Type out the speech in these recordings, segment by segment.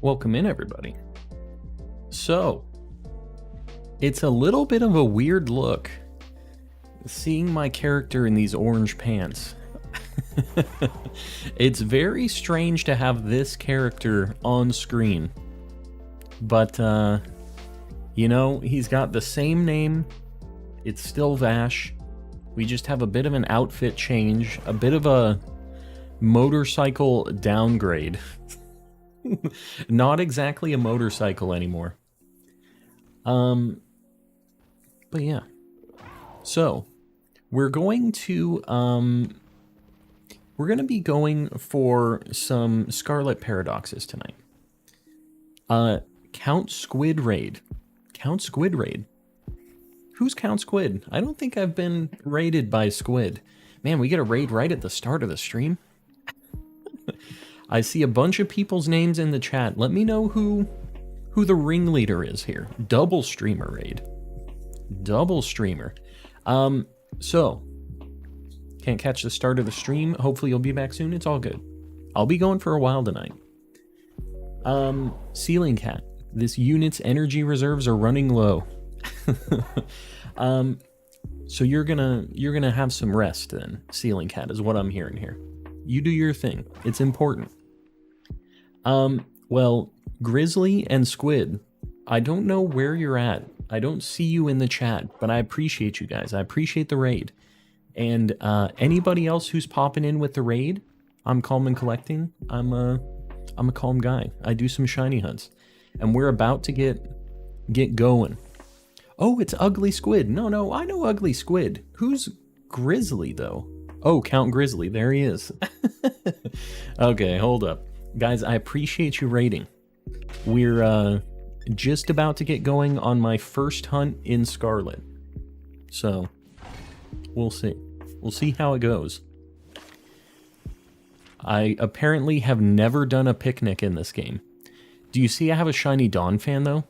Welcome in, everybody. So, it's a little bit of a weird look seeing my character in these orange pants. It's very strange to have this character on screen. But, you know, he's got the same name. It's still Vash. We just have a bit of an outfit change, a bit of a motorcycle downgrade. Not exactly a motorcycle anymore. But yeah. So, we're going to be going for some Scarlet Paradoxes tonight. Count Squid Raid. Count Squid Raid. Who's Count Squid? I don't think I've been raided by Squid. Man, we get a raid right at the start of the stream. I see a bunch of people's names in the chat. Let me know who the ringleader is here. Double streamer raid. Double streamer. So, can't catch the start of the stream. Hopefully you'll be back soon. It's all good. I'll be going for a while tonight. Ceiling Cat. This unit's energy reserves are running low. So you're gonna have some rest then, Ceiling Cat, is what I'm hearing here. You do your thing. It's important. Well, Grizzly and Squid, I don't know where you're at. I don't see you in the chat, but I appreciate you guys. I appreciate the raid. And anybody else who's popping in with the raid, I'm calm and collecting. I'm a calm guy. I do some shiny hunts. And we're about to get going. Oh, it's Ugly Squid. No, I know Ugly Squid. Who's Grizzly, though? Oh, Count Grizzly. There he is. Okay, hold up. Guys, I appreciate you raiding. We're just about to get going on my first hunt in Scarlet. So, we'll see. We'll see how it goes. I apparently have never done a picnic in this game. Do you see I have a Shiny Dawn fan, though?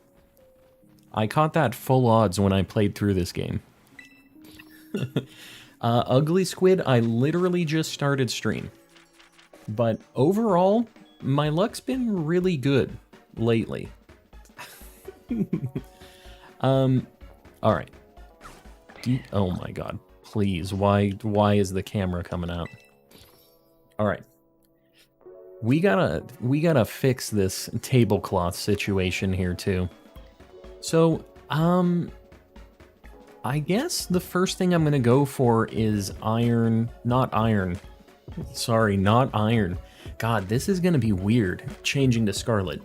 I caught that full odds when I played through this game. Ugly Squid, I literally just started stream. But overall, my luck's been really good lately. Alright. Oh my god. Please, why is the camera coming out? Alright. We gotta fix this tablecloth situation here too. So, I guess the first thing I'm gonna go for is not iron. God, this is gonna be weird, changing to Scarlet.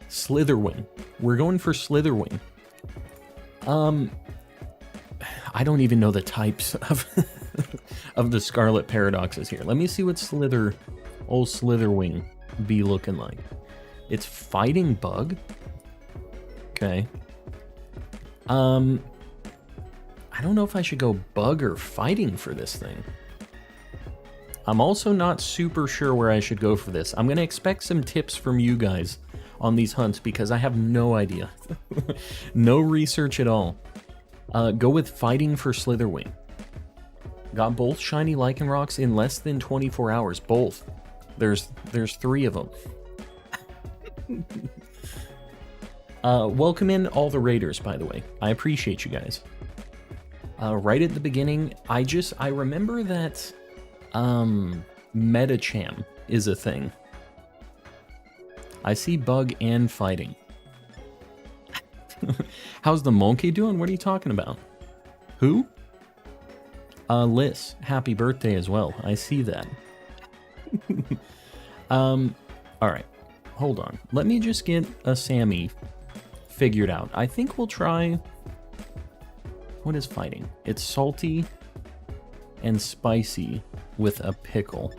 Slitherwing. We're going for Slitherwing. I don't even know the types of of the Scarlet Paradoxes here. Let me see what old Slitherwing be looking like. It's Fighting Bug. Okay. I don't know if I should go Bug or Fighting for this thing. I'm also not super sure where I should go for this. I'm going to expect some tips from you guys on these hunts because I have no idea. No research at all. Go with Fighting for Slitherwing. Got both shiny Lycanrocs in less than 24 hours. Both. There's 3 of them. Welcome in all the raiders, by the way. I appreciate you guys. Right at the beginning, I remember that Metacham is a thing. I see Bug and Fighting. How's the monkey doing? What are you talking about? Who? Liz, happy birthday as well. I see that. Alright. Hold on. Let me just get a Sammy figured out. I think we'll try... What is Fighting? It's salty and spicy with a pickle.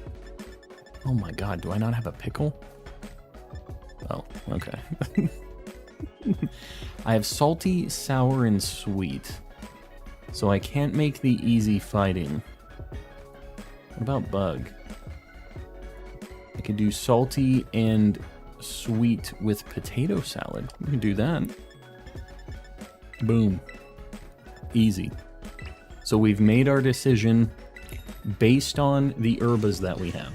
Oh my god, do I not have a pickle? Oh, okay. I have salty, sour, and sweet. So I can't make the easy Fighting. What about Bug? I could do salty and sweet with potato salad. We can do that. Boom. Easy. So we've made our decision based on the herbas that we have.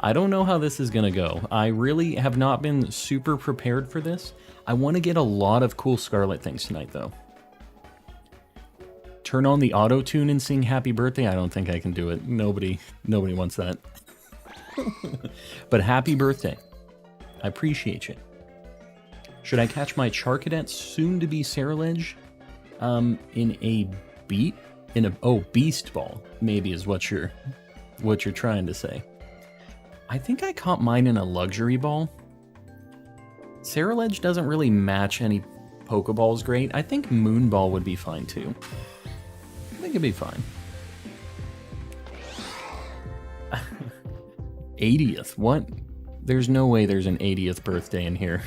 I don't know how this is gonna go. I really have not been super prepared for this. I want to get a lot of cool Scarlet things tonight, though. Turn on the auto-tune and sing happy birthday? I don't think I can do it. Nobody wants that. But happy birthday. I appreciate you. Should I catch my Charcadet soon to be Ceruledge? In a Beast Ball, maybe is what you're trying to say. I think I caught mine in a Luxury Ball. Ceruledge doesn't really match any Pokeballs great. I think Moon Ball would be fine too. I think it'd be fine. 80th? What? There's no way there's an 80th birthday in here.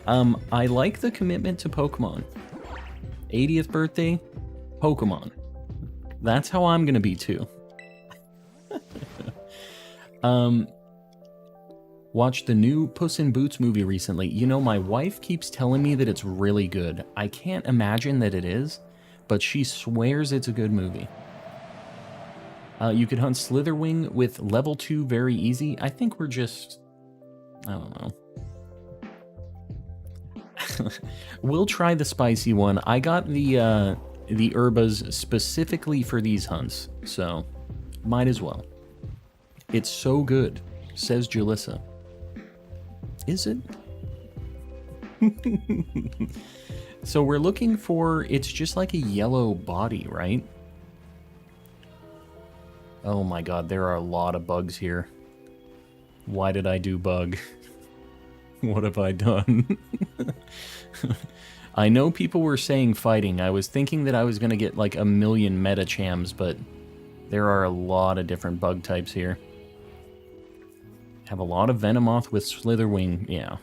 I like the commitment to Pokemon. 80th birthday, Pokemon. That's how I'm gonna be too. Watched the new Puss in Boots movie recently. You know, my wife keeps telling me that it's really good. I can't imagine that it is, but she swears it's a good movie. You could hunt Slitherwing with level 2 very easy. I think we're just... I don't know. We'll try the spicy one. I got the Herbas specifically for these hunts, so might as well. It's so good, says Julissa. Is it? So we're looking for, it's just like a yellow body, right? Oh my god, there are a lot of bugs here. Why did I do bug? What have I done? I know people were saying fighting. I was thinking that I was going to get like a million Metachams, but there are a lot of different bug types here. Have a lot of Venomoth with Slitherwing, yeah.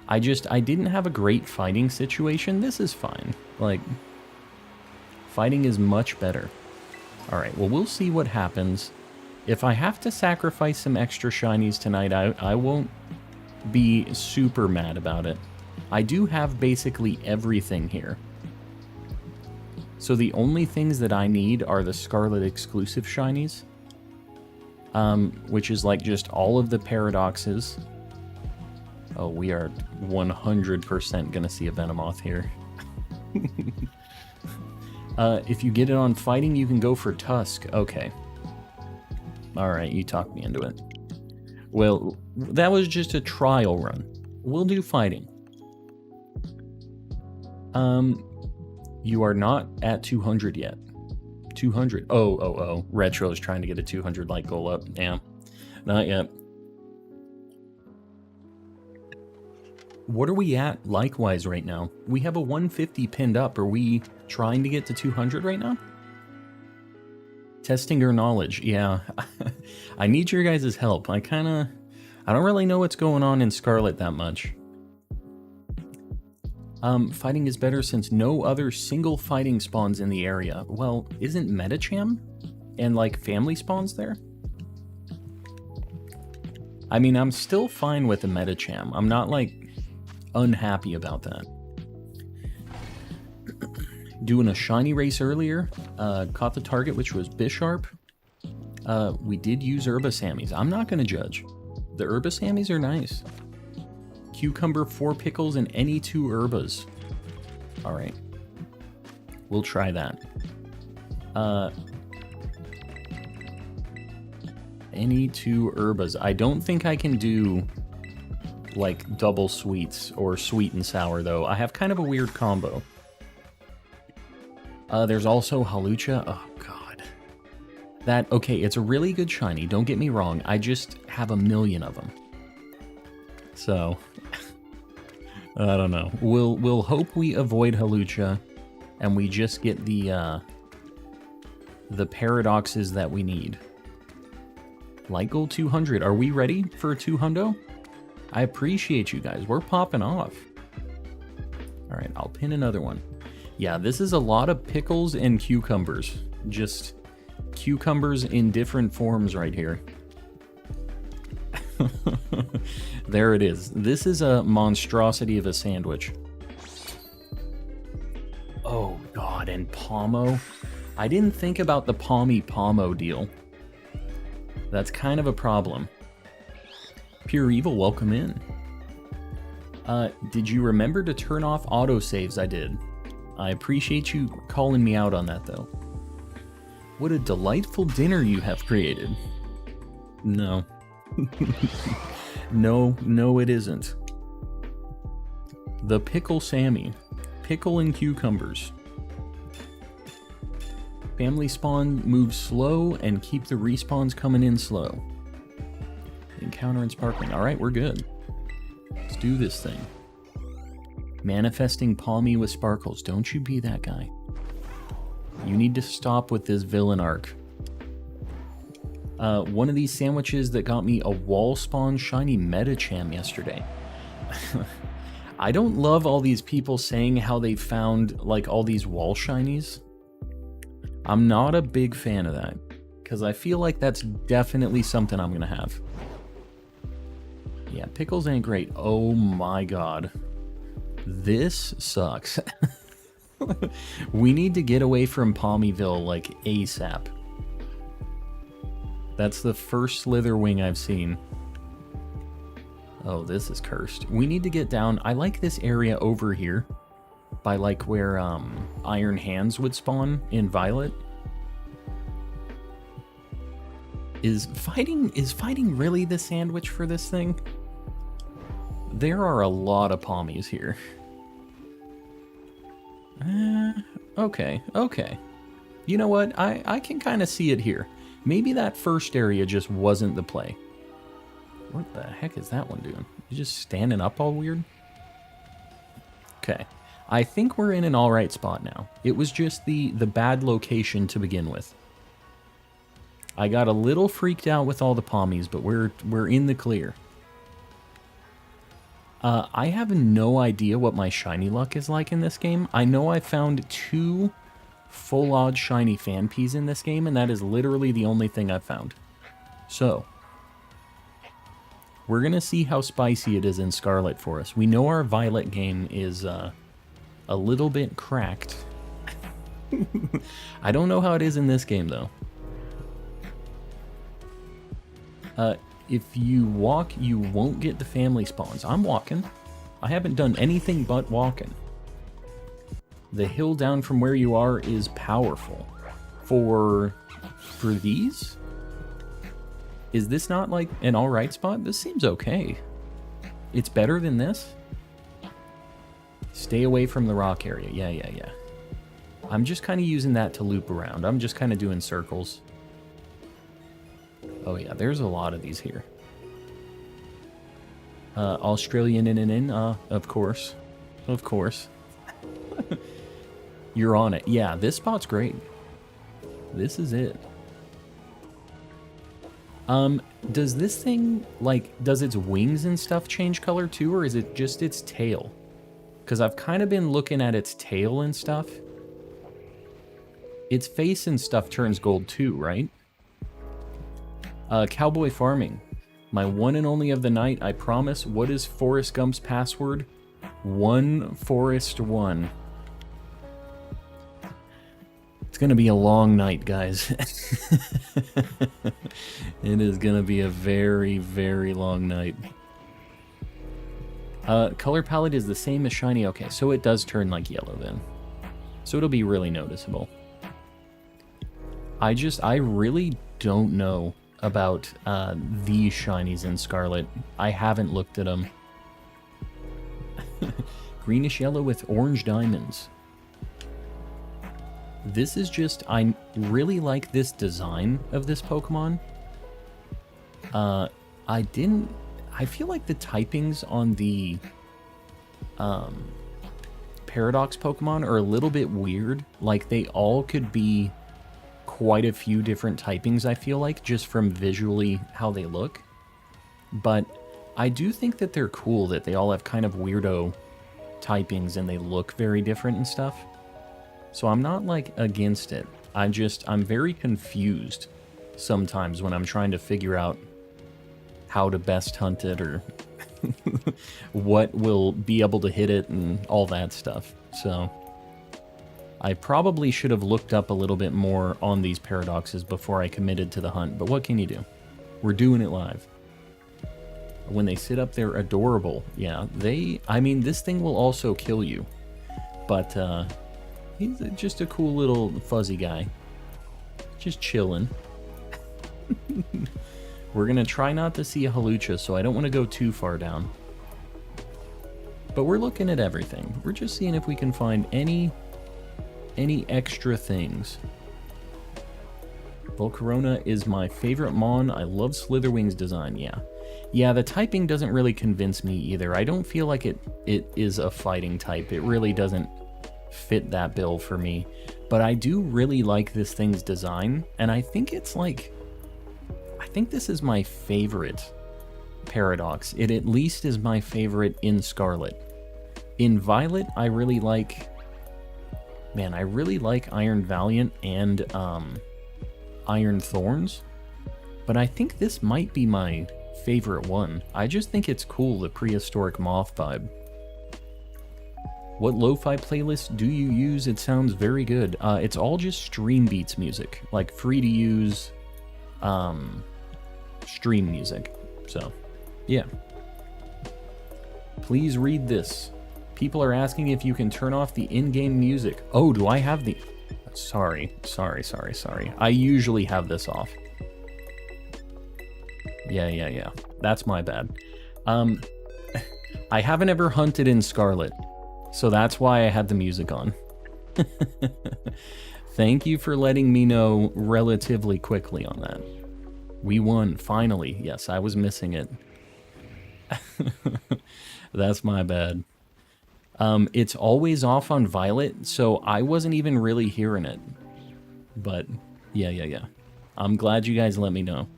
I didn't have a great fighting situation. This is fine. Like, fighting is much better. Alright, well, we'll see what happens. If I have to sacrifice some extra shinies tonight, I won't be super mad about it. I do have basically everything here. So the only things that I need are the Scarlet exclusive shinies. Which is like just all of the paradoxes. Oh, we are 100% gonna see a Venomoth here. If you get it on fighting, you can go for Tusk. Okay. Alright, you talked me into it. Well, that was just a trial run. We'll do fighting. You are not at 200 yet. 200. Oh. Retro is trying to get a 200 light goal up. Yeah. Not yet. What are we at likewise right now? We have a 150 pinned up. Are we trying to get to 200 right now? Testing your knowledge. Yeah. I need your guys' help. I don't really know what's going on in Scarlet that much. Fighting is better since no other single fighting spawns in the area. Well, isn't Metacham and like family spawns there? I mean, I'm still fine with the Metacham. I'm not like unhappy about that. Doing a shiny race earlier, caught the target, which was Bisharp. We did use Herbasamis. I'm not going to judge. The Herbasamis are nice. Cucumber, 4 pickles, and any 2 Herbas. Alright. We'll try that. Any 2 Herbas. I don't think I can do like double sweets or sweet and sour though. I have kind of a weird combo. There's also Hawlucha. Oh god. Okay, it's a really good shiny, don't get me wrong. I just have a million of them. So I don't know. We'll hope we avoid Hawlucha and we just get the paradoxes that we need. Light goal 200. Are we ready for a 200? I appreciate you guys. We're popping off. All right, I'll pin another one. Yeah, this is a lot of pickles and cucumbers. Just cucumbers in different forms right here. There it is. This is a monstrosity of a sandwich. Oh god, and Pommo. I didn't think about the Pommy Pommo deal. That's kind of a problem. Pure Evil, welcome in. Did you remember to turn off autosaves? I did. I appreciate you calling me out on that, though. What a delightful dinner you have created. No. No, it isn't. The Pickle Sammy. Pickle and cucumbers. Family spawn moves slow and keep the respawns coming in slow. Encounter and sparkling. Alright, we're good. Let's do this thing. Manifesting Palmy with sparkles. Don't you be that guy. You need to stop with this villain arc. One of these sandwiches that got me a wall spawn shiny Metacham yesterday. I don't love all these people saying how they found like all these wall shinies. I'm not a big fan of that, because I feel like that's definitely something I'm gonna have. Yeah, pickles ain't great. Oh my god. This sucks. We need to get away from Palmyville like ASAP. That's the first Slitherwing I've seen. Oh, this is cursed. We need to get down. I like this area over here by like where Iron Hands would spawn in Violet. Is fighting really the sandwich for this thing? There are a lot of Palmies here. Okay. You know what? I can kind of see it here. Maybe that first area just wasn't the play. What the heck is that one doing? You just standing up all weird? Okay. I think we're in an alright spot now. It was just the bad location to begin with. I got a little freaked out with all the Palmies, but we're in the clear. I have no idea what my shiny luck is like in this game. I know I found 2 full odd shiny Fanpeas in this game, and that is literally the only thing I've found. So, we're going to see how spicy it is in Scarlet for us. We know our Violet game is a little bit cracked. I don't know how it is in this game, though. If you walk, you won't get the family spawns. I'm walking. I haven't done anything but walking. The hill down from where you are is powerful. For these? Is this not like an alright spot? This seems okay. It's better than this? Stay away from the rock area. Yeah. I'm just kind of using that to loop around. I'm just kind of doing circles. Oh yeah, there's a lot of these here. Australian in, of course. Of course. You're on it. Yeah, this spot's great. This is it. Does this thing, like, does its wings and stuff change color too, or is it just its tail? Because I've kind of been looking at its tail and stuff. Its face and stuff turns gold too, right? Cowboy Farming. My one and only of the night, I promise. What is Forrest Gump's password? 1Forest1. It's gonna be a long night, guys. It is gonna be a very, very long night. Color palette is the same as shiny. Okay, so it does turn like yellow then. So it'll be really noticeable. I really don't know about these shinies in Scarlet. I haven't looked at them. Greenish yellow with orange diamonds. This is just, I really like this design of this Pokemon. I feel like the typings on the Paradox Pokemon are a little bit weird. Like they all could be quite a few different typings, I feel like, just from visually how they look. But I do think that they're cool that they all have kind of weirdo typings and they look very different and stuff. So I'm not like against it. I'm very confused sometimes when I'm trying to figure out how to best hunt it or what will be able to hit it and all that stuff. So I probably should have looked up a little bit more on these paradoxes before I committed to the hunt, but what can you do? We're doing it live. When they sit up, they're adorable. Yeah, I mean, this thing will also kill you. But, he's just a cool little fuzzy guy. Just chilling. We're gonna try not to see a Halucha, so I don't want to go too far down. But we're looking at everything. We're just seeing if we can find any extra things. Volcarona is my favorite Mon. I love Slitherwing's design, yeah. Yeah, the typing doesn't really convince me either. I don't feel like it is a fighting type. It really doesn't fit that bill for me. But I do really like this thing's design, and I think it's like... I think this is my favorite Paradox. It at least is my favorite in Scarlet. In Violet, I really like... Man, I really like Iron Valiant and Iron Thorns. But I think this might be my favorite one. I just think it's cool, the prehistoric moth vibe. What lo-fi playlist do you use? It sounds very good. It's all just stream beats music, like free to use stream music. So, yeah. Please read this. People are asking if you can turn off the in-game music. Oh, do I have the... Sorry. I usually have this off. Yeah. That's my bad. I haven't ever hunted in Scarlet, so that's why I had the music on. Thank you for letting me know relatively quickly on that. We won, finally. Yes, I was missing it. That's my bad. It's always off on Violet, so I wasn't even really hearing it. But, yeah. I'm glad you guys let me know.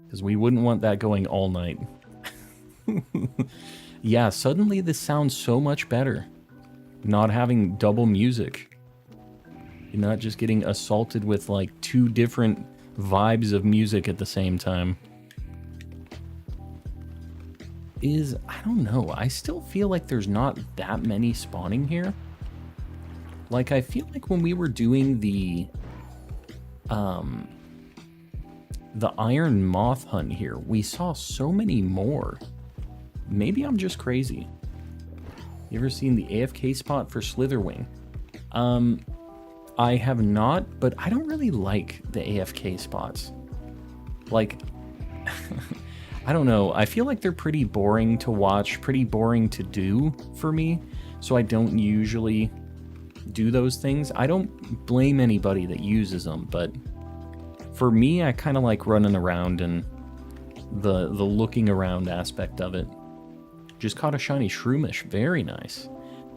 Because we wouldn't want that going all night. Yeah, suddenly this sounds so much better. Not having double music. You're not just getting assaulted with like 2 different vibes of music at the same time. I don't know, I still feel like there's not that many spawning here. Like, I feel like when we were doing the Iron Moth hunt here, we saw so many more. Maybe I'm just crazy. You ever seen the AFK spot for Slitherwing? I have not, but I don't really like the AFK spots. Like, I don't know, I feel like they're pretty boring to watch, pretty boring to do for me, so I don't usually do those things. I don't blame anybody that uses them, but for me, I kind of like running around and the looking around aspect of it. Just caught a shiny Shroomish, very nice.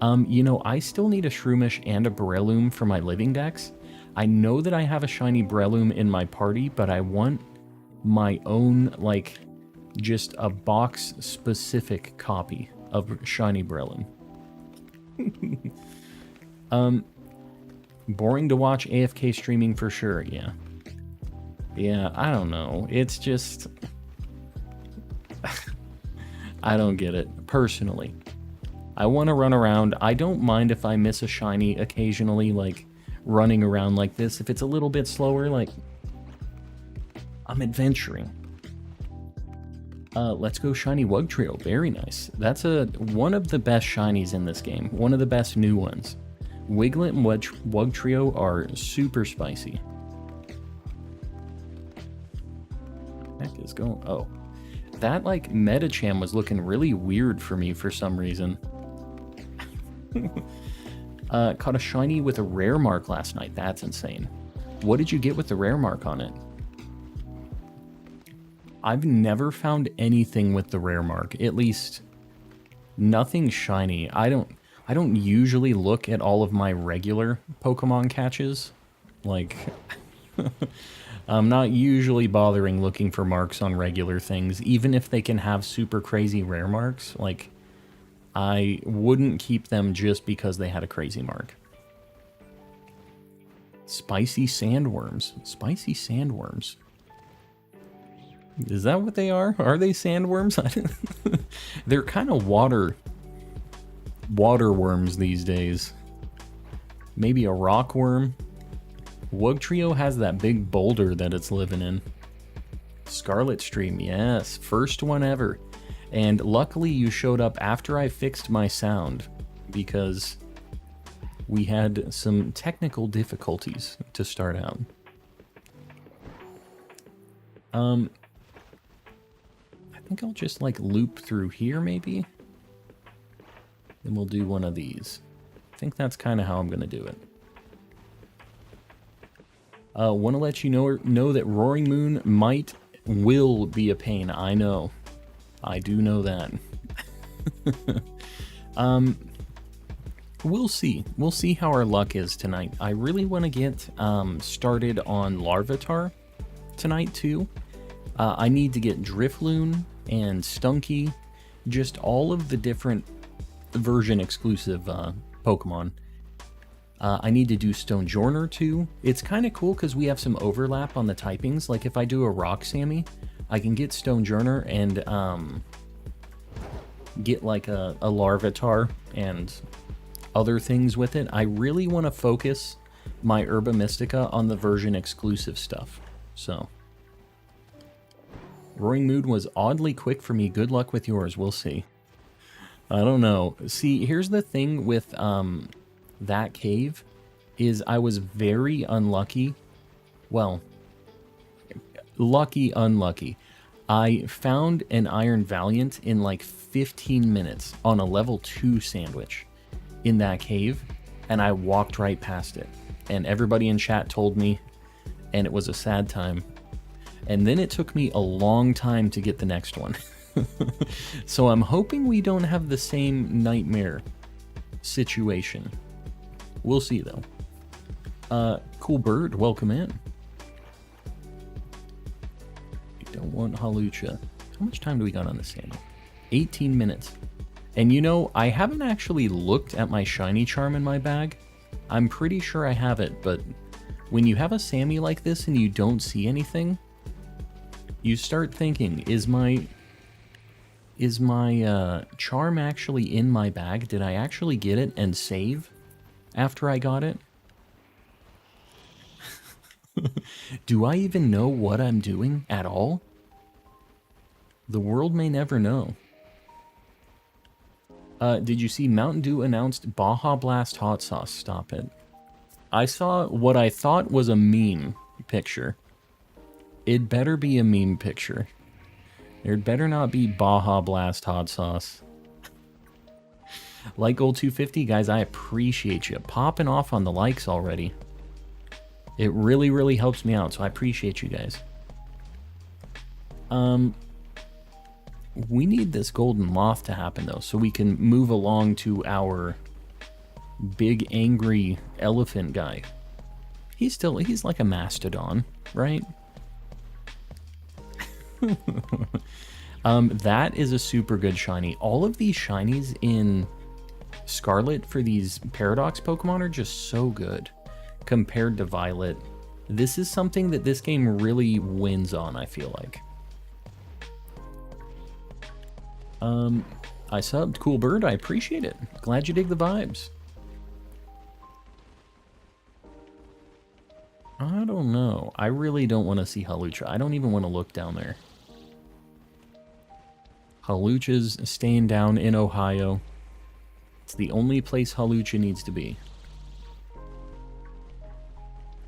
You know, I still need a Shroomish and a Breloom for my Living Dex. I know that I have a shiny Breloom in my party, but I want my own, like, just a box-specific copy of shiny Breloom. Boring to watch AFK streaming for sure, yeah. Yeah, I don't know. It's just... I don't get it, personally. I want to run around. I don't mind if I miss a shiny occasionally, like, running around like this. If it's a little bit slower, like, I'm adventuring. Let's go shiny Wugtrio. Very nice. That's one of the best shinies in this game. One of the best new ones. Wiglet and Wugtrio are super spicy. Heck is going... Oh. That, like, Metacham was looking really weird for me for some reason. Caught a shiny with a rare mark last night. That's insane. What did you get with the rare mark on it? I've never found anything with the rare mark. At least, nothing shiny. I don't usually look at all of my regular Pokemon catches. Like... I'm not usually bothering looking for marks on regular things, even if they can have super crazy rare marks. Like, I wouldn't keep them just because they had a crazy mark. Spicy sandworms. Spicy sandworms. Is that what they are? Are they sandworms? They're kind of water worms these days. Maybe a rock worm. Wugtrio has that big boulder that it's living in. Scarlet stream, yes. First one ever. And luckily you showed up after I fixed my sound, because we had some technical difficulties to start out. I think I'll just like loop through here maybe. Then we'll do one of these. I think that's kind of how I'm going to do it. Want to let you know that Roaring Moon will be a pain. I know. I do know that. We'll see. We'll see how our luck is tonight. I really want to get started on Larvitar tonight too. I need to get Drifloon and Stunky, just all of the different version exclusive Pokemon. I need to do Stonjourner too. It's kind of cool because we have some overlap on the typings. Like if I do a Rock Sammy, I can get Stonjourner and get like a Larvitar and other things with it. I really want to focus my Herba Mystica on the version exclusive stuff. So Roaring Moon was oddly quick for me. Good luck with yours. We'll see. I don't know. See, here's the thing with that cave, is I was very unlucky. Well, lucky, unlucky. I found an Iron Valiant in like 15 minutes on a level 2 sandwich in that cave, and I walked right past it. And everybody in chat told me, and it was a sad time. And then it took me a long time to get the next one. So I'm hoping we don't have the same nightmare situation. We'll see though. Cool Bird, welcome in. You don't want Halucha. How much time do we got on this channel? 18 minutes. And you know, I haven't actually looked at my shiny charm in my bag. I'm pretty sure I have it, but when you have a Sammy like this and you don't see anything, you start thinking, is my charm actually in my bag? Did I actually get it and save after I got it? Do I even know what I'm doing at all? The world may never know. Did you see Mountain Dew announced Baja Blast hot sauce? Stop it. I saw what I thought was a meme picture. It better be a meme picture. There better not be Baja Blast hot sauce. Like Gold 250, guys, I appreciate you popping off on the likes already. It really, really helps me out, so I appreciate you guys. We need this golden moth to happen, though, so we can move along to our big, angry elephant guy. He's like a mastodon, right? That is a super good shiny. All of these shinies in Scarlet for these Paradox Pokemon are just so good compared to Violet. This is something that this game really wins on, I feel like. I subbed. Cool Bird, I appreciate it. Glad you dig the vibes. I don't know. I really don't want to see Halucha. I don't even want to look down there. Halucha's staying down in Ohio. It's the only place Halucha needs to be.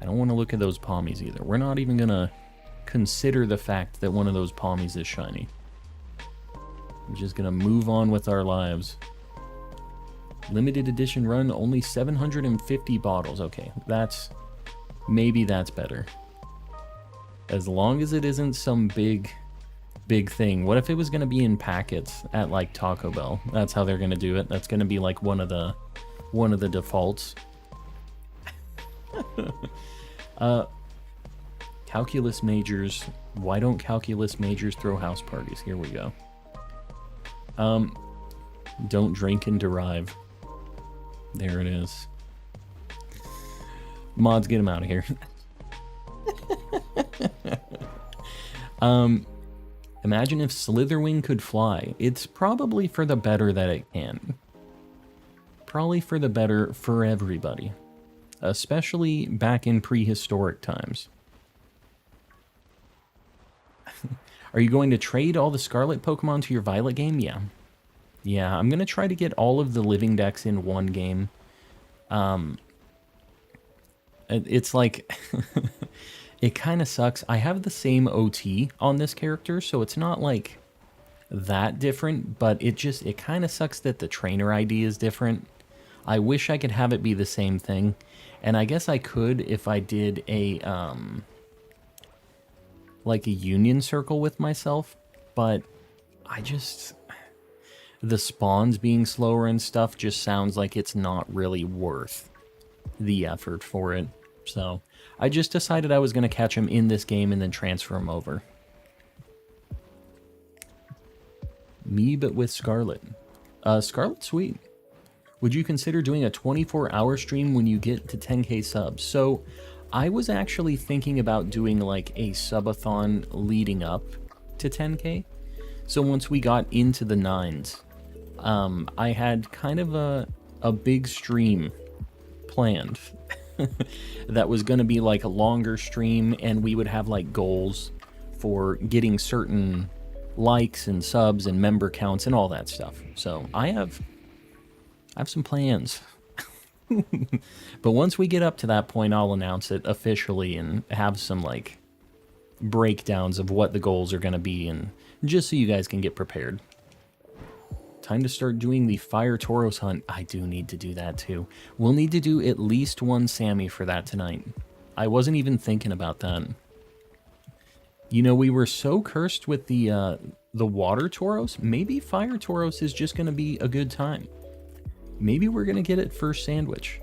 I don't want to look at those Palmies either. We're not even going to consider the fact that one of those Palmies is shiny. We're just going to move on with our lives. Limited edition run, only 750 bottles. Okay, maybe that's better. As long as it isn't some big thing. What if it was going to be in packets at like Taco Bell? That's how they're going to do it. That's going to be like one of the defaults. Calculus majors. Why don't calculus majors throw house parties? Here we go. Don't drink and derive. There it is. Mods, get him out of here. Imagine if Slitherwing could fly. It's probably for the better that it can. Probably for the better for everybody. Especially back in prehistoric times. Are you going to trade all the Scarlet Pokemon to your Violet game? Yeah. Yeah, I'm going to try to get all of the Living Dex in one game. It's like... it kind of sucks. I have the same OT on this character, so it's not like that different, but it kind of sucks that the trainer ID is different. I wish I could have it be the same thing, and I guess I could if I did a like a union circle with myself, but the spawns being slower and stuff just sounds like it's not really worth the effort for it. So I just decided I was going to catch him in this game and then transfer him over. Me, but with Scarlet. Scarlet, sweet. Would you consider doing a 24-hour stream when you get to 10k subs? So I was actually thinking about doing like a subathon leading up to 10k. So once we got into the 9s, I had kind of a big stream planned that was going to be like a longer stream, and we would have like goals for getting certain likes and subs and member counts and all that stuff. So I have some plans. But once we get up to that point, I'll announce it officially and have some like breakdowns of what the goals are going to be, and just so you guys can get prepared. Time to start doing the Fire Tauros hunt. I do need to do that too. We'll need to do at least one Sammy for that tonight. I wasn't even thinking about that. You know, we were so cursed with the Water Tauros. Maybe Fire Tauros is just going to be a good time. Maybe we're going to get it first sandwich.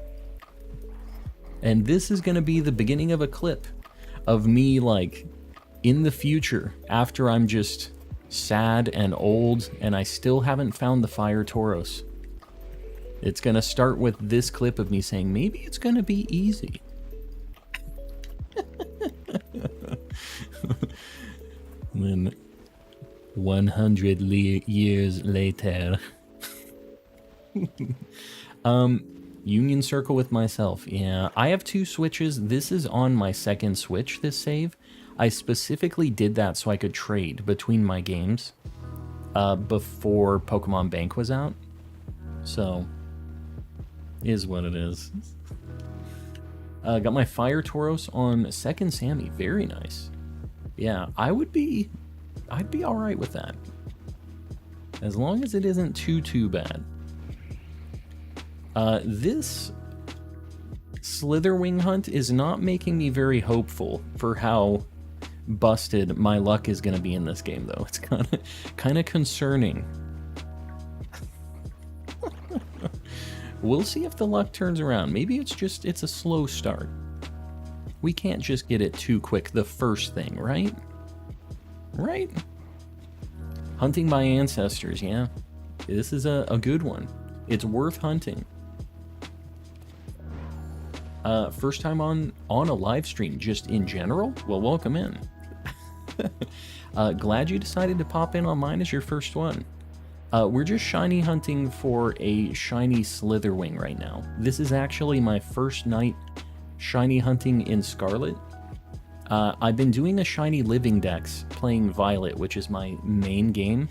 And this is going to be the beginning of a clip of me, like, in the future, after I'm just sad and old and I still haven't found the Fire Tauros. It's going to start with this clip of me saying, maybe it's going to be easy. Then 100 years later. Union circle with myself. Yeah, I have 2 switches. This is on my second switch, this save. I specifically did that so I could trade between my games before Pokemon Bank was out. So, is what it is. Got my Fire Tauros on second Sammy. Very nice. Yeah, I'd be alright with that. As long as it isn't too bad. This Slitherwing hunt is not making me very hopeful for how busted my luck is going to be in this game, though. It's kind of concerning. We'll see if the luck turns around. Maybe it's a slow start. We can't just get it too quick the first thing, right? Right? Hunting my ancestors, yeah. This is a good one. It's worth hunting. First time on a live stream, just in general? Well, welcome in. Glad you decided to pop in on mine as your first one. We're just shiny hunting for a shiny Slitherwing right now. This is actually my first night shiny hunting in Scarlet. I've been doing a Shiny Living Dex playing Violet, which is my main game,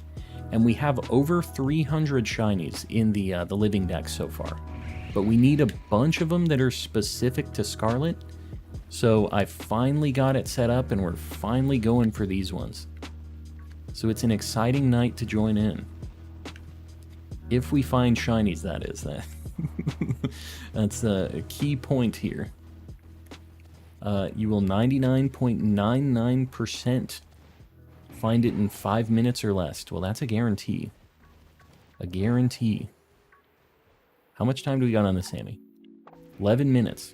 and we have over 300 shinies in the Living Dex so far. But we need a bunch of them that are specific to Scarlet, so I finally got it set up and we're finally going for these ones. So it's an exciting night to join in. If we find shinies, that is. That's a key point here. You will 99.99% find it in 5 minutes or less. Well, that's a guarantee. A guarantee. How much time do we got on this, Sammy? 11 minutes.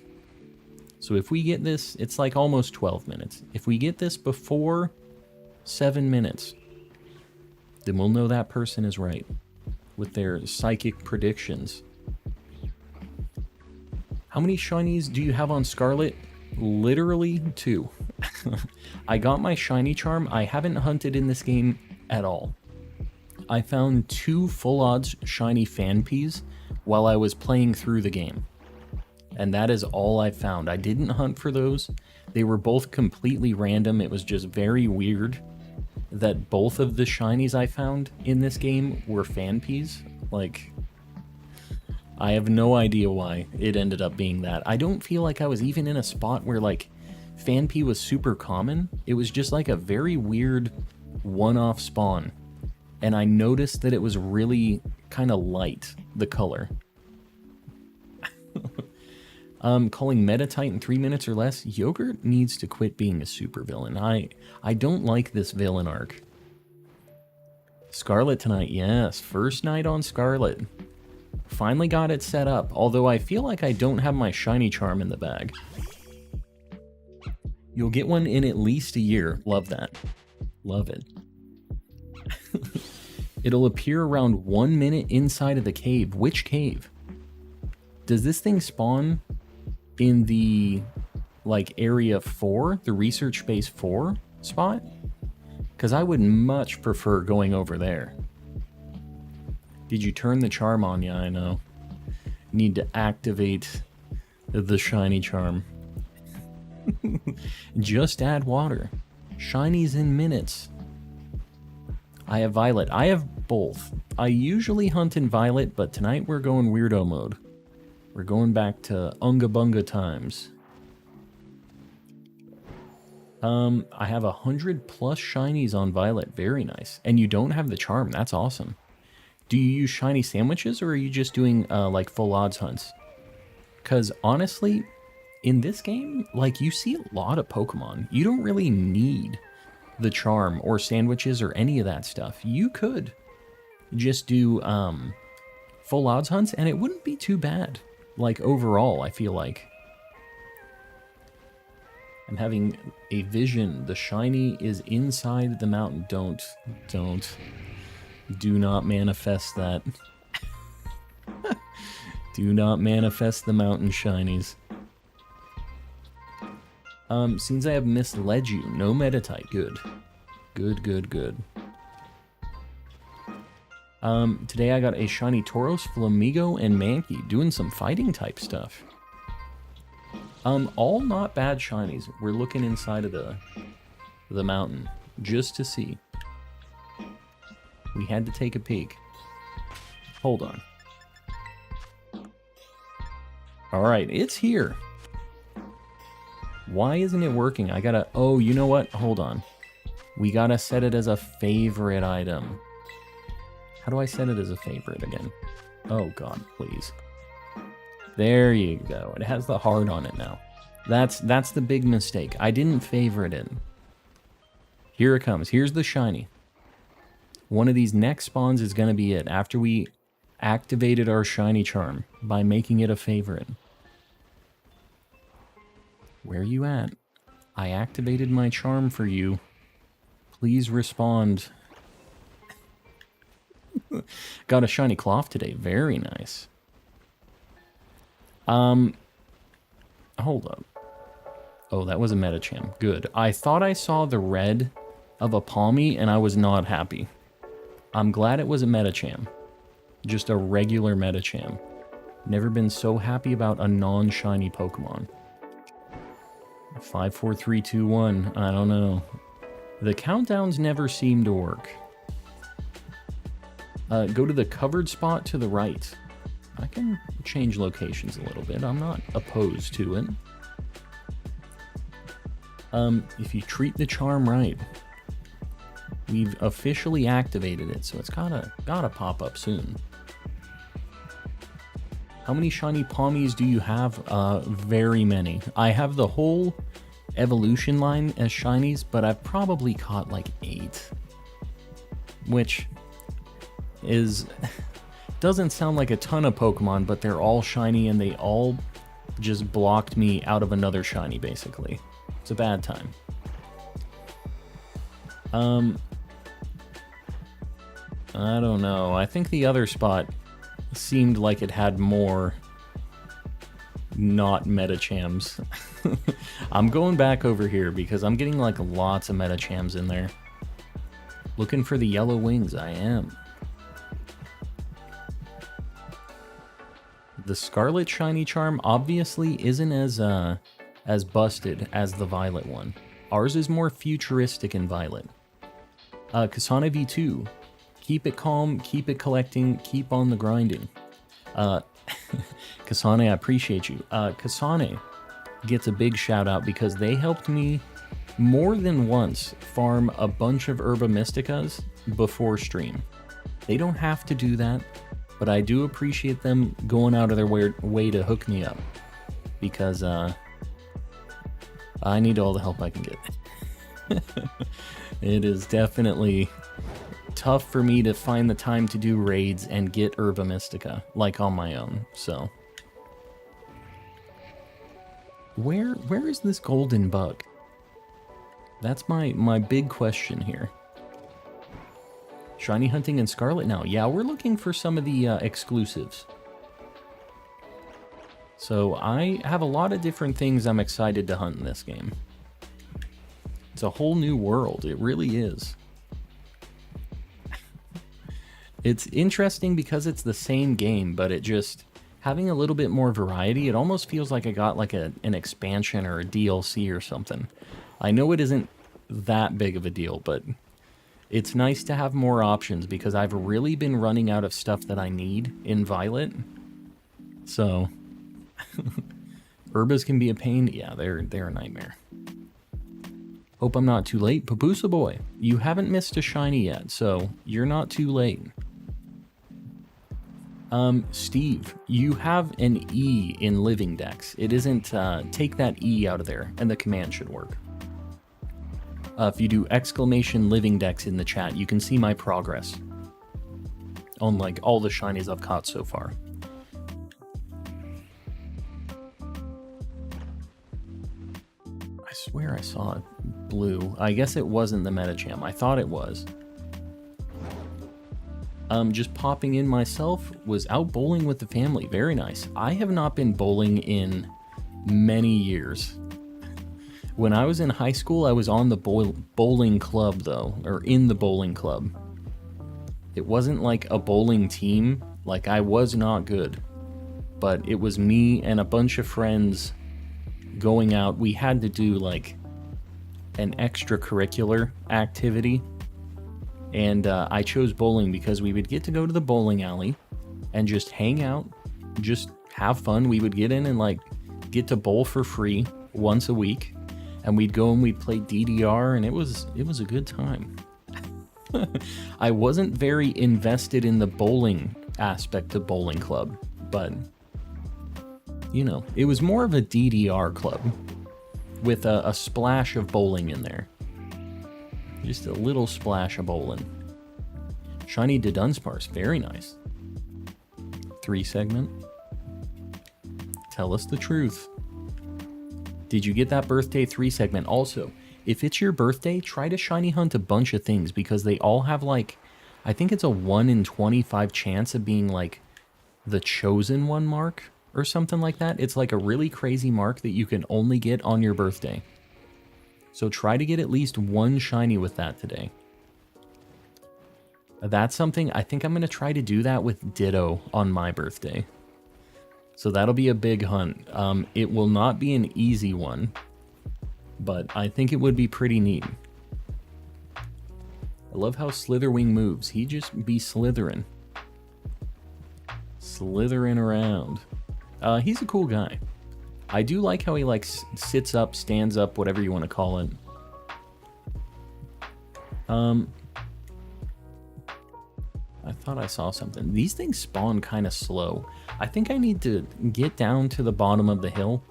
So if we get this, it's like almost 12 minutes. If we get this before 7 minutes, then we'll know that person is right with their psychic predictions. How many shinies do you have on Scarlet? Literally 2. I got my shiny charm. I haven't hunted in this game at all. I found 2 full odds shiny Fanpeas while I was playing through the game. And that is all I found. I didn't hunt for those. They were both completely random. It was just very weird. that both of the shinies I found in this game were Fanpeas. Like, I have no idea why it ended up being that. I don't feel like I was even in a spot where, like, Fanpea was super common. It was just like a very weird one-off spawn. And I noticed that it was really kind of light, the color. Calling Metatite in 3 minutes or less. Yogurt needs to quit being a supervillain. I don't like this villain arc. Scarlet tonight, yes. First night on Scarlet. Finally got it set up, although I feel like I don't have my shiny charm in the bag. You'll get one in at least a year. Love that. Love it. It'll appear around 1 minute inside of the cave. Which cave? Does this thing spawn in the, like, area 4? The research space 4 spot? Because I would much prefer going over there. Did you turn the charm on? Yeah, I know. Need to activate the shiny charm. Just add water. Shinies in minutes. I have Violet. I have both. I usually hunt in Violet, but tonight we're going weirdo mode. We're going back to Unga Bunga times. I have 100 plus shinies on Violet. Very nice. And you don't have the charm. That's awesome. Do you use shiny sandwiches, or are you just doing, like, full odds hunts? Because, honestly, in this game, like, you see a lot of Pokemon. You don't really need the charm or sandwiches or any of that stuff. You could just do, full odds hunts, and it wouldn't be too bad. Like, overall, I feel like. I'm having a vision. The shiny is inside the mountain. Do not manifest that. Do not manifest the mountain shinies. Seems I have misled you. No Metatite. Good. Good. Today I got a shiny Tauros, Flamigo, and Mankey doing some fighting type stuff. All not bad shinies. We're looking inside of the mountain just to see. We had to take a peek. Hold on. Alright, it's here. Why isn't it working? I gotta... Oh, you know what? Hold on. We gotta set it as a favorite item. How do I set it as a favorite again? Oh god, please. There you go. It has the heart on it now. That's the big mistake. I didn't favorite it. Here it comes. Here's the shiny. One of these next spawns is going to be it, after we activated our shiny charm by making it a favorite. Where are you at? I activated my charm for you. Please respond. Got a shiny cloth today. Very nice. Hold up. Oh, that was a Metacham. Good. I thought I saw the red of a Palmy, and I was not happy. I'm glad it was a Metacham. Just a regular Metacham. Never been so happy about a non-shiny Pokemon. 5, 4, 3, 2, 1. I don't know. The countdowns never seem to work. Go to the covered spot to the right. I can change locations a little bit. I'm not opposed to it. If you treat the charm right. We've officially activated it, so it's gotta pop up soon. How many shiny Palmies do you have? Very many. I have the whole evolution line as shinies, but I've probably caught like 8. Which is... doesn't sound like a ton of Pokemon, but they're all shiny and they all just blocked me out of another shiny, basically. It's a bad time. I don't know. I think the other spot seemed like it had more not Metachams. I'm going back over here because I'm getting like lots of Metachams in there. Looking for the yellow wings, I am. The Scarlet Shiny Charm obviously isn't as busted as the Violet one. Ours is more futuristic in Violet. Kasane V2. Keep it calm, keep it collecting, keep on the grinding. Kasane, I appreciate you. Kasane gets a big shout out because they helped me more than once farm a bunch of Herba Mysticas before stream. They don't have to do that, but I do appreciate them going out of their way to hook me up because I need all the help I can get. It is definitely tough for me to find the time to do raids and get Herba Mystica, like on my own, so. Where is this golden bug? That's my big question here. Shiny hunting in Scarlet now. Yeah, we're looking for some of the exclusives. So I have a lot of different things I'm excited to hunt in this game. It's a whole new world, it really is. It's interesting because it's the same game, but it just, having a little bit more variety, it almost feels like I got like an expansion or a DLC or something. I know it isn't that big of a deal, but it's nice to have more options because I've really been running out of stuff that I need in Violet. So, Herbas can be a pain. Yeah, they're a nightmare. Hope I'm not too late. Papusa boy, you haven't missed a shiny yet, so you're not too late. Steve, you have an E in Living Dex. It isn't, take that E out of there, and the command should work. If you do exclamation Living Dex in the chat, you can see my progress on, like, all the shinies I've caught so far. I swear I saw it blue. I guess it wasn't the Metacham. I thought it was. Just popping in myself, was out bowling with the family. Very nice. I have not been bowling in many years. When I was in high school, I was on the bowling club, though, or in the bowling club. It wasn't like a bowling team. Like, I was not good. But it was me and a bunch of friends going out. We had to do, like, an extracurricular activity. And I chose bowling because we would get to go to the bowling alley and just hang out, just have fun. We would get in and, like, get to bowl for free once a week. And we'd go and we'd play DDR, and it was a good time. I wasn't very invested in the bowling aspect of bowling club, but, you know, it was more of a DDR club with a splash of bowling in there. Just a little splash of bowling. Shiny Dunsparce, very nice. 3 segment. Tell us the truth. Did you get that birthday 3 segment? Also, if it's your birthday, try to shiny hunt a bunch of things because they all have, like, I think it's a 1 in 25 chance of being, like, the chosen one mark or something like that. It's like a really crazy mark that you can only get on your birthday. So try to get at least 1 shiny with that today. That's something, I think I'm going to try to do that with Ditto on my birthday. So that'll be a big hunt. It will not be an easy one, but I think it would be pretty neat. I love how Slitherwing moves. He just be slithering. Slithering around. He's a cool guy. I do like how he, like, sits up, stands up, whatever you want to call it. I thought I saw something. These things spawn kind of slow. I think I need to get down to the bottom of the hill,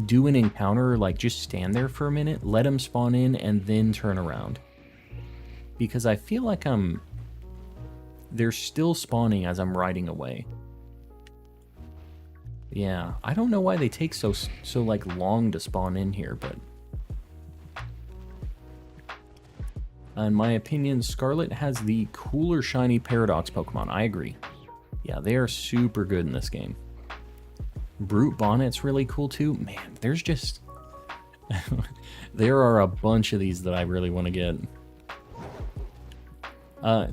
do an encounter, like just stand there for a minute, let them spawn in, and then turn around. Because I feel like they're still spawning as I'm riding away. Yeah, I don't know why they take so like long to spawn in here, but in my opinion, Scarlet has the cooler shiny Paradox Pokemon. I agree. Yeah, they are super good in this game. Brute Bonnet's really cool too. Man, there's just there are a bunch of these that I really want to get.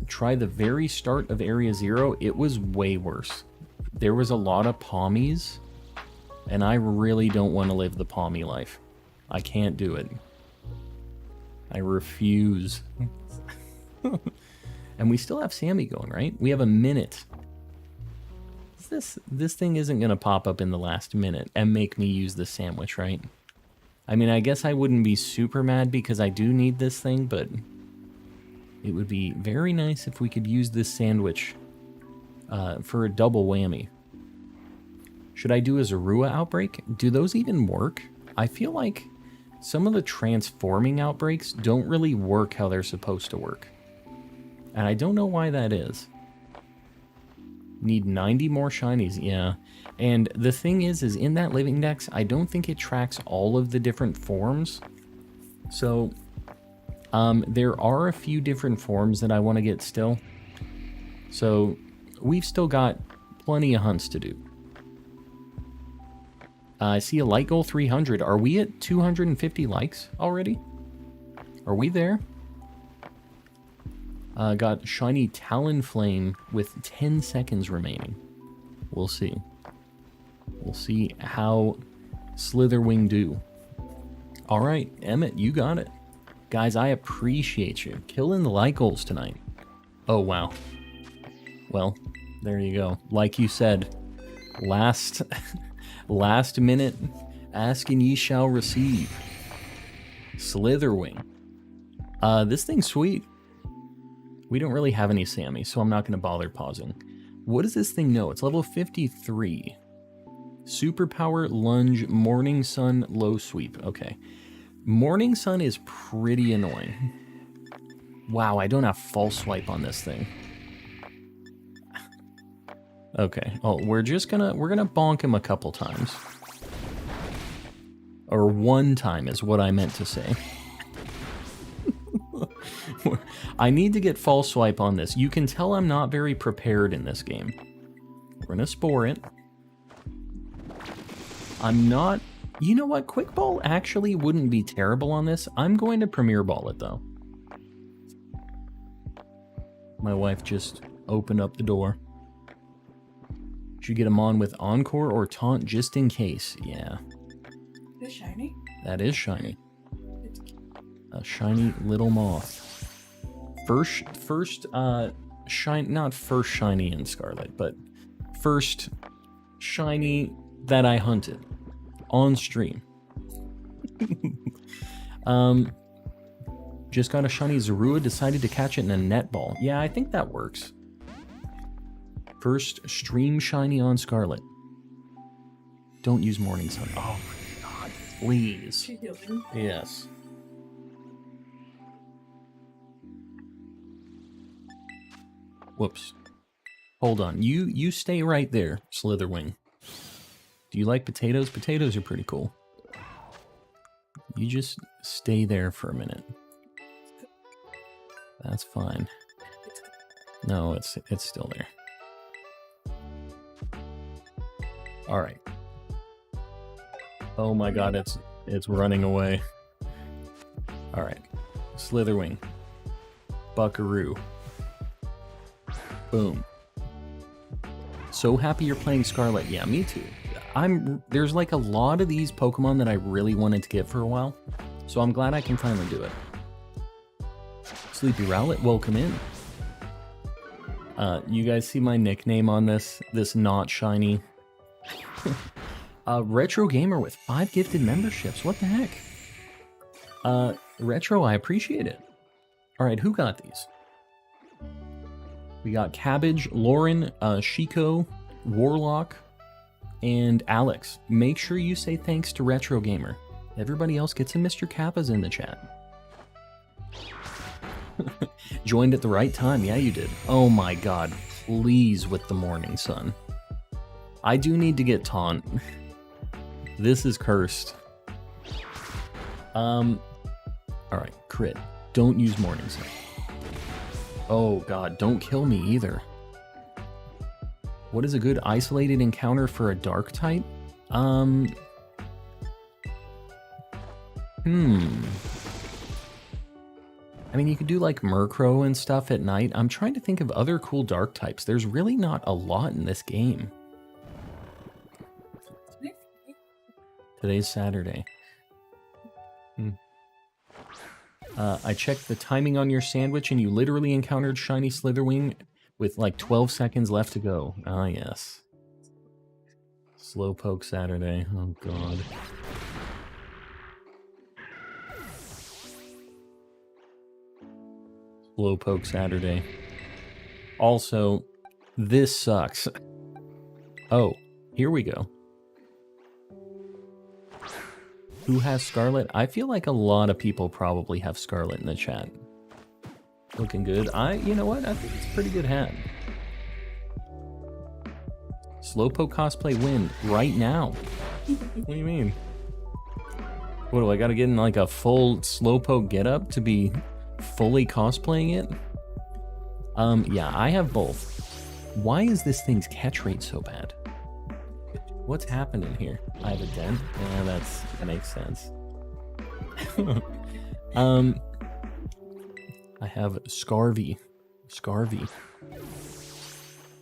Try the very start of Area 0. It was way worse. There was a lot of Pommies, and I really don't want to live the Pommy life. I can't do it. I refuse. And we still have Sammy going, right? We have a minute. This thing isn't going to pop up in the last minute and make me use the sandwich, right? I mean, I guess I wouldn't be super mad because I do need this thing, but it would be very nice if we could use this sandwich for a double whammy. Should I do a Zorua outbreak? Do those even work? I feel like some of the transforming outbreaks don't really work how they're supposed to work. And I don't know why that is. Need 90 more shinies, yeah. And the thing is in that Living Dex, I don't think it tracks all of the different forms. So, there are a few different forms that I want to get still. So, we've still got plenty of hunts to do. I see a like goal 300. Are we at 250 likes already? Are we there? Got shiny Talonflame with 10 seconds remaining. We'll see. We'll see how Slitherwing do. All right, Emmett, you got it. Guys, I appreciate you killing the like goals tonight. Oh, wow. Well, there you go. Like you said, last minute, asking ye shall receive. Slitherwing. This thing's sweet. We don't really have any Sammy, so I'm not going to bother pausing. What does this thing know? It's level 53. Superpower, lunge, morning sun, low sweep. Okay. Morning sun is pretty annoying. Wow, I don't have false swipe on this thing. Okay. Oh, we're gonna bonk him a couple times. Or one time is what I meant to say. I need to get false swipe on this. You can tell I'm not very prepared in this game. We're gonna spore it. I'm not... You know what? Quick Ball actually wouldn't be terrible on this. I'm going to Premier Ball it, though. My wife just opened up the door. Should get him on with Encore or Taunt just in case. Yeah. Is it shiny? That is shiny. A shiny little moth. Not first shiny in Scarlet, but first shiny that I hunted on stream. Just got a shiny Zorua, decided to catch it in a netball. Yeah, I think that works. First stream shiny on Scarlet. Don't use Morning Sun. Oh my god, please. Yes. Whoops. Hold on. You stay right there, Slitherwing. Do you like potatoes? Potatoes are pretty cool. You just stay there for a minute. That's fine. No, it's still there. All right. Oh my god, it's running away. All right. Slitherwing. Buckaroo. Boom. So happy you're playing Scarlet. Yeah, me too. There's like a lot of these Pokemon that I really wanted to get for a while, so I'm glad I can finally do it. Sleepy Rowlet, welcome in. You guys see my nickname on this not shiny? Retro Gamer with 5 gifted memberships. What the heck? Retro, I appreciate it. All right, who got these? We got Cabbage, Lauren, Shiko, Warlock, and Alex. Make sure you say thanks to Retro Gamer. Everybody else gets some Mr. Kappas in the chat. Joined at the right time. Yeah, you did. Oh my god. Please with the morning sun. I do need to get taunt. This is cursed. Alright, crit. Don't use morning sun. Oh god, don't kill me either. What is a good isolated encounter for a dark type? I mean, you could do like Murkrow and stuff at night. I'm trying to think of other cool dark types. There's really not a lot in this game. Today's Saturday. I checked the timing on your sandwich, and you literally encountered Shiny Slitherwing with like 12 seconds left to go. Ah, yes. Slowpoke Saturday. Oh, God. Slowpoke Saturday. Also, this sucks. Oh, here we go. Who has Scarlet? I feel like a lot of people probably have Scarlet in the chat. Looking good. You know what? I think it's a pretty good hat. Slowpoke cosplay win right now. What do you mean? What do I gotta get in like a full Slowpoke getup to be fully cosplaying it? Yeah, I have both. Why is this thing's catch rate so bad? What's happening here? I have a dent? Yeah, that makes sense. I have Scarvy.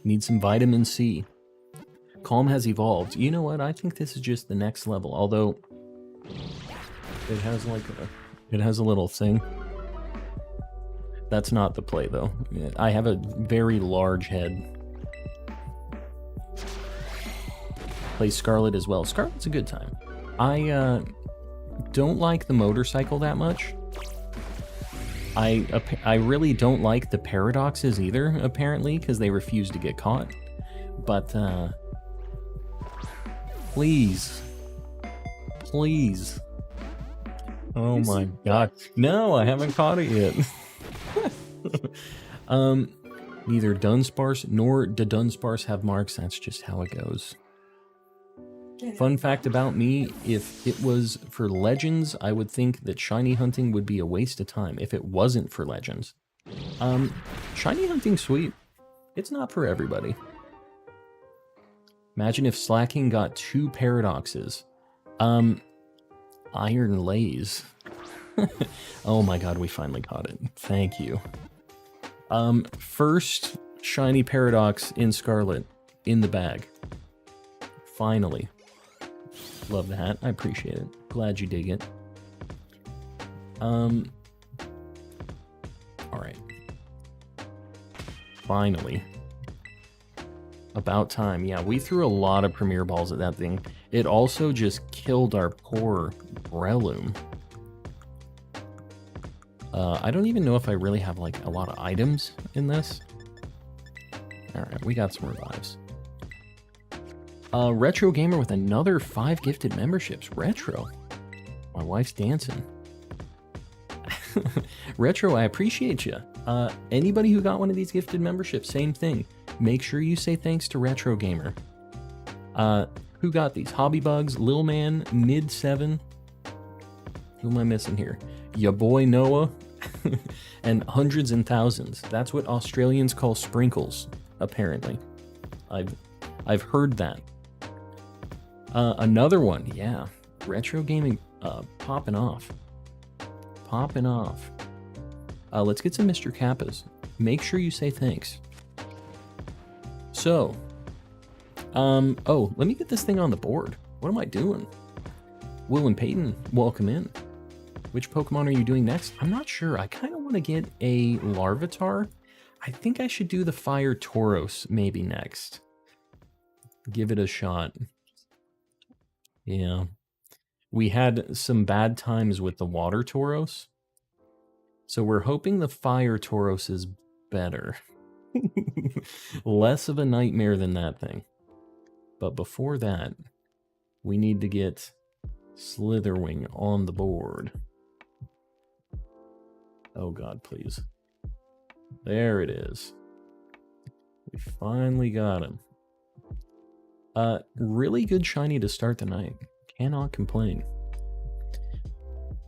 Need some vitamin C. Calm has evolved. You know what? I think this is just the next level. Although it has like it has a little thing. That's not the play though. I have a very large head. Play Scarlet as well. Scarlet's a good time. I don't like the motorcycle that much. I really don't like the paradoxes either, apparently, because they refuse to get caught. But please. Oh my god. No, I haven't caught it yet. Neither Dunsparce nor the Dunsparce have marks. That's just how it goes. Fun fact about me, if it was for Legends, I would think that shiny hunting would be a waste of time if it wasn't for Legends. Shiny hunting's sweet. It's not for everybody. Imagine if Slacking got 2 paradoxes. Iron Lays. Oh my god, we finally caught it. Thank you. First shiny paradox in Scarlet in the bag. Finally. Love the hat. I appreciate it. Glad you dig it. Alright. Finally. About time. Yeah, we threw a lot of Premier Balls at that thing. It also just killed our poor Breloom. I don't even know if I really have like a lot of items in this. Alright, we got some revives. Retro Gamer with another 5 gifted memberships. Retro. My wife's dancing. Retro, I appreciate you. Anybody who got one of these gifted memberships, same thing. Make sure you say thanks to Retro Gamer. Who got these? Hobby Bugs, Lil Man, Mid7. Who am I missing here? Ya boy Noah. And hundreds and thousands. That's what Australians call sprinkles, apparently. I've heard that. Another one, yeah. Retro gaming popping off. Let's get some Mr. Kappas. Make sure you say thanks. So, oh, let me get this thing on the board. What am I doing? Will and Peyton, welcome in. Which Pokemon are you doing next? I'm not sure. I kind of want to get a Larvitar. I think I should do the Fire Tauros maybe next. Give it a shot. Yeah. We had some bad times with the Water Tauros. So we're hoping the Fire Tauros is better. Less of a nightmare than that thing. But before that, we need to get Slitherwing on the board. Oh god, please. There it is. We finally got him. Really good shiny to start the night. Cannot complain.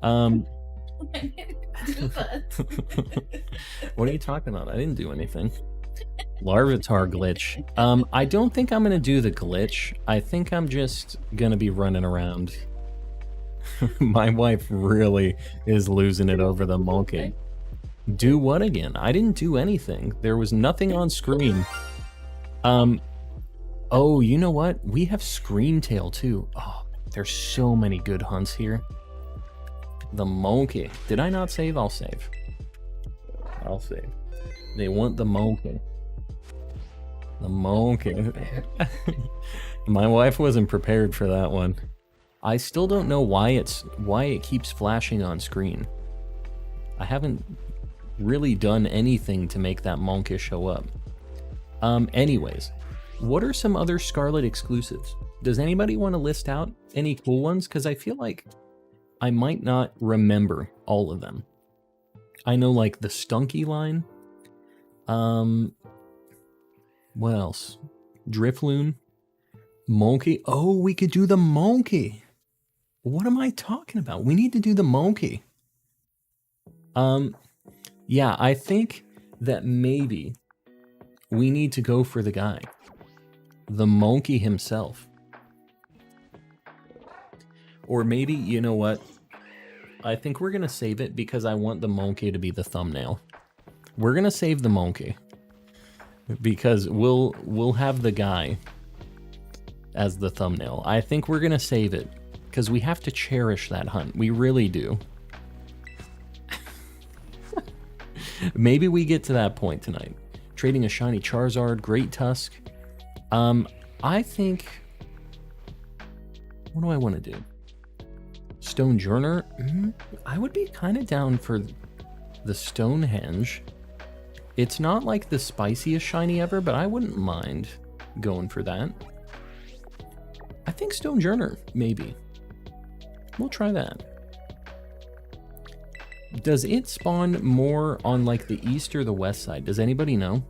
What are you talking about? I didn't do anything. Larvitar glitch. I don't think I'm gonna do the glitch. I think I'm just gonna be running around. My wife really is losing it over the molking. Do what again? I didn't do anything. There was nothing on screen. Oh, you know what? We have Screamtail too. Oh, there's so many good hunts here. The monkey. Did I not save? I'll save. I'll save. They want the monkey. The monkey. My wife wasn't prepared for that one. I still don't know why it keeps flashing on screen. I haven't really done anything to make that monkey show up. Anyways, what are some other Scarlet exclusives? Does anybody want to list out any cool ones? Because I feel like I might not remember all of them. I know like the Stunky line. What else? Drifloon. Monkey. Oh, we could do the monkey. What am I talking about? We need to do the monkey. Yeah, I think that maybe we need to go for the guy. The monkey himself. Or maybe, you know what? I think we're going to save it because I want the monkey to be the thumbnail. We're going to save the monkey. Because we'll have the guy as the thumbnail. I think we're going to save it. Because we have to cherish that hunt. We really do. Maybe we get to that point tonight. Trading a shiny Charizard, Great Tusk. I think... What do I want to do? Stonjourner? I would be kind of down for the Stonehenge. It's not like the spiciest shiny ever, but I wouldn't mind going for that. I think Stonjourner, maybe. We'll try that. Does it spawn more on like the east or the west side? Does anybody know?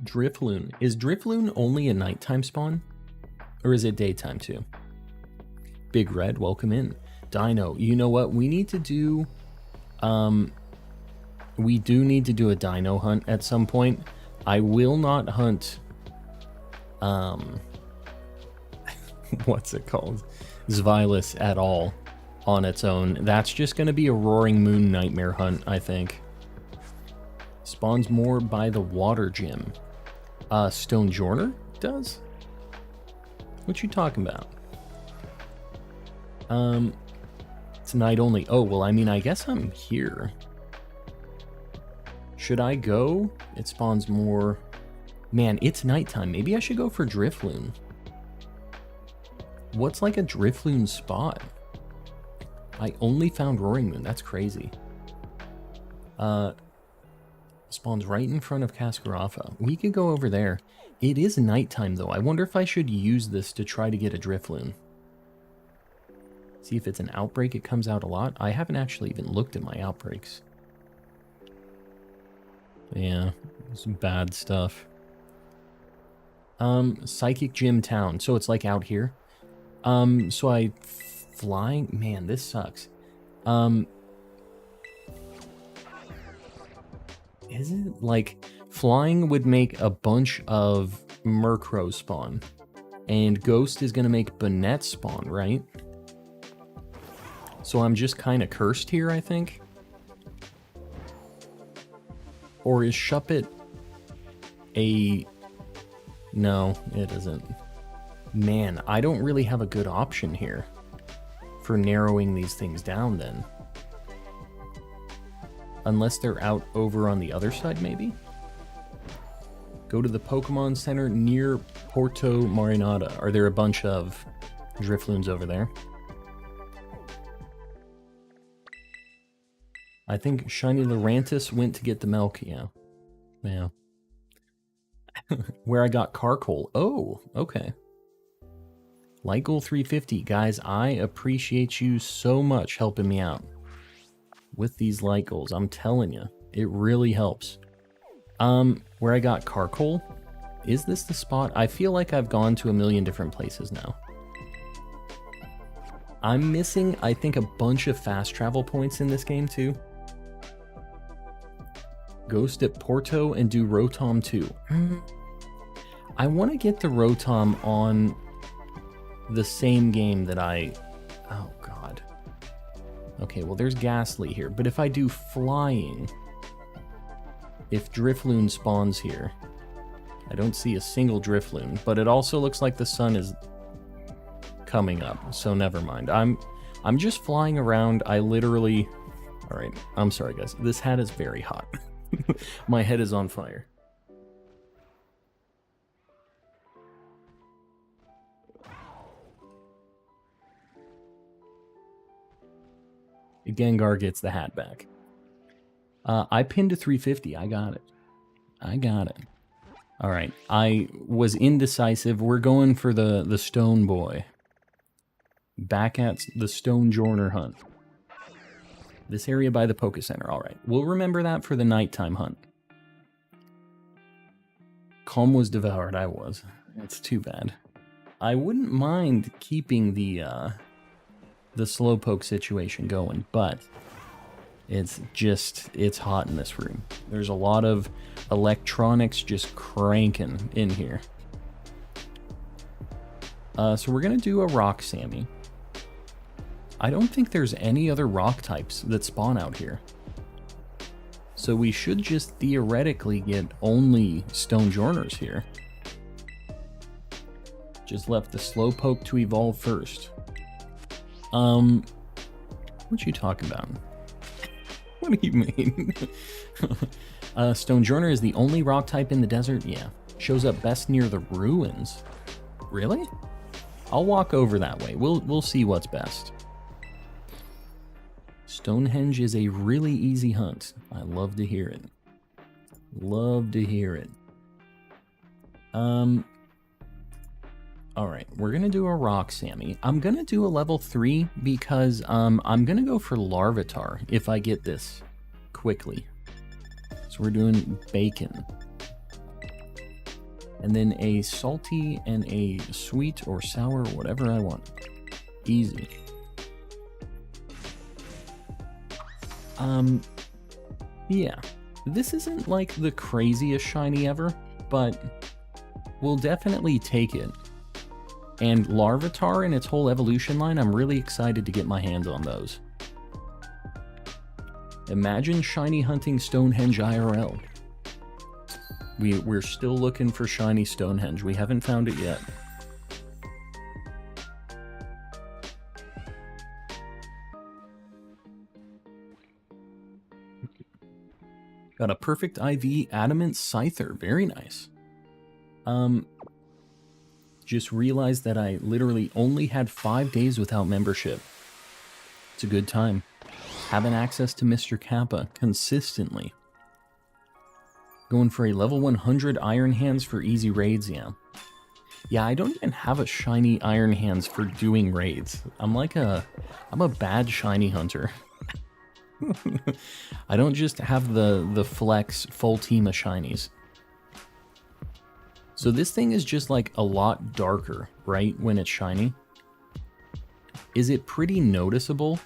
Drifloon. Is Drifloon only a nighttime spawn? Or is it daytime too? Big Red, welcome in. Dino, you know what? We need to do... we do need to do a dino hunt at some point. I will not hunt... what's it called? Xvilis at all on its own. That's just going to be a Roaring Moon nightmare hunt, I think. Spawns more by the water gym. Stonjourner does? What you talking about? It's night only. Oh, well, I mean, I guess I'm here. Should I go? It spawns more... Man, it's nighttime. Maybe I should go for Drifloon. What's like a Drifloon spot? I only found Roaring Moon. That's crazy. Spawns right in front of Cascarafa. We could go over there. It is nighttime, though. I wonder if I should use this to try to get a Drifloon. See if it's an outbreak. It comes out a lot. I haven't actually even looked at my outbreaks. Yeah, some bad stuff. Psychic Gym Town. So it's like out here. So I... Flying? Man, this sucks. Is it like... Flying would make a bunch of Murkrow spawn. And Ghost is going to make Banette spawn, right? So I'm just kind of cursed here, I think. Or is Shuppet a... No, it isn't. Man, I don't really have a good option here for narrowing these things down then. Unless they're out over on the other side, maybe? Go to the Pokemon Center near Porto Marinada. Are there a bunch of Drifloons over there? I think Shiny Lurantis went to get the milk, yeah. Yeah. Where I got Carkol. Oh, okay. Light Goal 350. Guys, I appreciate you so much helping me out with these light goals. I'm telling you, it really helps. Where I got Carkol. Is this the spot? I feel like I've gone to a million different places now. I'm missing, I think, a bunch of fast travel points in this game, too. Ghost at Porto and do Rotom too. I want to get the Rotom on the same game that I... Oh, God. Okay, well, there's Ghastly here. But if I do Flying, if Drifloon spawns here, I don't see a single Drifloon, but it also looks like the sun is coming up, so never mind. I'm just flying around. I literally... Alright, I'm sorry guys. This hat is very hot. My head is on fire. Gengar gets the hat back. I pinned to 350. I got it. I got it. Alright, I was indecisive. We're going for the Stone Boy. Back at the Stone Journer hunt. This area by the Poke Center. Alright, we'll remember that for the nighttime hunt. Calm was devoured. I was. It's too bad. I wouldn't mind keeping the Slowpoke situation going, but it's hot in this room. There's a lot of electronics just cranking in here. So we're gonna do a Rock Sammy. I don't think there's any other rock types that spawn out here. So we should just theoretically get only Stone Journers here. Just left the Slowpoke to evolve first. What you talking about? What do you mean? Stone Journer is the only rock type in the desert? Yeah. Shows up best near the ruins. Really? I'll walk over that way. We'll see what's best. Stonehenge is a really easy hunt. I love to hear it. Love to hear it. Alright, we're gonna do a Rock Sammy. I'm gonna do a level 3 because I'm gonna go for Larvitar if I get this quickly. So we're doing Bacon. And then a salty and a sweet or sour, whatever I want. Easy. Yeah. This isn't like the craziest shiny ever, but we'll definitely take it. And Larvitar and its whole evolution line, I'm really excited to get my hands on those. Imagine shiny hunting Stonehenge IRL. We're still looking for shiny Stonehenge. We haven't found it yet. Got a perfect IV Adamant Scyther. Very nice. Just realized that I literally only had 5 days without membership. It's a good time. Having access to Mr. Kappa consistently. Going for a level 100 Iron Hands for easy raids, yeah. Yeah, I don't even have a shiny Iron Hands for doing raids. I'm a bad shiny hunter. I don't just have the flex full team of shinies. So this thing is just like a lot darker, right, when it's shiny? Is it pretty noticeable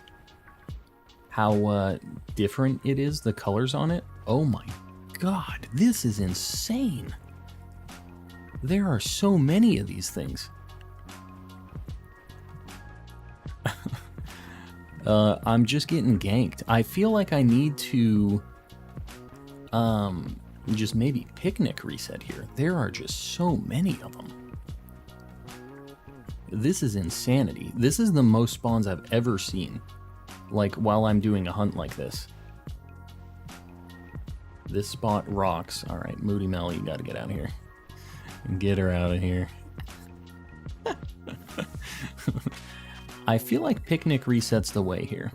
how different it is, the colors on it? Oh my god, this is insane. There are so many of these things. I'm just getting ganked. I feel like I need to just maybe picnic reset here. There are just so many of them. This is insanity. This is the most spawns I've ever seen. Like, while I'm doing a hunt like this. This spot rocks. Alright, Moody Mel, you gotta get out of here. Get her out of here. I feel like picnic resets the way here.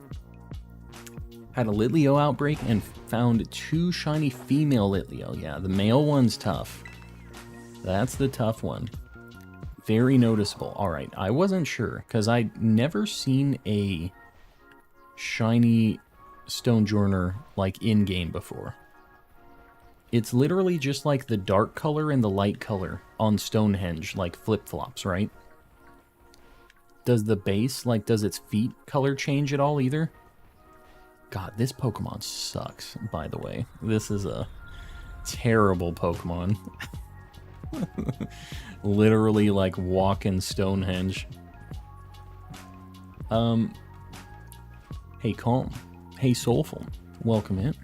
Had a Litleo outbreak and found 2 shiny female Litleo. Yeah, the male one's tough. That's the tough one. Very noticeable. Alright, I wasn't sure, because I'd never seen a shiny Stonejourner like in-game before. It's literally just like the dark color and the light color on Stonehenge, like flip-flops, right? Does the base, like, does its feet color change at all either? God, this Pokemon sucks, by the way. This is a terrible Pokemon. Literally, like, walking Stonehenge. Hey, Calm. Hey, Soulful. Welcome in.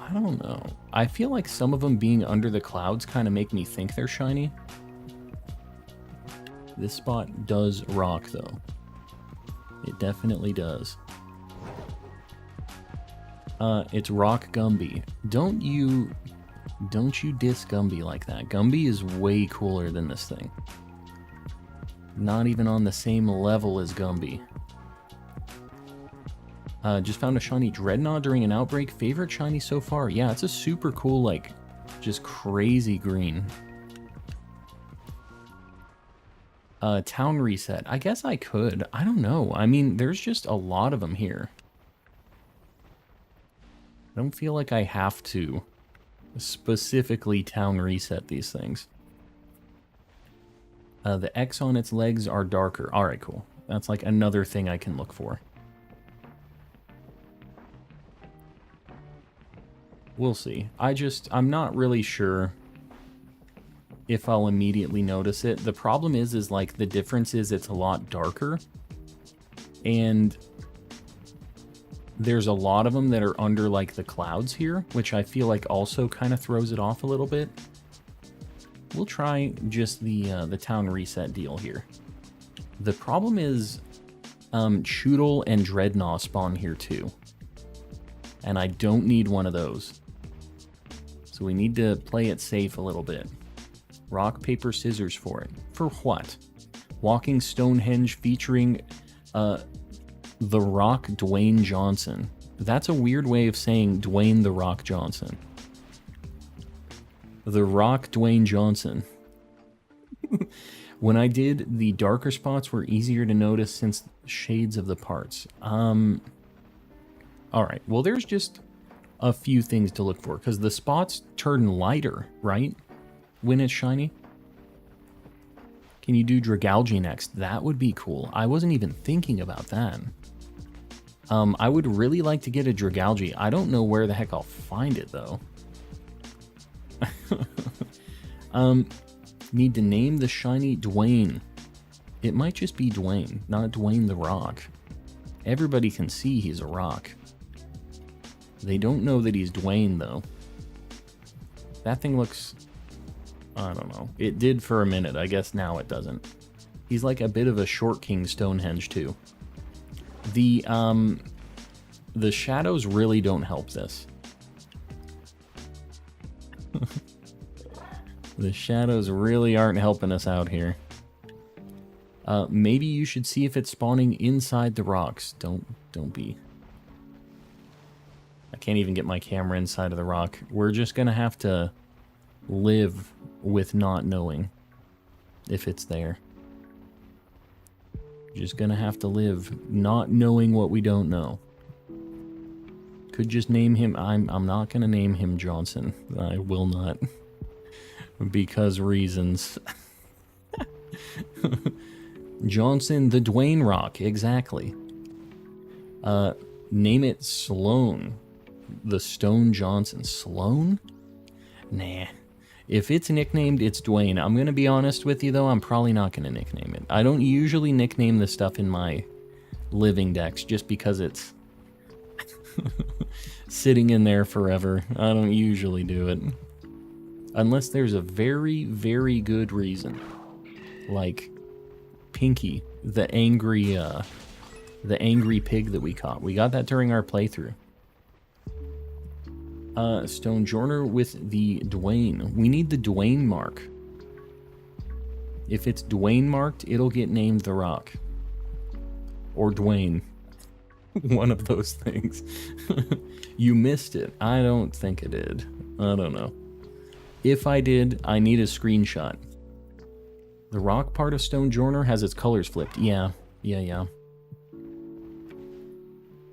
I don't know. I feel like some of them being under the clouds kind of make me think they're shiny. This spot does rock, though. It definitely does. It's Rock Gumby. Don't you diss Gumby like that. Gumby is way cooler than this thing. Not even on the same level as Gumby. Just found a shiny Dreadnought during an outbreak. Favorite shiny so far? Yeah, it's a super cool, like, just crazy green. Town reset. I guess I could. I don't know. I mean, there's just a lot of them here. I don't feel like I have to specifically town reset these things. The X on its legs are darker. Alright, cool. That's like another thing I can look for. We'll see. I'm not really sure if I'll immediately notice it. The problem is like the difference is it's a lot darker. And there's a lot of them that are under like the clouds here, which I feel like also kind of throws it off a little bit. We'll try just the town reset deal here. The problem is Choodle and Dreadnought spawn here too. And I don't need one of those. So we need to play it safe a little bit. Rock, paper, scissors for it. For what? Walking Stonehenge featuring The Rock Dwayne Johnson. That's a weird way of saying Dwayne The Rock Johnson. The Rock Dwayne Johnson. When I did, the darker spots were easier to notice since shades of the parts. Alright, well there's just a few things to look for, because the spots turn lighter, right? When it's shiny. Can you do Dragalge next? That would be cool. I wasn't even thinking about that. I would really like to get a Dragalge. I don't know where the heck I'll find it, though. Need to name the shiny Dwayne. It might just be Dwayne, not Dwayne the Rock. Everybody can see he's a rock. They don't know that he's Dwayne, though. That thing looks... I don't know. It did for a minute. I guess now it doesn't. He's like a bit of a short king Stonehenge, too. The shadows really don't help this. The shadows really aren't helping us out here. Maybe you should see if it's spawning inside the rocks. Don't be. I can't even get my camera inside of the rock. We're just gonna have to live with not knowing if it's there. Just gonna have to live not knowing what we don't know. Could just name him... I'm not gonna name him Johnson. I will not. Because reasons. Johnson the Dwayne Rock, exactly. Name it Sloan. The Stone Johnson. Sloan? Nah. If it's nicknamed, it's Dwayne. I'm going to be honest with you, though. I'm probably not going to nickname it. I don't usually nickname the stuff in my living decks just because it's sitting in there forever. I don't usually do it. Unless there's a very, very good reason. Like Pinky, the angry pig that we caught. We got that during our playthrough. Stonejourner with the Dwayne. We need the Dwayne mark. If it's Dwayne marked, it'll get named The Rock. Or Dwayne. One of those things. You missed it. I don't think I did. I don't know. If I did, I need a screenshot. The rock part of Stonejourner has its colors flipped. Yeah.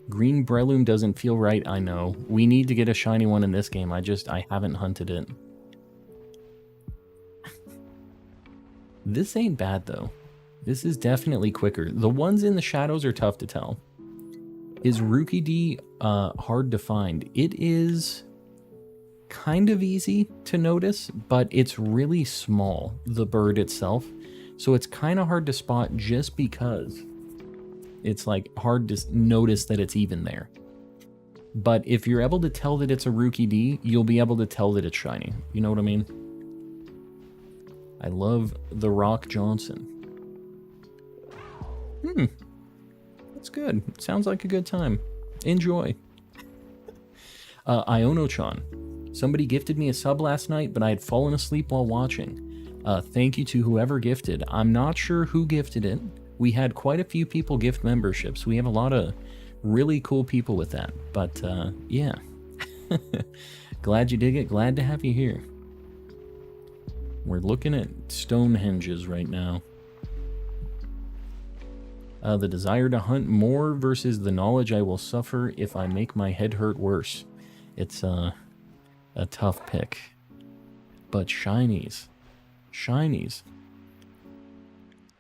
Green Breloom doesn't feel right, I know. We need to get a shiny one in this game. I haven't hunted it. This ain't bad, though. This is definitely quicker. The ones in the shadows are tough to tell. Is Rookie D hard to find? It is kind of easy to notice, but it's really small, the bird itself. So it's kind of hard to spot just because it's like hard to notice that it's even there. But if you're able to tell that it's a Rookie D, you'll be able to tell that it's shiny. You know what I mean? I love The Rock Johnson. That's good. Sounds like a good time. Enjoy. Iono-chan. Somebody gifted me a sub last night, but I had fallen asleep while watching. Thank you to whoever gifted. I'm not sure who gifted it. We had quite a few people gift memberships. We have a lot of really cool people with that. But, yeah. Glad you dig it. Glad to have you here. We're looking at Stonehenges right now. The desire to hunt more versus the knowledge I will suffer if I make my head hurt worse. It's a tough pick. But shinies. Shinies.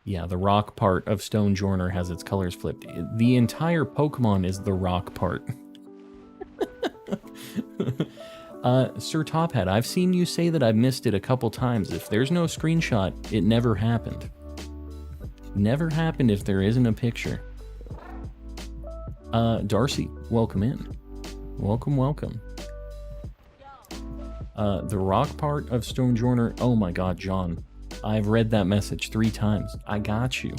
Yeah, the rock part of Stonejourner has its colors flipped. The entire Pokemon is the rock part. Sir Top Hat, I've seen you say that I've missed it a couple times. If there's no screenshot, it never happened. Never happened if there isn't a picture. Darcy, welcome in. Welcome, welcome. The rock part of Stonejourner. Oh my god, John. I've read that message 3 times. I got you.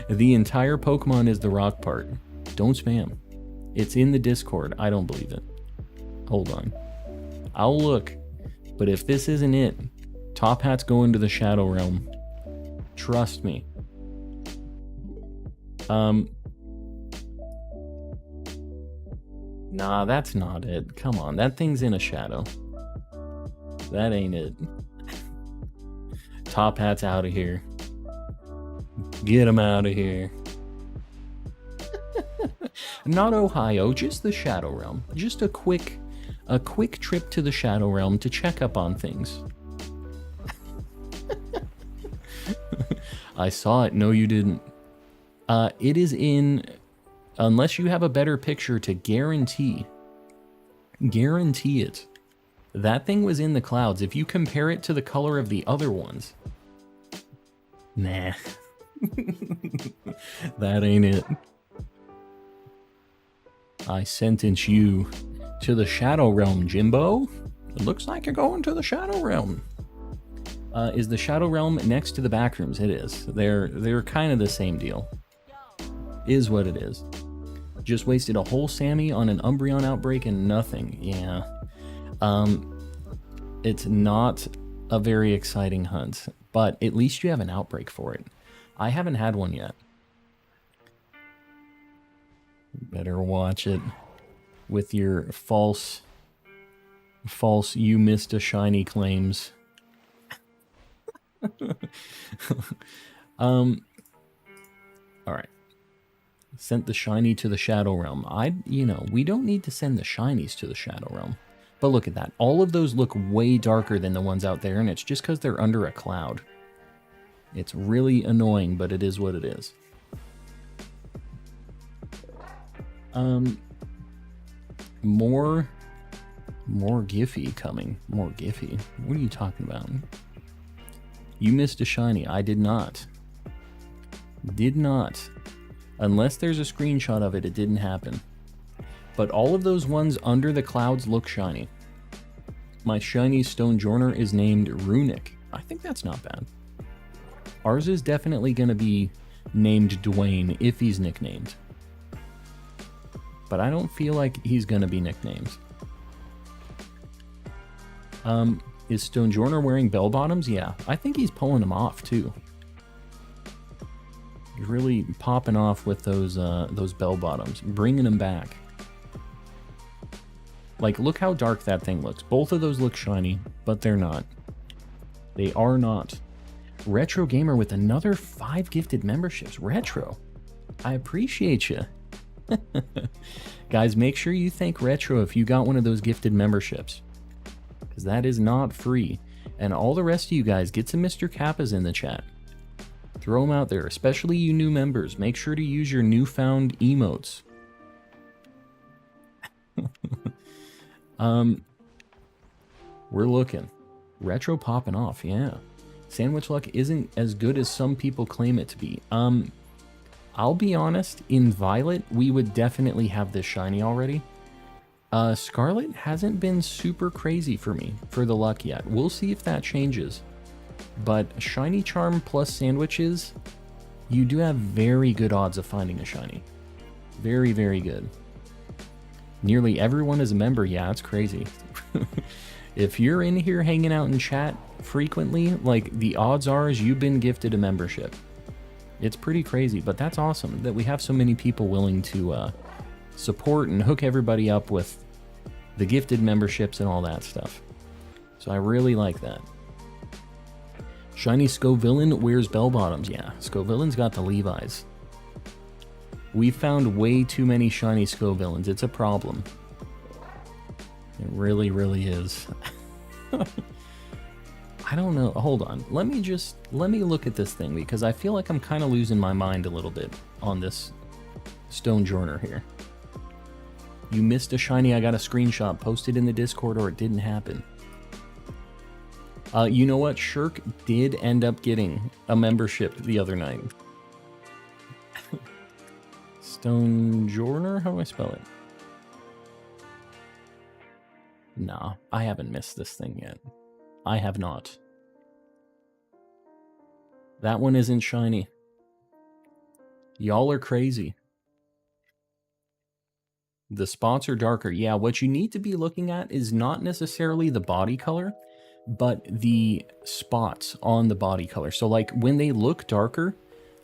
The entire Pokemon is the rock part. Don't spam. It's in the Discord. I don't believe it. Hold on. I'll look. But if this isn't it, Top Hat's going to the Shadow Realm. Trust me. Nah, that's not it. Come on, that thing's in a shadow. That ain't it. Top Hat's out of here. Get him out of here. Not Ohio, just the Shadow Realm. Just a quick trip to the Shadow Realm to check up on things. I saw it. No, you didn't. It is in... Unless you have a better picture to guarantee it. That thing was in the clouds. If you compare it to the color of the other ones. Nah. That ain't it. I sentence you to the Shadow Realm, Jimbo. It looks like you're going to the Shadow Realm. Is the Shadow Realm next to the Backrooms? It is. They're kind of the same deal. Is what it is. Just wasted a whole Sammy on an Umbreon outbreak and nothing. Yeah. It's not a very exciting hunt, but at least you have an outbreak for it. I haven't had one yet. Better watch it with your false you missed a shiny claims. All right. Sent the shiny to the Shadow Realm. We don't need to send the shinies to the Shadow Realm. But look at that. All of those look way darker than the ones out there, and it's just because they're under a cloud. It's really annoying, but it is what it is. More Giphy coming. More Giphy. What are you talking about? You missed a shiny. I did not. Did not. Unless there's a screenshot of it, it didn't happen. But all of those ones under the clouds look shiny. My shiny Stonejourner is named Runic. I think that's not bad. Ours is definitely going to be named Dwayne if he's nicknamed. But I don't feel like he's going to be nicknamed. Is Stonejourner wearing bell bottoms? Yeah, I think he's pulling them off too. He's really popping off with those bell bottoms, bringing them back. Like, look how dark that thing looks. Both of those look shiny, but they're not. They are not. Retro Gamer with another 5 gifted memberships. Retro, I appreciate you. Guys, make sure you thank Retro if you got one of those gifted memberships. Because that is not free. And all the rest of you guys, get some Mr. Kappas in the chat. Throw them out there, especially you new members. Make sure to use your newfound emotes. We're looking. Retro popping off, yeah. Sandwich luck isn't as good as some people claim it to be. I'll be honest, in Violet, we would definitely have this shiny already. Scarlet hasn't been super crazy for me for the luck yet. We'll see if that changes. But shiny charm plus sandwiches, you do have very good odds of finding a shiny. Very, very good. Nearly everyone is a member. Yeah, it's crazy. If you're in here hanging out in chat frequently, like, the odds are is you've been gifted a membership. It's pretty crazy, but that's awesome that we have so many people willing to support and hook everybody up with the gifted memberships and all that stuff. So I really like that. Shiny Scovillain wears bell bottoms. Yeah, Scovillain's got the Levi's. We found way too many shiny Scovillains. It's a problem. It really, really is. I don't know. Hold on. Let me look at this thing, because I feel like I'm kind of losing my mind a little bit on this stone journer here. You missed a shiny. I got a screenshot posted in the Discord, or it didn't happen. You know what? Shirk did end up getting a membership the other night. Stone journer? How do I spell it? Nah, I haven't missed this thing yet. I have not. That one isn't shiny. Y'all are crazy. The spots are darker. Yeah, what you need to be looking at is not necessarily the body color, but the spots on the body color. So like when they look darker,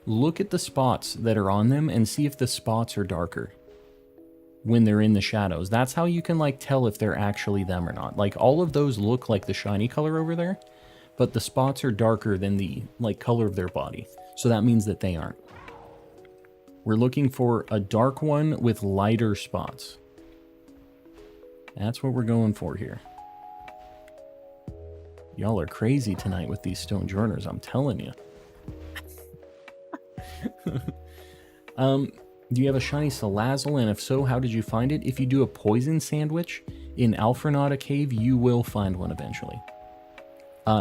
look at the spots that are on them and see if the spots are darker when they're in the shadows. That's how you can like tell if they're actually them or not. Like all of those look like the shiny color over there, but the spots are darker than the like color of their body. So that means that they aren't. We're looking for a dark one with lighter spots. That's what we're going for here. Y'all are crazy tonight with these stone journers, I'm telling you. Do you have a shiny Salazzle, and if so, how did you find it? If you do a poison sandwich in Alfrenata Cave, you will find one eventually.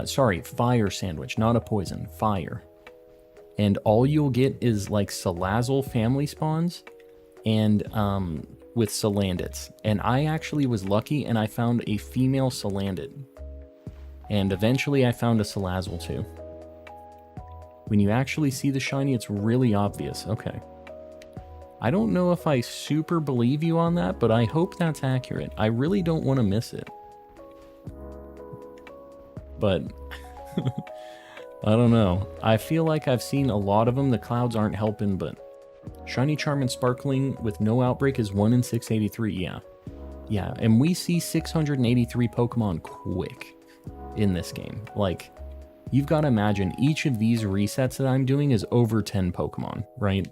Sorry, fire sandwich, not a poison, fire. And all you'll get is like Salazzle family spawns and with Salandits. And I actually was lucky and I found a female Salandit. And eventually I found a Salazzle too. When you actually see the shiny, it's really obvious. Okay. I don't know if I super believe you on that, but I hope that's accurate. I really don't want to miss it. But I don't know. I feel like I've seen a lot of them. The clouds aren't helping, but shiny charm and sparkling with no outbreak is 1 in 683. Yeah. Yeah, and we see 683 Pokemon quick in this game. Like, you've got to imagine each of these resets that I'm doing is over 10 Pokemon, right?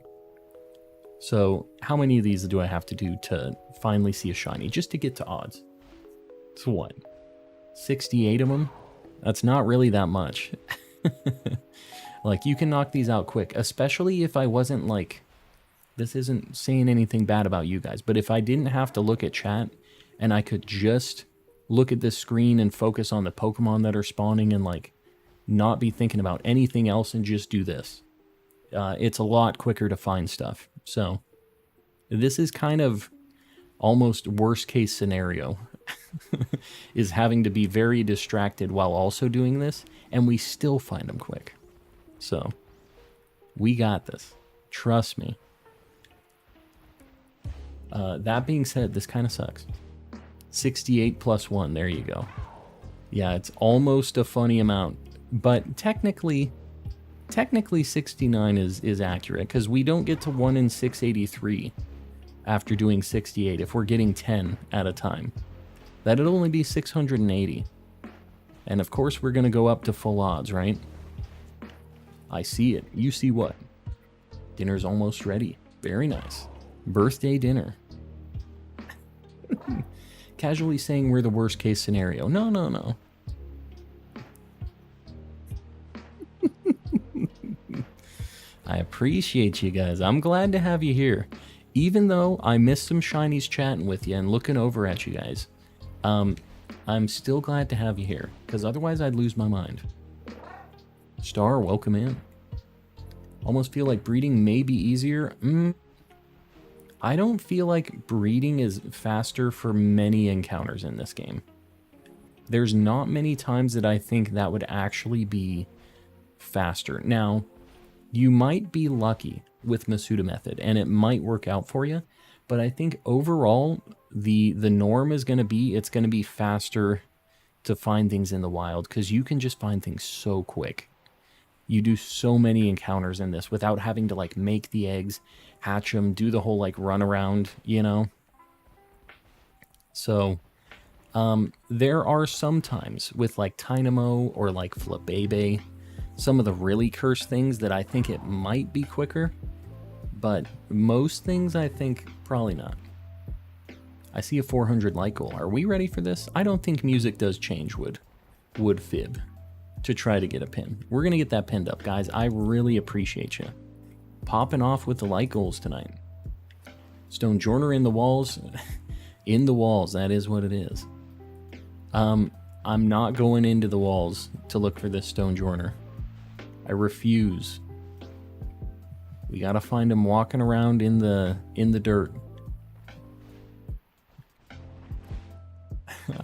So how many of these do I have to do to finally see a shiny just to get to odds? It's what? 68 of them? That's not really that much. Like, you can knock these out quick, especially if I wasn't like, this isn't saying anything bad about you guys, but if I didn't have to look at chat and I could just look at this screen and focus on the Pokemon that are spawning and like not be thinking about anything else and just do this, it's a lot quicker to find stuff. So this is kind of almost worst case scenario is having to be very distracted while also doing this, and we still find them quick. So we got this, trust me. That being said, this kind of sucks. 68 plus 1, there you go. Yeah, it's almost a funny amount, but technically 69 is accurate, because we don't get to 1 in 683 after doing 68 if we're getting 10 at a time. That'd only be 680. And of course we're going to go up to full odds, right? I see it. You see what? Dinner's almost ready. Very nice. Birthday dinner. Casually saying we're the worst case scenario. No, no, no. I appreciate you guys. I'm glad to have you here. Even though I missed some shinies chatting with you and looking over at you guys, I'm still glad to have you here, because otherwise I'd lose my mind. Star, welcome in. Almost feel like breeding may be easier. I don't feel like breeding is faster for many encounters in this game. There's not many times that I think that would actually be faster. Now, you might be lucky with Masuda method, and it might work out for you, but I think overall, the norm is going to be, it's going to be faster to find things in the wild, because you can just find things so quick. You do so many encounters in this without having to, like, make the eggs, hatch them, do the whole, like, run around, you know? So, there are some times with, like, Tynamo or, like, Flabebe, some of the really cursed things that I think it might be quicker, but most things I think probably not. I see a 400 light goal. Are we ready for this? I don't think music does change would fib to try to get a pin. We're going to get that pinned up, guys. I really appreciate you popping off with the light goals tonight. Stone Journer in the walls. In the walls, that is what it is. I'm not going into the walls to look for this Stone Journer. I refuse. We gotta find him walking around in the dirt.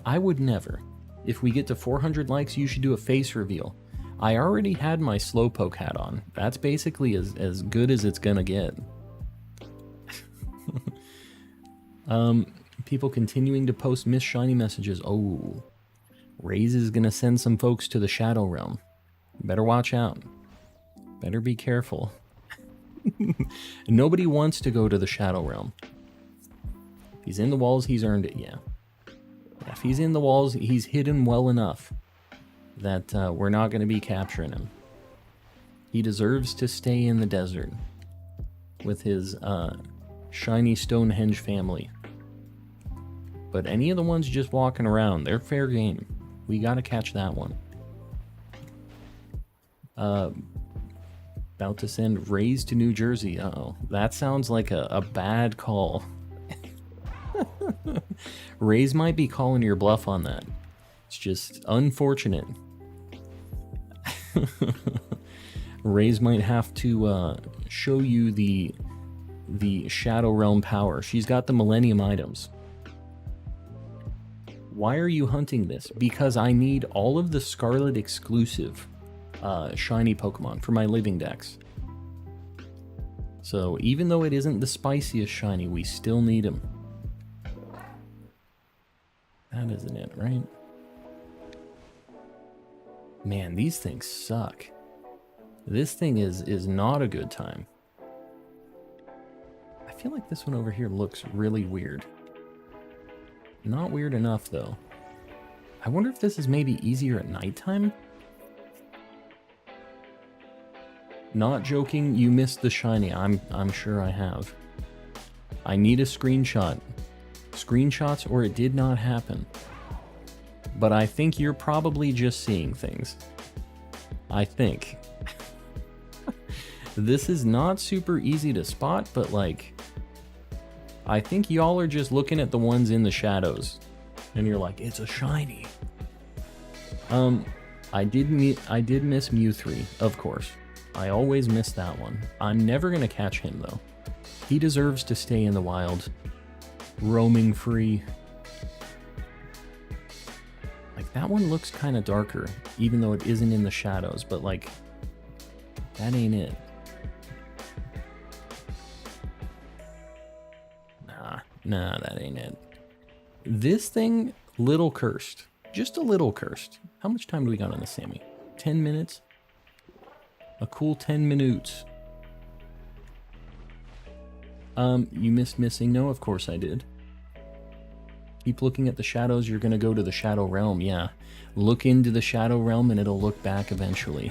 I would never. If we get to 400 likes, you should do a face reveal. I already had my Slowpoke hat on. That's basically as good as it's gonna get. People continuing to post Miss Shiny messages. Oh, Raze is gonna send some folks to the Shadow Realm. Better watch out. Better be careful. Nobody wants to go to the Shadow Realm. If he's in the walls, he's earned it, yeah. If he's in the walls, he's hidden well enough that we're not going to be capturing him. He deserves to stay in the desert with his shiny Stonehenge family. But any of the ones just walking around, they're fair game. We got to catch that one. About to send Raze to New Jersey. Uh-oh. That sounds like a bad call. Raze might be calling your bluff on that. It's just unfortunate. Raze might have to show you the Shadow Realm power. She's got the Millennium items. Why are you hunting this? Because I need all of the Scarlet exclusive shiny Pokemon for my Living Dex. So even though it isn't the spiciest shiny, we still need them. That isn't it, right? Man, these things suck. This thing is not a good time. I feel like this one over here looks really weird. Not weird enough, though. I wonder if this is maybe easier at nighttime? Not joking, you missed the shiny. I'm sure I have. I need a screenshot. Screenshots or it did not happen. But I think you're probably just seeing things. I think. This is not super easy to spot, but like, I think y'all are just looking at the ones in the shadows. And you're like, it's a shiny. I did miss Mew 3, of course. I always miss that one. I'm never gonna catch him though. He deserves to stay in the wild, roaming free. Like that one looks kind of darker, even though it isn't in the shadows, but like, that ain't it. Nah, that ain't it. This thing, little cursed. Just a little cursed. How much time do we got on this, Sammy? 10 minutes? A cool 10 minutes. You missed missing? No, of course I did. Keep looking at the shadows, you're gonna go to the Shadow Realm, yeah. Look into the Shadow Realm and it'll look back eventually.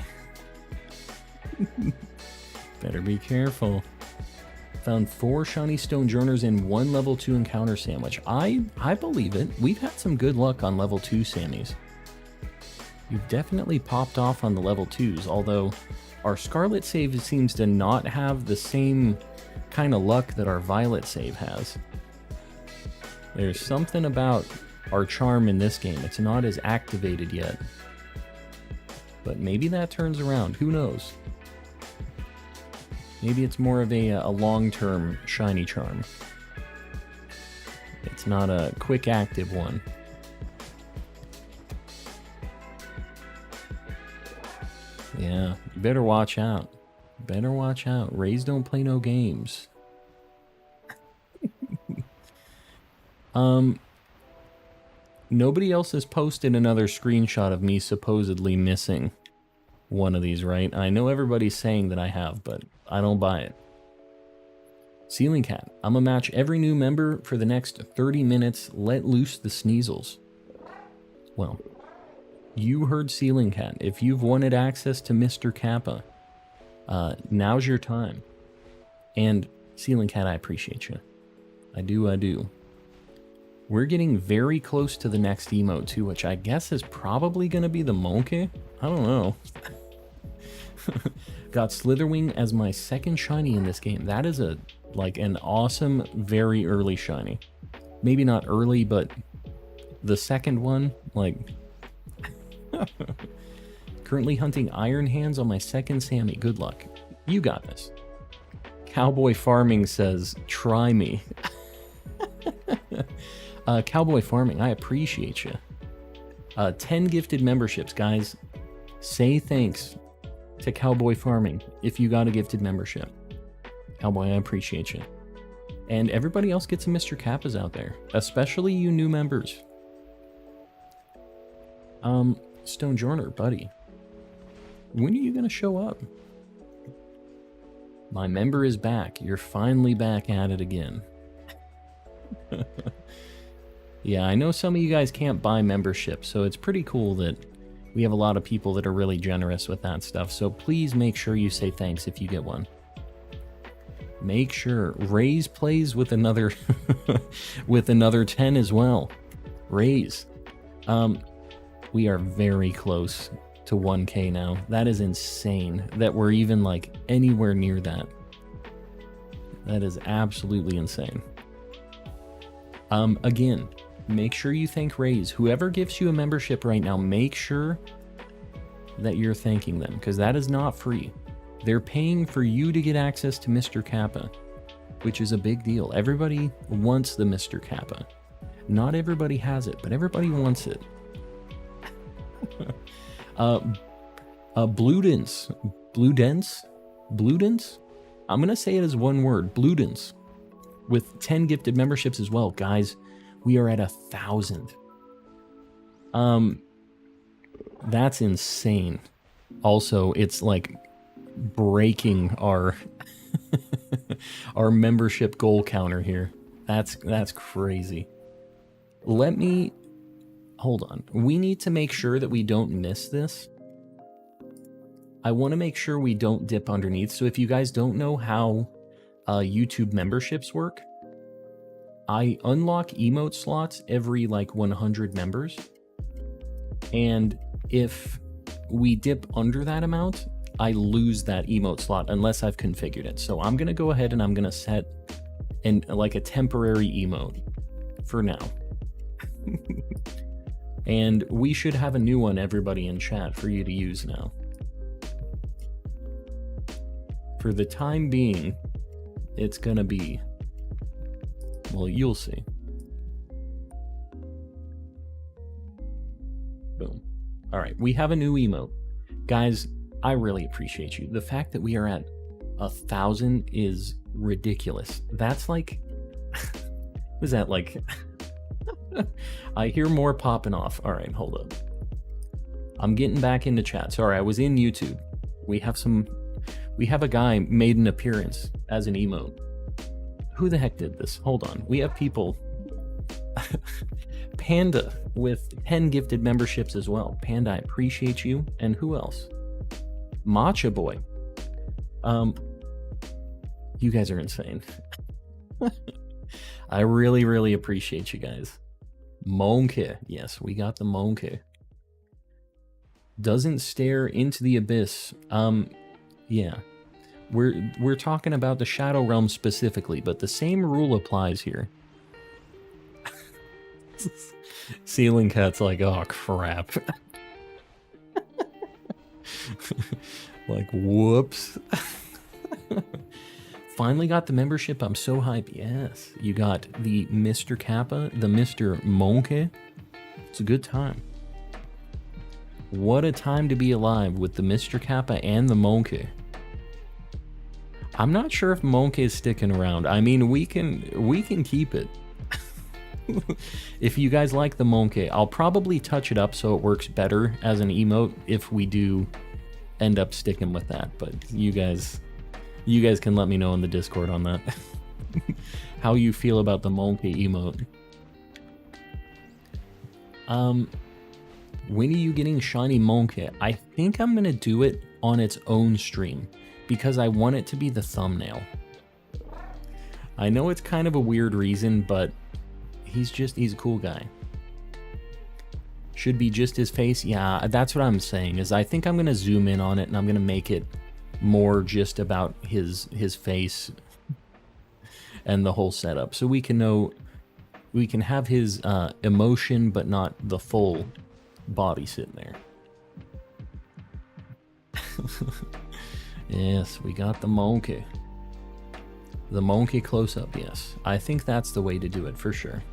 Better be careful. Found 4 shiny Stone Journers in 1 level 2 encounter sandwich. I believe it. We've had some good luck on level 2 Sammys. You've definitely popped off on the level 2s, although our Scarlet save seems to not have the same kind of luck that our Violet save has. There's something about our charm in this game. It's not as activated yet. But maybe that turns around. Who knows? Maybe it's more of a long-term shiny charm. It's not a quick active one. Yeah, you better watch out. Better watch out. Rays don't play no games. Nobody else has posted another screenshot of me supposedly missing one of these, right? I know everybody's saying that I have, but I don't buy it. Ceiling Cat, I'm gonna match every new member for the next 30 minutes. Let loose the Sneasels. Well, you heard Ceiling Cat. If you've wanted access to Mr. Kappa, now's your time. And Ceiling Cat, I appreciate you. I do. We're getting very close to the next emote too, which I guess is probably gonna be the Monkey. I don't know. Got Slitherwing as my second shiny in this game. That is an awesome, very early shiny. Maybe not early, but the second one, currently hunting Iron Hands on my second Sammy. Good luck. You got this. Cowboy Farming says, try me. Cowboy Farming, I appreciate you. 10 gifted memberships, guys. Say thanks to Cowboy Farming if you got a gifted membership. Cowboy, I appreciate you. And everybody else gets some Mr. Kappas out there, especially you new members. Stone Journer, buddy. When are you gonna show up? My member is back. You're finally back at it again. Yeah, I know some of you guys can't buy memberships, so it's pretty cool that we have a lot of people that are really generous with that stuff. So please make sure you say thanks if you get one. Make sure. Rays plays with another with another 10 as well. Rays. We are very close to 1K now. That is insane that we're even anywhere near that. That is absolutely insane. Again, make sure you thank Rays. Whoever gives you a membership right now, make sure that you're thanking them, because that is not free. They're paying for you to get access to Mr. Kappa, which is a big deal. Everybody wants the Mr. Kappa. Not everybody has it, but everybody wants it. Bludens. I'm gonna say it as one word, Bludens. With 10 gifted memberships as well. Guys, we are at 1,000. That's insane. Also, it's breaking our our membership goal counter here. That's crazy. Hold on. We need to make sure that we don't miss this. I want to make sure we don't dip underneath. So if you guys don't know how YouTube memberships work, I unlock emote slots every 100 members. And if we dip under that amount, I lose that emote slot unless I've configured it. So I'm going to go ahead and I'm going to set a temporary emote for now. And we should have a new one, everybody in chat, for you to use now. For the time being, it's gonna be, well, you'll see. Boom. All right, we have a new emote. Guys, I really appreciate you. The fact that we are at 1,000 is ridiculous. That's was that I hear more popping off. All right, hold up. I'm getting back into chat. Sorry, I was in YouTube. We have a guy made an appearance as an emote. Who the heck did this? Hold on. We have people. Panda with 10 gifted memberships as well. Panda, I appreciate you. And who else? Matcha Boy. You guys are insane. I really, really appreciate you guys. Monkey. Yes, we got the Monkey. Doesn't stare into the abyss. Yeah. We're talking about the Shadow Realm specifically, but the same rule applies here. Ceiling Cat's oh crap. Whoops. Finally got the membership. I'm so hyped. Yes. You got the Mr. Kappa, the Mr. Monkey. It's a good time. What a time to be alive with the Mr. Kappa and the Monkey. I'm not sure if Monkey is sticking around. I mean, we can keep it. If you guys like the Monkey, I'll probably touch it up so it works better as an emote if we do end up sticking with that. But you guys can let me know in the Discord on that. How you feel about the Monkey emote. When are you getting Shiny Monkey? I think I'm gonna do it on its own stream because I want it to be the thumbnail. I know it's kind of a weird reason, but he's a cool guy. Should be just his face. Yeah, that's what I'm saying, is I think I'm gonna zoom in on it and I'm gonna make it more just about his face and the whole setup, so we can have his emotion but not the full body sitting there. Yes, we got the Monkey. The Monkey close-up, yes. I think that's the way to do it for sure.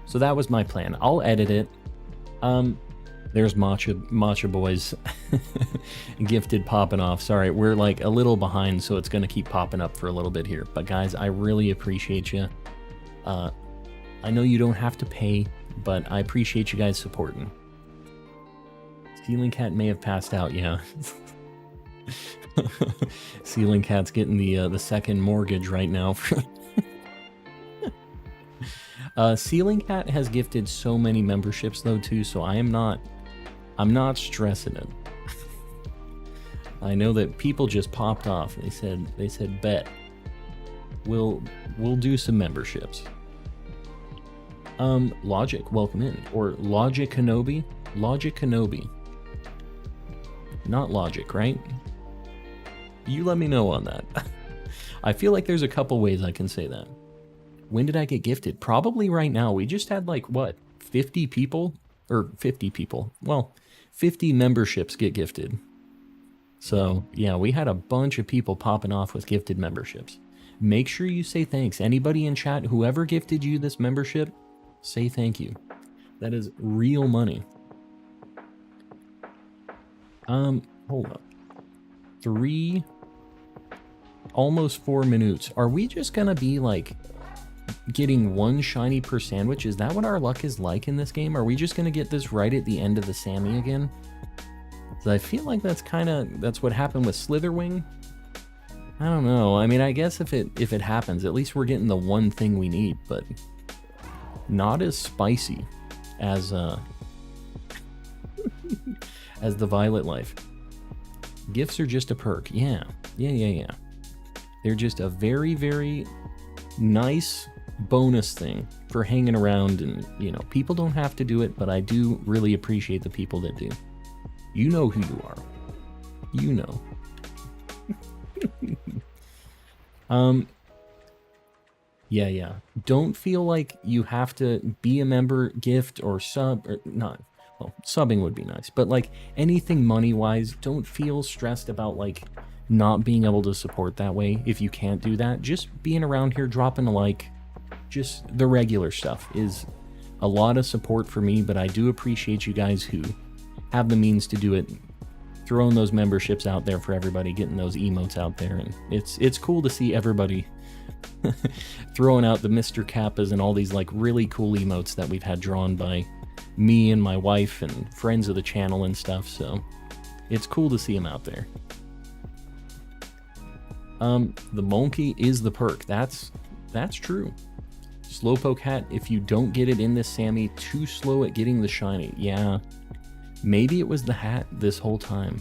So that was my plan. I'll edit it. There's Matcha Boys gifted popping off. Sorry, we're like a little behind, so it's gonna keep popping up for a little bit here. But guys, I really appreciate you. I know you don't have to pay, but I appreciate you guys supporting. Ceiling Cat may have passed out, yeah. Ceiling Cat's getting the second mortgage right now. Ceiling Cat has gifted so many memberships though too, so I'm not stressing it. I know that people just popped off. They said bet. We'll do some memberships. Logic, welcome in. Or Logic Kenobi. Logic Kenobi. Not Logic, right? You let me know on that. I feel like there's a couple ways I can say that. When did I get gifted? Probably right now. We just had like, what, 50 people? Or 50 people. Well, 50 memberships get gifted. So, yeah, we had a bunch of people popping off with gifted memberships. Make sure you say thanks. Anybody in chat, whoever gifted you this membership, say thank you. That is real money. Hold up. Almost 4 minutes. Are we just gonna be like getting one shiny per sandwich? Is that what our luck is like in this game? Are we just gonna get this right at the end of the Sammy again? So I feel like that's what happened with Slitherwing. I don't know. I mean, I guess if it happens, at least we're getting the one thing we need, but not as spicy as as the Violet Life. Gifts are just a perk. Yeah. They're just a very, very nice bonus thing for hanging around, and, you know, people don't have to do it, but I do really appreciate the people that do. You know who you are. You know. Yeah. Don't feel like you have to be a member, gift, or sub, or not. Well, subbing would be nice, but like anything money-wise, don't feel stressed about like not being able to support that way. If you can't do that, just being around here, dropping a like, just the regular stuff is a lot of support for me, but I do appreciate you guys who have the means to do it, throwing those memberships out there for everybody, getting those emotes out there, and it's cool to see everybody throwing out the Mr. Kappas and all these like really cool emotes that we've had drawn by me and my wife and friends of the channel and stuff, so it's cool to see them out there. The Monkey is the perk. That's true. Slowpoke hat, if you don't get it in this Sammy, too slow at getting the shiny. Yeah, maybe it was the hat this whole time.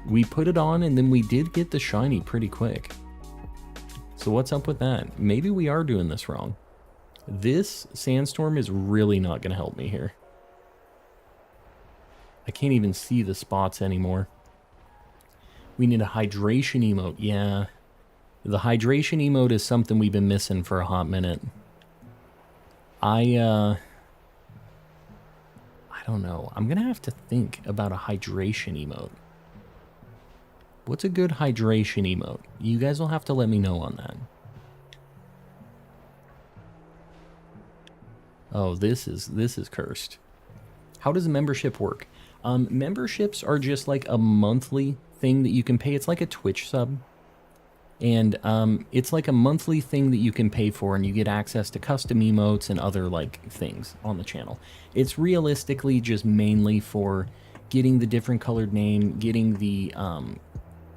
We put it on and then we did get the shiny pretty quick. So what's up with that? Maybe we are doing this wrong. This sandstorm is really not going to help me here. I can't even see the spots anymore. We need a hydration emote. Yeah. The hydration emote is something we've been missing for a hot minute. I don't know. I'm going to have to think about a hydration emote. What's a good hydration emote? You guys will have to let me know on that. Oh, this is cursed. How does a membership work? Memberships are just like a monthly thing that you can pay. It's like a Twitch sub. And it's like a monthly thing that you can pay for, and you get access to custom emotes and other like things on the channel. It's realistically just mainly for getting the different colored name, getting the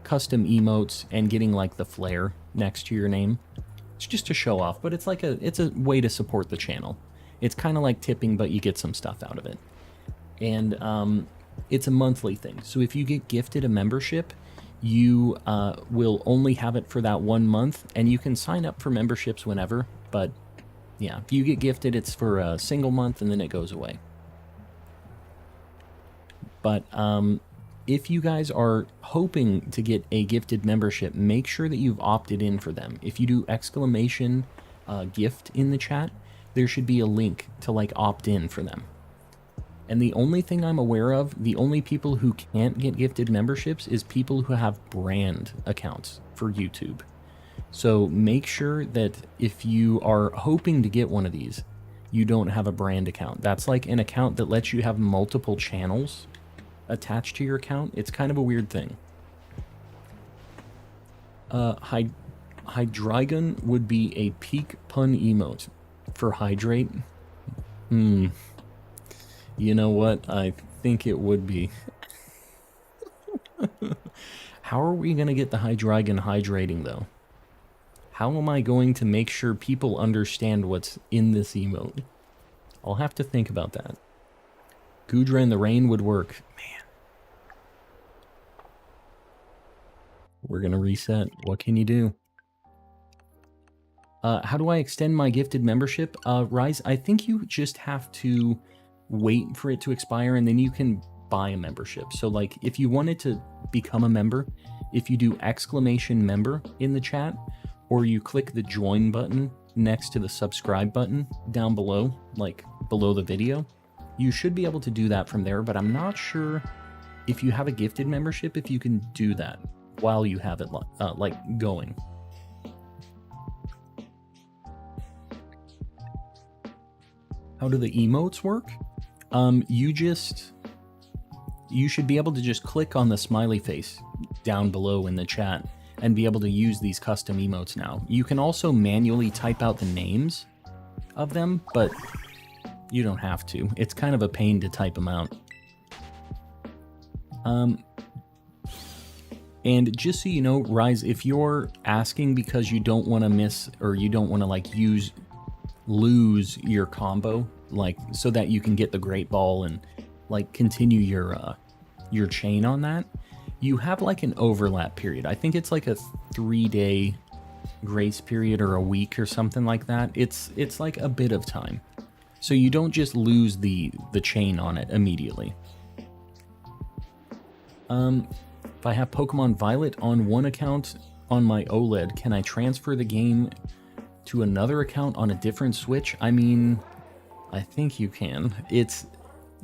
custom emotes, and getting like the flare next to your name. It's just to show off, but it's like it's a way to support the channel. It's kind of like tipping, but you get some stuff out of it. And it's a monthly thing. So if you get gifted a membership, you will only have it for that 1 month, and you can sign up for memberships whenever. But yeah, if you get gifted, it's for a single month and then it goes away. But if you guys are hoping to get a gifted membership, make sure that you've opted in for them. If you do exclamation gift in the chat, there should be a link to like opt in for them. And the only thing I'm aware of, the only people who can't get gifted memberships is people who have brand accounts for YouTube. So make sure that if you are hoping to get one of these, you don't have a brand account. That's like an account that lets you have multiple channels attached to your account. It's kind of a weird thing. Hydreigon would be a peak pun emote for hydrate. You know what? I think it would be. How are we going to get the Hydreigon hydrating, though? How am I going to make sure people understand what's in this emote? I'll have to think about that. Goodra in the rain would work. Man. We're going to reset. What can you do? How do I extend my gifted membership? Rise, I think you just have to wait for it to expire, and then you can buy a membership. So like if you wanted to become a member, if you do exclamation member in the chat, or you click the join button next to the subscribe button down below, like below the video, you should be able to do that from there. But I'm not sure if you have a gifted membership, if you can do that while you have it like going. How do the emotes work? You should be able to just click on the smiley face down below in the chat and be able to use these custom emotes now. You can also manually type out the names of them, but you don't have to. It's kind of a pain to type them out. And just so you know, Rise, if you're asking because you don't want to miss, or you don't want to like lose your combo, like so that you can get the Great Ball and like continue your chain on that, you have like an overlap period. I think it's like a 3-day grace period or a week or something like that. It's like a bit of time, so you don't just lose the chain on it immediately. If I have Pokemon Violet on one account on my OLED, can I transfer the game to another account on a different Switch? I mean, I think you can.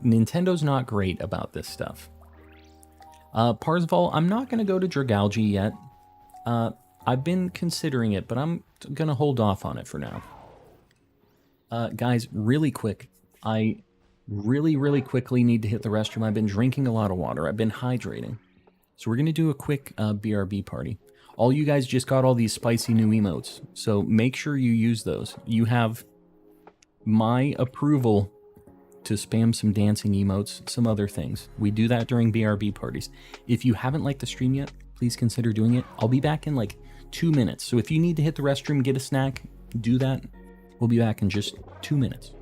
Nintendo's not great about this stuff. Parzival, I'm not going to go to Dragalge yet. I've been considering it, but I'm going to hold off on it for now. Guys, really quick. I really quickly need to hit the restroom. I've been drinking a lot of water. I've been hydrating. So we're going to do a quick BRB party. All you guys just got all these spicy new emotes, so make sure you use those. You have my approval to spam some dancing emotes, some other things. We do that during BRB parties. If you haven't liked the stream yet, please consider doing it. I'll be back in like 2 minutes. So if you need to hit the restroom, get a snack, do that. We'll be back in just 2 minutes.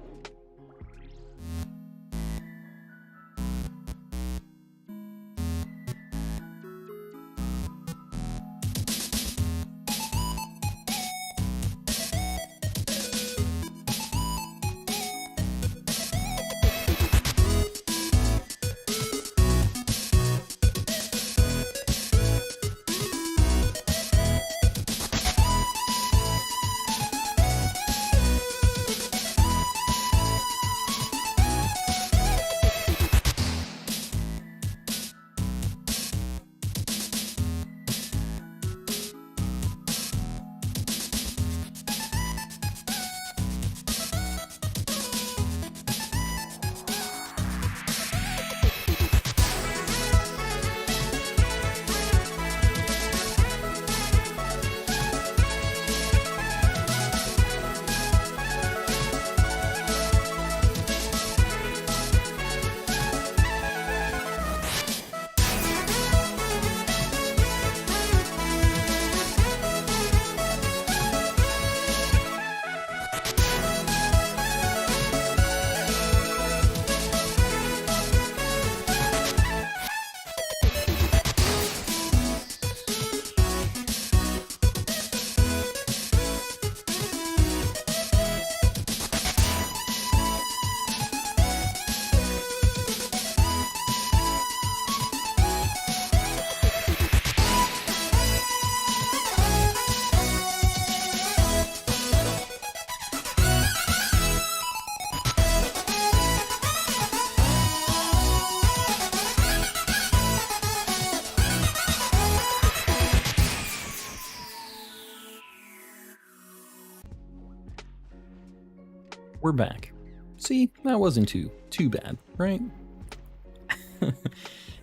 we're back. See, that wasn't too bad, right?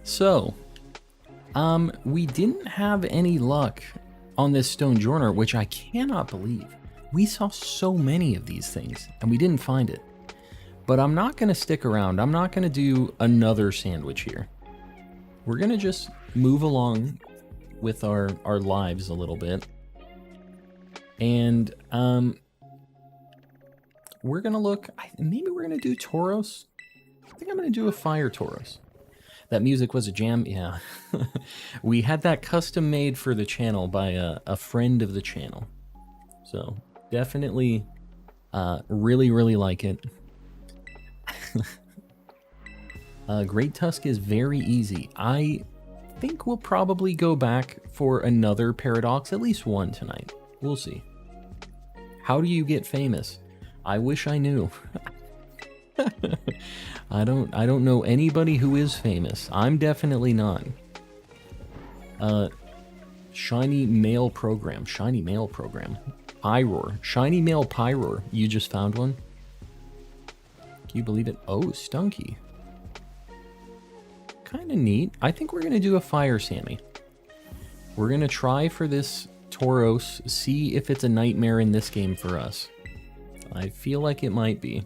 So, we didn't have any luck on this stone joiner, which I cannot believe. We saw so many of these things, and we didn't find it. But I'm not going to stick around. I'm not going to do another sandwich here. We're going to just move along with our lives a little bit. And we're going to look... maybe we're going to do Tauros. I think I'm going to do a fire Tauros. That music was a jam. Yeah. We had that custom made for the channel by a friend of the channel. So definitely really like it. Great Tusk is very easy. I think we'll probably go back for another Paradox, at least one tonight. We'll see. How do you get famous? I wish I knew. I don't know anybody who is famous. I'm definitely not. Shiny Mail Program. Shiny Mail Program. Pyroar. Shiny Mail Pyroar. You just found one? Can you believe it? Oh, Stunky. Kind of neat. I think we're going to do a Fire Sammy. We're going to try for this Tauros, see if it's a nightmare in this game for us. I feel like it might be.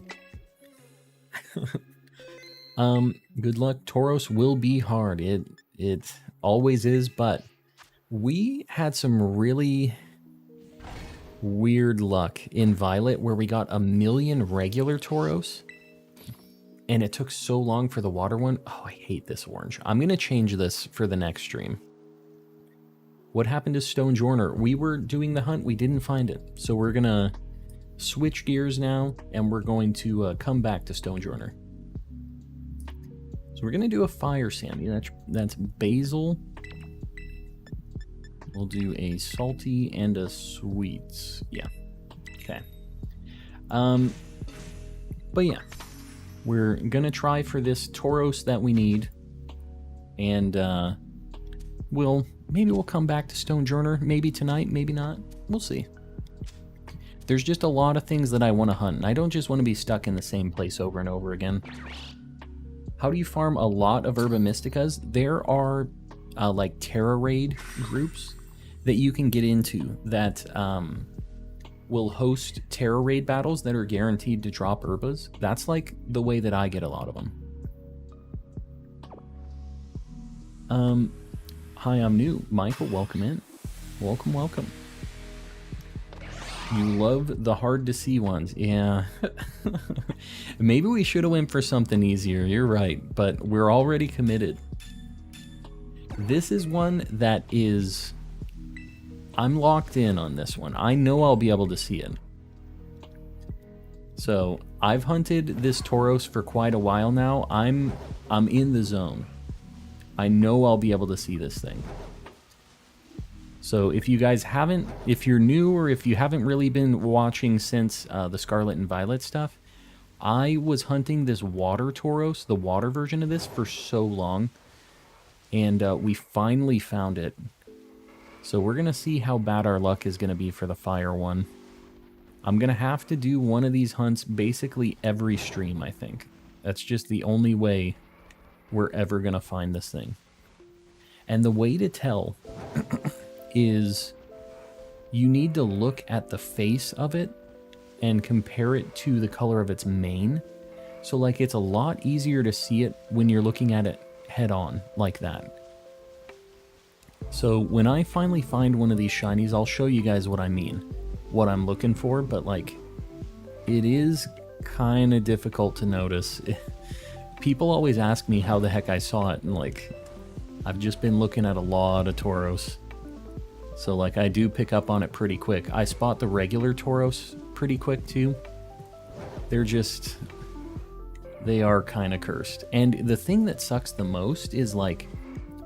Good luck. Tauros will be hard. It always is, but we had some really weird luck in Violet where we got 1,000,000 regular Tauros. And it took so long for the water one. Oh, I hate this orange. I'm going to change this for the next stream. What happened to Stone Joiner? We were doing the hunt. We didn't find it. So we're going to switch gears now. And we're going to come back to Stone Joiner. So we're going to do a Fire Sammy. That's basil. We'll do a salty and a sweets. Yeah. Okay. But yeah. We're gonna try for this Tauros that we need, and maybe we'll come back to Stone Joiner, maybe tonight, maybe not. We'll see. There's just a lot of things that I want to hunt, and I don't just want to be stuck in the same place over and over again. How do you farm a lot of Herba Mysticas? There are like Tera raid groups that you can get into that will host Tera raid battles that are guaranteed to drop herbas. That's like the way that I get a lot of them. Hi, I'm new. Michael, welcome in. Welcome. You love the hard to see ones. Yeah. Maybe we should have went for something easier. You're right, but we're already committed. This is one that is... I'm locked in on this one. I know I'll be able to see it. So I've hunted this Tauros for quite a while now. I'm in the zone. I know I'll be able to see this thing. So if you guys haven't, if you're new or if you haven't really been watching since the Scarlet and Violet stuff, I was hunting this water Tauros, the water version of this, for so long. And we finally found it. So we're going to see how bad our luck is going to be for the fire one. I'm going to have to do one of these hunts basically every stream, I think. That's just the only way we're ever going to find this thing. And the way to tell is you need to look at the face of it and compare it to the color of its mane. So like it's a lot easier to see it when you're looking at it head on like that. So when I finally find one of these shinies, I'll show you guys what I mean, what I'm looking for, but like it is kind of difficult to notice. People always ask me how the heck I saw it, and like I've just been looking at a lot of Tauros. So like I do pick up on it pretty quick. I spot the regular Tauros pretty quick too. They are kind of cursed. And the thing that sucks the most is like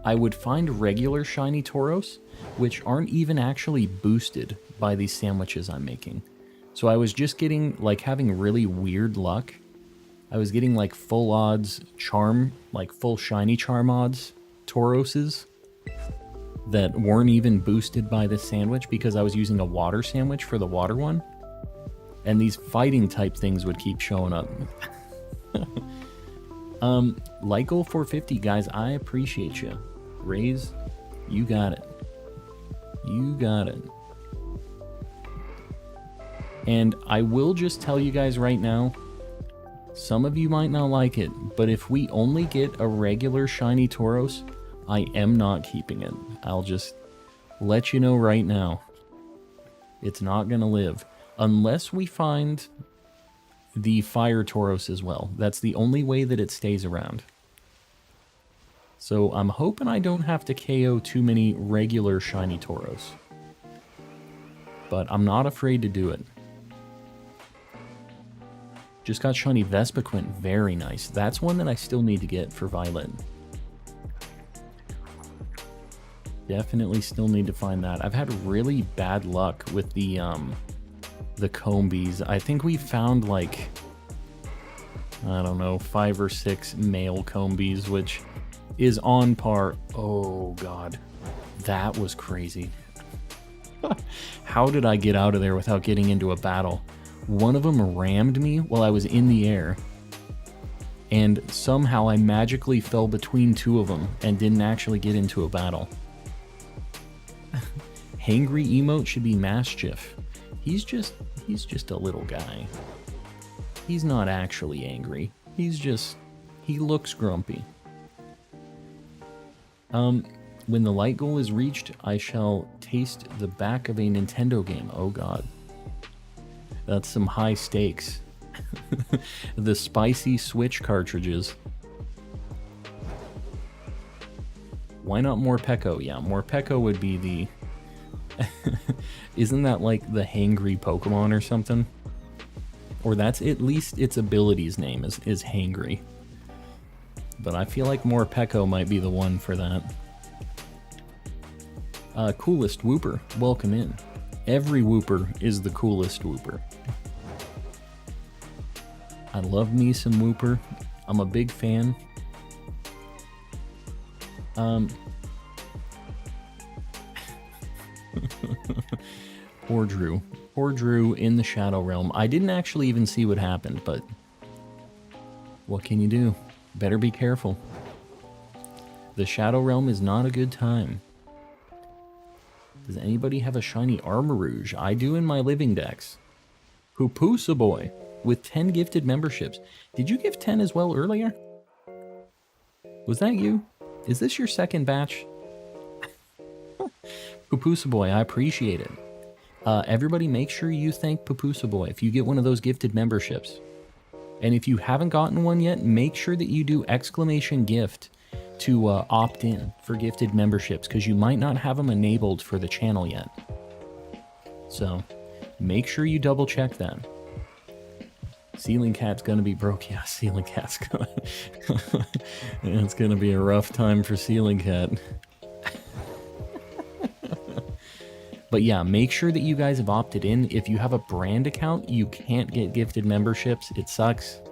I would find regular shiny Tauros, which aren't even actually boosted by these sandwiches I'm making. So I was just getting, like, having really weird luck. I was getting, like, full odds charm, like, full shiny charm odds Tauroses that weren't even boosted by this sandwich because I was using a water sandwich for the water one. And these fighting type things would keep showing up. Lyco 450, guys, I appreciate you. Raise, you got it. You got it. And I will just tell you guys right now, some of you might not like it, but if we only get a regular shiny Tauros, I am not keeping it. I'll just let you know right now. It's not gonna live. Unless we find the Fire Tauros as well. That's the only way that it stays around. So I'm hoping I don't have to KO too many regular shiny Tauros. But I'm not afraid to do it. Just got shiny Vespiquen. Very nice. That's one that I still need to get for Violet. Definitely still need to find that. I've had really bad luck with the Combies. I think we found like, I don't know, 5 or 6 male Combies, which is on par. Oh god, that was crazy. How did I get out of there without getting into a battle? One of them rammed me while I was in the air, and somehow I magically fell between 2 of them and didn't actually get into a battle. Hangry emote should be Mischief. He's just a little guy. He's not actually angry. He looks grumpy. When the light goal is reached, I shall taste the back of a Nintendo game. Oh god. That's some high stakes. The spicy Switch cartridges. Why not Morpeko? Yeah, Morpeko would be the... Isn't that like the hangry Pokemon or something? Or that's at least its ability's name is hangry. But I feel like Morpeko might be the one for that. Coolest Wooper, welcome in. Every Wooper is the coolest Wooper. I love me some Wooper. I'm a big fan. Poor Drew. Poor Drew in the Shadow Realm. I didn't actually even see what happened, but what can you do? Better be careful. The Shadow Realm is not a good time. Does anybody have a shiny Armarouge? I do in my Living Dex. Pupoosa Boy with 10 gifted memberships. Did you give 10 as well earlier? Was that you? Is this your second batch? Pupoosa Boy, I appreciate it. Everybody make sure you thank Pupoosa Boy if you get one of those gifted memberships. And if you haven't gotten one yet, make sure that you do !gift to opt in for gifted memberships, because you might not have them enabled for the channel yet. So make sure you double check that. Ceiling Cat's gonna be broke. Yeah, Ceiling Cat's gonna... It's gonna be a rough time for Ceiling Cat. But yeah, make sure that you guys have opted in. If you have a brand account, you can't get gifted memberships. It sucks.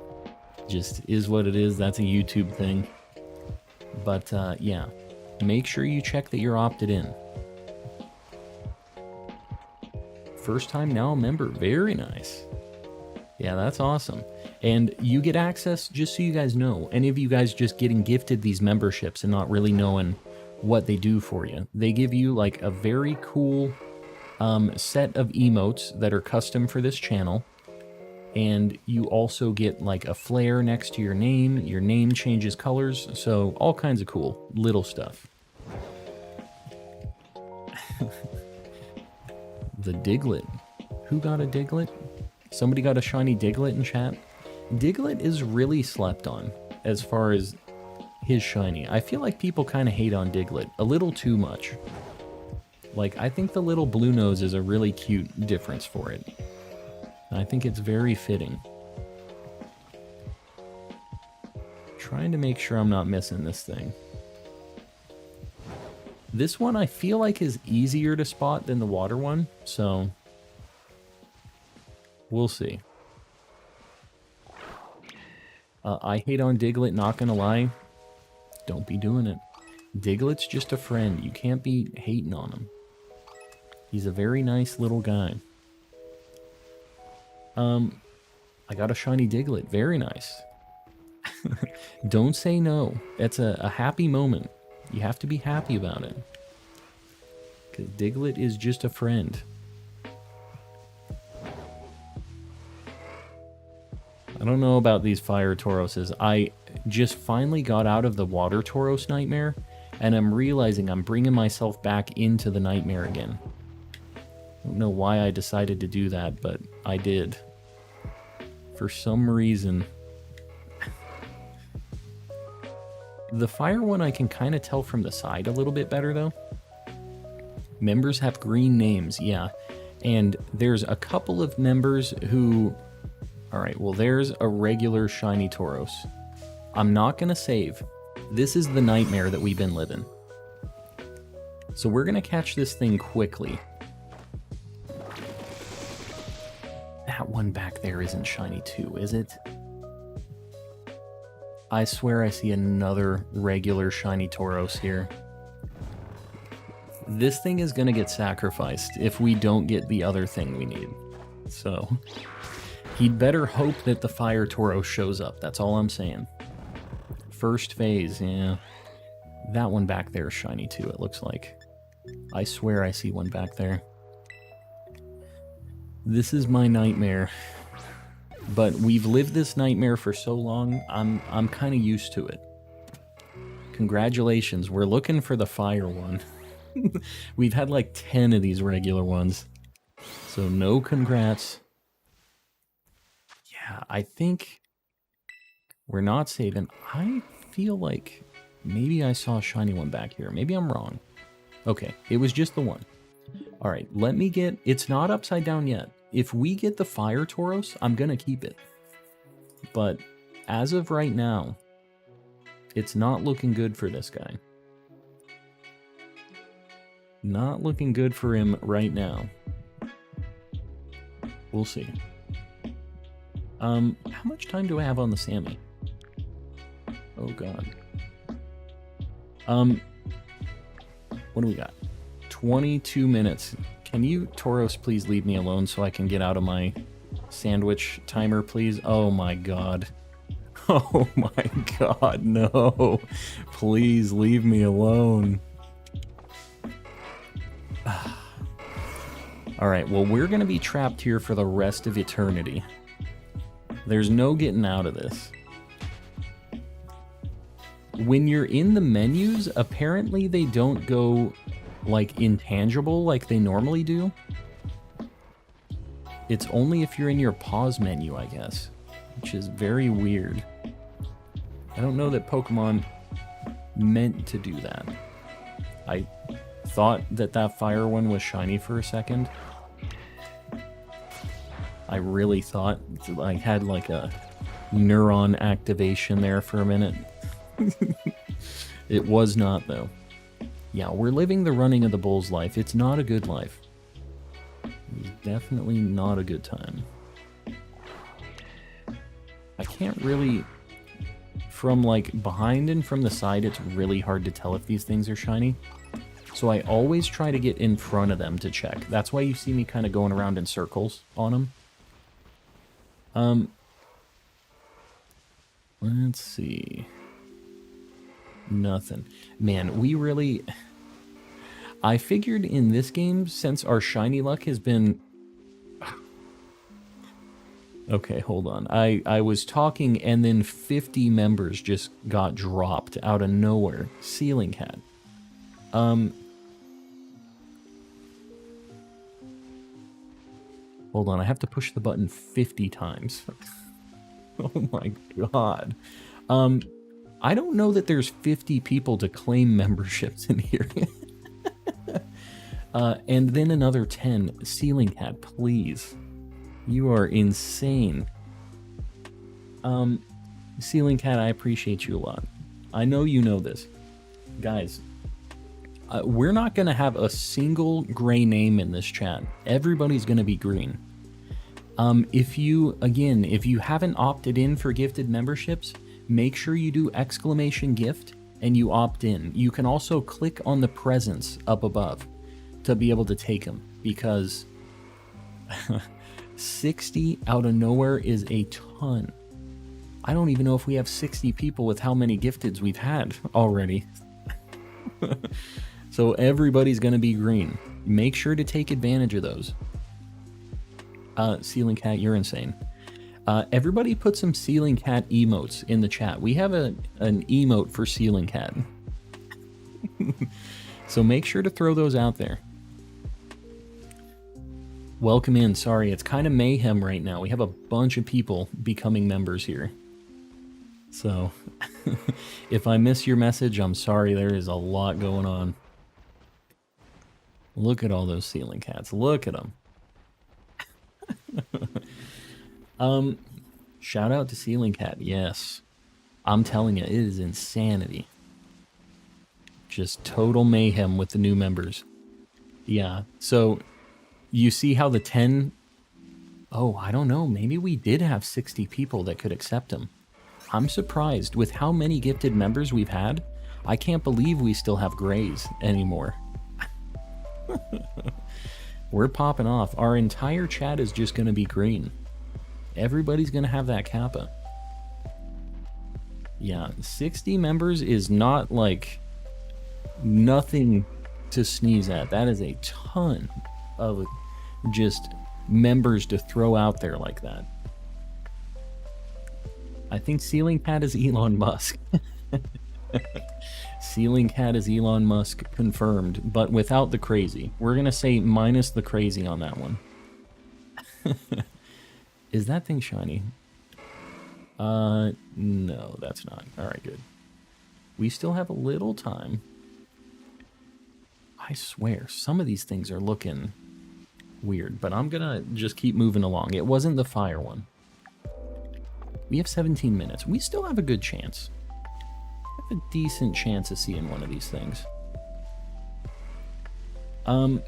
Just is what it is. That's a YouTube thing. But yeah, make sure you check that you're opted in. First time now a member. Very nice. Yeah, that's awesome. And you get access, just so you guys know, any of you guys just getting gifted these memberships and not really knowing what they do for you. They give you like a very cool set of emotes that are custom for this channel. And you also get like a flare next to your name. Your name changes colors. So all kinds of cool little stuff. The Diglett. Who got a Diglett? Somebody got a shiny Diglett in chat? Diglett is really slept on as far as his shiny. I feel like people kind of hate on Diglett a little too much. Like, I think the little blue nose is a really cute difference for it. I think it's very fitting. Trying to make sure I'm not missing this thing. This one I feel like is easier to spot than the water one, so we'll see. I hate on Diglett, not gonna lie. Don't be doing it. Diglett's just a friend. You can't be hating on him. He's a very nice little guy. I got a shiny Diglett. Very nice. Don't say no. That's a happy moment. You have to be happy about it. Because Diglett is just a friend. I don't know about these fire Tauroses. I just finally got out of the water Tauros nightmare, and I'm realizing I'm bringing myself back into the nightmare again. I don't know why I decided to do that, but I did. For some reason. The fire one I can kind of tell from the side a little bit better, though. Members have green names, yeah. And there's a couple of members who... Alright, well there's a regular shiny Tauros. I'm not going to save. This is the nightmare that we've been living. So we're going to catch this thing quickly. That one back there isn't shiny too, is it? I swear I see another regular shiny Tauros here. This thing is going to get sacrificed if we don't get the other thing we need. So, he'd better hope that the fire Tauros shows up. That's all I'm saying. First phase, yeah. That one back there is shiny too, it looks like. I swear I see one back there. This is my nightmare. But we've lived this nightmare for so long, I'm kind of used to it. Congratulations, we're looking for the fire one. We've had like 10 of these regular ones. So no congrats. Yeah, I think we're not saving. I feel like maybe I saw a shiny one back here. Maybe I'm wrong. Okay, it was just the one. All right, let me get... It's not upside down yet. If we get the fire Tauros, I'm going to keep it. But as of right now, it's not looking good for this guy. Not looking good for him right now. We'll see. How much time do I have on the Sammy? Oh, God. What do we got? 22 minutes. Can you, Tauros, please leave me alone so I can get out of my sandwich timer, please? Oh, my God. Oh, my God, no. Please leave me alone. Alright, well, we're going to be trapped here for the rest of eternity. There's no getting out of this. When you're in the menus, apparently they don't go, like, intangible like they normally do. It's only if you're in your pause menu, I guess, which is very weird. I don't know that Pokemon meant to do that. I thought that that fire one was shiny for a second. I really thought I had like a neuron activation there for a minute. It was not, though. Yeah, we're living the running of the bull's life. It's not a good life. It's definitely not a good time. I can't really... From, like, behind and from the side, it's really hard to tell if these things are shiny. So I always try to get in front of them to check. That's why you see me kind of going around in circles on them. Let's see... Nothing. Man, we really... I figured in this game, since our shiny luck has been... Okay, hold on. I was talking and then 50 members just got dropped out of nowhere. Ceiling Cat. Hold on, I have to push the button 50 times. Oh my god. I don't know that there's 50 people to claim memberships in here. And then another 10. Ceiling Cat, please. You are insane. Ceiling Cat, I appreciate you a lot. I know you know this. Guys, we're not going to have a single gray name in this chat. Everybody's going to be green. If you haven't opted in for gifted memberships, make sure you do !gift and you opt in. You can also click on the presents up above to be able to take them, because 60 out of nowhere is a ton. I don't even know if we have 60 people with how many gifteds we've had already. So everybody's going to be green. Make sure to take advantage of those. Ceiling Cat, you're insane. Everybody put some Ceiling Cat emotes in the chat. We have an emote for Ceiling Cat. So make sure to throw those out there. Welcome in. Sorry, it's kind of mayhem right now. We have a bunch of people becoming members here. So if I miss your message, I'm sorry. There is a lot going on. Look at all those Ceiling Cats. Look at them. Shout out to Ceiling Cat. Yes. I'm telling you, it is insanity. Just total mayhem with the new members. Yeah. So you see how the 10... Oh, I don't know. Maybe we did have 60 people that could accept them. I'm surprised with how many gifted members we've had. I can't believe we still have grays anymore. We're popping off. Our entire chat is just going to be green. Everybody's going to have that kappa. Yeah, 60 members is not like nothing to sneeze at. That is a ton of just members to throw out there like that. I think Ceiling Cat is Elon Musk. Ceiling Cat is Elon Musk confirmed, but without the crazy. We're going to say minus the crazy on that one. Is that thing shiny? No, that's not. Alright, good. We still have a little time. I swear, some of these things are looking weird, but I'm going to just keep moving along. It wasn't the fire one. We have 17 minutes. We still have a good chance. We have a decent chance of seeing one of these things. How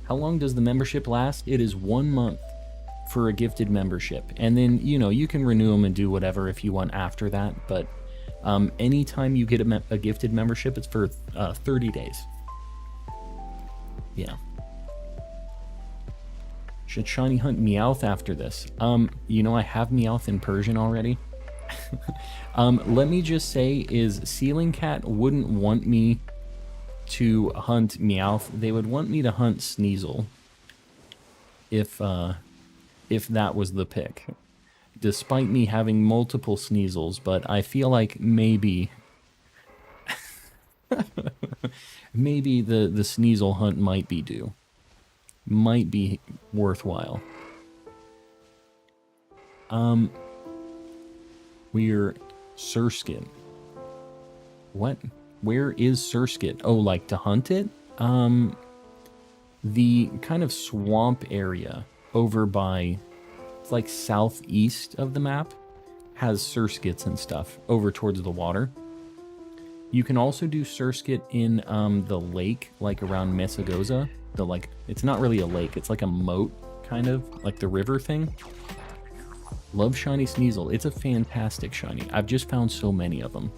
long does the membership last? It is 1 month for a gifted membership. And then, you know, you can renew them and do whatever if you want after that. But anytime you get a gifted membership, it's for 30 days. Yeah. Should Shiny hunt Meowth after this? You know, I have Meowth in Persian already. Let me just say is Ceiling Cat wouldn't want me to hunt Meowth. They would want me to hunt Sneasel. If that was the pick. Despite me having multiple Sneasels, but I feel like maybe... maybe the Sneasel hunt might be due. Might be worthwhile. We're Surskit. What? Where is Surskit? Oh, like to hunt it? The kind of swamp area over by, it's like southeast of the map, has Surskits and stuff over towards the water. You can also do Surskit in the lake, like around Mesagoza. The like, it's not really a lake, it's like a moat, kind of, like the river thing. Love Shiny Sneasel. It's a fantastic shiny. I've just found so many of them.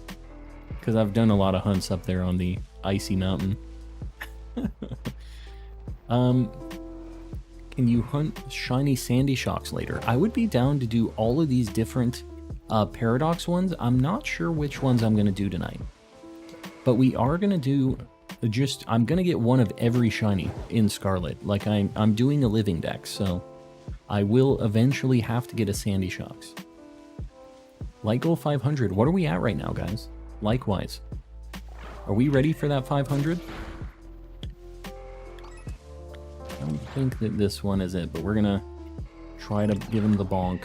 Because I've done a lot of hunts up there on the icy mountain. Can you hunt shiny Sandy Shocks later? I would be down to do all of these different Paradox ones. I'm not sure which ones I'm going to do tonight. But we are going to do... I'm going to get one of every shiny in Scarlet. Like, I'm doing a Living Dex, so I will eventually have to get a Sandy Shocks. Light goal 500. What are we at right now, guys? Likewise. Are we ready for that 500? I don't think that this one is it, but we're going to try to give him the bonk.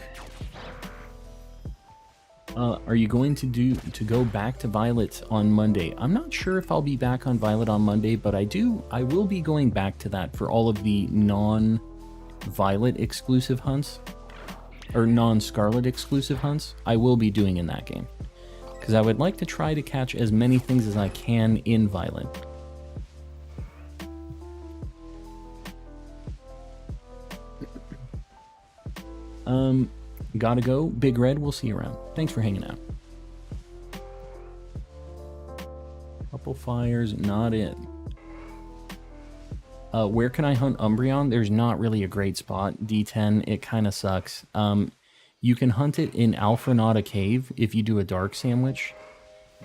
Are you going to go back to Violet on Monday? I'm not sure if I'll be back on Violet on Monday, but I will be going back to that for all of the non-Violet exclusive hunts, or non-Scarlet exclusive hunts. I will be doing in that game, because I would like to try to catch as many things as I can in Violet. Gotta go. Big Red, we'll see you around. Thanks for hanging out. Couple fires, not it. Where can I hunt Umbreon? There's not really a great spot. D10, it kind of sucks. You can hunt it in Alfrenata Cave if you do a dark sandwich,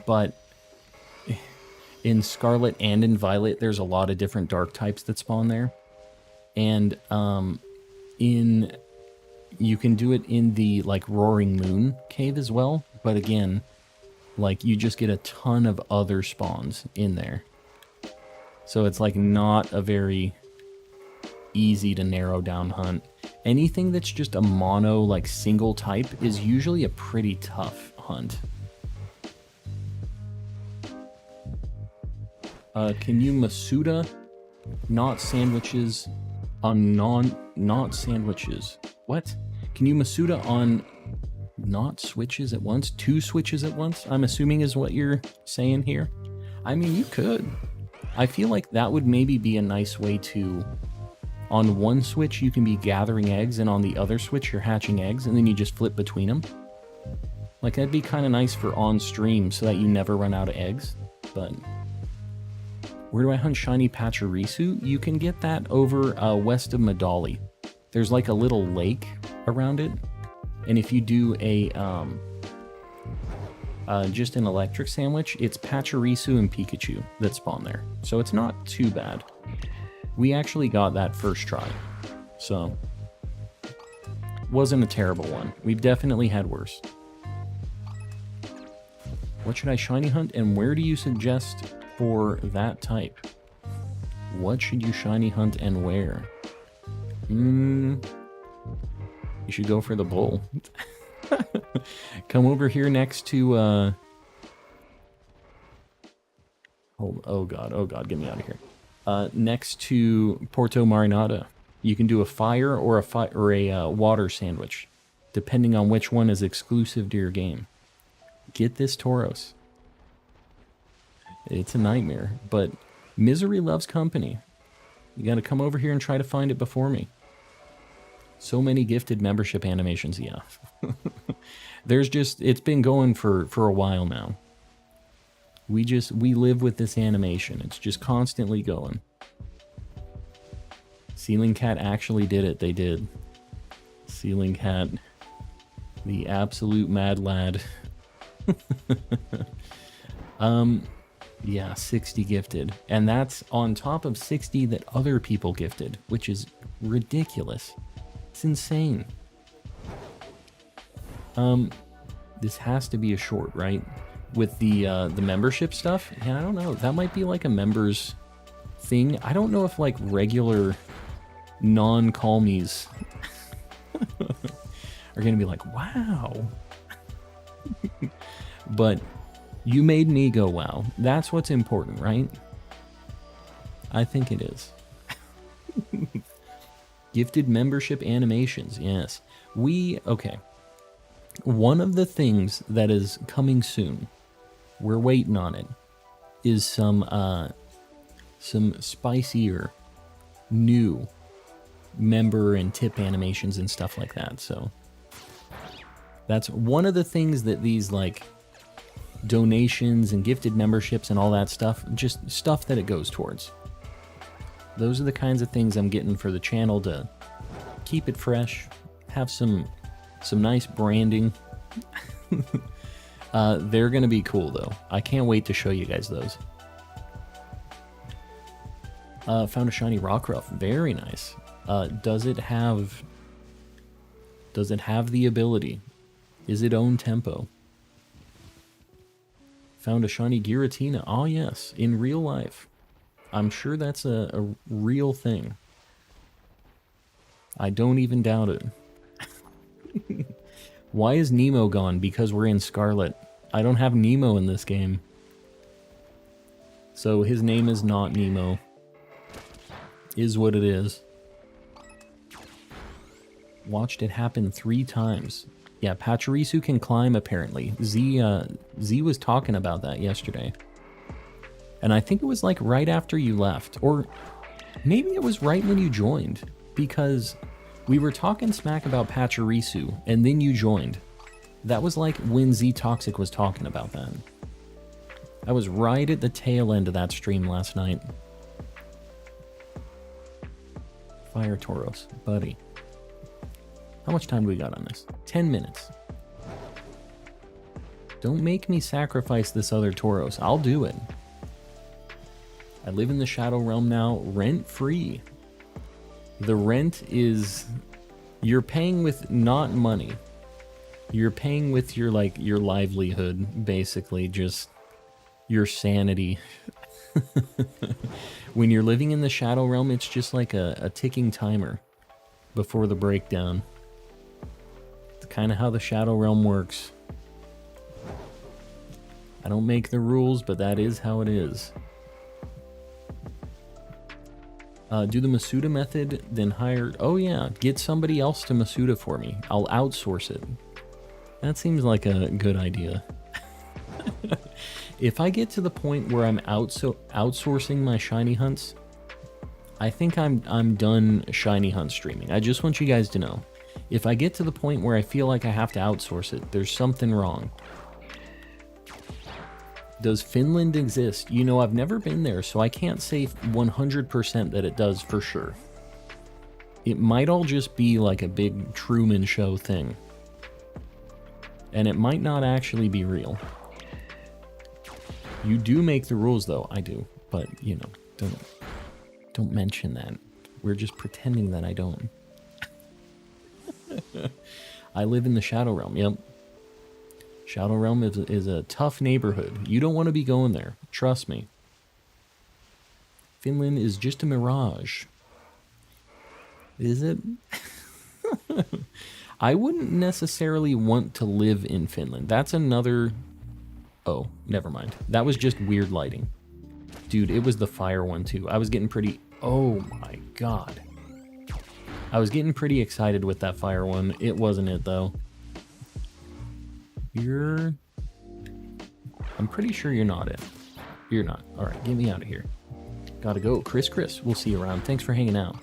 but in Scarlet and in Violet, there's a lot of different dark types that spawn there. And you can do it in the like Roaring Moon Cave as well, but again, like you just get a ton of other spawns in there. So it's like not a very easy to narrow down hunt. Anything that's just a mono, like single type is usually a pretty tough hunt. Can you Masuda not sandwiches on not sandwiches? What? Can you Masuda on not switches at once? 2 switches at once, I'm assuming is what you're saying here. I mean, you could. I feel like that would maybe be a nice way to, on one switch you can be gathering eggs and on the other switch you're hatching eggs and then you just flip between them. Like that'd be kind of nice for on stream so that you never run out of eggs. But where do I hunt shiny Pachirisu? You can get that over west of Medali. There's like a little lake around it. And if you do a just an electric sandwich, it's Pachirisu and Pikachu that spawn there. So it's not too bad. We actually got that first try. So wasn't a terrible one. We've definitely had worse. What should I shiny hunt and where do you suggest for that type? What should you shiny hunt and where? You should go for the bull. Come over here next to oh god, get me out of here. Next to Porto Marinada. You can do a fire or a water sandwich, depending on which one is exclusive to your game. Get this Tauros. It's a nightmare, but misery loves company. You gotta come over here and try to find it before me. So many gifted membership animations, yeah. There's just, it's been going for a while now. We live with this animation. It's just constantly going. Ceiling Cat actually did it. They did. Ceiling Cat, the absolute mad lad. Yeah, 60 gifted. And that's on top of 60 that other people gifted, which is ridiculous. It's insane. This has to be a short, right? With the membership stuff? Yeah, I don't know. That might be like a members thing. I don't know if like regular non-calmies are gonna be like, wow. But you made me go wow. That's what's important, right? I think it is. Gifted membership animations, yes. Okay. One of the things that is coming soon, we're waiting on it, is some spicier, new member and tip animations and stuff like that. So that's one of the things that these like donations and gifted memberships and all that stuff, just stuff that it goes towards. Those are the kinds of things I'm getting for the channel to keep it fresh, have some nice branding. They're gonna be cool though. I can't wait to show you guys those. Found a shiny Rockruff. Very nice. Does it have the ability? Is it own tempo? Found a shiny Giratina. Oh yes, in real life. I'm sure that's a real thing. I don't even doubt it. Why is Nemo gone? Because we're in Scarlet. I don't have Nemo in this game. So his name is not Nemo. Is what it is. Watched it happen 3 times. Yeah, Pachirisu can climb apparently. Z was talking about that yesterday. And I think it was like right after you left. Or maybe it was right when you joined. Because we were talking smack about Pachirisu, and then you joined. That was like when Z Toxic was talking about that. I was right at the tail end of that stream last night. Fire Tauros. Buddy. How much time do we got on this? 10 minutes. Don't make me sacrifice this other Tauros. I'll do it. I live in the Shadow Realm now, rent-free. The rent is... You're paying with not money. You're paying with your, like, your livelihood, basically. Just your sanity. When you're living in the Shadow Realm, it's just like a ticking timer before the breakdown. It's kind of how the Shadow Realm works. I don't make the rules, but that is how it is. Do the Masuda method, then hire... Oh yeah, get somebody else to Masuda for me. I'll outsource it. That seems like a good idea. If I get to the point where I'm outsourcing my shiny hunts, I think I'm done shiny hunt streaming. I just want you guys to know. If I get to the point where I feel like I have to outsource it, there's something wrong. Does Finland exist? You know, I've never been there, so I can't say 100% that it does for sure. It might all just be like a big Truman Show thing. And it might not actually be real. You do make the rules, though. I do. But, you know, don't mention that. We're just pretending that I don't. I live in the Shadow Realm, yep. Shadow Realm is a tough neighborhood. You don't want to be going there. Trust me. Finland is just a mirage. Is it? I wouldn't necessarily want to live in Finland. That's another... Oh, never mind. That was just weird lighting. Dude, it was the fire one too. I was getting pretty... Oh my god. I was getting pretty excited with that fire one. It wasn't it though. You're... I'm pretty sure you're not it. You're not. Alright, get me out of here. Gotta go. Chris, we'll see you around. Thanks for hanging out.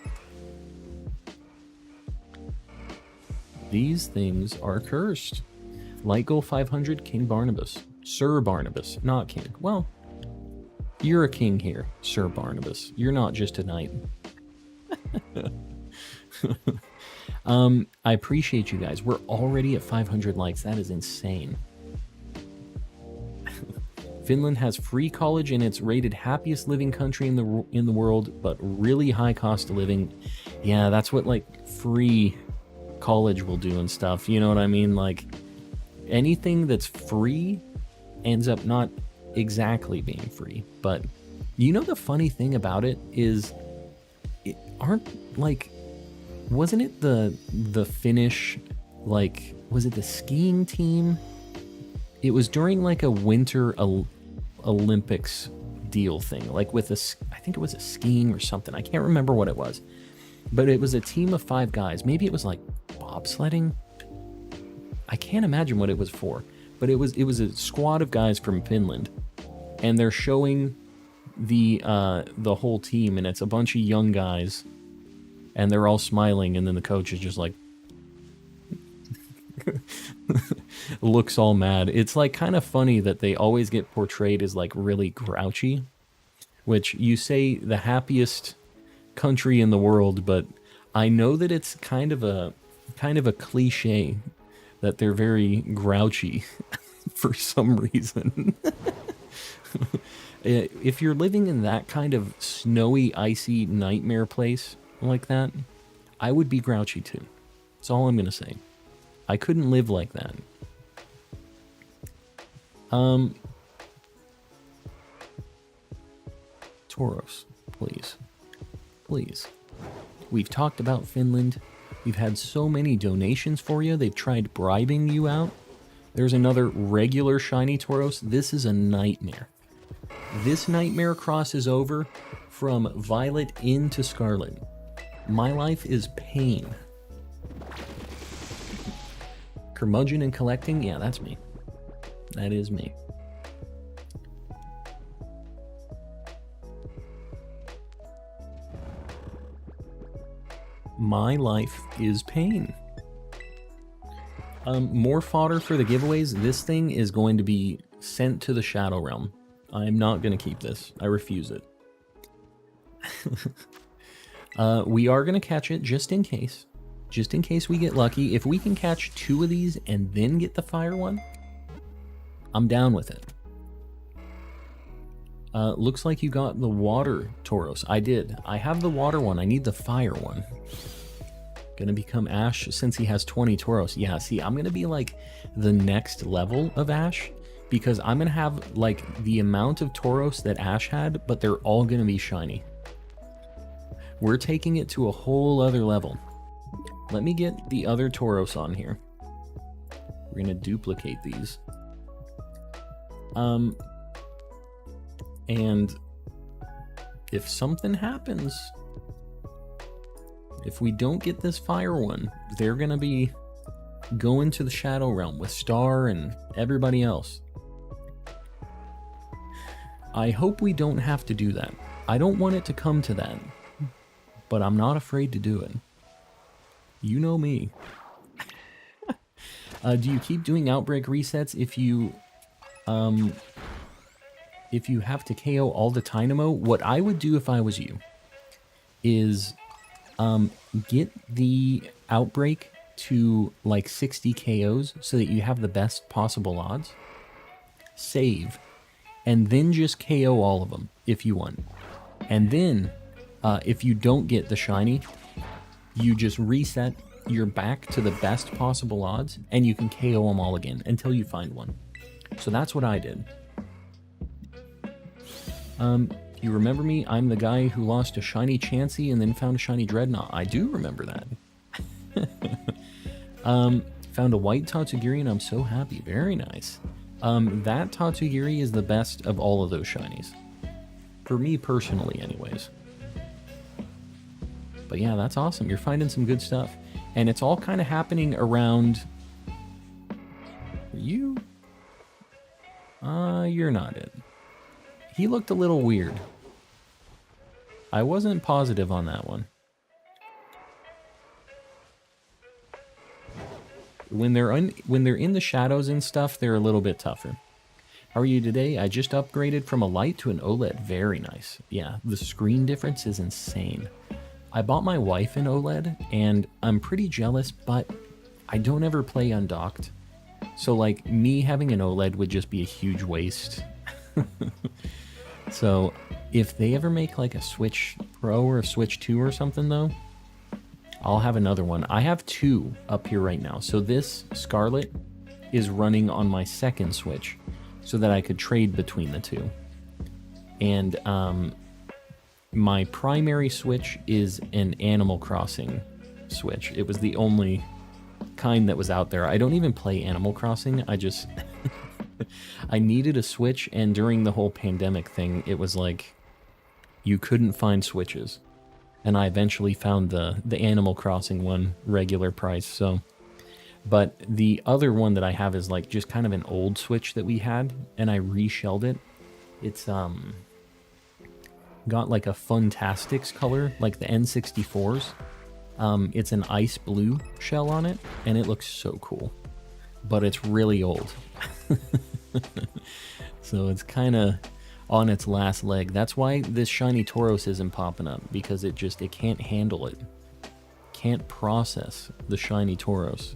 These things are cursed. Light Goal 500, King Barnabas. Sir Barnabas, not King. Well, you're a king here, Sir Barnabas. You're not just a knight. I appreciate you guys. We're already at 500 likes. That is insane. Finland has free college and it's rated happiest living country in the world, but really high cost of living. Yeah, that's what like free college will do and stuff. You know what I mean? Like anything that's free ends up not exactly being free. But you know the funny thing about it is, wasn't it the Finnish, like, was it the skiing team? It was during like a winter Olympics deal thing, like with I think it was a skiing or something. I can't remember what it was, but it was a team of 5 guys. Maybe it was like bobsledding. I can't imagine what it was for, but it was a squad of guys from Finland, and they're showing the whole team, and it's a bunch of young guys. And they're all smiling, and then the coach is just like... looks all mad. It's like kind of funny that they always get portrayed as like really grouchy. Which you say the happiest country in the world, but I know that it's kind of a cliche that they're very grouchy for some reason. If you're living in that kind of snowy, icy nightmare place like that, I would be grouchy too. That's all I'm gonna say. I couldn't live like that. Tauros, please. Please. We've talked about Finland. We've had so many donations for you. They've tried bribing you out. There's another regular shiny Tauros. This is a nightmare. This nightmare crosses over from Violet into Scarlet. My life is pain. Curmudgeon and collecting? Yeah, that's me. That is me. My life is pain. More fodder for the giveaways. This thing is going to be sent to the Shadow Realm. I'm not going to keep this. I refuse it. We are going to catch it just in case. Just in case we get lucky. If we can catch 2 of these and then get the fire one, I'm down with it. Looks like you got the water Tauros. I did. I have the water one. I need the fire one. Gonna become Ash since he has 20 Tauros. Yeah, see, I'm gonna be like the next level of Ash because I'm gonna have like the amount of Tauros that Ash had, but they're all gonna be shiny. We're taking it to a whole other level. Let me get the other Tauros on here. We're gonna duplicate these. And if something happens, if we don't get this fire one, they're gonna be going to the Shadow Realm with Star and everybody else. I hope we don't have to do that. I don't want it to come to that, but I'm not afraid to do it. You know me. Do you keep doing outbreak resets if you have to KO all the Dynamo? What I would do if I was you is get the outbreak to like 60 KOs so that you have the best possible odds. Save, and then just KO all of them if you want. And then if you don't get the shiny, you just reset, you're back to the best possible odds, and you can KO them all again until you find one. So that's what I did. You remember me? I'm the guy who lost a shiny Chansey and then found a shiny Dreadnought. I do remember that. Found a white Tatsugiri and I'm so happy. Very nice. That Tatsugiri is the best of all of those shinies. For me personally, anyways. But yeah, that's awesome. You're finding some good stuff. And it's all kind of happening around... You? You're not it. He looked a little weird. I wasn't positive on that one. When they're in the shadows and stuff, they're a little bit tougher. How are you today? I just upgraded from a light to an OLED. Very nice. Yeah, the screen difference is insane. I bought my wife an OLED, and I'm pretty jealous, but I don't ever play undocked. So, like, me having an OLED would just be a huge waste. So, if they ever make, like, a Switch Pro or a Switch 2 or something, though, I'll have another one. I have 2 up here right now. So this Scarlet is running on my second Switch so that I could trade between the 2. And, my primary Switch is an Animal Crossing Switch. It was the only kind that was out there. I don't even play Animal Crossing. I just... I needed a Switch, and during the whole pandemic thing, it was like you couldn't find Switches. And I eventually found the Animal Crossing one, regular price, so... But the other one that I have is like just kind of an old Switch that we had, and I reshelled it. It's, got like a Funtastics color, like the N64's. It's an ice blue shell on it, and it looks so cool. But it's really old. So it's kind of on its last leg. That's why this shiny Tauros isn't popping up, because it can't handle it. Can't process the shiny Tauros.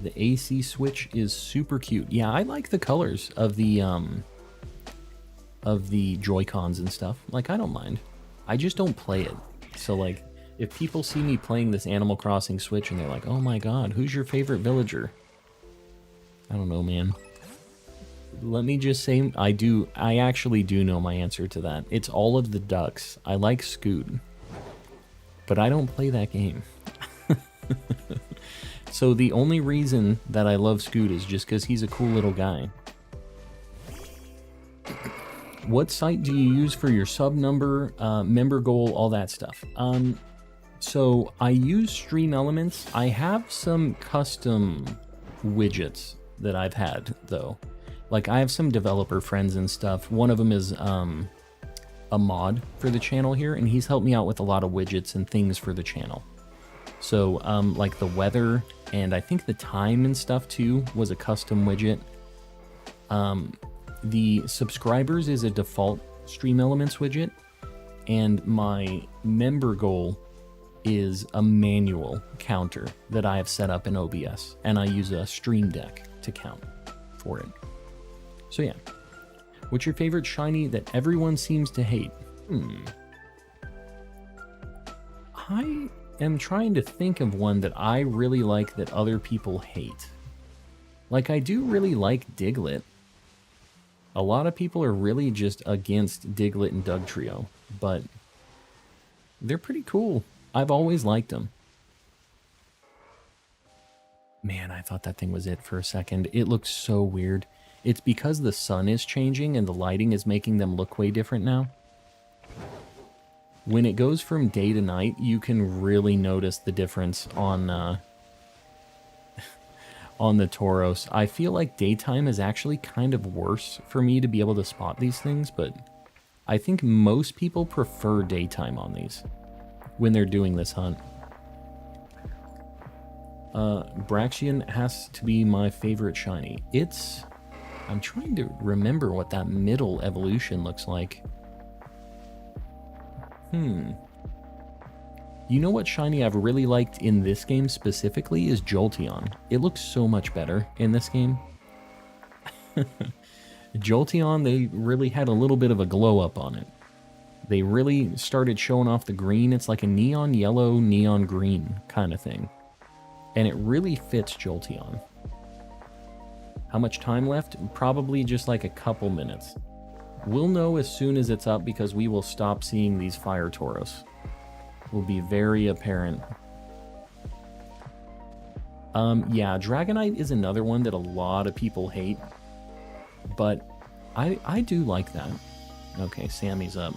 The AC Switch is super cute. Yeah, I like the colors of the Joy-Cons and stuff. Like, I don't mind. I just don't play it. So, like, if people see me playing this Animal Crossing Switch and they're like, oh my god, who's your favorite villager? I don't know, man. Let me just say, I actually do know my answer to that. It's all of the ducks. I like Scoot. But I don't play that game. So the only reason that I love Scoot is just because he's a cool little guy. What site do you use for your sub number, member goal, all that stuff? So I use Stream Elements. I have some custom widgets that I've had, though. Like, I have some developer friends and stuff. One of them is a mod for the channel here, and he's helped me out with a lot of widgets and things for the channel. So, like the weather, and I think the time and stuff, too, was a custom widget. The subscribers is a default Stream Elements widget, and my member goal is a manual counter that I have set up in OBS, and I use a Stream Deck to count for it. So yeah, what's your favorite shiny that everyone seems to hate? I am trying to think of one that I really like that other people hate. Like, I do really like Diglett. A lot of people are really just against Diglett and Dugtrio, but they're pretty cool. I've always liked them. Man, I thought that thing was it for a second. It looks so weird. It's because the sun is changing and the lighting is making them look way different now. When it goes from day to night, you can really notice the difference on on the Tauros. I feel like daytime is actually kind of worse for me to be able to spot these things, but I think most people prefer daytime on these when they're doing this hunt. Braxian has to be my favorite shiny. I'm trying to remember what that middle evolution looks like. You know what shiny I've really liked in this game specifically is Jolteon. It looks so much better in this game. Jolteon, they really had a little bit of a glow up on it. They really started showing off the green. It's like a neon yellow, neon green kind of thing. And it really fits Jolteon. How much time left? Probably just like a couple minutes. We'll know as soon as it's up because we will stop seeing these fire Tauros. Will be very apparent. Yeah, Dragonite is another one that a lot of people hate, but I do like that. Okay, Sammy's up.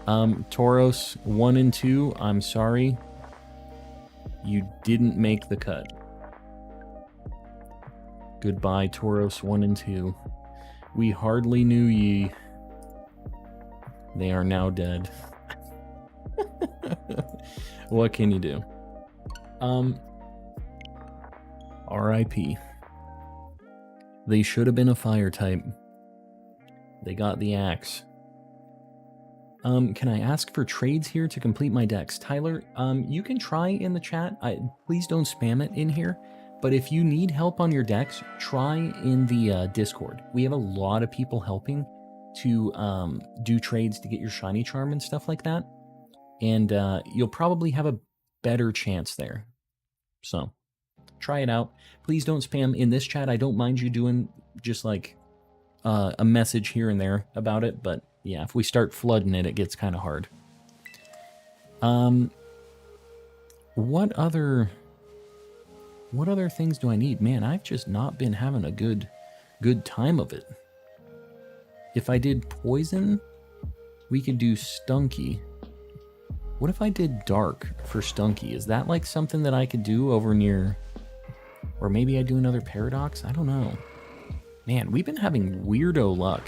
Tauros 1 and 2, I'm sorry. You didn't make the cut. Goodbye, Tauros 1 and 2. We hardly knew ye. They are now dead. What can you do? R.I.P. They should have been a fire type. They got the axe. Can I ask for trades here to complete my decks? Tyler, you can try in the chat. Please don't spam it in here. But if you need help on your decks, try in the Discord. We have a lot of people helping to do trades to get your shiny charm and stuff like that. And you'll probably have a better chance there. So, try it out. Please don't spam in this chat. I don't mind you doing just like a message here and there about it. But yeah, if we start flooding it, it gets kind of hard. What other things do I need? Man, I've just not been having a good time of it. If I did poison, we could do Stunky. What if I did dark for Stunky? Is that like something that I could do over near... Or maybe I do another Paradox? I don't know. Man, we've been having weirdo luck.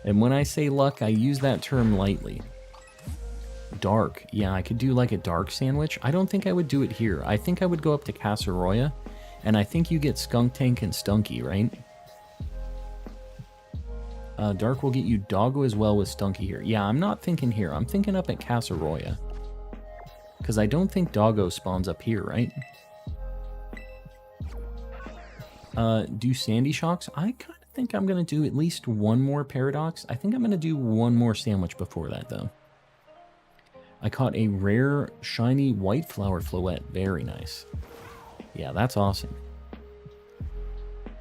And when I say luck, I use that term lightly. Dark. Yeah, I could do like a dark sandwich. I don't think I would do it here. I think I would go up to Casaroya, and I think you get Skunk Tank and Stunky, right? Dark will get you Doggo as well with Stunky here. Yeah, I'm not thinking here. I'm thinking up at Casaroya. Because I don't think Doggo spawns up here, right? Do Sandy Shocks? I kind of think I'm going to do at least one more Paradox. I think I'm going to do one more sandwich before that, though. I caught a rare, shiny white flower floette. Very nice. Yeah, that's awesome.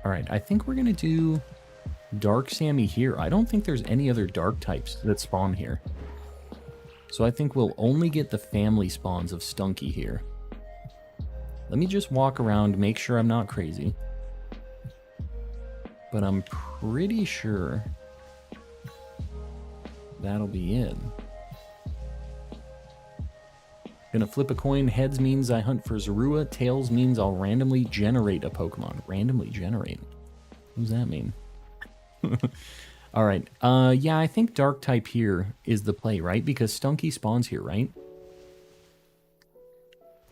Alright, I think we're going to do Dark Sammy here. I don't think there's any other dark types that spawn here. So I think we'll only get the family spawns of Stunky here. Let me just walk around, make sure I'm not crazy. But I'm pretty sure that'll be it. Gonna flip a coin. Heads means I hunt for Zorua. Tails means I'll randomly generate a Pokemon. Randomly generate? What does that mean? Alright. Yeah, I think Dark type here is the play, right? Because Stunky spawns here, right?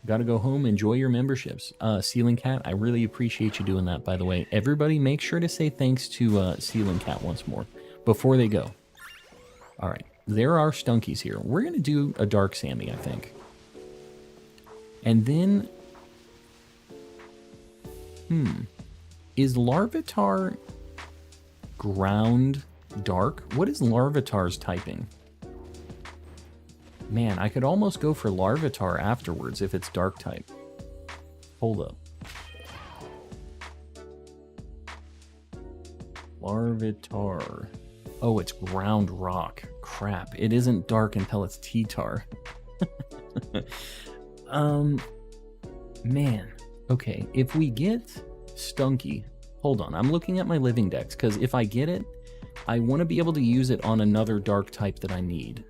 Gotta go home. Enjoy your memberships. Ceiling Cat, I really appreciate you doing that, by the way. Everybody make sure to say thanks to Ceiling Cat once more before they go. All right, there are Stunkies here. We're going to do a Dark Sammy, I think. And then... Is Larvitar ground dark? What is Larvitar's typing? Man, I could almost go for Larvitar afterwards if it's dark type. Hold up. Larvitar. Oh, it's ground rock. Crap. It isn't dark until it's T-Tar. Man. Okay, if we get Stunky... Hold on, I'm looking at my Living Dex, because if I get it, I want to be able to use it on another dark type that I need.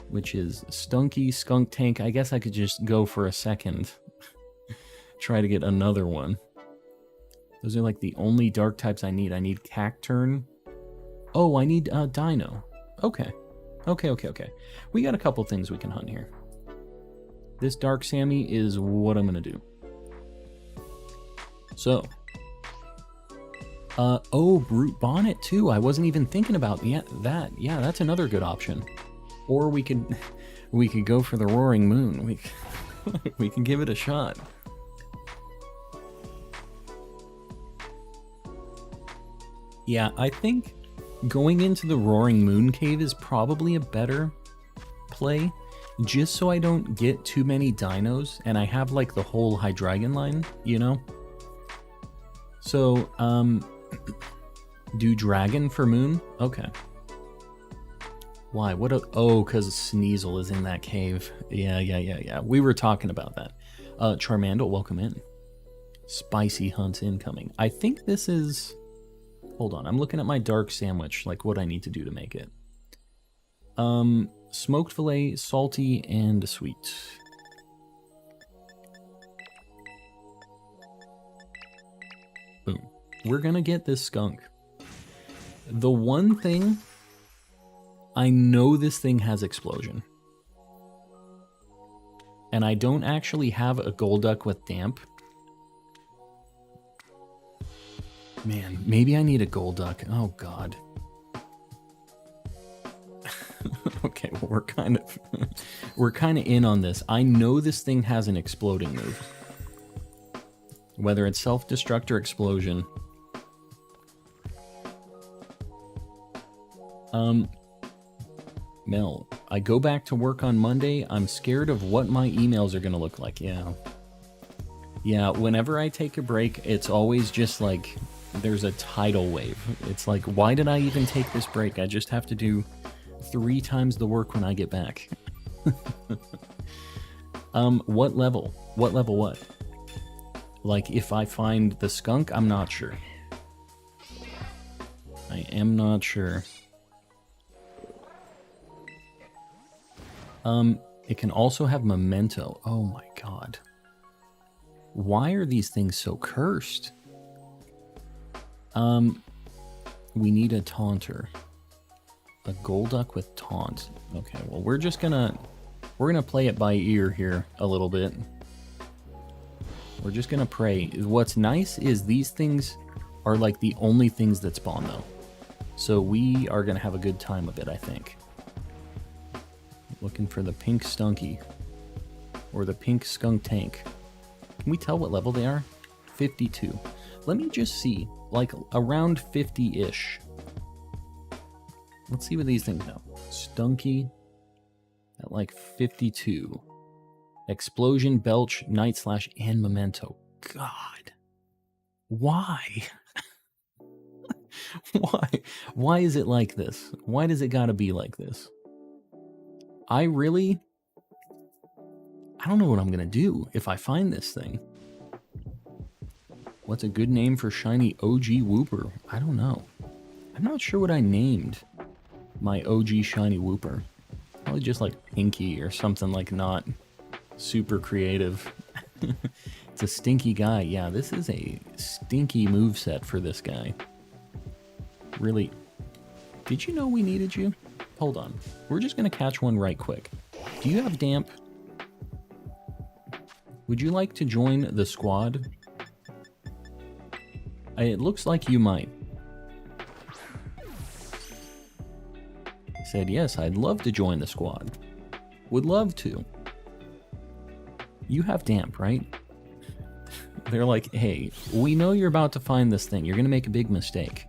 Which is Stunky, Skunk Tank. I guess I could just go for a second. Try to get another one. Those are like the only dark types I need. I need Cacturn. Oh, I need Dino. Okay. Okay. We got a couple things we can hunt here. This Dark Sammy is what I'm going to do. So. Oh, Brute Bonnet too. I wasn't even thinking about that. Yeah, that's another good option. Or we could go for the Roaring Moon. We can give it a shot. Yeah, I think going into the Roaring Moon Cave is probably a better play, just so I don't get too many dinos and I have like the whole Hydreigon line, you know? So, do Dragon for Moon? Okay. Why? Oh, because Sneasel is in that cave. Yeah. We were talking about that. Charmander, welcome in. Spicy hunts incoming. I think this is... Hold on, I'm looking at my dark sandwich, like what I need to do to make it. Smoked fillet, salty, and sweet. Boom. We're gonna get this skunk. The one thing... I know this thing has explosion. And I don't actually have a Golduck with damp. Man, maybe I need a Golduck. Oh god. Okay, well, we're kind of in on this. I know this thing has an exploding move. Whether it's self-destruct or explosion. Mel, I go back to work on Monday. I'm scared of what my emails are going to look like. Yeah, whenever I take a break, it's always just like there's a tidal wave. It's like, why did I even take this break? I just have to do 3 times the work when I get back. What level? What level what? Like, if I find the skunk, I'm not sure. I am not sure. It can also have memento. Oh my god. Why are these things so cursed? We need a taunter. A Golduck with taunt. Okay, well we're gonna play it by ear here a little bit. We're just gonna pray. What's nice is these things are like the only things that spawn though. So we are gonna have a good time of it, I think. Looking for the pink Stunky. Or the pink Skunk Tank. Can we tell what level they are? 52. Let me just see. Like, around 50-ish. Let's see what these things know. Stunky. At like 52. Explosion, Belch, Night Slash, and Memento. God. Why? Why? Why is it like this? Why does it gotta be like this? I don't know what I'm gonna do if I find this thing. What's a good name for shiny OG Wooper? I don't know. I'm not sure what I named my OG shiny Wooper. Probably just like Pinky or something like not super creative. It's a stinky guy. Yeah, this is a stinky moveset for this guy. Really. Did you know we needed you? Hold on. We're just going to catch one right quick. Do you have damp? Would you like to join the squad? It looks like you might. said, yes, I'd love to join the squad. Would love to. You have damp, right? They're like, hey, we know you're about to find this thing. You're going to make a big mistake.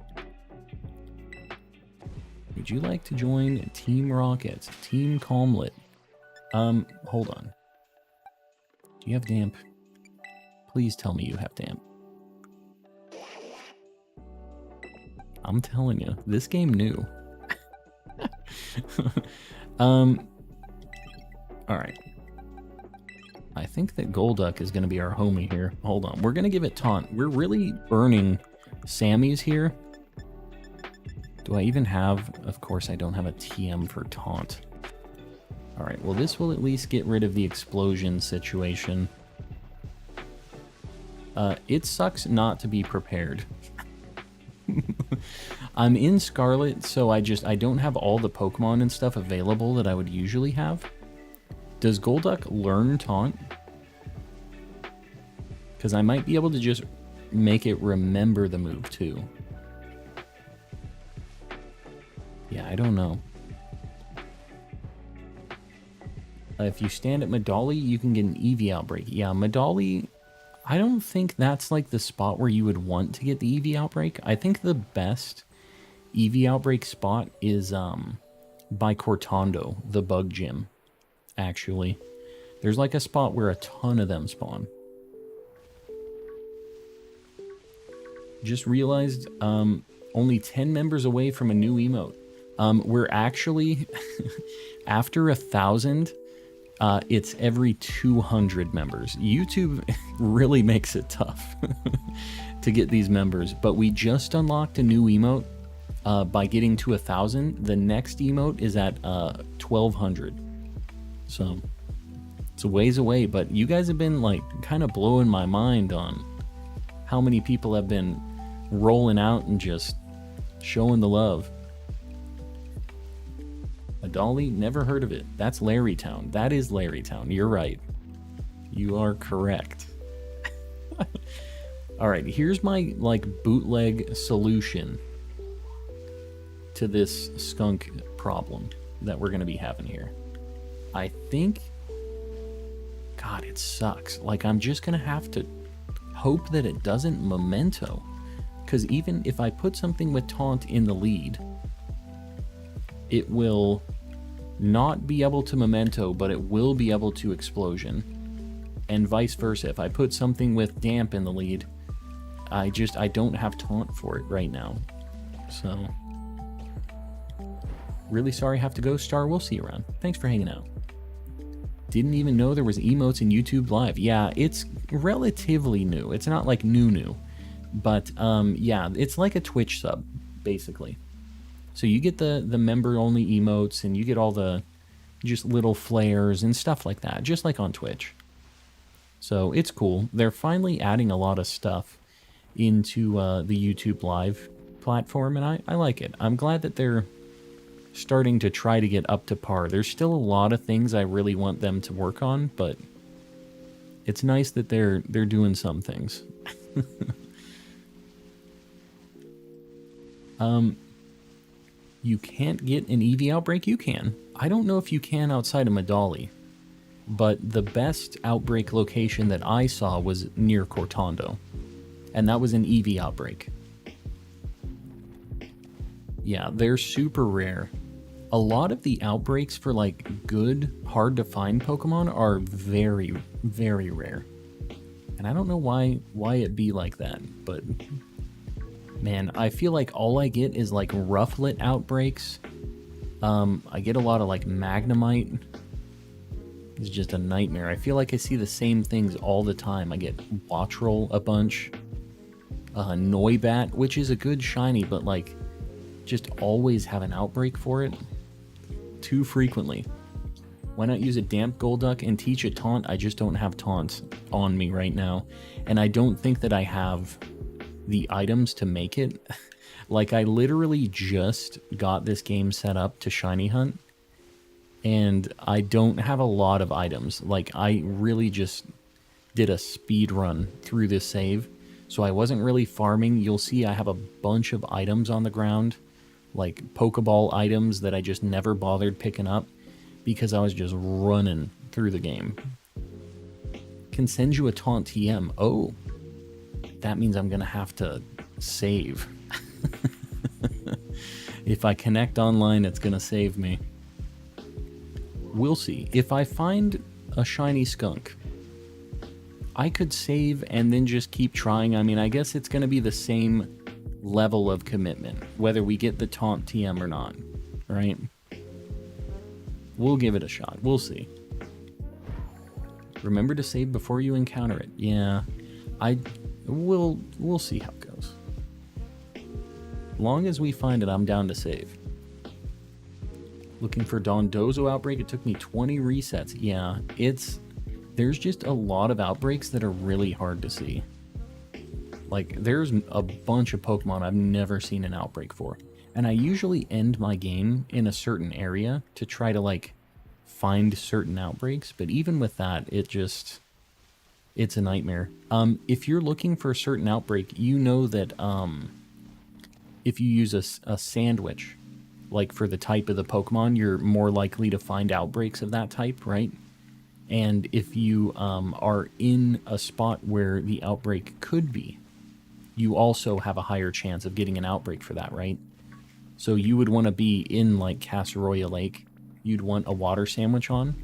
Would you like to join Team Rockets, Team Calmlet? Hold on. Do you have damp? Please tell me you have damp. I'm telling you, this game new. Alright. I think that Golduck is going to be our homie here. Hold on. We're going to give it taunt. We're really burning Sammys here. Do I even have... Of course, I don't have a TM for taunt. Alright, well, this will at least get rid of the explosion situation. It sucks not to be prepared. I'm in Scarlet, so I don't have all the Pokemon and stuff available that I would usually have. Does Golduck learn Taunt? Because I might be able to just make it remember the move, too. Yeah, I don't know. If you stand at Medali, you can get an Eevee Outbreak. Yeah, Medali... I don't think that's like the spot where you would want to get the Eevee Outbreak. I think the best Eevee Outbreak spot is by Cortando, the bug gym, actually. There's like a spot where a ton of them spawn. Just realized only 10 members away from a new emote. We're actually, after 1,000... it's every 200 members. YouTube really makes it tough to get these members, but we just unlocked a new emote by getting to 1,000. The next emote is at 1,200. So it's a ways away, but you guys have been like kind of blowing my mind on how many people have been rolling out and just showing the love. Adali, never heard of it. That's Larrytown. That is Larrytown. You're right. You are correct. Alright, here's my, like, bootleg solution to this skunk problem that we're going to be having here. I think... God, it sucks. Like, I'm just going to have to hope that it doesn't memento. Because even if I put something with taunt in the lead, it will not be able to memento, but it will be able to explosion. And vice versa. If I put something with damp in the lead, I don't have taunt for it right now. So, really sorry I have to go, Star. We'll see you around. Thanks for hanging out. Didn't even know there was emotes in YouTube Live. Yeah, it's relatively new. It's not like new. But, yeah, it's like a Twitch sub, basically. So you get the member-only emotes, and you get all the just little flares and stuff like that, just like on Twitch. So it's cool. They're finally adding a lot of stuff into the YouTube Live platform, and I like it. I'm glad that they're starting to try to get up to par. There's still a lot of things I really want them to work on, but it's nice that they're doing some things. You can't get an Eevee Outbreak? You can. I don't know if you can outside of Medali, but the best Outbreak location that I saw was near Cortando, and that was an Eevee Outbreak. Yeah, they're super rare. A lot of the Outbreaks for, like, good, hard-to-find Pokemon are very, very rare. And I don't know why it be like that, but... Man, I feel like all I get is, like, Rufflet Outbreaks. I get a lot of, like, Magnemite. It's just a nightmare. I feel like I see the same things all the time. I get Wattrel a bunch. Noibat, which is a good shiny, but, like, just always have an Outbreak for it. Too frequently. Why not use a Damp Golduck and teach it Taunt? I just don't have Taunt on me right now. And I don't think that I have the items to make it. Like, I literally just got this game set up to shiny hunt, and I don't have a lot of items. Like, I really just did a speed run through this save, so I wasn't really farming. You'll see I have a bunch of items on the ground, like Pokeball items that I just never bothered picking up because I was just running through the game. Can send you a taunt TM. Oh, that means I'm gonna have to save. If I connect online, it's gonna save me. We'll see. If I find a shiny skunk, I could save and then just keep trying. I mean, I guess it's gonna be the same level of commitment, whether we get the taunt TM or not, right? We'll give it a shot. We'll see. Remember to save before you encounter it. Yeah, we'll see how it goes. Long as we find it, I'm down to save. Looking for Dondozo outbreak. It took me 20 resets. Yeah, there's just a lot of outbreaks that are really hard to see. Like, there's a bunch of Pokemon I've never seen an outbreak for. And I usually end my game in a certain area to try to, like, find certain outbreaks. But even with that, it's a nightmare. If you're looking for a certain outbreak, you know that if you use a sandwich, like for the type of the Pokemon, you're more likely to find outbreaks of that type, right? And if you are in a spot where the outbreak could be, you also have a higher chance of getting an outbreak for that, right? So you would want to be in like Casseroya Lake. You'd want a water sandwich on.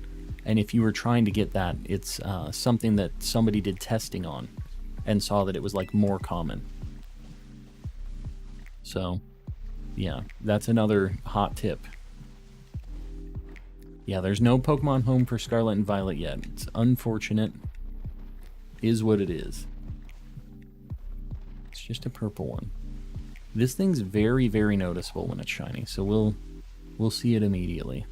And if you were trying to get that, it's something that somebody did testing on and saw that it was like more common. So, yeah, that's another hot tip. Yeah, there's no Pokemon Home for Scarlet and Violet yet. It's unfortunate. Is what it is. It's just a purple one. This thing's very, very noticeable when it's shiny, so we'll see it immediately.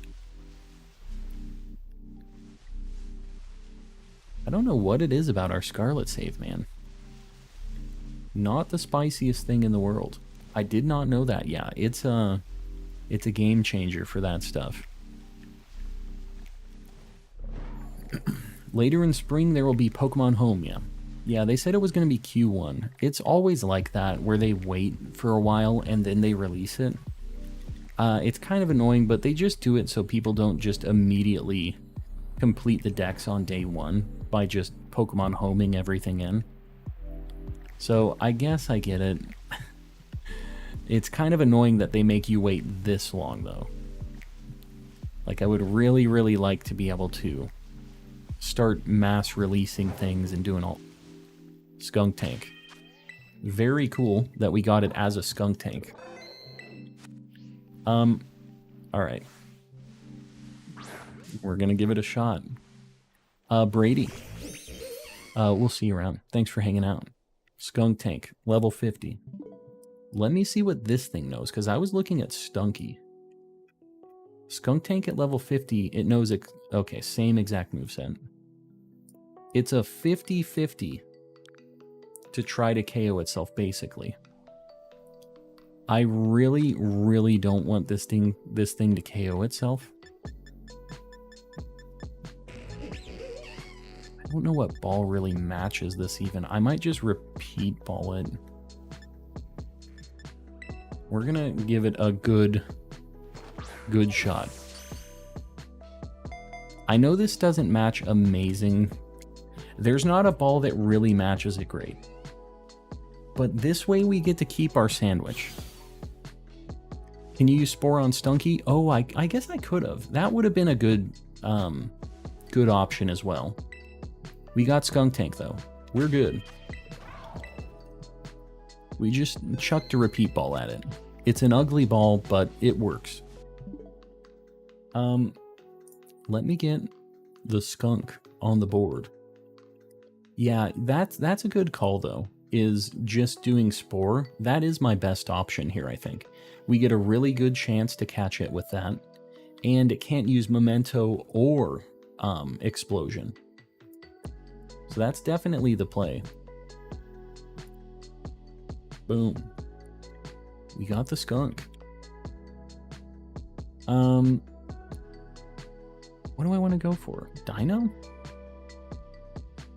I don't know what it is about our Scarlet save, man. Not the spiciest thing in the world. I did not know that. Yeah, it's a game changer for that stuff. Later in spring, there will be Pokemon Home, yeah. Yeah, they said it was going to be Q1. It's always like that, where they wait for a while and then they release it. It's kind of annoying, but they just do it so people don't just immediately complete the dex on day one by just Pokemon homing everything in. So I guess I get it. It's kind of annoying that they make you wait this long, though. Like, I would really, really like to be able to start mass releasing things and doing all... Skunk Tank. Very cool that we got it as a Skunk Tank. Alright. We're gonna give it a shot. Brady. We'll see you around. Thanks for hanging out. Skunk Tank, level 50. Let me see what this thing knows, because I was looking at Stunky. Skunk Tank at level 50, it knows... Okay, same exact moveset. It's a 50-50 to try to KO itself, basically. I really, really don't want this thing to KO itself. I don't know what ball really matches this even. I might just repeat ball it. We're gonna give it a good shot. I know this doesn't match amazing. There's not a ball that really matches it great. But this way we get to keep our sandwich. Can you use Spore on Stunky? Oh, I guess I could have. That would have been a good option as well. We got Skunk Tank, though. We're good. We just chucked a repeat ball at it. It's an ugly ball, but it works. Let me get the skunk on the board. Yeah, that's a good call, though, is just doing Spore. That is my best option here, I think. We get a really good chance to catch it with that, and it can't use Memento or Explosion. So that's definitely the play. Boom. We got the skunk. What do I want to go for? Dino?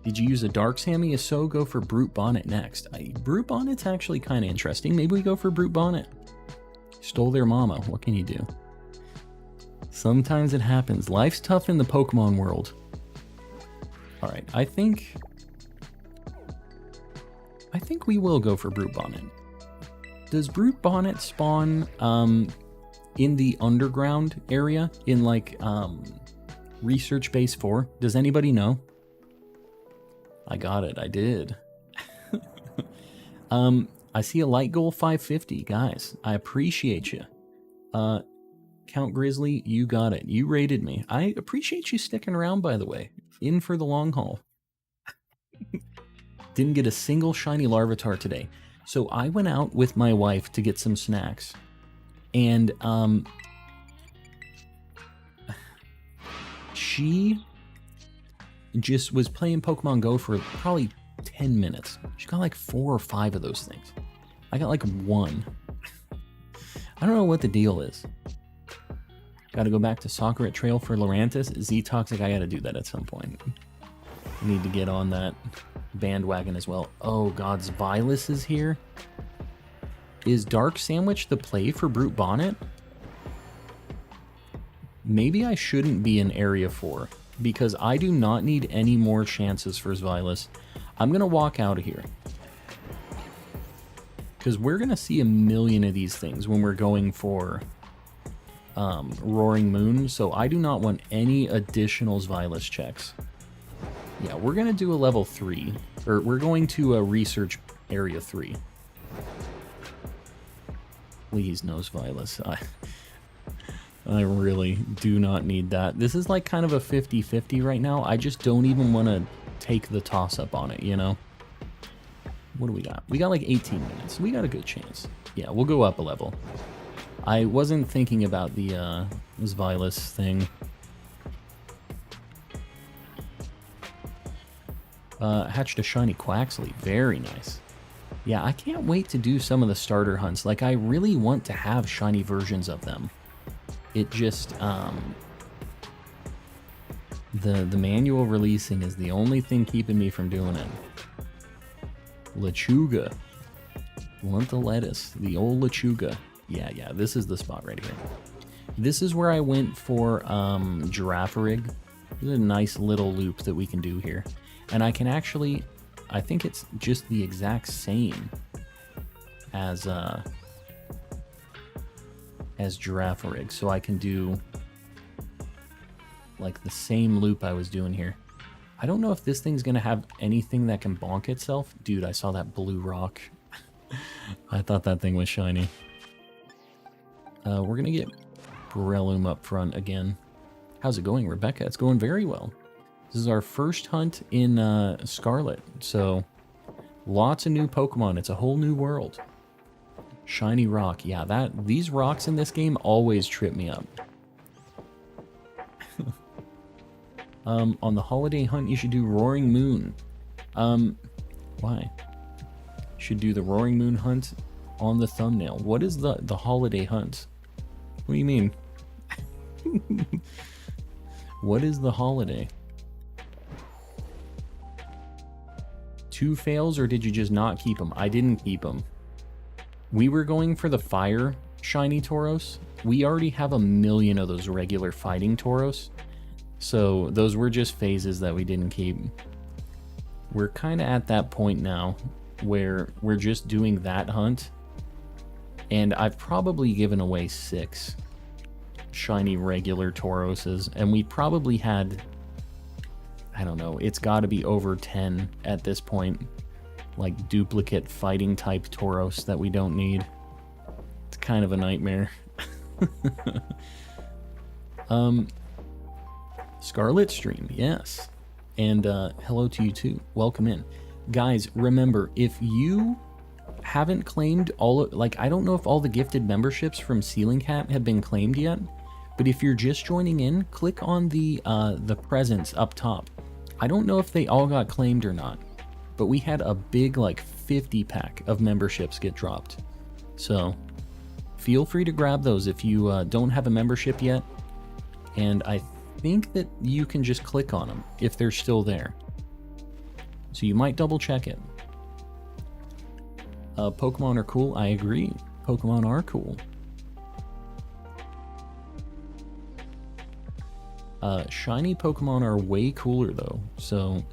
Did you use a Dark Sammy? If so, go for Brute Bonnet next. Brute Bonnet's actually kind of interesting. Maybe we go for Brute Bonnet. Stole their mama. What can you do? Sometimes it happens. Life's tough in the Pokemon world. Alright, I think we will go for Brute Bonnet. Does Brute Bonnet spawn in the underground area in like Research Base 4? Does anybody know? I got it. I did. I see a light goal 550, guys. I appreciate you. Count Grizzly, you got it. You rated me. I appreciate you sticking around, by the way. In for the long haul. Didn't get a single shiny Larvitar today. So I went out with my wife to get some snacks. And she just was playing Pokemon Go for probably 10 minutes. She got like 4 or 5 of those things. I got like 1. I don't know what the deal is. Gotta go back to soccer at Trail for Lurantis. Z-Toxic, I gotta do that at some point. Need to get on that bandwagon as well. Oh god, Vilas is here. Is Dark Sandwich the play for Brute Bonnet? Maybe I shouldn't be in Area 4, because I do not need any more chances for Vilas. I'm gonna walk out of here. Because we're gonna see a million of these things when we're going for Roaring Moon, so I do not want any additional Vilas checks. Yeah, we're gonna do a level 3, or we're going to a Research Area 3. Please, no Vilas. I really do not need that. This is like kind of a 50-50 right now. I just don't even want to take the toss-up on it, you know? What do we got? We got like 18 minutes. We got a good chance. Yeah, we'll go up a level. I wasn't thinking about the Vilas thing. Hatched a shiny Quaxley. Very nice. Yeah, I can't wait to do some of the starter hunts. Like, I really want to have shiny versions of them. It just, the manual releasing is the only thing keeping me from doing it. Lechuga. Want the lettuce. The old Lechuga. Yeah, this is the spot right here. This is where I went for Girafarig. There's a nice little loop that we can do here. And I can actually, I think it's just the exact same as Girafarig. So I can do like the same loop I was doing here. I don't know if this thing's gonna have anything that can bonk itself. Dude, I saw that blue rock. I thought that thing was shiny. We're gonna get Breloom up front again. How's it going, Rebecca? It's going very well. This is our first hunt in Scarlet, so lots of new Pokemon. It's a whole new world. Shiny rock. Yeah, these rocks in this game always trip me up. On the holiday hunt, you should do Roaring Moon. Why? Should do the Roaring Moon hunt on the thumbnail. What is the holiday hunt? What do you mean? What is the holiday? 2 fails, or did you just not keep them? I didn't keep them. We were going for the fire shiny Tauros. We already have a million of those regular fighting Tauros. So those were just phases that we didn't keep. We're kind of at that point now where we're just doing that hunt. And I've probably given away 6 shiny regular Tauroses. And we probably had, I don't know, it's got to be over 10 at this point. Like duplicate fighting type Tauros that we don't need. It's kind of a nightmare. Scarlet stream, yes. And hello to you too. Welcome in. Guys, remember, if you haven't claimed all of, like, I don't know if all the gifted memberships from Ceiling Cat have been claimed yet, but if you're just joining in, click on the presents up top. I don't know if they all got claimed or not, but we had a big, like, 50 pack of memberships get dropped. So feel free to grab those if you don't have a membership yet. And I think that you can just click on them if they're still there. So you might double check it. Pokemon are cool. I agree. Pokemon are cool. Shiny Pokemon are way cooler though, so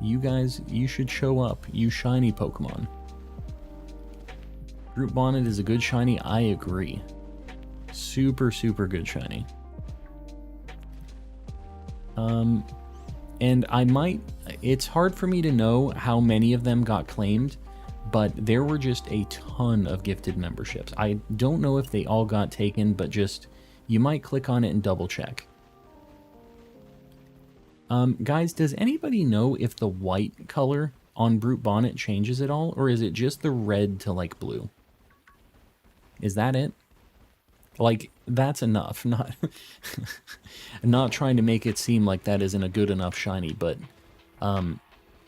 you guys, you should show up, you shiny Pokemon. Group Bonnet is a good shiny, I agree. Super, super good shiny. And it's hard for me to know how many of them got claimed, but there were just a ton of gifted memberships. I don't know if they all got taken, but just, you might click on it and double check. Guys, does anybody know if the white color on Brute Bonnet changes at all, or is it just the red to like blue? Is that it? Like, that's enough. Not, not trying to make it seem like that isn't a good enough shiny, but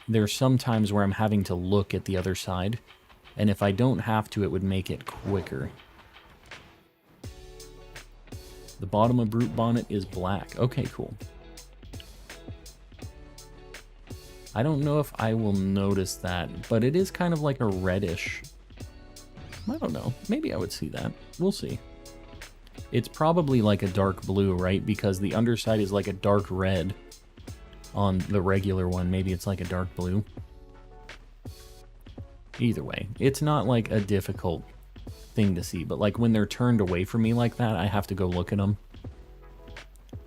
there's some times where I'm having to look at the other side, and if I don't have to, it would make it quicker. The bottom of Brute Bonnet is black. Okay, cool. I don't know if I will notice that, but it is kind of like a reddish. I don't know. Maybe I would see that. We'll see. It's probably like a dark blue, right? Because the underside is like a dark red on the regular one. Maybe it's like a dark blue. Either way, it's not like a difficult thing to see, but like when they're turned away from me like that, I have to go look at them.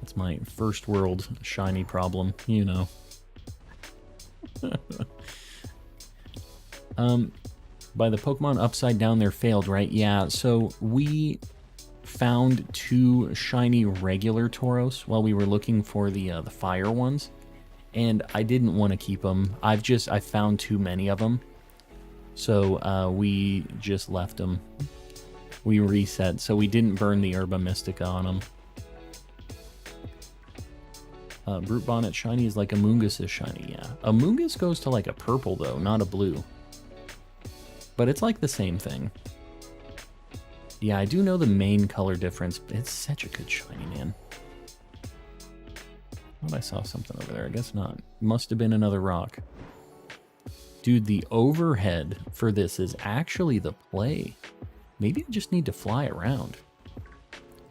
That's my first world shiny problem, you know. By the Pokemon upside down, they're failed, right? Yeah, so we found 2 shiny regular Tauros while we were looking for the fire ones, and I didn't want to keep them. I found too many of them, so we just left them. We reset, so we didn't burn the Herba Mystica on them. Brute Bonnet shiny is like Amoonguss is shiny, yeah. Amoonguss goes to like a purple though, not a blue. But it's like the same thing. Yeah, I do know the main color difference, but it's such a good shiny, man. I thought I saw something over there, I guess not. Must have been another rock. Dude, the overhead for this is actually the play. Maybe I just need to fly around.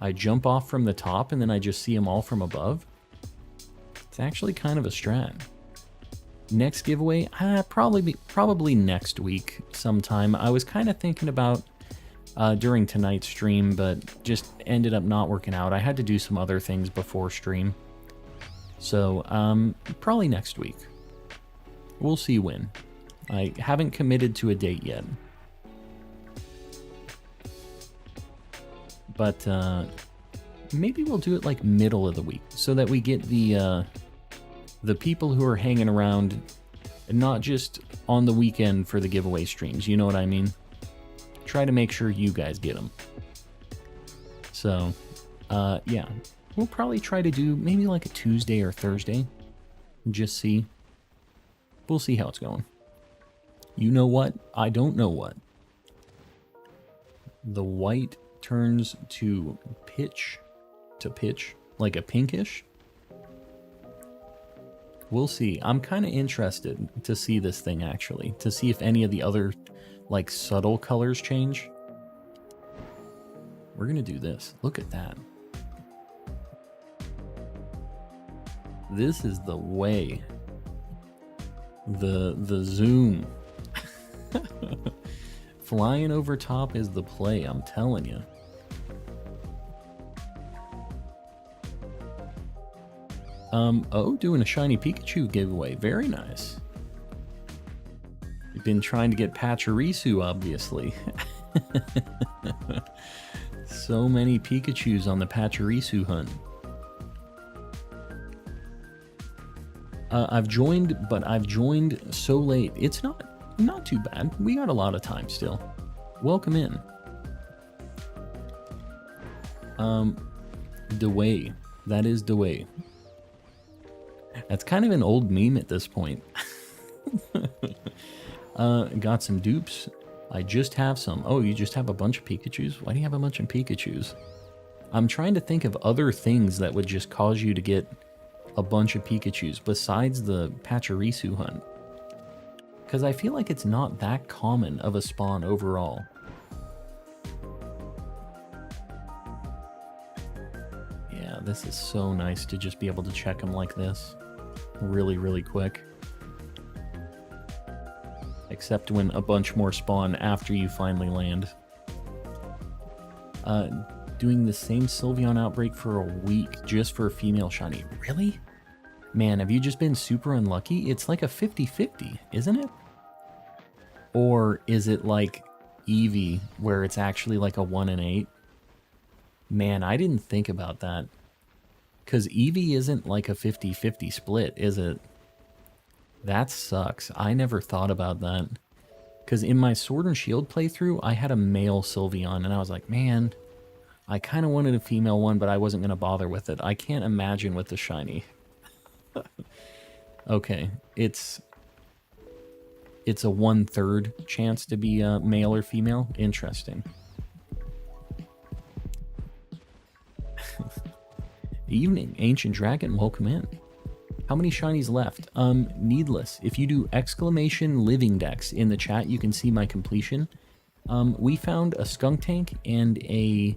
I jump off from the top and then I just see them all from above. It's actually kind of a strat. Next giveaway, probably next week sometime. I was kind of thinking about during tonight's stream, but just ended up not working out. I had to do some other things before stream. So, probably next week. We'll see when. I haven't committed to a date yet. But, maybe we'll do it like middle of the week so that we get the people who are hanging around not just on the weekend for the giveaway streams, you know what I mean? Try to make sure you guys get them. So, yeah, we'll probably try to do maybe like a Tuesday or Thursday. Just see. We'll see how it's going. You know what? I don't know what. The white turns to pitch, like a pinkish. We'll see. I'm kind of interested to see this thing actually, to see if any of the other like subtle colors change. We're gonna do this. Look at that. This is the way. The zoom. Flying over top is the play, I'm telling you. Oh, doing a shiny Pikachu giveaway. Very nice. You've been trying to get Pachirisu, obviously. So many Pikachus on the Pachirisu hunt. I've joined, but I've joined so late. It's not too bad. We got a lot of time still. Welcome in. Dewey. That is Dewey. That's kind of an old meme at this point. Got some dupes. I just have some. Oh, you just have a bunch of Pikachus? Why do you have a bunch of Pikachus? I'm trying to think of other things that would just cause you to get a bunch of Pikachus besides the Pachirisu hunt. Because I feel like it's not that common of a spawn overall. Yeah, this is so nice to just be able to check them like this. Really, really quick. Except when a bunch more spawn after you finally land. Doing the same Sylveon outbreak for a week just for a female shiny. Really? Man, have you just been super unlucky? It's like a 50-50, isn't it? Or is it like Eevee, where it's actually like a 1 in 8? Man, I didn't think about that. Because Eevee isn't like a 50-50 split, is it? That sucks. I never thought about that. Because in my Sword and Shield playthrough, I had a male Sylveon, and I was like, man, I kind of wanted a female one, but I wasn't going to bother with it. I can't imagine with the shiny. Okay, it's a 1/3 chance to be a male or female. Interesting. Evening, Ancient Dragon, welcome in. How many shinies left? Needless. If you do exclamation Living Dex in the chat, you can see my completion. We found a skunk tank and a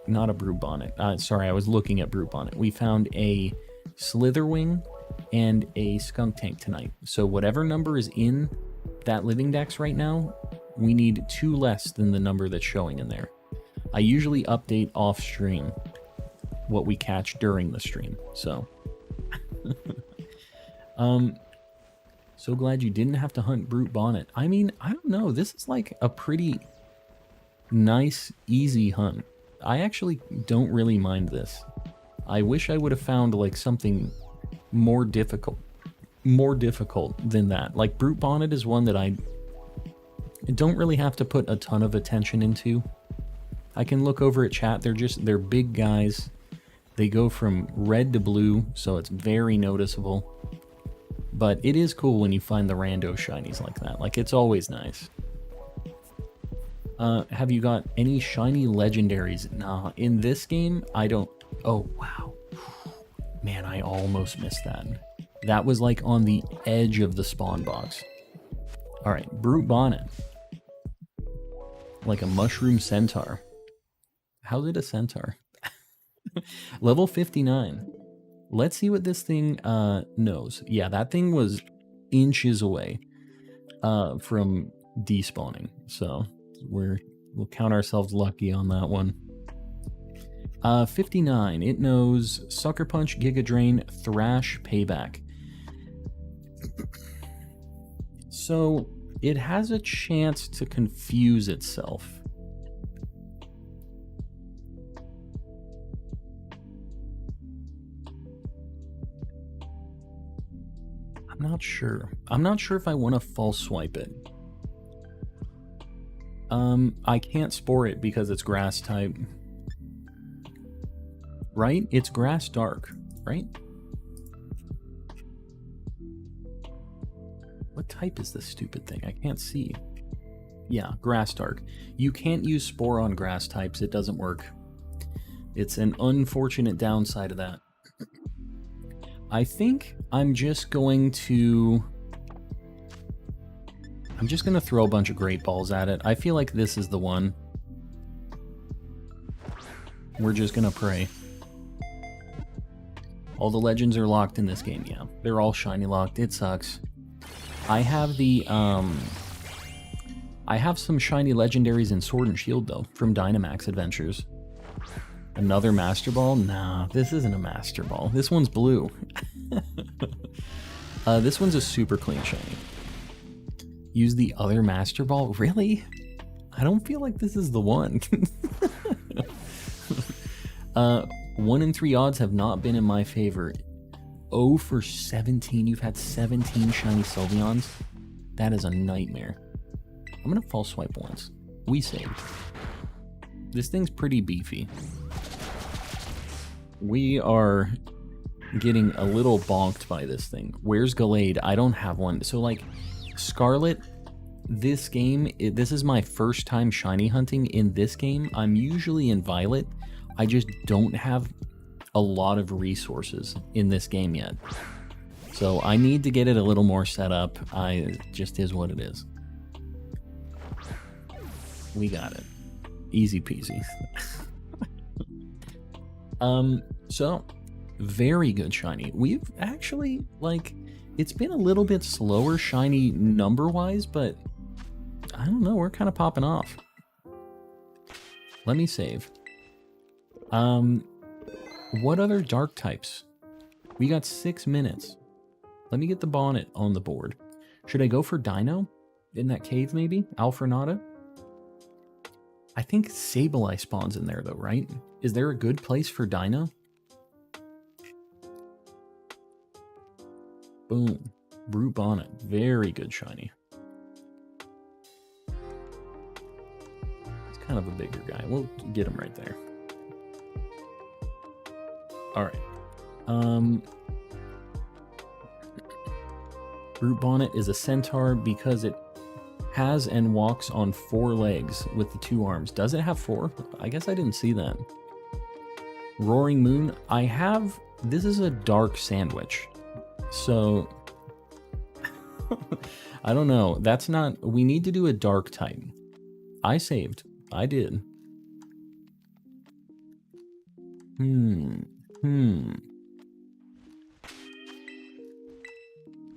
not a Brute Bonnet. Sorry, I was looking at Brute Bonnet. We found a Slitherwing and a skunk tank tonight. So whatever number is in that Living Dex right now, we need 2 less than the number that's showing in there. I usually update off stream what we catch during the stream. So so glad you didn't have to hunt Brute Bonnet. I mean, I don't know, this is like a pretty nice, easy hunt. I actually don't really mind this. I wish I would have found like something more difficult than that. Like Brute Bonnet is one that I don't really have to put a ton of attention into. I can look over at chat. They're big guys. They go from red to blue, so it's very noticeable. But it is cool when you find the rando shinies like that. Like, it's always nice. Have you got any shiny legendaries? Nah, in this game, I don't... Oh, wow. Man, I almost missed that. That was like on the edge of the spawn box. Alright, Brute Bonnet. Like a mushroom centaur. How's it a centaur? Level 59. Let's see what this thing knows. Yeah, that thing was inches away from despawning. So we'll count ourselves lucky on that one. 59. It knows Sucker Punch, Giga Drain, Thrash, Payback. So it has a chance to confuse itself. I'm not sure. I'm not sure if I want to false swipe it. I can't spore it because it's grass type. Right? It's grass dark, right? What type is this stupid thing? I can't see. Yeah, grass dark. You can't use spore on grass types. It doesn't work. It's an unfortunate downside of that. I think I'm just going to throw a bunch of great balls at it. I feel like this is the one. We're just gonna pray. All the legends are locked in this game, yeah. They're all shiny locked. It sucks. I have the I have some shiny legendaries in Sword and Shield though, from Dynamax Adventures. Another Master Ball? Nah, this isn't a Master Ball. This one's blue. This one's a super clean shiny. Use the other Master Ball? Really? I don't feel like this is the one. 1 in 3 odds have not been in my favor. 0 for 17. You've had 17 shiny Sylveons? That is a nightmare. I'm gonna false swipe once. We saved. This thing's pretty beefy. We are getting a little bonked by this thing. Where's Gallade? I don't have one. So like Scarlet, this game, this is my first time shiny hunting in this game. I'm usually in Violet. I just don't have a lot of resources in this game yet. So I need to get it a little more set up. It just is what it is. We got it. Easy peasy. So very good shiny. We've actually, like, it's been a little bit slower shiny number-wise, but I don't know, we're kind of popping off. Let me save. What other dark types? We got 6 minutes. Let me get the bonnet on the board. Should I go for Dino? In that cave, maybe? Alfrenata? I think Sableye spawns in there, though, right? Is there a good place for Dino? Boom. Brute Bonnet. Very good shiny. It's kind of a bigger guy. We'll get him right there. Alright. Brute Bonnet is a centaur because it has and walks on 4 legs with the 2 arms. Does it have 4? I guess I didn't see that. Roaring Moon. I have... This is a dark sandwich. So... I don't know. That's not... We need to do a dark type. I saved. I did.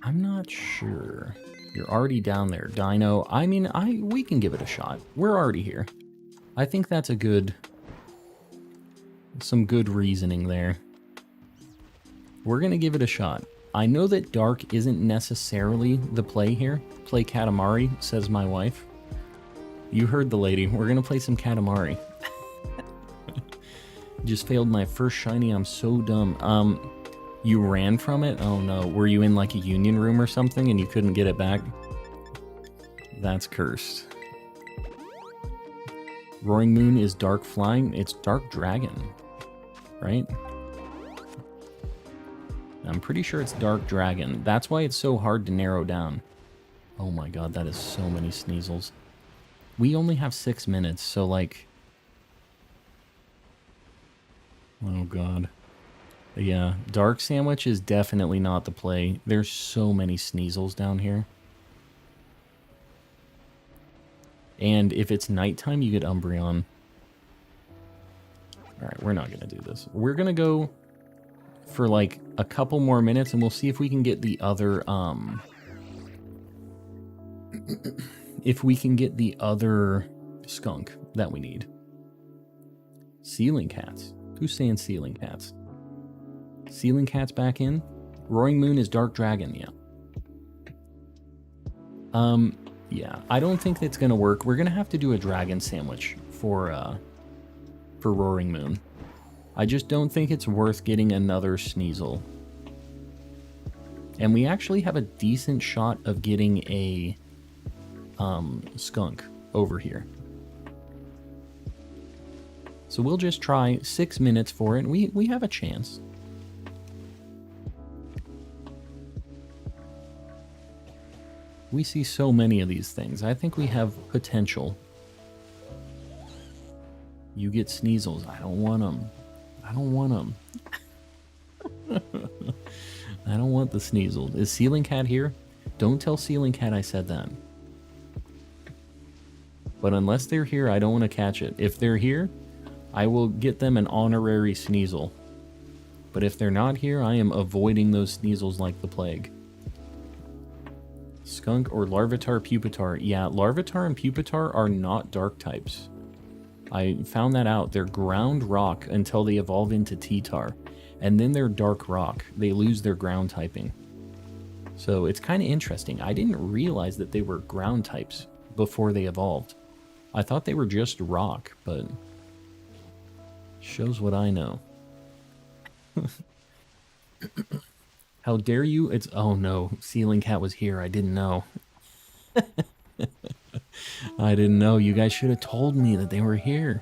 I'm not sure. You're already down there. Dino. I mean, we can give it a shot. We're already here. I think that's a good... Some good reasoning there. We're going to give it a shot. I know that dark isn't necessarily the play here. Play Katamari, says my wife. You heard the lady. We're going to play some Katamari. Just failed my first shiny. I'm so dumb. You ran from it? Oh no. Were you in like a union room or something and you couldn't get it back? That's cursed. Roaring Moon is dark flying. It's dark dragon, right? I'm pretty sure it's dark dragon. That's why it's so hard to narrow down. Oh my god, that is so many Sneasels. We only have 6 minutes, so like... Oh god. Yeah, dark sandwich is definitely not the play. There's so many Sneasels down here. And if it's nighttime, you get Umbreon. Alright, we're not going to do this. We're going to go for like a couple more minutes and we'll see if we can get the other, if we can get the other skunk that we need. Ceiling Cats. Who's saying Ceiling Cats? Ceiling Cats back in? Roaring Moon is Dark Dragon, yeah. Yeah, I don't think that's gonna work. We're gonna have to do a dragon sandwich for Roaring Moon. I just don't think it's worth getting another Sneasel. And we actually have a decent shot of getting a skunk over here. So we'll just try 6 minutes for it. We have a chance. We see so many of these things. I think we have potential. You get Sneasels. I don't want them. I don't want them. I don't want the Sneasel. Is Ceiling Cat here? Don't tell Ceiling Cat I said that. But unless they're here, I don't want to catch it. If they're here, I will get them an honorary Sneasel. But if they're not here, I am avoiding those Sneasels like the plague. Skunk or Larvitar, Pupitar. Yeah, Larvitar and Pupitar are not dark types. I found that out. They're ground rock until they evolve into T-Tar. And then they're dark rock. They lose their ground typing. So it's kind of interesting. I didn't realize that they were ground types before they evolved. I thought they were just rock, but shows what I know. How dare you? It's... Oh no, Ceiling Cat was here. I didn't know. I didn't know. You guys should have told me that they were here.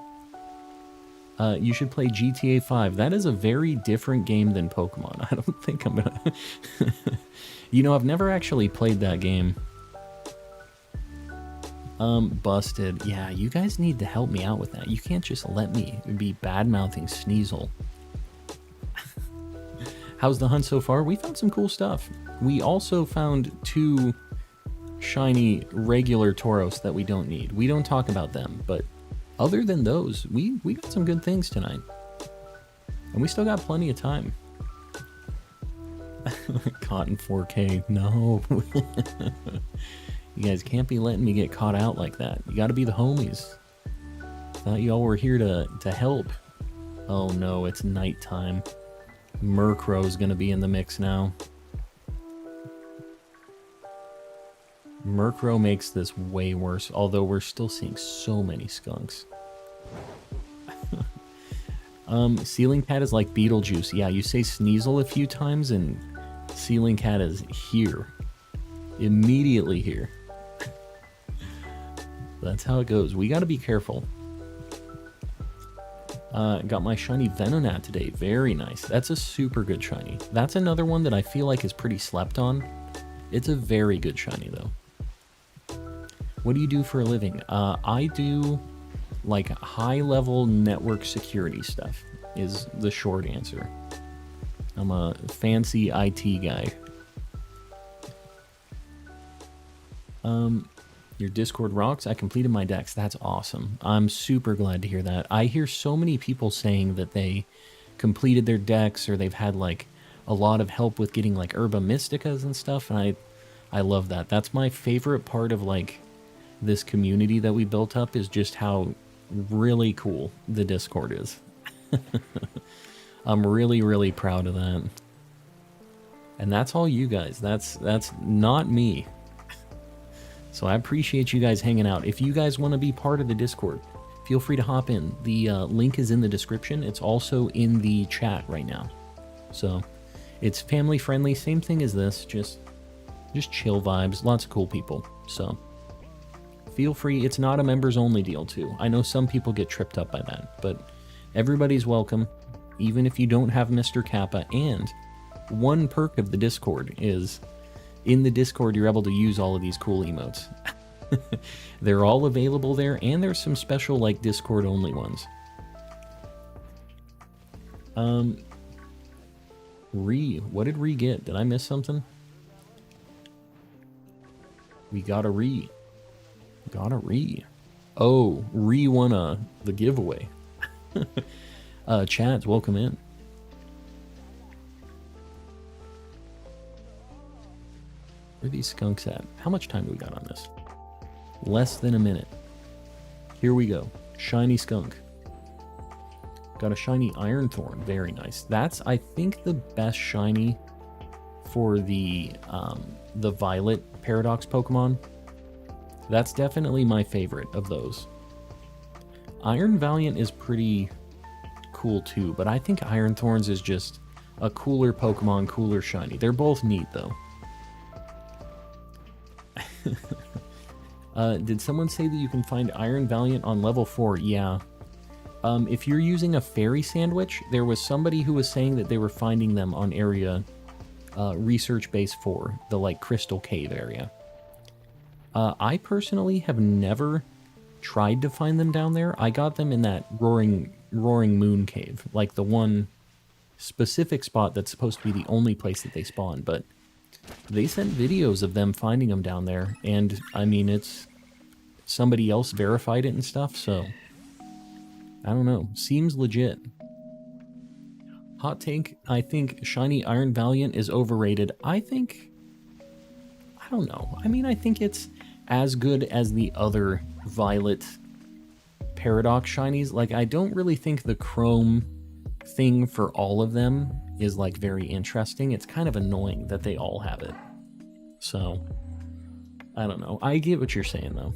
You should play GTA 5. That is a very different game than Pokemon. I don't think I'm gonna... You know, I've never actually played that game. Busted. Yeah, you guys need to help me out with that. You can't just let me be bad-mouthing Sneasel. How's the hunt so far? We found some cool stuff. We also found 2 shiny regular Tauros that we don't need. We don't talk about them, but other than those, we got some good things tonight. And we still got plenty of time. Caught in 4K. No. You guys can't be letting me get caught out like that. You gotta be the homies. Thought y'all were here to help. Oh no, it's nighttime. Murkrow's gonna be in the mix now. Murkrow makes this way worse, although we're still seeing so many skunks. Ceiling Cat is like Beetlejuice. Yeah, you say Sneasel a few times and Ceiling Cat is here. Immediately here. That's how it goes. We gotta be careful. Got my shiny Venonat today. Very nice. That's a super good shiny. That's another one that I feel like is pretty slept on. It's a very good shiny though. What do you do for a living? I do like high-level network security stuff is the short answer. I'm a fancy IT guy. Your Discord rocks. I completed my Dex. That's awesome. I'm super glad to hear that. I hear so many people saying that they completed their Dex or they've had like a lot of help with getting like Herba Mysticas and stuff, and I love that. That's my favorite part of like this community that we built up, is just how really cool the Discord is. I'm really, really proud of that. And that's all you guys. That's not me. So I appreciate you guys hanging out. If you guys want to be part of the Discord, feel free to hop in. The link is in the description. It's also in the chat right now. So it's family friendly. Same thing as this. Just chill vibes. Lots of cool people. So feel free. It's not a members only deal too. I know some people get tripped up by that, but everybody's welcome, even if you don't have Mr. Kappa. And one perk of the Discord is, in the Discord, you're able to use all of these cool emotes. They're all available there, and there's some special, like, Discord-only ones. What did Ree get? Did I miss something? We got a Ree. Oh, Ree won the giveaway. Chads, welcome in. Where are these skunks at? How much time do we got on this? Less than a minute. Here we go. Shiny skunk. Got a shiny Iron Thorn. Very nice. That's, I think, the best shiny for the Violet Paradox Pokemon. That's definitely my favorite of those. Iron Valiant is pretty cool too, but I think Iron Thorns is just a cooler Pokemon, cooler shiny. They're both neat though. Did someone say that you can find Iron Valiant on level 4? Yeah. If you're using a fairy sandwich, there was somebody who was saying that they were finding them on area research base 4, the like Crystal Cave area. I personally have never tried to find them down there. I got them in that Roaring Moon Cave, like the one specific spot that's supposed to be the only place that they spawn, but they sent videos of them finding them down there, and I mean, it's somebody else verified it and stuff, so I don't know. Seems legit. Hot take, I think shiny Iron Valiant is overrated. I don't know. I mean, I think it's as good as the other Violet Paradox shinies. Like, I don't really think the Chrome thing for all of them is like very interesting. It's kind of annoying that they all have it. So, I don't know. I get what you're saying though.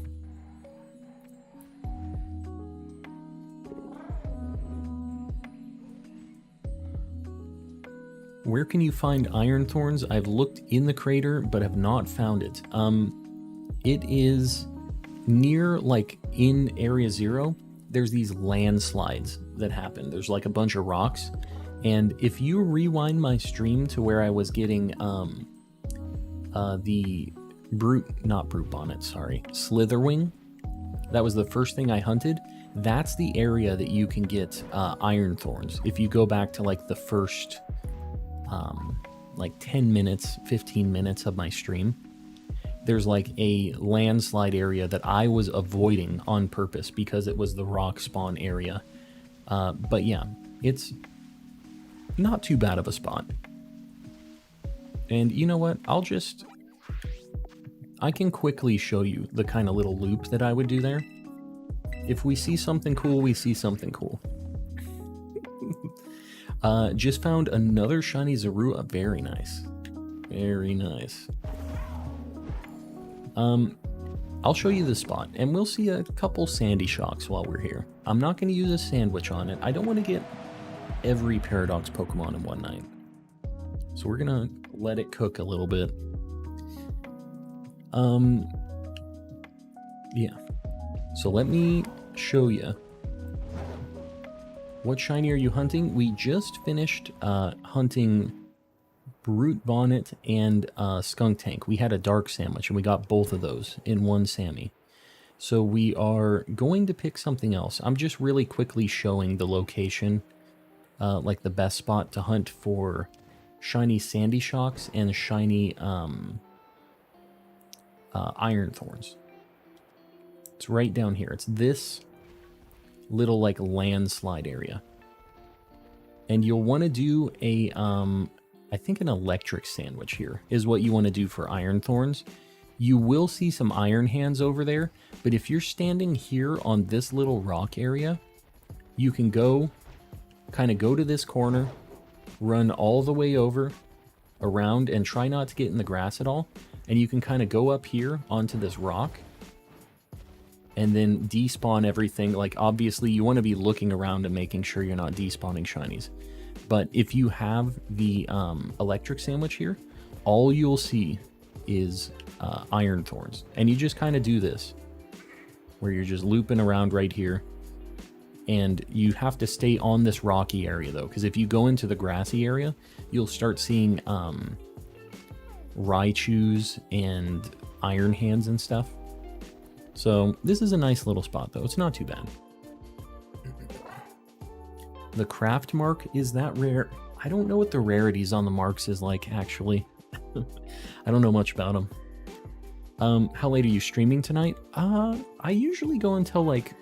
Where can you find Iron Thorns? I've looked in the crater, but have not found it. It is near, like, in Area 0, there's these landslides that happen. There's, like, a bunch of rocks. And if you rewind my stream to where I was getting, the Slitherwing, that was the first thing I hunted. That's the area that you can get, Iron Thorns. If you go back to, like, the first, like 10 minutes, 15 minutes of my stream, there's like a landslide area that I was avoiding on purpose because it was the rock spawn area. But yeah, it's not too bad of a spot. And you know what? I can quickly show you the kind of little loop that I would do there. If we see something cool, we see something cool. Just found another shiny Zorua. Very nice. Very nice. I'll show you this spot, and we'll see a couple Sandy Shocks while we're here. I'm not going to use a sandwich on it. I don't want to get every Paradox Pokemon in one night. So we're going to let it cook a little bit. Yeah. So let me show you. What shiny are you hunting? We just finished hunting Brute Bonnet and Skunk Tank. We had a dark sandwich and we got both of those in one Sammy. So we are going to pick something else. I'm just really quickly showing the location, like the best spot to hunt for shiny Sandy Shocks and shiny Iron Thorns. It's right down here. It's this little like landslide area. And you'll want to do a I think an electric sandwich here is what you want to do for Iron Thorns. You will see some Iron Hands over there, but if you're standing here on this little rock area, you can kind of go to this corner, run all the way over, around, and try not to get in the grass at all. And you can kind of go up here onto this rock, and then despawn everything. Like, obviously, you want to be looking around and making sure you're not despawning shinies. But if you have the electric sandwich here, all you'll see is Iron Thorns. And you just kind of do this, where you're just looping around right here. And you have to stay on this rocky area, though, because if you go into the grassy area, you'll start seeing Raichus and Iron Hands and stuff. So this is a nice little spot, though. It's not too bad. The craft mark, is that rare? I don't know what the rarities on the marks is like, actually. I don't know much about them. How late are you streaming tonight? I usually go until like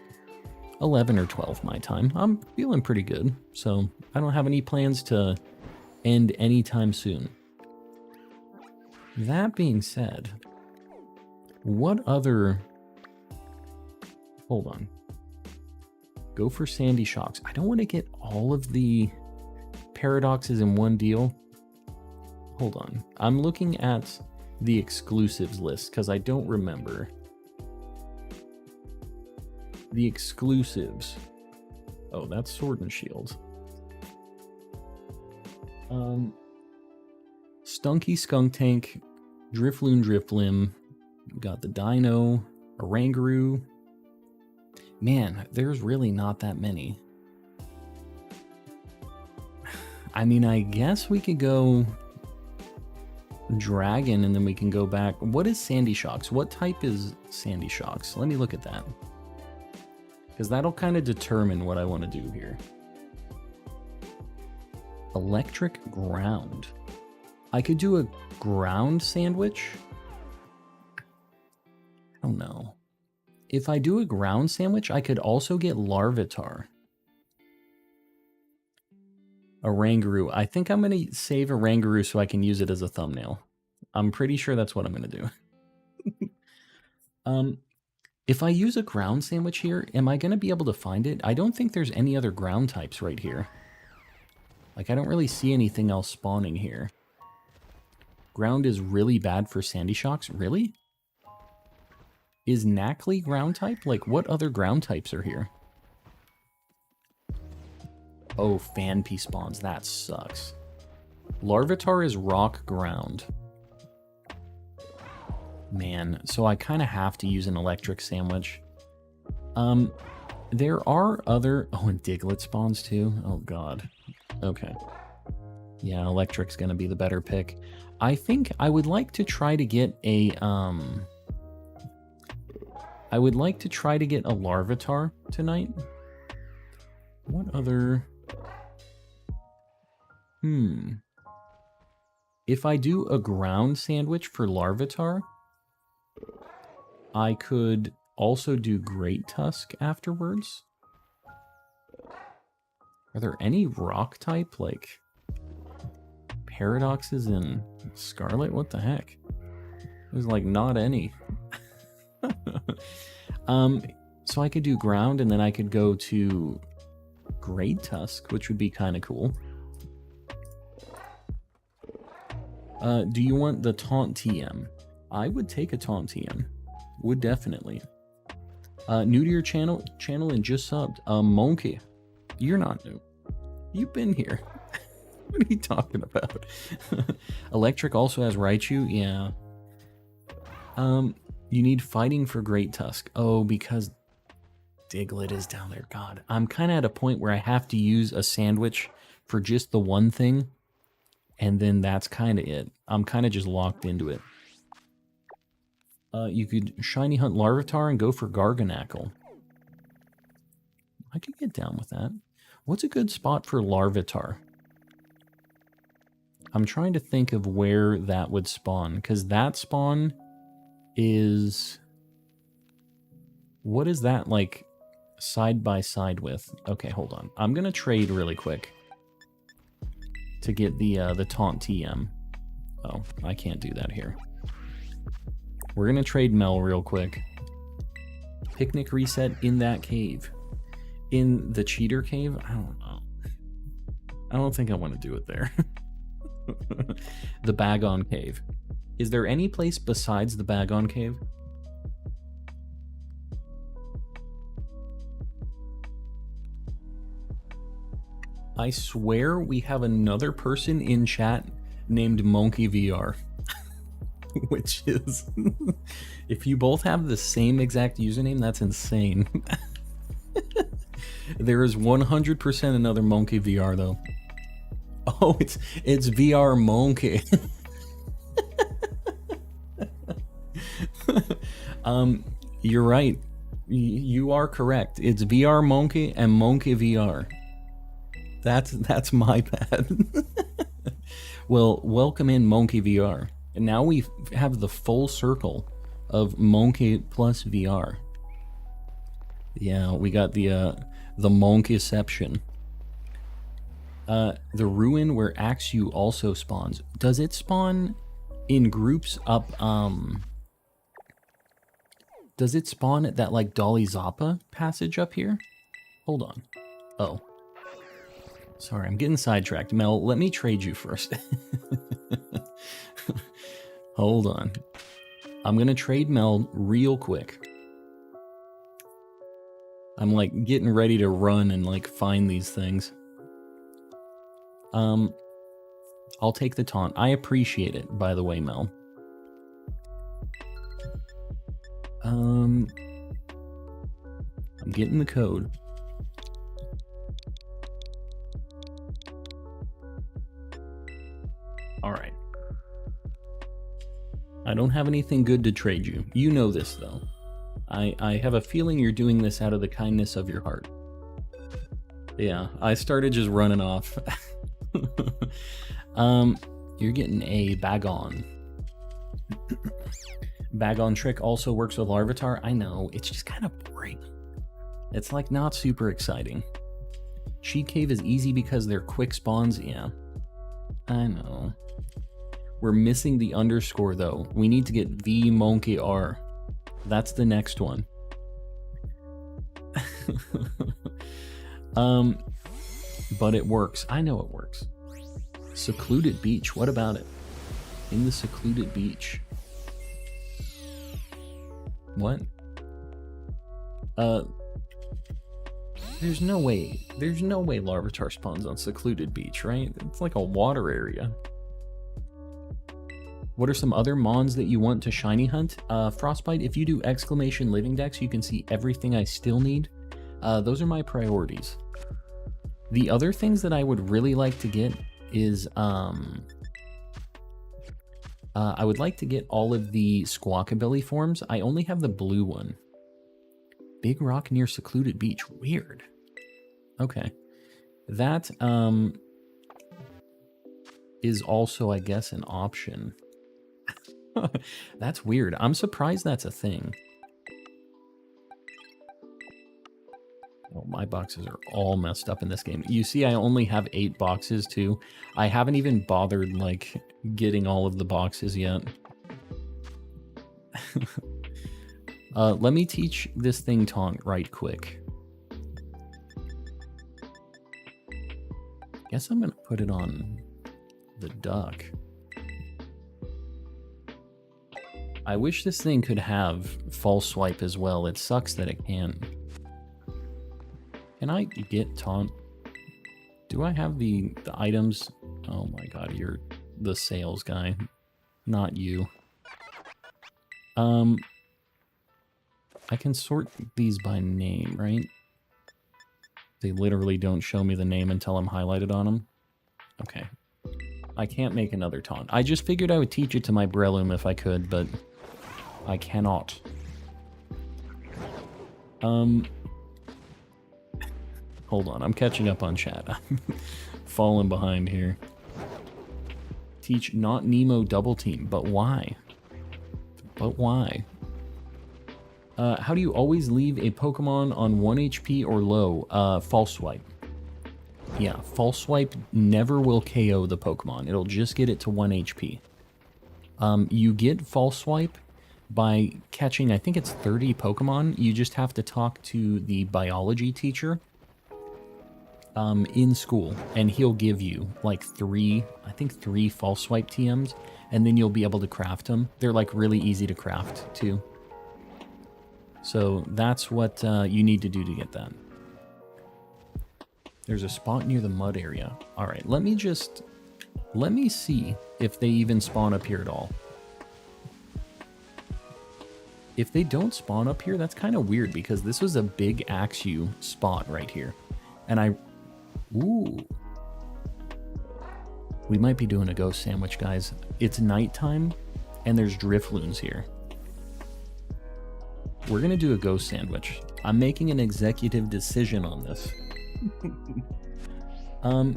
11 or 12 my time. I'm feeling pretty good, so I don't have any plans to end anytime soon. That being said, what other... Hold on. Go for Sandy Shocks. I don't want to get all of the paradoxes in one deal. Hold on. I'm looking at the exclusives list because I don't remember. The exclusives. Oh, that's Sword and Shield. Stunky Skunk Tank, Drifloon Drifblim. We got the Dino, Oranguru. Man, there's really not that many. I mean, I guess we could go Dragon and then we can go back. What is Sandy Shocks? What type is Sandy Shocks? Let me look at that. Because that'll kind of determine what I want to do here. Electric Ground. I could do a ground sandwich. I don't know. If I do a ground sandwich, I could also get Larvitar. Oranguru. I think I'm going to save Oranguru so I can use it as a thumbnail. I'm pretty sure that's what I'm going to do. If I use a ground sandwich here, am I going to be able to find it? I don't think there's any other ground types right here. Like, I don't really see anything else spawning here. Ground is really bad for Sandy Shocks? Really? Is Knackley ground type? Like, what other ground types are here? Oh, Fanpy spawns. That sucks. Larvitar is rock ground. Man, so I kind of have to use an electric sandwich. There are other... Oh, and Diglett spawns too? Oh, God. Okay. Yeah, electric's gonna be the better pick. I think I would like to try to get a, I would like to try to get a Larvitar tonight. What other... If I do a ground sandwich for Larvitar, I could also do Great Tusk afterwards. Are there any rock type, like paradoxes in Scarlet? What the heck? There's like not any. So I could do ground and then I could go to Great Tusk, which would be kind of cool. Do you want the taunt TM? I would take a taunt TM. Would definitely. New to your channel and just subbed. Monkey. You're not new. You've been here. What are you talking about? Electric also has Raichu, yeah. You need fighting for Great Tusk. Oh, because Diglett is down there. God, I'm kind of at a point where I have to use a sandwich for just the one thing, and then that's kind of it. I'm kind of just locked into it. You could shiny hunt Larvitar and go for Garganackle. I could get down with that. What's a good spot for Larvitar? I'm trying to think of where that would spawn, because that spawn is... What is that, like, side by side with? Okay, hold on. I'm going to trade really quick to get the taunt TM. Oh, I can't do that here. We're going to trade Mel real quick. Picnic reset in that cave. In the cheater cave? I don't know. I don't think I want to do it there. The Bagon Cave. Is there any place besides the Bagon Cave? I swear we have another person in chat named Monkey VR. Which is... if you both have the same exact username, that's insane. There is 100% another Monkey VR though. Oh, it's VR Monkey. You're right. You are correct. It's VR Monkey and Monkey VR. That's my bad. Well, welcome in Monkey VR. And now we have the full circle of Monkey plus VR. Yeah, we got the Monkeyception. The ruin where Axew also spawns. Does it spawn in groups up, does it spawn at that, like, Dolly Zappa passage up here? Hold on. Oh. Sorry, I'm getting sidetracked. Mel, let me trade you first. Hold on. I'm gonna trade Mel real quick. I'm, like, getting ready to run and, like, find these things. I'll take the taunt. I appreciate it, by the way, Mel. I'm getting the code. Alright. I don't have anything good to trade you. You know this, though. I have a feeling you're doing this out of the kindness of your heart. Yeah, I started just running off. You're getting a Bagon. Bagon Trick also works with Larvitar. I know, it's just kind of boring. It's like not super exciting. Cheat Cave is easy because they're quick spawns. Yeah, I know. We're missing the underscore though. We need to get the Monkey R. That's the next one. But it works. I know it works. Secluded beach. What about it? In the secluded beach. What? There's no way. There's no way Larvitar spawns on secluded beach, right? It's like a water area. What are some other mons that you want to shiny hunt? Frostbite, if you do exclamation Living Dex, you can see everything I still need. Those are my priorities. The other things that I would really like to get is, I would like to get all of the Squawkabilly forms. I only have the blue one. Big rock near secluded beach. Weird. Okay. That, is also, I guess, an option. That's weird. I'm surprised that's a thing. Oh, my boxes are all messed up in this game. You see, I only have 8 boxes too. I haven't even bothered like getting all of the boxes yet. Let me teach this thing taunt right quick. Guess I'm gonna put it on the duck. I wish this thing could have false swipe as well. It sucks that it can't. Can I get taunt? Do I have the items? Oh my god, you're the sales guy, not you. I can sort these by name, right? They literally don't show me the name until I'm highlighted on them. Okay. I can't make another taunt. I just figured I would teach it to my Breloom if I could, but I cannot. Hold on, I'm catching up on chat. I'm falling behind here. Teach not Nemo double team, but why? But why? How do you always leave a Pokemon on 1 HP or low? False swipe. Yeah, false swipe never will KO the Pokemon. It'll just get it to 1 HP. You get false swipe by catching, I think it's 30 Pokemon. You just have to talk to the biology teacher in school, and he'll give you like 3 false swipe TMs, and then you'll be able to craft them. They're like really easy to craft too. So that's what you need to do to get that. There's a spot near the mud area. All right, let me see if they even spawn up here at all. If they don't spawn up here, that's kind of weird because this was a big Axew spot right here. And ooh. We might be doing a ghost sandwich, guys. It's nighttime and there's Drifloons here. We're gonna do a ghost sandwich. I'm making an executive decision on this. All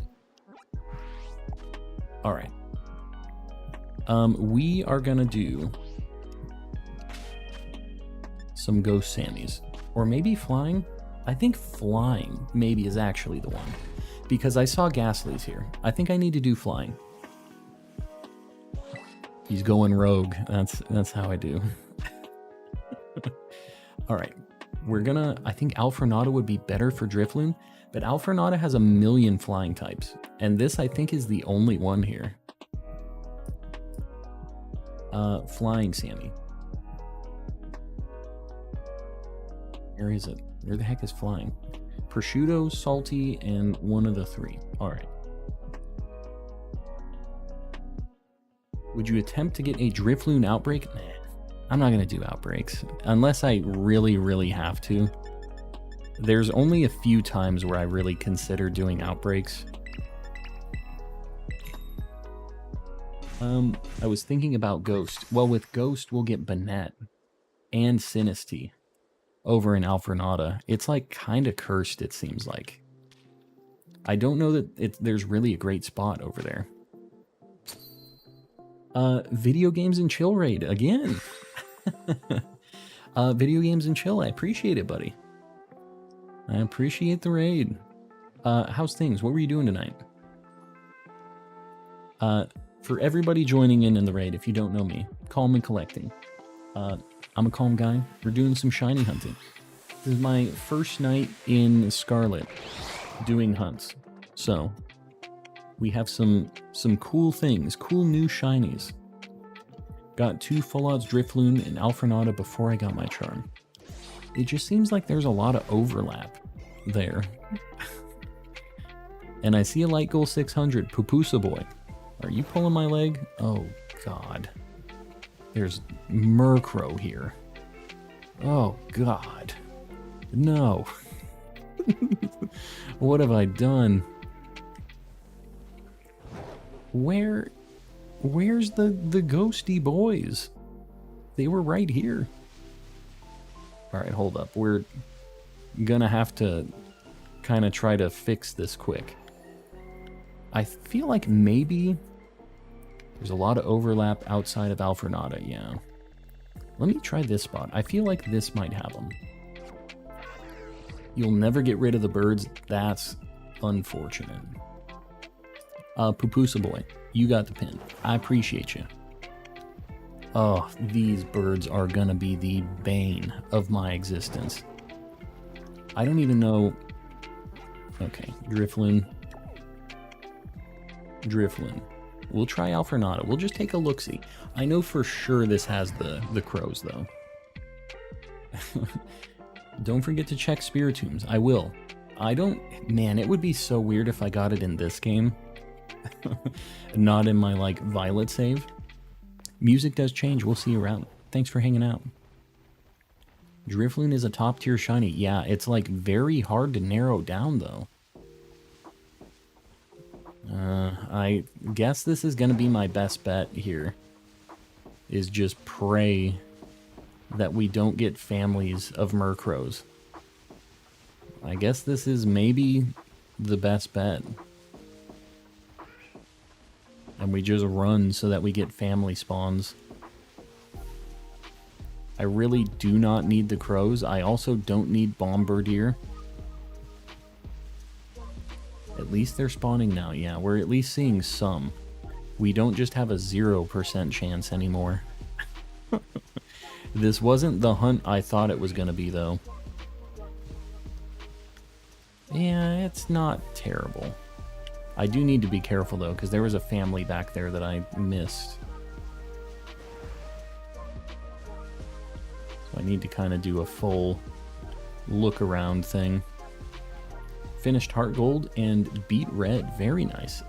right. We are gonna do some ghost Sammies, or maybe flying. I think flying maybe is actually the one, because I saw Ghastly's here. I think I need to do flying. He's going rogue. That's how I do. All right, we're gonna, I think Alfrenata would be better for Drifloon, but Alfrenata has a million flying types, and this I think is the only one here. Flying Sammy. Where is it? Where the heck is flying? Prosciutto, Salty, and one of the 3. All right. Would you attempt to get a Drifloon outbreak? Nah. I'm not going to do outbreaks unless I really, really have to. There's only a few times where I really consider doing outbreaks. I was thinking about Ghost. Well, with Ghost, we'll get Banette and Sinistea over in Alfrenata. It's like kind of cursed, it seems like. I don't know that there's really a great spot over there. Video games and chill raid again. Video games and chill. I appreciate it, buddy. I appreciate the raid. How's things? What were you doing tonight? For everybody joining in the raid, if you don't know me, Calm and Collecting. I'm a calm guy. We're doing some shiny hunting. This is my first night in Scarlet doing hunts. So we have some cool things, cool new shinies. Got 2 full odds Drifloon and Alfrenata before I got my charm. It just seems like there's a lot of overlap there. And I see a light goal 600, Pupusa boy. Are you pulling my leg? Oh god. There's Murkrow here. Oh god. No. What have I done? Where's the ghosty boys? They were right here. Alright, hold up. We're gonna have to kind of try to fix this quick. I feel like maybe there's a lot of overlap outside of Alfrenata, yeah. Let me try this spot. I feel like this might have them. You'll never get rid of the birds. That's unfortunate. Pupusa boy, you got the pin. I appreciate you. Oh, these birds are gonna be the bane of my existence. I don't even know. Okay, Drifloon. Drifloon. We'll try Alfrenata. We'll just take a look-see. I know for sure this has the crows, though. Don't forget to check Spiritombs. I will. I don't... Man, it would be so weird if I got it in this game. Not in my, like, Violet save. Music does change. We'll see you around. Thanks for hanging out. Drifloon is a top-tier shiny. Yeah, it's, like, very hard to narrow down, though. I guess this is going to be my best bet here. Is just pray that we don't get families of Murkrows. I guess this is maybe the best bet. And we just run so that we get family spawns. I really do not need the crows. I also don't need Bombardier. At least they're spawning now. Yeah, we're at least seeing some. We don't just have a 0% chance anymore. This wasn't the hunt I thought it was going to be, though. Yeah, it's not terrible. I do need to be careful, though, because there was a family back there that I missed. So I need to kind of do a full look-around thing. Finished Heart Gold and beat Red. Very nice.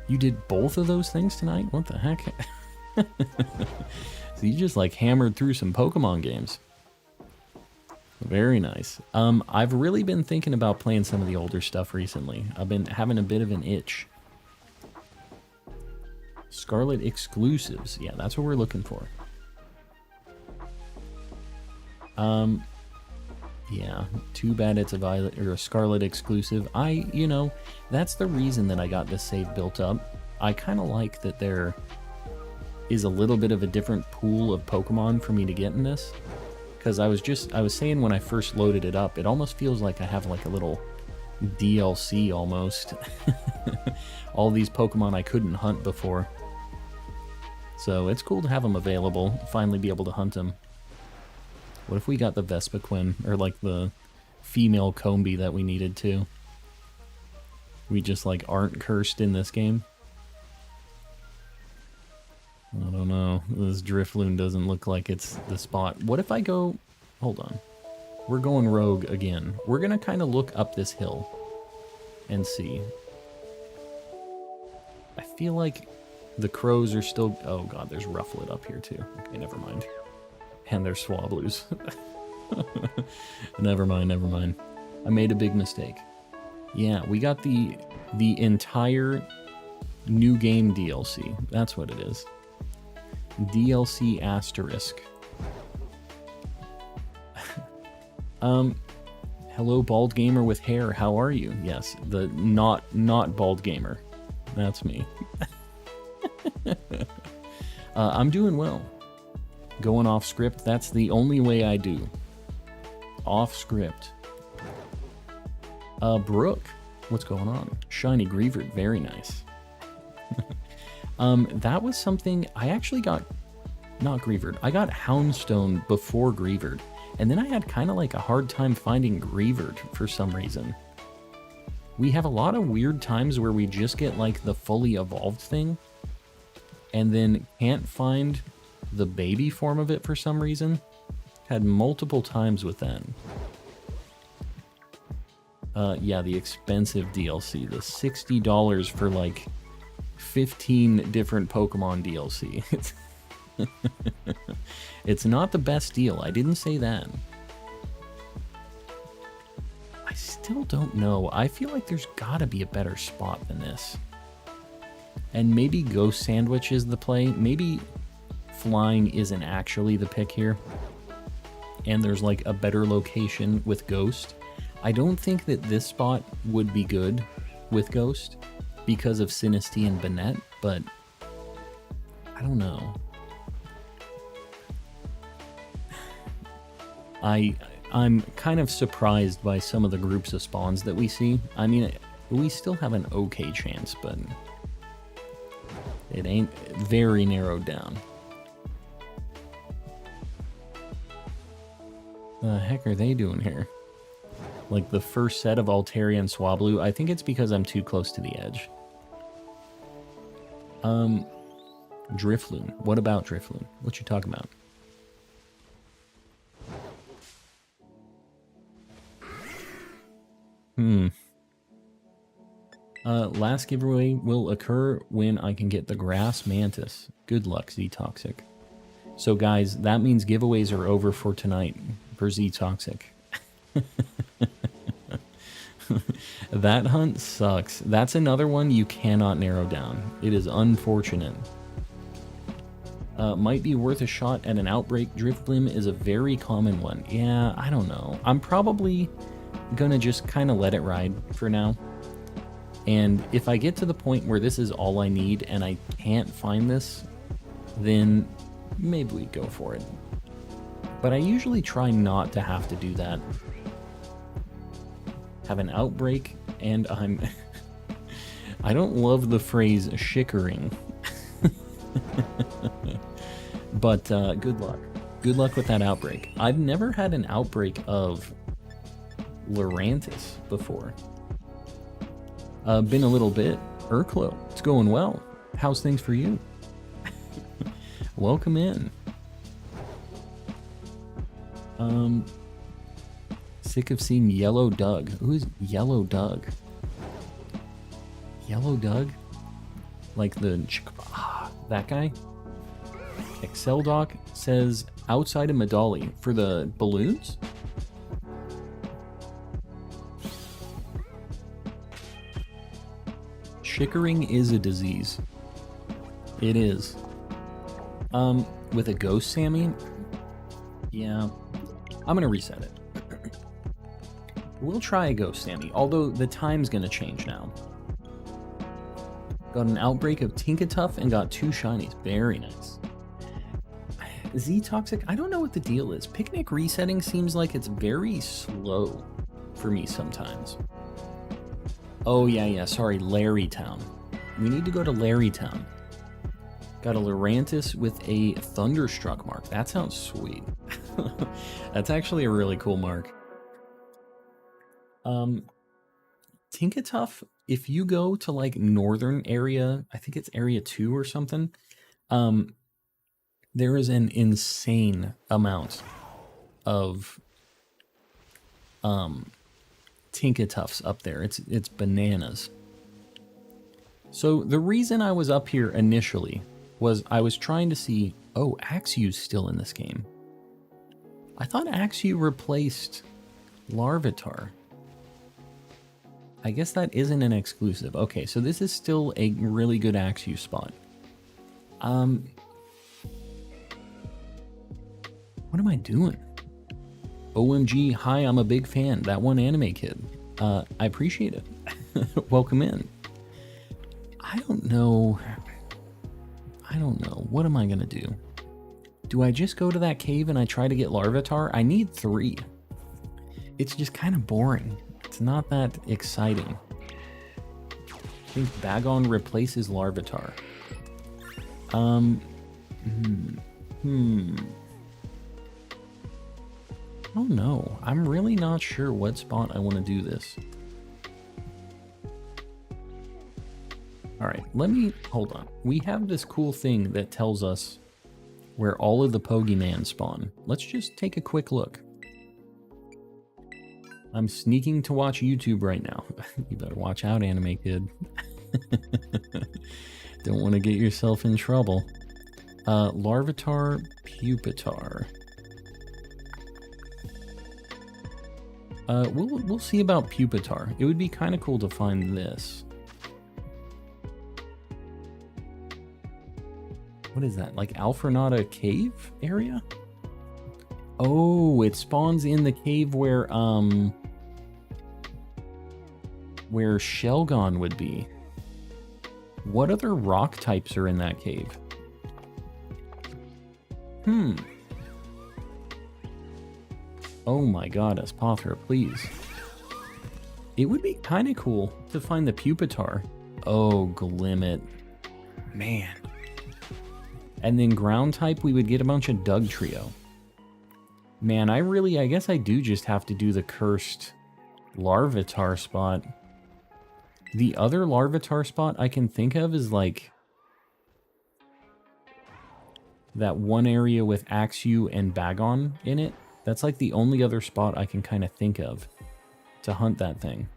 You did both of those things tonight? What the heck? So you just, like, hammered through some Pokemon games. Very nice. I've really been thinking about playing some of the older stuff recently. I've been having a bit of an itch. Scarlet exclusives. Yeah, that's what we're looking for. Yeah, too bad it's a Violet or a Scarlet exclusive. You know, that's the reason that I got this save built up. I kind of like that there is a little bit of a different pool of Pokemon for me to get in this. Because I was saying when I first loaded it up, it almost feels like I have like a little DLC almost. All these Pokemon I couldn't hunt before. So it's cool to have them available, finally be able to hunt them. What if we got the Vespiquen, or like the female Combee that we needed to? We just like aren't cursed in this game? I don't know. This Drifloon doesn't look like it's the spot. What if I go... Hold on. We're going rogue again. We're going to kind of look up this hill and see. I feel like the crows are still... Oh god, there's Rufflet up here too. Okay, never mind. And there's Swablues. Never mind, never mind. I made a big mistake. Yeah, we got the entire new game DLC. That's what it is. DLC asterisk. Hello, bald gamer with hair. How are you? Yes, the not bald gamer. That's me. I'm doing well. Going off script. That's the only way I do. Off script. Brooke, what's going on? Shiny Greavard, very nice. That was something I actually got, not Greavard, I got Houndstone before Greavard, and then I had kind of like a hard time finding Greavard for some reason. We have a lot of weird times where we just get like the fully evolved thing, and then can't find the baby form of it for some reason. Had multiple times with that. Yeah, the expensive DLC, the $60 for like 15 different Pokemon DLC. It's not the best deal. I didn't say that. I still don't know. I feel like there's gotta be a better spot than this. And maybe Ghost Sandwich is the play. Maybe flying isn't actually the pick here. And there's like a better location with Ghost. I don't think that this spot would be good with Ghost because of Sinistea and Banette, but I don't know. I'm kind of surprised by some of the groups of spawns that we see. I mean, we still have an okay chance, but it ain't very narrowed down. The heck are they doing here? Like the first set of Altaria and Swablu? I think it's because I'm too close to the edge. Drifloon. What about Drifloon? What you talking about? Last giveaway will occur when I can get the Grass Mantis. Good luck, Z-Toxic. So guys, that means giveaways are over for tonight for Z-Toxic. That hunt sucks. That's another one you cannot narrow down. It is unfortunate. Might be worth a shot at an outbreak. Drifblim is a very common one. Yeah, I don't know. I'm probably gonna just kind of let it ride for now. And if I get to the point where this is all I need and I can't find this, then maybe we go for it. But I usually try not to have to do that. Have an outbreak, and I'm... I don't love the phrase shickering. But good luck. Good luck with that outbreak. I've never had an outbreak of Lurantis before. Been a little bit. Urklo, it's going well. How's things for you? Welcome in. Sick of seeing Yellow Doug. Who's Yellow Doug? Yellow Doug? Like the... that guy? Exceldoc says outside of Medali for the balloons? Shickering is a disease. It is. With a ghost Sammy? Yeah. I'm gonna reset it. We'll try a ghost Sammy, although the time's gonna change now. Got an outbreak of Tinkatuff and got 2 shinies. Very nice. Z-Toxic, I don't know what the deal is. Picnic resetting seems like it's very slow for me sometimes. Oh, yeah, sorry, Larrytown. We need to go to Larrytown. Got a Lurantis with a Thunderstruck mark. That sounds sweet. That's actually a really cool mark. Tinkatuff, if you go to like northern area, I think it's area 2 or something, there is an insane amount of Tinkatuffs up there. It's bananas. So the reason I was up here initially was I was trying to see, oh, Axew's still in this game. I thought Axew replaced Larvitar. I guess that isn't an exclusive. Okay, so this is still a really good Axew spot. What am I doing? OMG, hi, I'm a big fan. That one anime kid. I appreciate it. Welcome in. I don't know. What am I gonna do? Do I just go to that cave and I try to get Larvitar? I need 3. It's just kind of boring. It's not that exciting. I think Bagon replaces Larvitar. I don't know. I'm really not sure what spot I want to do this. Alright, hold on. We have this cool thing that tells us where all of the Pokemon spawn. Let's just take a quick look. I'm sneaking to watch YouTube right now. You better watch out, anime kid. Don't want to get yourself in trouble. Larvitar, Pupitar. We'll see about Pupitar. It would be kind of cool to find this. What is that? Like Alfrenata cave area? Oh, it spawns in the cave where Shelgon would be. What other rock types are in that cave? Oh my god, Espother, please. It would be kind of cool to find the Pupitar. Oh, Glimmet. Man. And then ground type, we would get a bunch of Doug Trio. Man, I guess I do just have to do the cursed Larvitar spot. The other Larvitar spot I can think of is like that one area with Axew and Bagon in it. That's like the only other spot I can kind of think of to hunt that thing.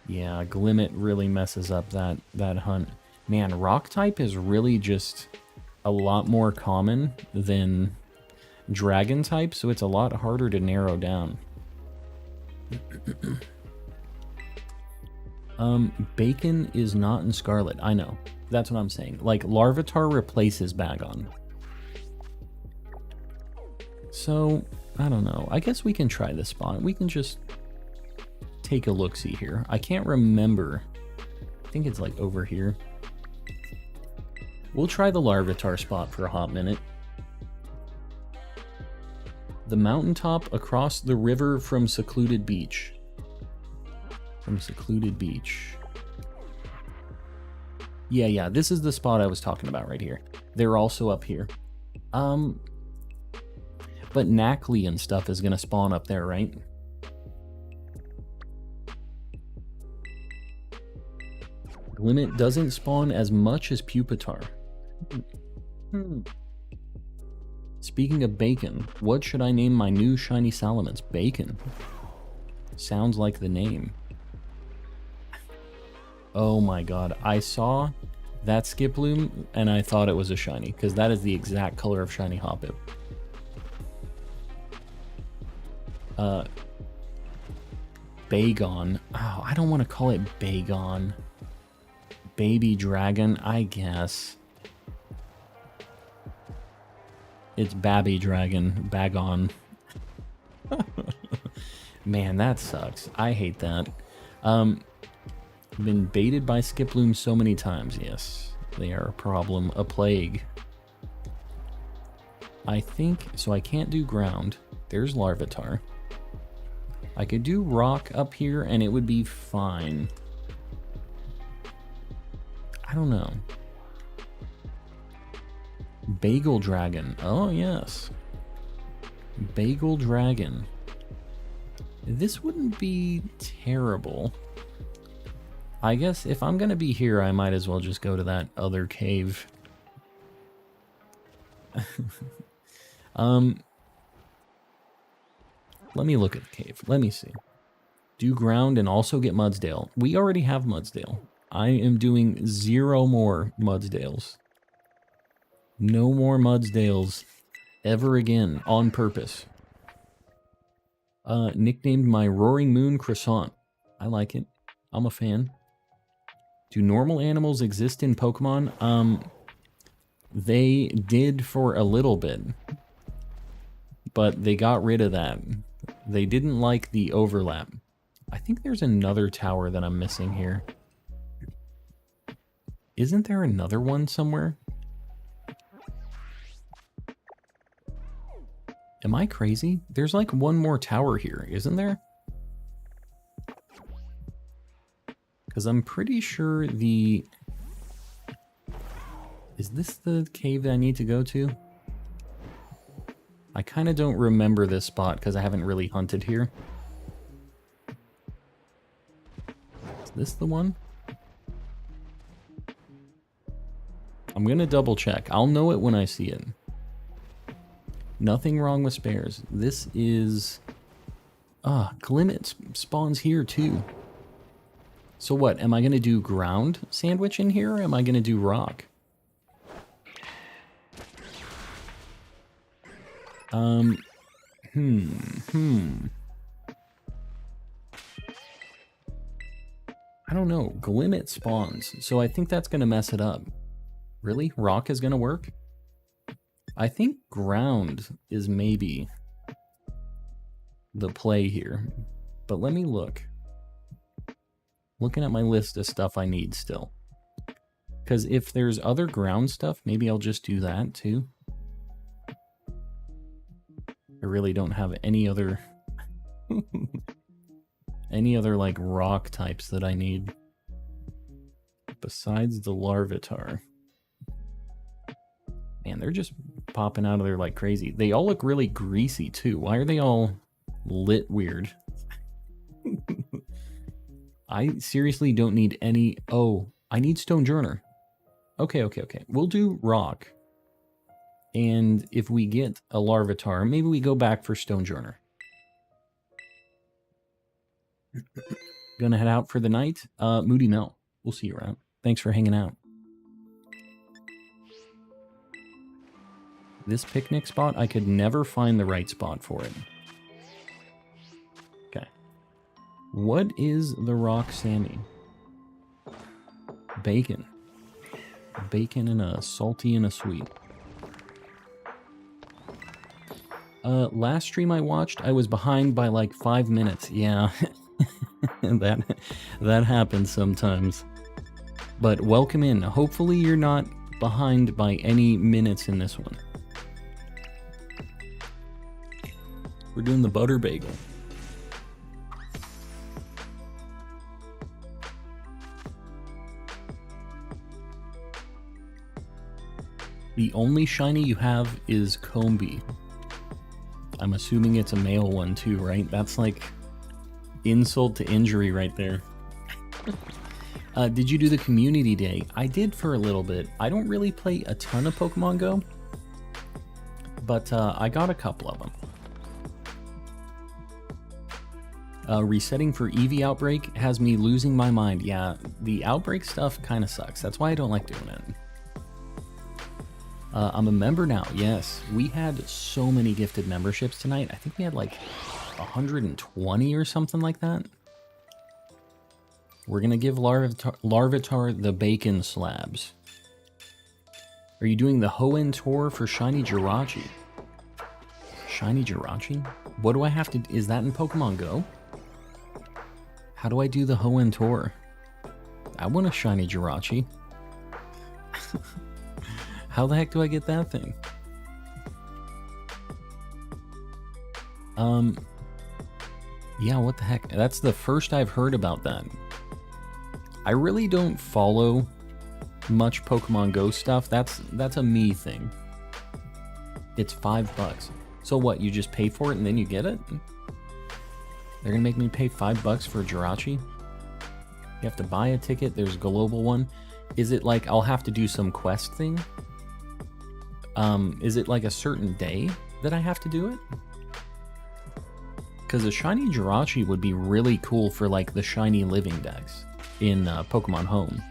Yeah, Glimmet really messes up that hunt. Man, rock type is really just a lot more common than dragon type, so it's a lot harder to narrow down. Bacon is not in Scarlet. I know. That's what I'm saying. Like, Larvitar replaces Bagon. So, I don't know. I guess we can try this spot. We can just take a look-see here. I can't remember. I think it's like over here. We'll try the Larvitar spot for a hot minute. The mountaintop across the river from Secluded Beach. From Secluded Beach. Yeah, this is the spot I was talking about right here. They're also up here. But Knackley and stuff is going to spawn up there, right? Glimmet doesn't spawn as much as Pupitar. Speaking of bacon, what should I name my new shiny Salamence? Bacon. Sounds like the name. Oh my god, I saw that Skiploom and I thought it was a shiny, because that is the exact color of shiny Hoppip. Bagon. Oh, I don't want to call it Bagon. Baby Dragon, I guess. It's Babby Dragon. Bagon. Man, that sucks. I hate that. Been baited by Skiploom so many times. Yes, they are a problem. A plague. I think... So I can't do ground. There's Larvitar. I could do rock up here and it would be fine. I don't know. Bagel Dragon. Oh, yes. Bagel Dragon. This wouldn't be terrible. I guess if I'm going to be here, I might as well just go to that other cave. Let me look at the cave. Let me see. Do ground and also get Mudsdale. We already have Mudsdale. I am doing 0 more Mudsdales. No more Mudsdales ever again on purpose. Nicknamed my Roaring Moon Croissant. I like it. I'm a fan. Do normal animals exist in Pokemon? They did for a little bit. But they got rid of that. They didn't like the overlap. I think there's another tower that I'm missing here. Isn't there another one somewhere? Am I crazy? There's like one more tower here, isn't there? Because I'm pretty sure the... Is this the cave that I need to go to? I kind of don't remember this spot because I haven't really hunted here. Is this the one? I'm going to double check. I'll know it when I see it. Nothing wrong with spares. This is... Glimmet spawns here too. So what, am I going to do ground sandwich in here or am I going to do rock? I don't know. Glimmet spawns, so I think that's going to mess it up. Really? Rock is going to work? I think ground is maybe the play here, but let me look. Looking at my list of stuff I need still. Because if there's other ground stuff, maybe I'll just do that too. I really don't have any other like rock types that I need besides the Larvitar. Man, they're just popping out of there like crazy. They all look really greasy too. Why are they all lit weird? I seriously don't need any... Oh, I need Stonejourner. Okay. We'll do rock. And if we get a Larvitar, maybe we go back for Stonejourner. Gonna head out for the night. Moody Mel, we'll see you around. Thanks for hanging out. This picnic spot, I could never find the right spot for it. Okay. What is the rock Sammy? Bacon. Bacon and a salty and a sweet. Last stream I watched, I was behind by like 5 minutes. Yeah, that happens sometimes. But welcome in. Hopefully you're not behind by any minutes in this one. We're doing the butter bagel. The only shiny you have is Combee. I'm assuming it's a male one too, right? That's like insult to injury right there. Did you do the community day? I did for a little bit. I don't really play a ton of Pokemon Go, but I got a couple of them. Resetting for Eevee Outbreak has me losing my mind. Yeah, the Outbreak stuff kind of sucks. That's why I don't like doing it. I'm a member now. Yes, we had so many gifted memberships tonight. I think we had like 120 or something like that. We're going to give Larvitar the bacon slabs. Are you doing the Hoenn tour for Shiny Jirachi? Shiny Jirachi? What do I have to... Is that in Pokemon Go? How do I do the Hoenn tour? I want a Shiny Jirachi. How the heck do I get that thing? Yeah, what the heck? That's the first I've heard about that. I really don't follow much Pokemon Go stuff. That's a me thing. It's $5. So what, you just pay for it and then you get it? They're gonna make me pay $5 for a Jirachi? You have to buy a ticket, there's a global one. Is it like I'll have to do some quest thing? Is it like a certain day that I have to do it? Because a Shiny Jirachi would be really cool for like the Shiny Living Dex in Pokemon Home.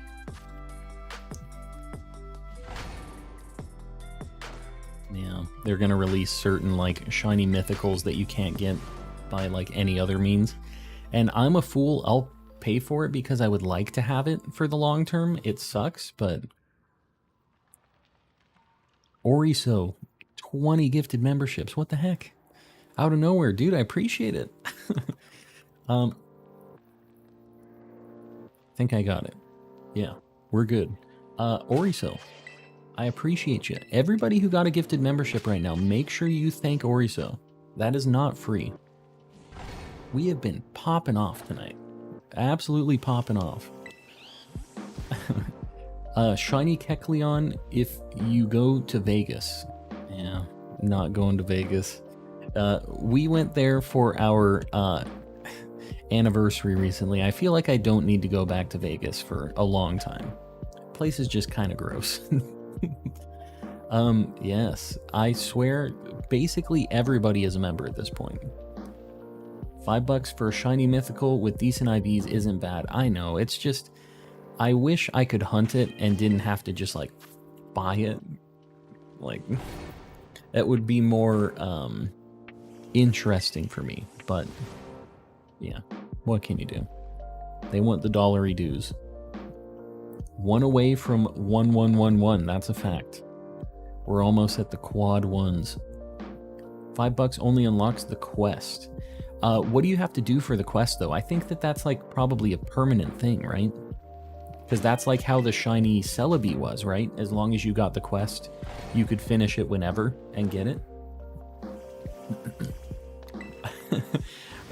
Yeah, they're gonna release certain like shiny mythicals that you can't get by like any other means. And I'm a fool, I'll pay for it because I would like to have it for the long term. It sucks, but... Oriso, 20 gifted memberships, what the heck? Out of nowhere, dude, I appreciate it. I think I got it. Yeah, we're good. Oriso, I appreciate you. Everybody who got a gifted membership right now, make sure you thank Oriso. That is not free. We have been popping off tonight. Absolutely popping off. Shiny Kecleon if you go to Vegas. Yeah, not going to Vegas. We went there for our anniversary recently. I feel like I don't need to go back to Vegas for a long time. Place is just kind of gross. Yes, I swear basically everybody is a member at this point. $5 for a shiny mythical with decent IVs isn't bad. I know, it's just I wish I could hunt it and didn't have to just like buy it. Like that would be more interesting for me, but yeah, what can you do? They want the dollary dues. One away from 1111, that's a fact. We're almost at the quad ones. $5 only unlocks the quest. What do you have to do for the quest though? I think that that's like probably a permanent thing, right? Because that's like how the shiny Celebi was, right? As long as you got the quest, you could finish it whenever and get it.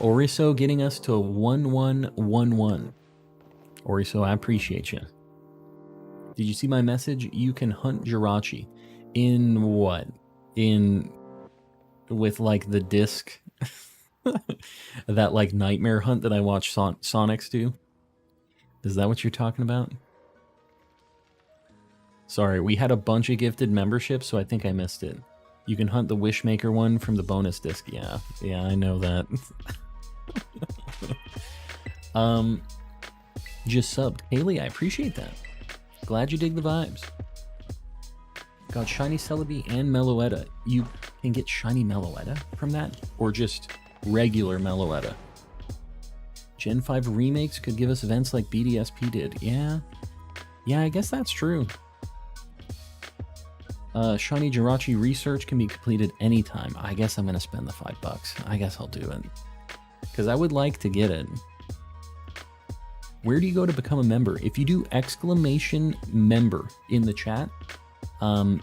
Oriso getting us to 1111. Oriso, I appreciate you. Did you see my message? You can hunt Jirachi. In what? With like the disc? That like nightmare hunt that I watch Sonics do? Is that what you're talking about? Sorry, we had a bunch of gifted memberships, so I think I missed it. You can hunt the Wishmaker one from the bonus disc. Yeah, I know that. Just subbed. Haley, I appreciate that. Glad you dig the vibes. Got Shiny Celebi and Meloetta. You can get Shiny Meloetta from that? Or just regular Meloetta? Gen 5 remakes could give us events like BDSP did. Yeah, I guess that's true. Shiny Jirachi research can be completed anytime. I guess I'm going to spend the $5. I guess I'll do it. Because I would like to get it. Where do you go to become a member? If you do exclamation member in the chat,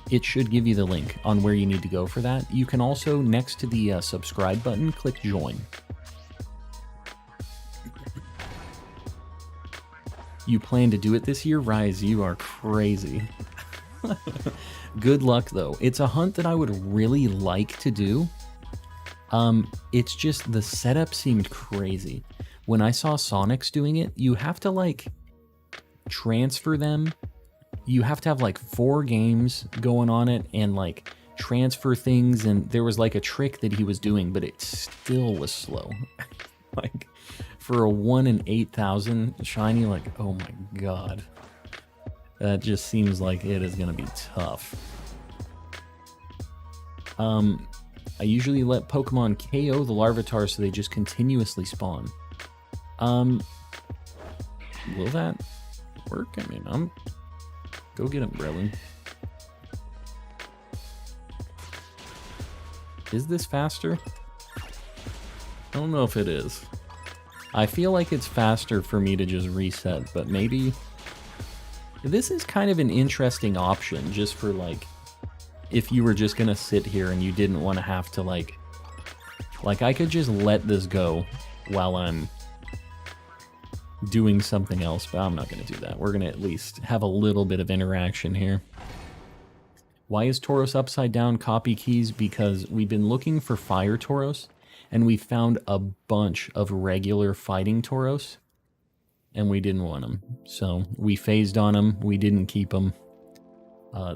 it should give you the link on where you need to go for that. You can also, next to the subscribe button, click join. You plan to do it this year? Rise, you are crazy. Good luck, though. It's a hunt that I would really like to do. It's just the setup seemed crazy. When I saw Sonics doing it, you have to, like, transfer them. You have to have, like, 4 games going on it and, like, transfer things. And there was, like, a trick that he was doing, but it still was slow. Like, for a 1 in 8,000 shiny, like, oh my god. That just seems like it is going to be tough. I usually let Pokemon KO the Larvitar so they just continuously spawn. Will that work? I mean, go get him, Brelin. Is this faster? I don't know if it is. I feel like it's faster for me to just reset, but maybe... This is kind of an interesting option, just for, like, if you were just gonna sit here and you didn't want to have to, like, I could just let this go while I'm doing something else, but I'm not gonna do that. We're gonna at least have a little bit of interaction here. Why is Tauros upside down copy keys? Because we've been looking for Fire Tauros, and we found a bunch of regular fighting Tauros, and we didn't want them. So we phased on them, we didn't keep them.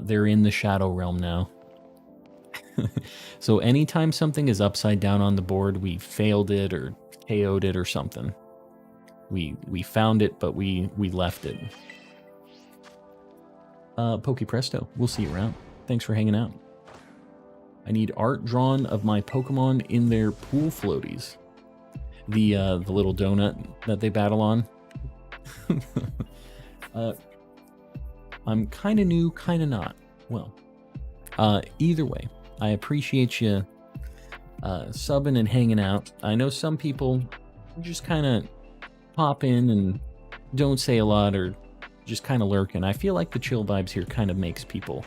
They're in the Shadow Realm now. So anytime something is upside down on the board, we failed it or KO'd it or something. We found it, but we left it. Poke Presto, we'll see you around. Thanks for hanging out. I need art drawn of my Pokemon in their pool floaties. The little donut that they battle on. I'm kind of new, kind of not. Well, either way, I appreciate you subbing and hanging out. I know some people just kind of pop in and don't say a lot or just kind of lurk, and I feel like the chill vibes here kind of makes people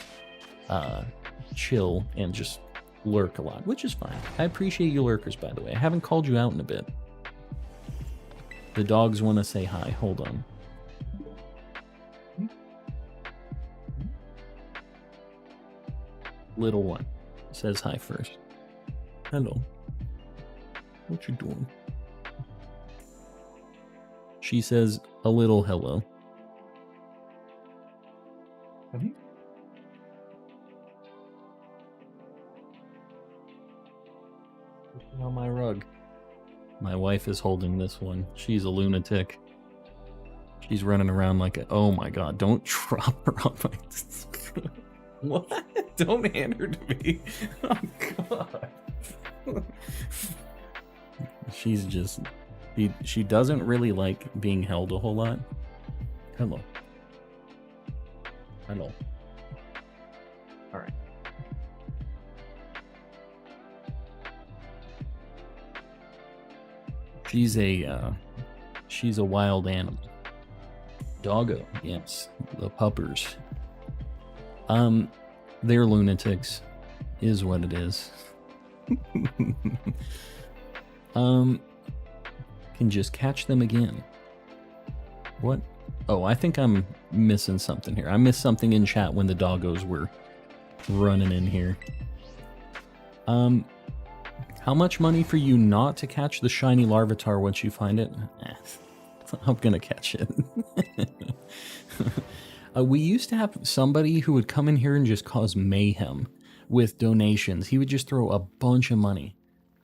chill and just lurk a lot, which is fine. I appreciate you lurkers, by the way. I haven't called you out in a bit. The dogs want to say hi. Hold on. Little one says hi first. Hello. What you doing? She says a little hello. Have you? On my rug. My wife is holding this one. She's a lunatic. She's running around like a... Oh my god, don't drop her on my... What? Don't hand her to me. Oh god. She's just... She doesn't really like being held a whole lot. Hello. Hello. Alright. She's a wild animal. Doggo, yes. The puppers. They're lunatics, is what it is. Can just catch them again. What? Oh, I think I'm missing something here. I missed something in chat when the doggos were running in here. How much money for you not to catch the shiny Larvitar once you find it? I'm gonna catch it. We used to have somebody who would come in here and just cause mayhem with donations. He would just throw a bunch of money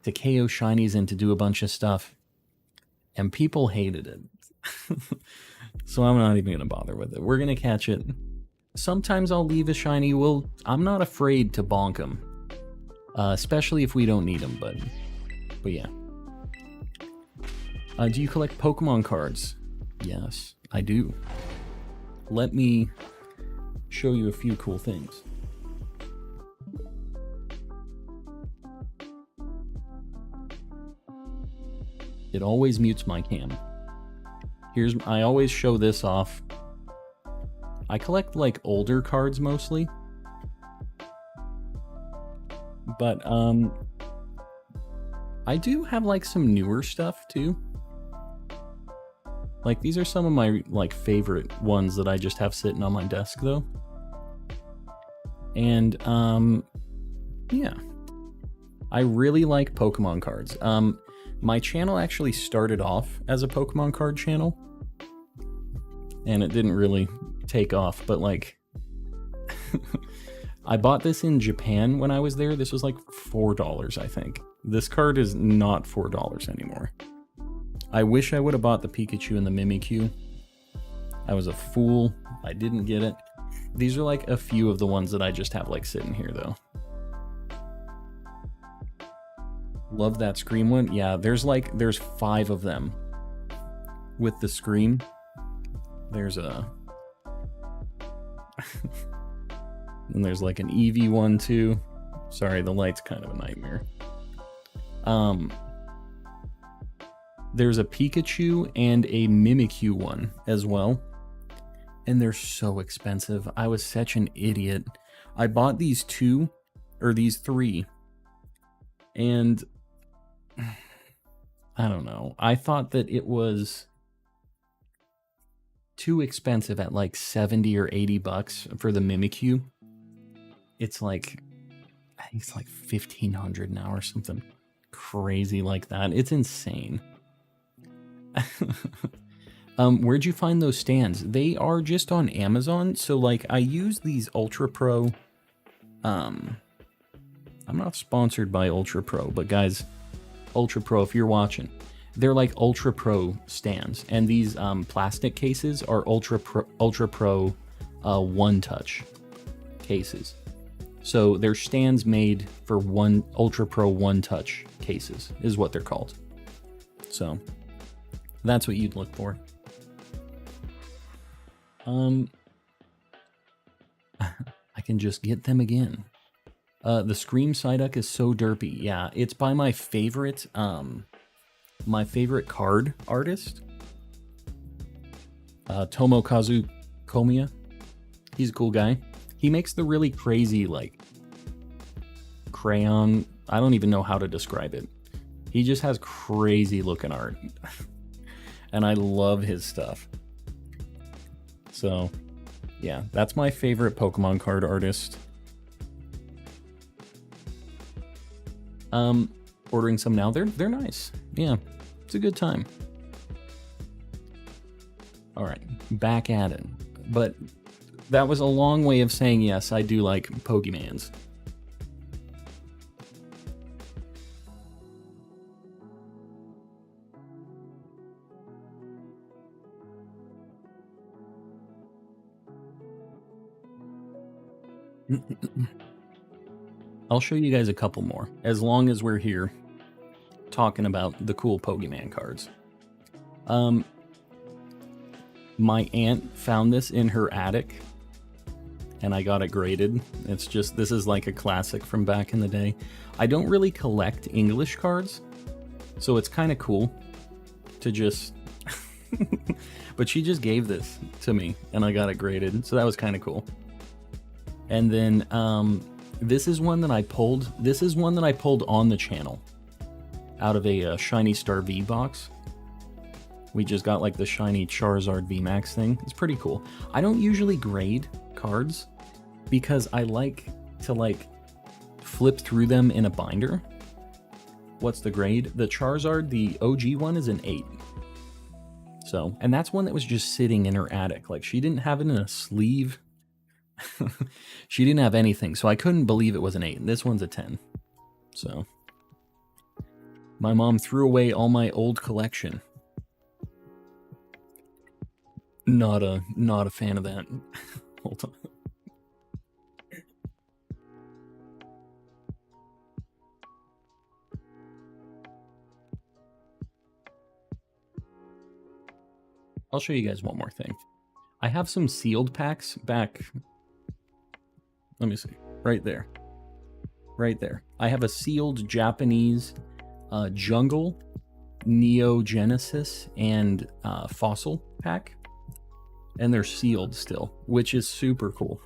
to KO shinies and to do a bunch of stuff. And people hated it. So I'm not even gonna bother with it. We're gonna catch it. Sometimes I'll leave a shiny. I'm not afraid to bonk him. Especially if we don't need them, but yeah. Do you collect Pokemon cards? Yes, I do. Let me show you a few cool things. It always mutes my cam. I always show this off. I collect like older cards mostly. But I do have like some newer stuff too. Like these are some of my like favorite ones that I just have sitting on my desk though. And yeah. I really like Pokemon cards. My channel actually started off as a Pokemon card channel. And it didn't really take off, but like I bought this in Japan when I was there. This was like $4, I think. This card is not $4 anymore. I wish I would have bought the Pikachu and the Mimikyu. I was a fool. I didn't get it. These are like a few of the ones that I just have like sitting here though. Love that Scream one. Yeah, there's 5 of them with the Scream. There's a... and there's like an Eevee one too. Sorry, the light's kind of a nightmare. There's a Pikachu and a Mimikyu one as well. And they're so expensive. I was such an idiot. I bought these 3. And I don't know. I thought that it was too expensive at like 70 or 80 bucks for the Mimikyu. It's like, I think it's like 1,500 now or something crazy like that. It's insane. Where'd you find those stands? They are just on Amazon. So like I use these Ultra Pro. I'm not sponsored by Ultra Pro, but guys, Ultra Pro, if you're watching, they're like Ultra Pro stands. And these plastic cases are Ultra Pro One Touch cases. So they're stands made for Ultra Pro One Touch cases is what they're called. So that's what you'd look for. I can just get them again. The Scream Psyduck is so derpy. Yeah, it's by my favorite card artist, Tomokazu Komiya. He's a cool guy. He makes the really crazy, like, crayon. I don't even know how to describe it. He just has crazy looking art. And I love his stuff. So, yeah, that's my favorite Pokemon card artist. Ordering some now. They're nice. Yeah, it's a good time. All right, back at it. But that was a long way of saying yes, I do like Pokemans. I'll show you guys a couple more, as long as we're here talking about the cool Pokemon cards. My aunt found this in her attic, and I got it graded. It's just, this is like a classic from back in the day. I don't really collect English cards, so it's kind of cool to just... But she just gave this to me, and I got it graded, so that was kind of cool. And then, This is one that I pulled. This is one that I pulled on the channel out of a Shiny Star V box. We just got like the shiny Charizard VMAX thing. It's pretty cool. I don't usually grade cards because I like to like flip through them in a binder. What's the grade? The Charizard, the OG one, is an 8. So, and that's one that was just sitting in her attic. Like, she didn't have it in a sleeve. She didn't have anything, so I couldn't believe it was an 8. This one's a 10. So, my mom threw away all my old collection. Not a fan of that. Hold on. I'll show you guys one more thing. I have some sealed packs back. Let me see. Right there. Right there. I have a sealed Japanese Jungle, Neo Genesis, and Fossil pack. And they're sealed still, which is super cool.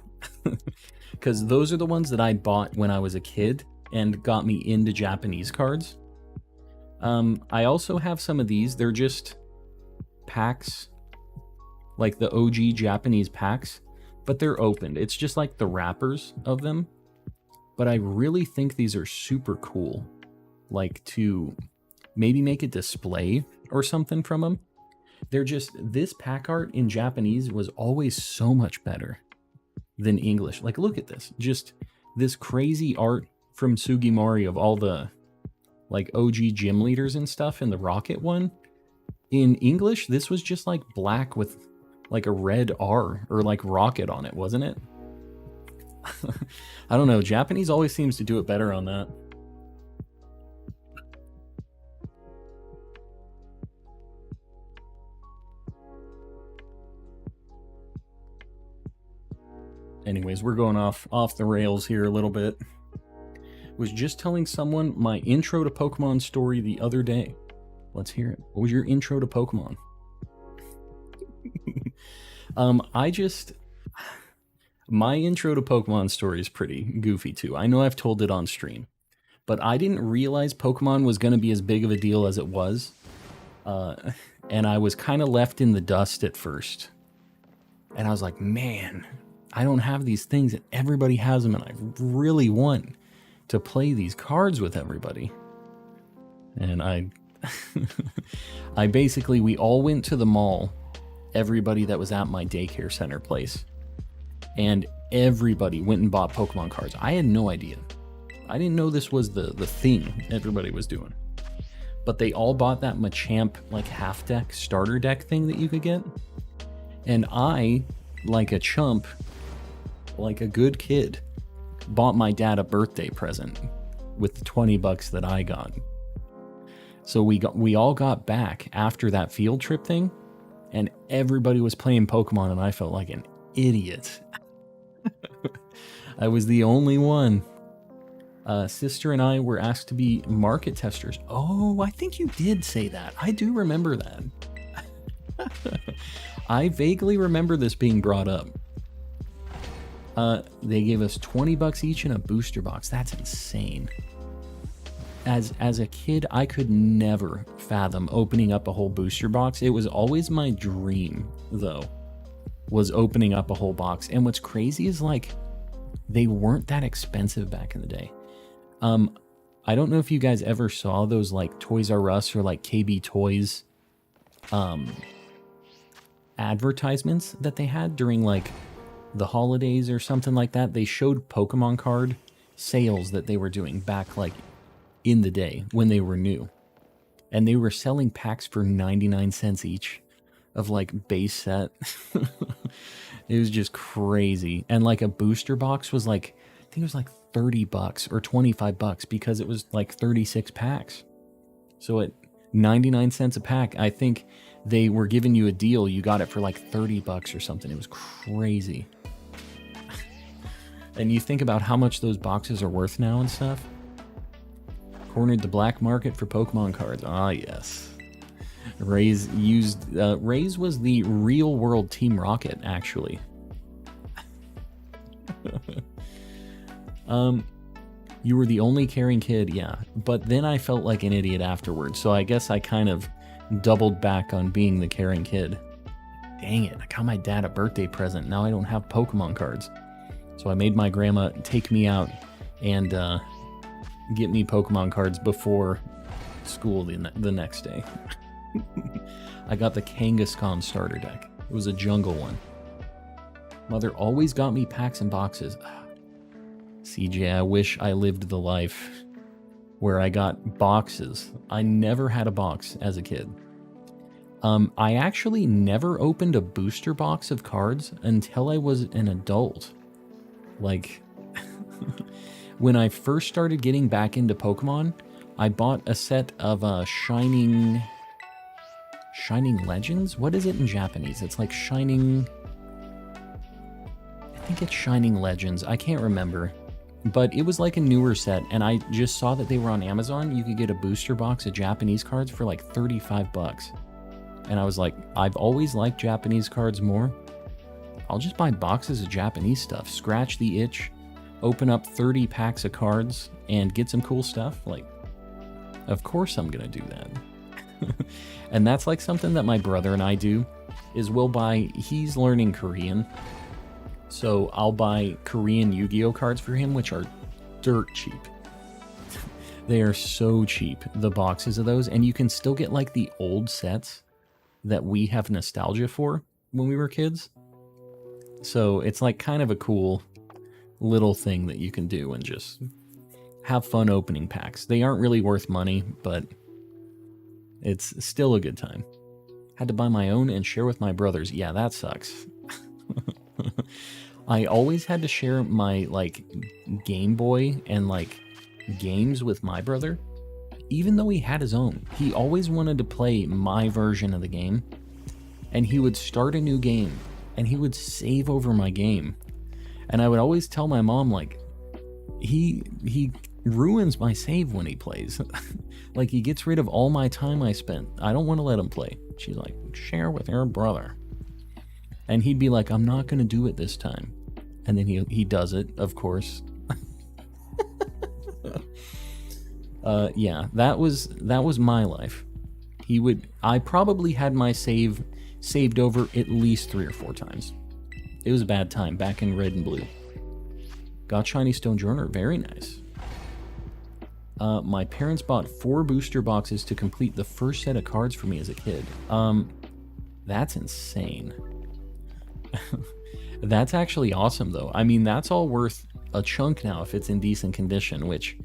Because those are the ones that I bought when I was a kid and got me into Japanese cards. I also have some of these. They're just packs, like the OG Japanese packs, but they're opened. It's just like the wrappers of them. But I really think these are super cool. Like to maybe make a display or something from them. They're just, this pack art in Japanese was always so much better than English. Like, look at this. Just this crazy art from Sugimori of all the, like, OG gym leaders and stuff in the Rocket one. In English, this was just, like, black with, like, a red R or, like, Rocket on it, wasn't it? I don't know. Japanese always seems to do it better on that. Anyways, we're going off the rails here a little bit. Was just telling someone my intro to Pokemon story the other day. Let's hear it. What was your intro to Pokemon? My intro to Pokemon story is pretty goofy too. I know I've told it on stream, but I didn't realize Pokemon was going to be as big of a deal as it was. And I was kind of left in the dust at first. And I was like, man, I don't have these things and everybody has them, and I really want to play these cards with everybody. And I basically, we all went to the mall, everybody that was at my daycare center place, and everybody went and bought Pokemon cards. I had no idea. I didn't know this was the thing everybody was doing. But they all bought that Machamp, like, half deck, starter deck thing that you could get. And I, like a chump, like a good kid, bought my dad a birthday present with the $20 that I got. So we all got back after that field trip thing, and everybody was playing Pokemon, and I felt like an idiot. I was the only one. Sister and I were asked to be market testers. Oh, I think you did say that. I do remember that. I vaguely remember this being brought up. They gave us $20 each in a booster box. That's insane. As a kid, I could never fathom opening up a whole booster box. It was always my dream, though, was opening up a whole box. And what's crazy is, like, they weren't that expensive back in the day. I don't know if you guys ever saw those, like, Toys R Us or, like, KB Toys advertisements that they had during, like, the holidays or something like that. They showed Pokemon card sales that they were doing back, like, in the day when they were new. And they were selling packs for 99 cents each of, like, base set. It was just crazy. And, like, a booster box was, like, I think it was, like, $30 or $25 because it was, like, 36 packs. So at 99 cents a pack, I think they were giving you a deal. You got it for, like, $30 or something. It was crazy. And you think about how much those boxes are worth now and stuff. Cornered the black market for Pokemon cards. Ah, yes. Raze was the real world Team Rocket, actually. You were the only caring kid, yeah. But then I felt like an idiot afterwards, so I guess I kind of doubled back on being the caring kid. Dang it, I got my dad a birthday present. Now I don't have Pokemon cards. So I made my grandma take me out and get me Pokemon cards before school the next day. I got the Kangaskhan starter deck. It was a jungle one. Mother always got me packs and boxes. CJ, I wish I lived the life where I got boxes. I never had a box as a kid. I actually never opened a booster box of cards until I was an adult. Like, when I first started getting back into Pokemon, I bought a set of Shining Legends? What is it in Japanese? It's like Shining... I think it's Shining Legends. I can't remember. But it was like a newer set, and I just saw that they were on Amazon. You could get a booster box of Japanese cards for like 35 bucks. And I was like, I've always liked Japanese cards more. I'll just buy boxes of Japanese stuff, scratch the itch, open up 30 packs of cards, and get some cool stuff. Like, of course I'm gonna do that. And that's like something that my brother and I do, is we'll buy, he's learning Korean. So I'll buy Korean Yu-Gi-Oh cards for him, which are dirt cheap. They are so cheap, the boxes of those, and you can still get like the old sets that we have nostalgia for when we were kids. So it's like kind of a cool little thing that you can do and just have fun opening packs. They aren't really worth money, but it's still a good time. Had to buy my own and share with my brothers. Yeah, that sucks. I always had to share my, like, Game Boy and, like, games with my brother. Even though he had his own. He always wanted to play my version of the game. And he would start a new game. And he would save over my game. And I would always tell my mom, like, he ruins my save when he plays. Like, he gets rid of all my time I spent. I don't want to let him play. She's like, share with your brother. And he'd be like, I'm not going to do it this time. And then he does it, of course. Yeah, that was my life. I probably had my saved over at least 3 or 4 times. It was a bad time back in red and blue. Got Shiny Stone Journal, very nice. My parents bought 4 booster boxes to complete the first set of cards for me as a kid. That's insane. That's actually awesome, though. I mean, that's all worth a chunk now if it's in decent condition, which...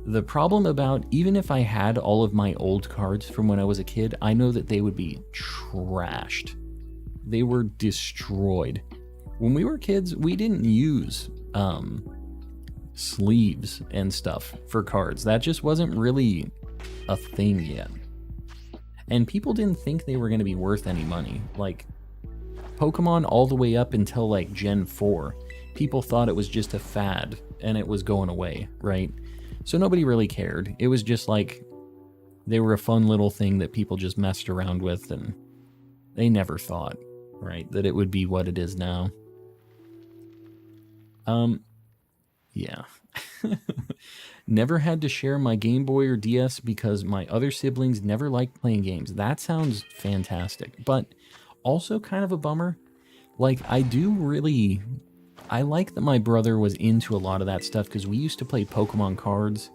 The problem about, even if I had all of my old cards from when I was a kid, I know that they would be trashed. They were destroyed. When we were kids, we didn't use sleeves and stuff for cards. That just wasn't really a thing yet. And people didn't think they were going to be worth any money. Like, Pokemon all the way up until, like, Gen 4, people thought it was just a fad and it was going away, right? So nobody really cared. It was just like, they were a fun little thing that people just messed around with, and they never thought, right, that it would be what it is now. Yeah. Never had to share my Game Boy or DS because my other siblings never liked playing games. That sounds fantastic, but also kind of a bummer. Like, I like that my brother was into a lot of that stuff because we used to play Pokemon cards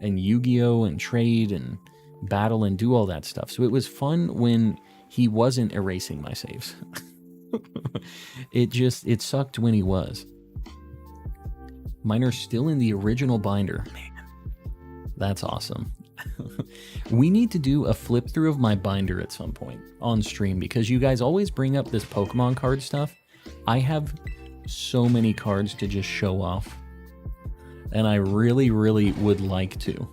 and Yu-Gi-Oh! And trade and battle and do all that stuff. So it was fun when he wasn't erasing my saves. It sucked when he was. Mine are still in the original binder. Man, that's awesome. We need to do a flip through of my binder at some point on stream because you guys always bring up this Pokemon card stuff. I have so many cards to just show off, and I really would like to.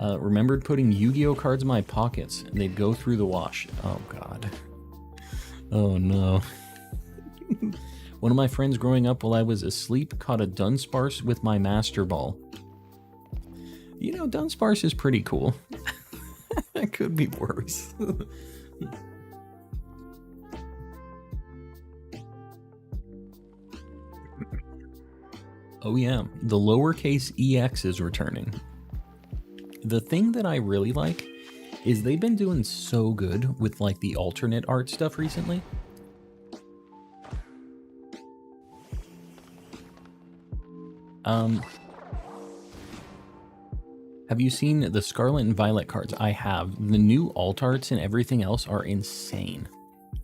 Remembered putting Yu-Gi-Oh cards in my pockets and they'd go through the wash. Oh god. Oh no. One of my friends growing up while I was asleep caught a Dunsparce with my Master Ball. You know, Dunsparce is pretty cool. It could be worse. Oh yeah, the lowercase EX is returning. The thing that I really like is they've been doing so good with like the alternate art stuff recently. Have you seen the Scarlet and Violet cards? I have. The new alt arts and everything else are insane.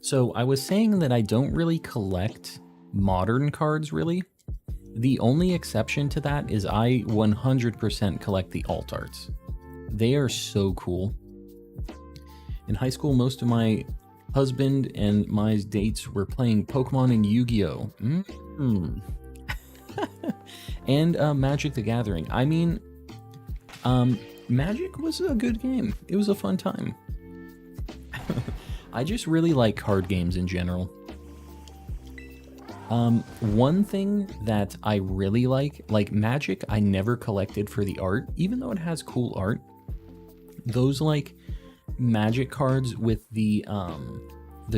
So I was saying that I don't really collect modern cards, really. The only exception to that is I 100% collect the alt arts. They are so cool. In high school, most of my husband and my dates were playing Pokemon and Yu-Gi-Oh! And Magic the Gathering. I mean, Magic was a good game. It was a fun time. I just really like card games in general. One thing that I really like Magic, I never collected for the art, even though it has cool art. Those like Magic cards with the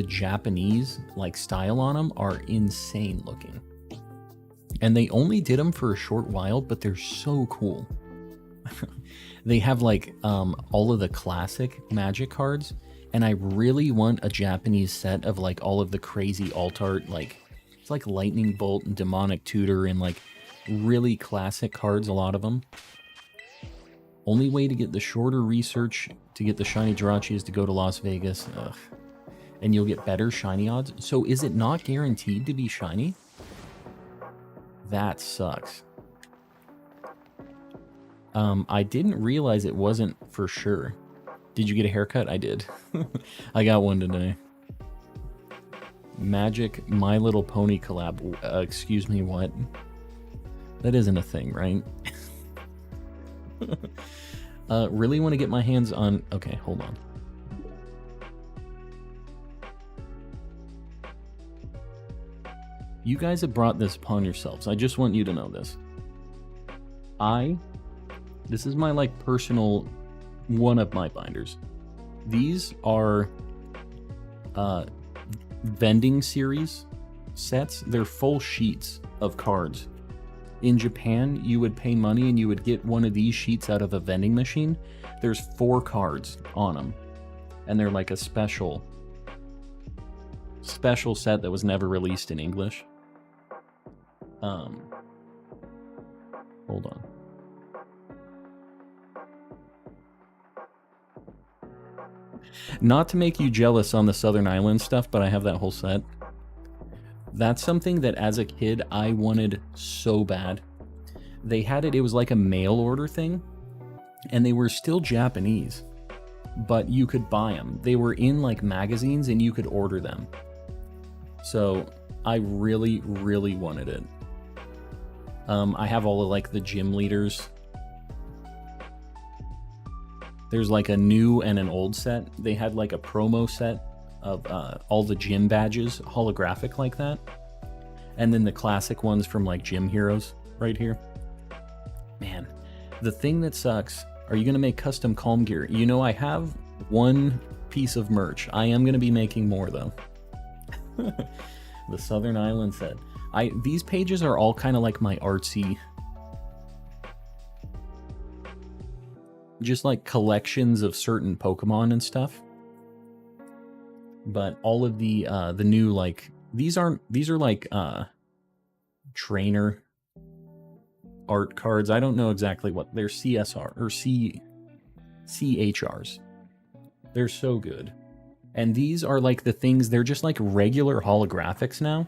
Japanese like style on them are insane looking. And they only did them for a short while, but they're so cool. They have like all of the classic Magic cards, and I really want a Japanese set of like all of the crazy alt art, like it's like Lightning Bolt and Demonic Tutor and like really classic cards, a lot of them. Only way to get the shorter research to get the shiny Jirachi is to go to Las Vegas. Ugh. And you'll get better shiny odds. So is it not guaranteed to be shiny? That sucks. I didn't realize it wasn't for sure. Did you get a haircut? I did. I got one today. Magic My Little Pony collab. Excuse me, what? That isn't a thing, right? Really want to get my hands on... Okay, hold on. You guys have brought this upon yourselves. I just want you to know this. This is my like personal one of my binders. These are vending series sets. They're full sheets of cards. In Japan, you would pay money and you would get one of these sheets out of a vending machine. There's 4 cards on them, and they're like a special set that was never released in English. Hold on. Not to make you jealous on the Southern Island stuff, but I have that whole set. That's something that as a kid I wanted so bad. They had it was like a mail order thing, and they were still Japanese, but you could buy them. They were in like magazines and you could order them. So I really, really wanted it. I have all of like the gym leaders. There's like a new and an old set. They had like a promo set of all the gym badges, holographic like that. And then the classic ones from like Gym Heroes right here. Man, the thing that sucks, are you going to make custom Calm gear? You know, I have one piece of merch. I am going to be making more though. The Southern Island set. These pages are all kind of like my artsy, just like collections of certain Pokemon and stuff. But all of the new, like, these are like trainer art cards. I don't know exactly what they're, CSR or CHRs. They're so good. And these are like the things, they're just like regular holographics now.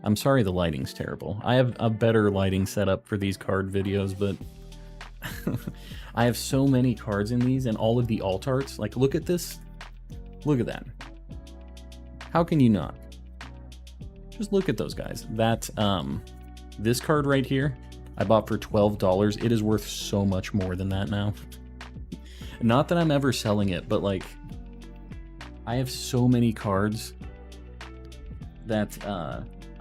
I'm sorry the lighting's terrible. I have a better lighting setup for these card videos, but I have so many cards in these and all of the alt arts. Like, look at this. Look at that. How can you not? Just look at those guys. That, this card right here, I bought for $12. It is worth so much more than that now. Not that I'm ever selling it, but like, I have so many cards that,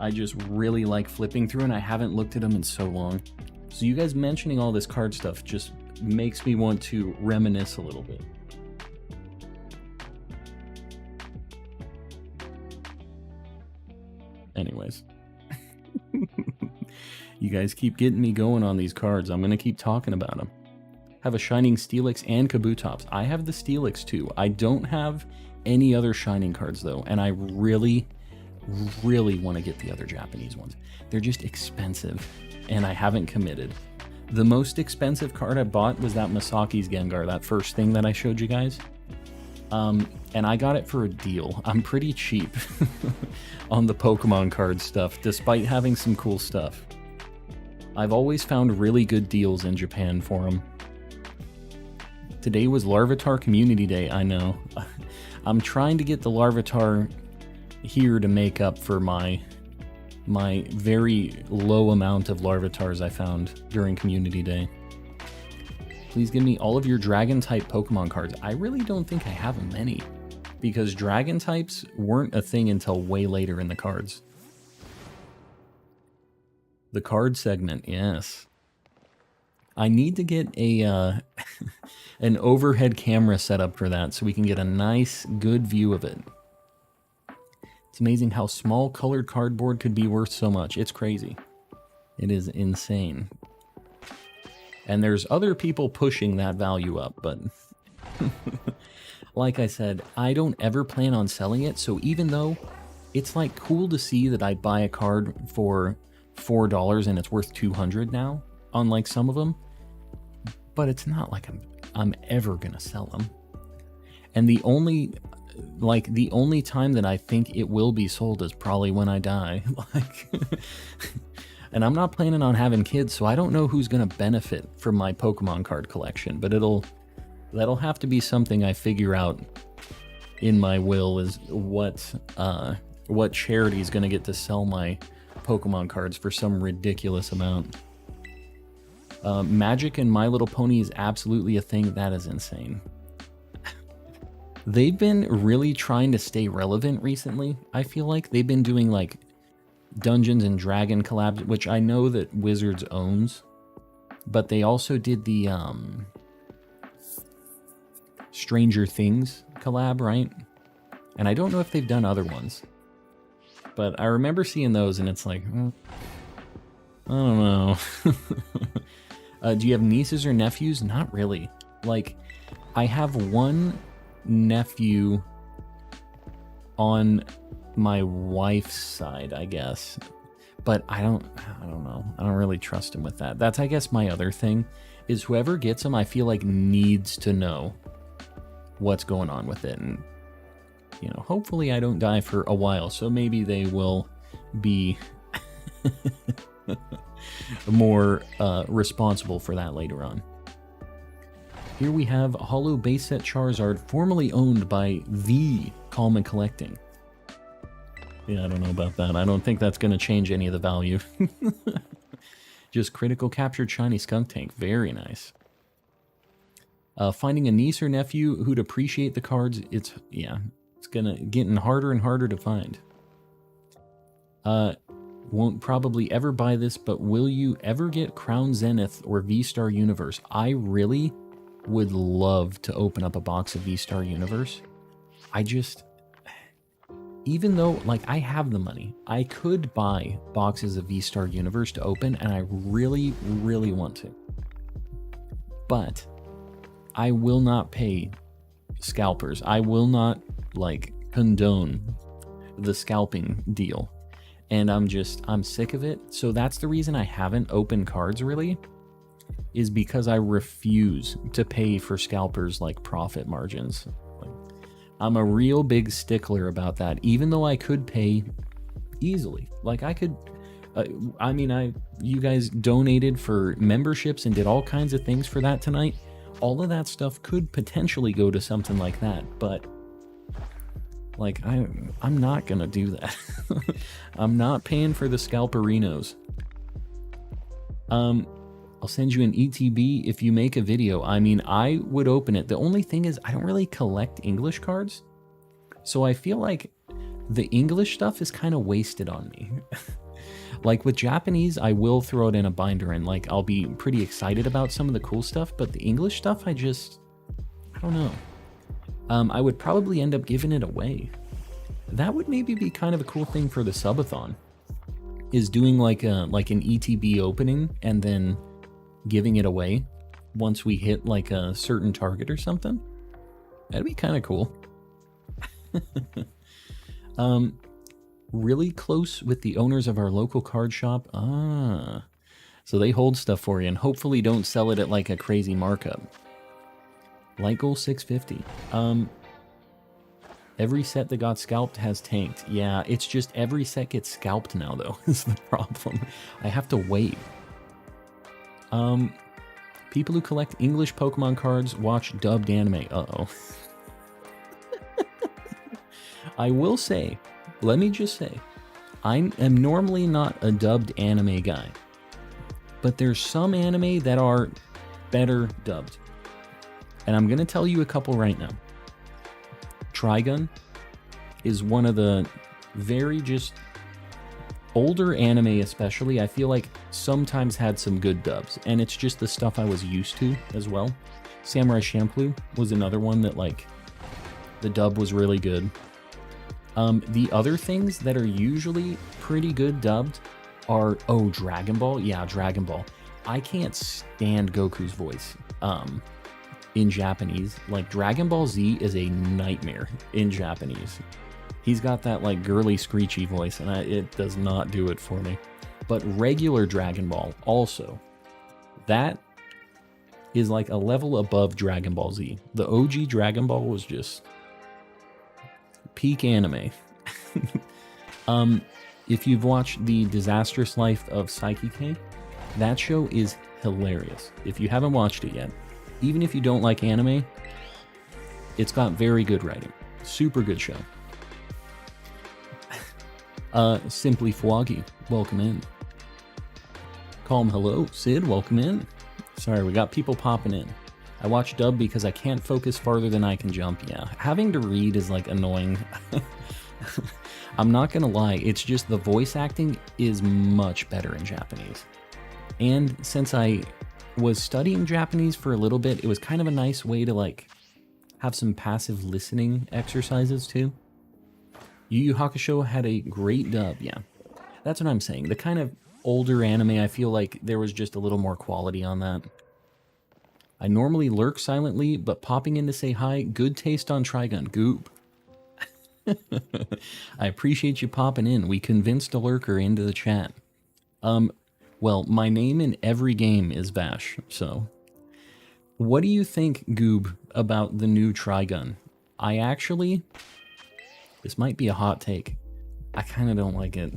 I just really like flipping through, and I haven't looked at them in so long. So you guys mentioning all this card stuff just makes me want to reminisce a little bit. Anyways. You guys keep getting me going on these cards. I'm going to keep talking about them. Have a Shining Steelix and Kabutops. I have the Steelix too. I don't have any other Shining cards though, and I really want to get the other Japanese ones. They're just expensive, and I haven't committed. The most expensive card I bought was that Masaki's Gengar, that first thing that I showed you guys. And I got it for a deal. I'm pretty cheap on the Pokemon card stuff, despite having some cool stuff. I've always found really good deals in Japan for them. Today was Larvitar Community Day, I know. I'm trying to get the Larvitar here to make up for my very low amount of Larvitars I found during Community Day. Please give me all of your Dragon-type Pokemon cards. I really don't think I have many, because Dragon types weren't a thing until way later in the cards. The card segment, yes. I need to get a an overhead camera set up for that so we can get a nice, good view of it. It's amazing how small colored cardboard could be worth so much. It's crazy. It is insane. And there's other people pushing that value up, but like I said, I don't ever plan on selling it, so even though it's like cool to see that I buy a card for $4 and it's worth $200 now, unlike some of them, but it's not like I'm ever gonna sell them. And the only time that I think it will be sold is probably when I die. And I'm not planning on having kids, so I don't know who's gonna benefit from my Pokemon card collection, but that'll have to be something I figure out in my will, is what charity is gonna get to sell my Pokemon cards for some ridiculous amount. Magic and My Little Pony is absolutely a thing. That is insane. They've been really trying to stay relevant recently. I feel like they've been doing like Dungeons and Dragon collabs, which I know that Wizards owns, but they also did the Stranger Things collab, right? And I don't know if they've done other ones, but I remember seeing those and it's like, I don't know. Do you have nieces or nephews? Not really. Like, I have one nephew on my wife's side, I guess, but I don't know. I don't really trust him with that. That's, I guess, my other thing, is whoever gets him, I feel like needs to know what's going on with it. And, you know, hopefully I don't die for a while, so maybe they will be more responsible for that later on. Here we have a Holo base set Charizard, formerly owned by the Calm and Collecting. Yeah, I don't know about that. I don't think that's going to change any of the value. Just critical captured shiny Skunk Tank. Very nice. Finding a niece or nephew who'd appreciate the cards, it's getting harder and harder to find. Won't probably ever buy this, but will you ever get Crown Zenith or V-Star Universe? I really would love to open up a box of V-Star Universe. Even though, like, I have the money, I could buy boxes of V-Star Universe to open, and I really, really want to. But I will not pay scalpers. I will not, like, condone the scalping deal. And I'm sick of it. So that's the reason I haven't opened cards, really, is because I refuse to pay for scalpers, like, profit margins. I'm a real big stickler about that, even though I could pay easily. Like, I could, you guys donated for memberships and did all kinds of things for that tonight. All of that stuff could potentially go to something like that, but, like, I'm not gonna do that. I'm not paying for the scalperinos. I'll send you an ETB if you make a video. I mean, I would open it. The only thing is, I don't really collect English cards, so I feel like the English stuff is kind of wasted on me. Like, with Japanese, I will throw it in a binder, and, like, I'll be pretty excited about some of the cool stuff, but the English stuff, I don't know. I would probably end up giving it away. That would maybe be kind of a cool thing for the subathon. is doing like an ETB opening and then giving it away once we hit like a certain target or something. That'd be kind of cool. Really close with the owners of our local card shop. Ah, so they hold stuff for you and hopefully don't sell it at like a crazy markup. Light goal 650. Every set that got scalped has tanked. Yeah, it's just every set gets scalped now though, is the problem. I have to wait. People who collect English Pokemon cards watch dubbed anime. Uh-oh. I will say, let me just say, I am normally not a dubbed anime guy, but there's some anime that are better dubbed. And I'm going to tell you a couple right now. Trigun is one of the very just older anime especially, I feel like sometimes had some good dubs, and it's just the stuff I was used to as well. Samurai Champloo was another one that like the dub was really good. The other things that are usually pretty good dubbed are, oh, Dragon Ball. Yeah, Dragon Ball. I can't stand Goku's voice in Japanese. Like, Dragon Ball Z is a nightmare in Japanese. He's got that, like, girly, screechy voice, and it does not do it for me. But regular Dragon Ball, also, that is like a level above Dragon Ball Z. The OG Dragon Ball was just peak anime. If you've watched The Disastrous Life of Psyche K, that show is hilarious. If you haven't watched it yet, even if you don't like anime, it's got very good writing. Super good show. Simply Fwoggy, welcome in. Calm hello, Sid, welcome in. Sorry, we got people popping in. I watch dub because I can't focus farther than I can jump. Yeah, having to read is like annoying. I'm not gonna lie, it's just the voice acting is much better in Japanese. And since I was studying Japanese for a little bit, it was kind of a nice way to like have some passive listening exercises too. Yu Yu Hakusho had a great dub, yeah. That's what I'm saying. The kind of older anime, I feel like there was just a little more quality on that. I normally lurk silently, but popping in to say hi, good taste on Trigun, goop. I appreciate you popping in. We convinced a lurker into the chat. Well, my name in every game is Vash, so. What do you think, Goob, about the new Trigun? I actually, this might be a hot take. I kind of don't like it.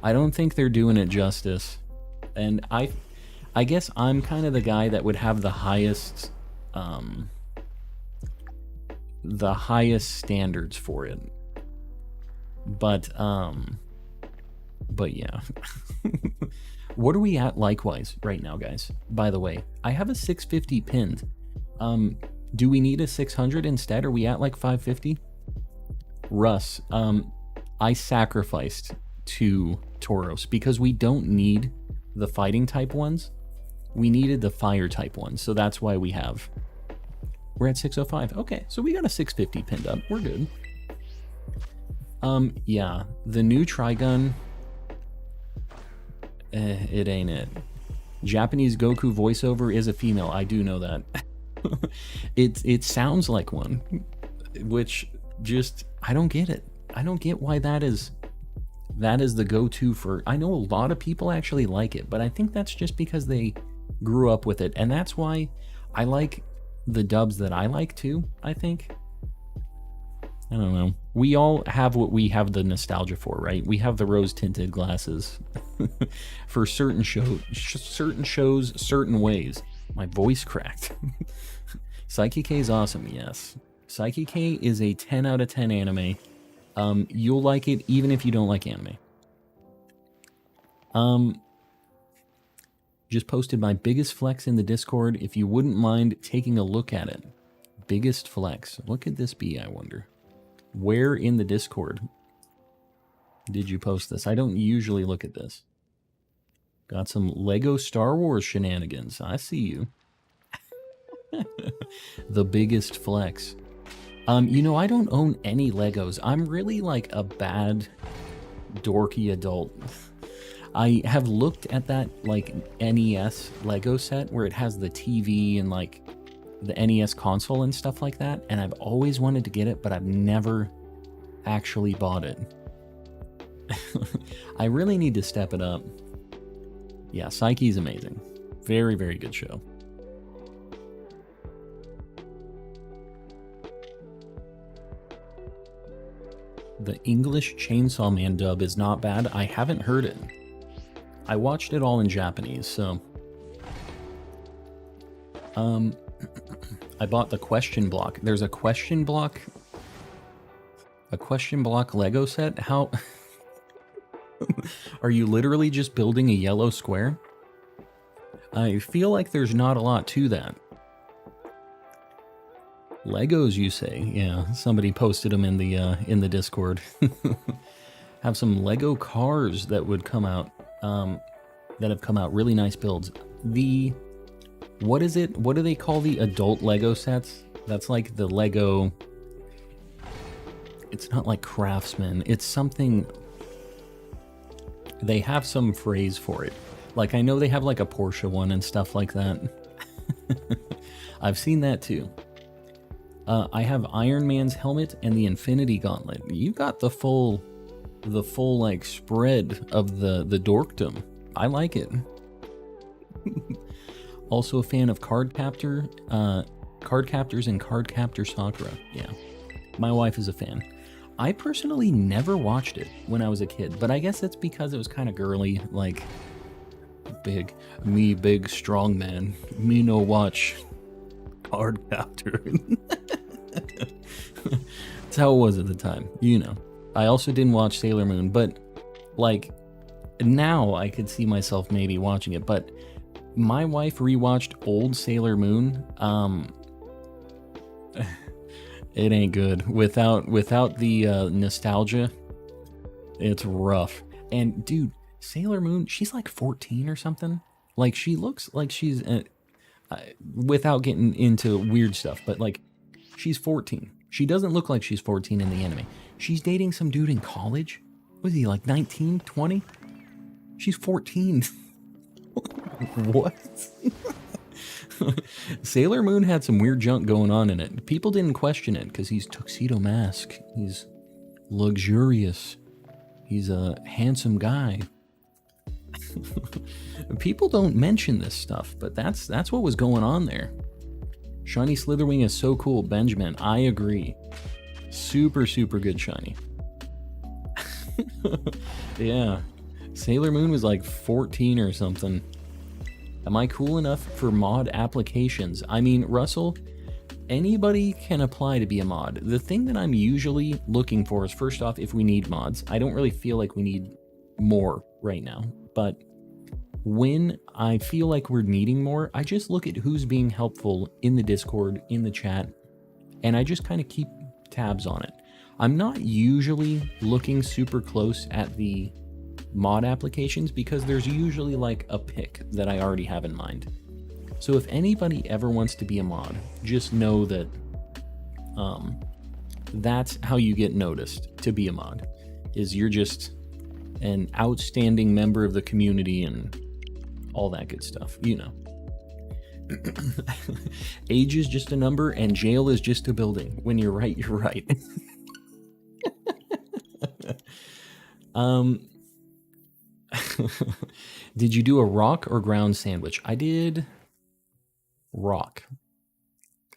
I don't think they're doing it justice. And I guess I'm kind of the guy that would have the highest standards for it. But yeah. What are we at likewise right now, guys? By the way, I have a 650 pinned. Do we need a 600 instead? Are we at like 550? Russ, I sacrificed to Tauros because we don't need the fighting type ones. We needed the fire type ones, so that's why we're at 605. Okay, so we got a 650 pinned up. We're good. Yeah, the new Trigun, it ain't it. Japanese Goku voiceover is a female. I do know that. It sounds like one, which just, I don't get it. I don't get why that is the go-to for, I know a lot of people actually like it, but I think that's just because they grew up with it, and that's why I like the dubs that I like too, I think. I don't know. We all have what we have the nostalgia for, right? We have the rose-tinted glasses for certain shows, certain ways. My voice cracked. Psyche K is awesome, yes. Psyche K is a 10 out of 10 anime. You'll like it even if you don't like anime. Just posted my biggest flex in the Discord. If you wouldn't mind taking a look at it. Biggest flex. What could this be, I wonder? Where in the Discord did you post this? I don't usually look at this. Got some Lego Star Wars shenanigans. I see you. The biggest flex. You know, I don't own any Legos. I'm really like a bad, dorky adult. I have looked at that like NES Lego set where it has the TV and like the NES console and stuff like that, and I've always wanted to get it, but I've never actually bought it. I really need to step it up. Yeah, Psyche's amazing. Very, very good show. The English Chainsaw Man dub is not bad. I haven't heard it. I watched it all in Japanese, so... I bought the question block. There's a question block Lego set? How... Are you literally just building a yellow square? I feel like there's not a lot to that. Legos, you say? Yeah, somebody posted them in the Discord. Have some Lego cars that would come out, that have come out, really nice builds. What is it? What do they call the adult Lego sets? That's like the Lego... It's not like Craftsman. It's something... They have some phrase for it. Like, I know they have like a Porsche one and stuff like that. I've seen that too. I have Iron Man's helmet and the Infinity Gauntlet. You got the full like spread of the dorkdom. I like it. Also a fan of Card Captors and Card Captor Sakura. Yeah, my wife is a fan. I personally never watched it when I was a kid, but I guess it's because it was kind of girly, like big strong man. Me no watch Card Captor. That's how it was at the time, you know. I also didn't watch Sailor Moon, but like now I could see myself maybe watching it, but my wife rewatched old Sailor Moon. It ain't good. Without the nostalgia, it's rough. And dude, Sailor Moon, she's like 14 or something. Like, she looks like she's, without getting into weird stuff, but like, she's 14. She doesn't look like she's 14 in the anime. She's dating some dude in college. Was he like 19, 20? She's 14. What? Sailor Moon had some weird junk going on in it. People didn't question it because he's tuxedo mask. He's luxurious. He's a handsome guy. People don't mention this stuff, but that's what was going on there. Shiny Slitherwing is so cool, Benjamin. I agree. Super, super good shiny. Yeah. Sailor Moon was like 14 or something. Am I cool enough for mod applications? I mean, Russell, anybody can apply to be a mod. The thing that I'm usually looking for is, first off, if we need mods. I don't really feel like we need more right now, but when I feel like we're needing more, I just look at who's being helpful in the Discord, in the chat, and I just kind of keep tabs on it. I'm not usually looking super close at the mod applications because there's usually like a pick that I already have in mind. So if anybody ever wants to be a mod, just know that that's how you get noticed to be a mod, is you're just an outstanding member of the community and all that good stuff, you know. Age is just a number and jail is just a building. When you're right, you're right. Did you do a rock or ground sandwich? I did rock.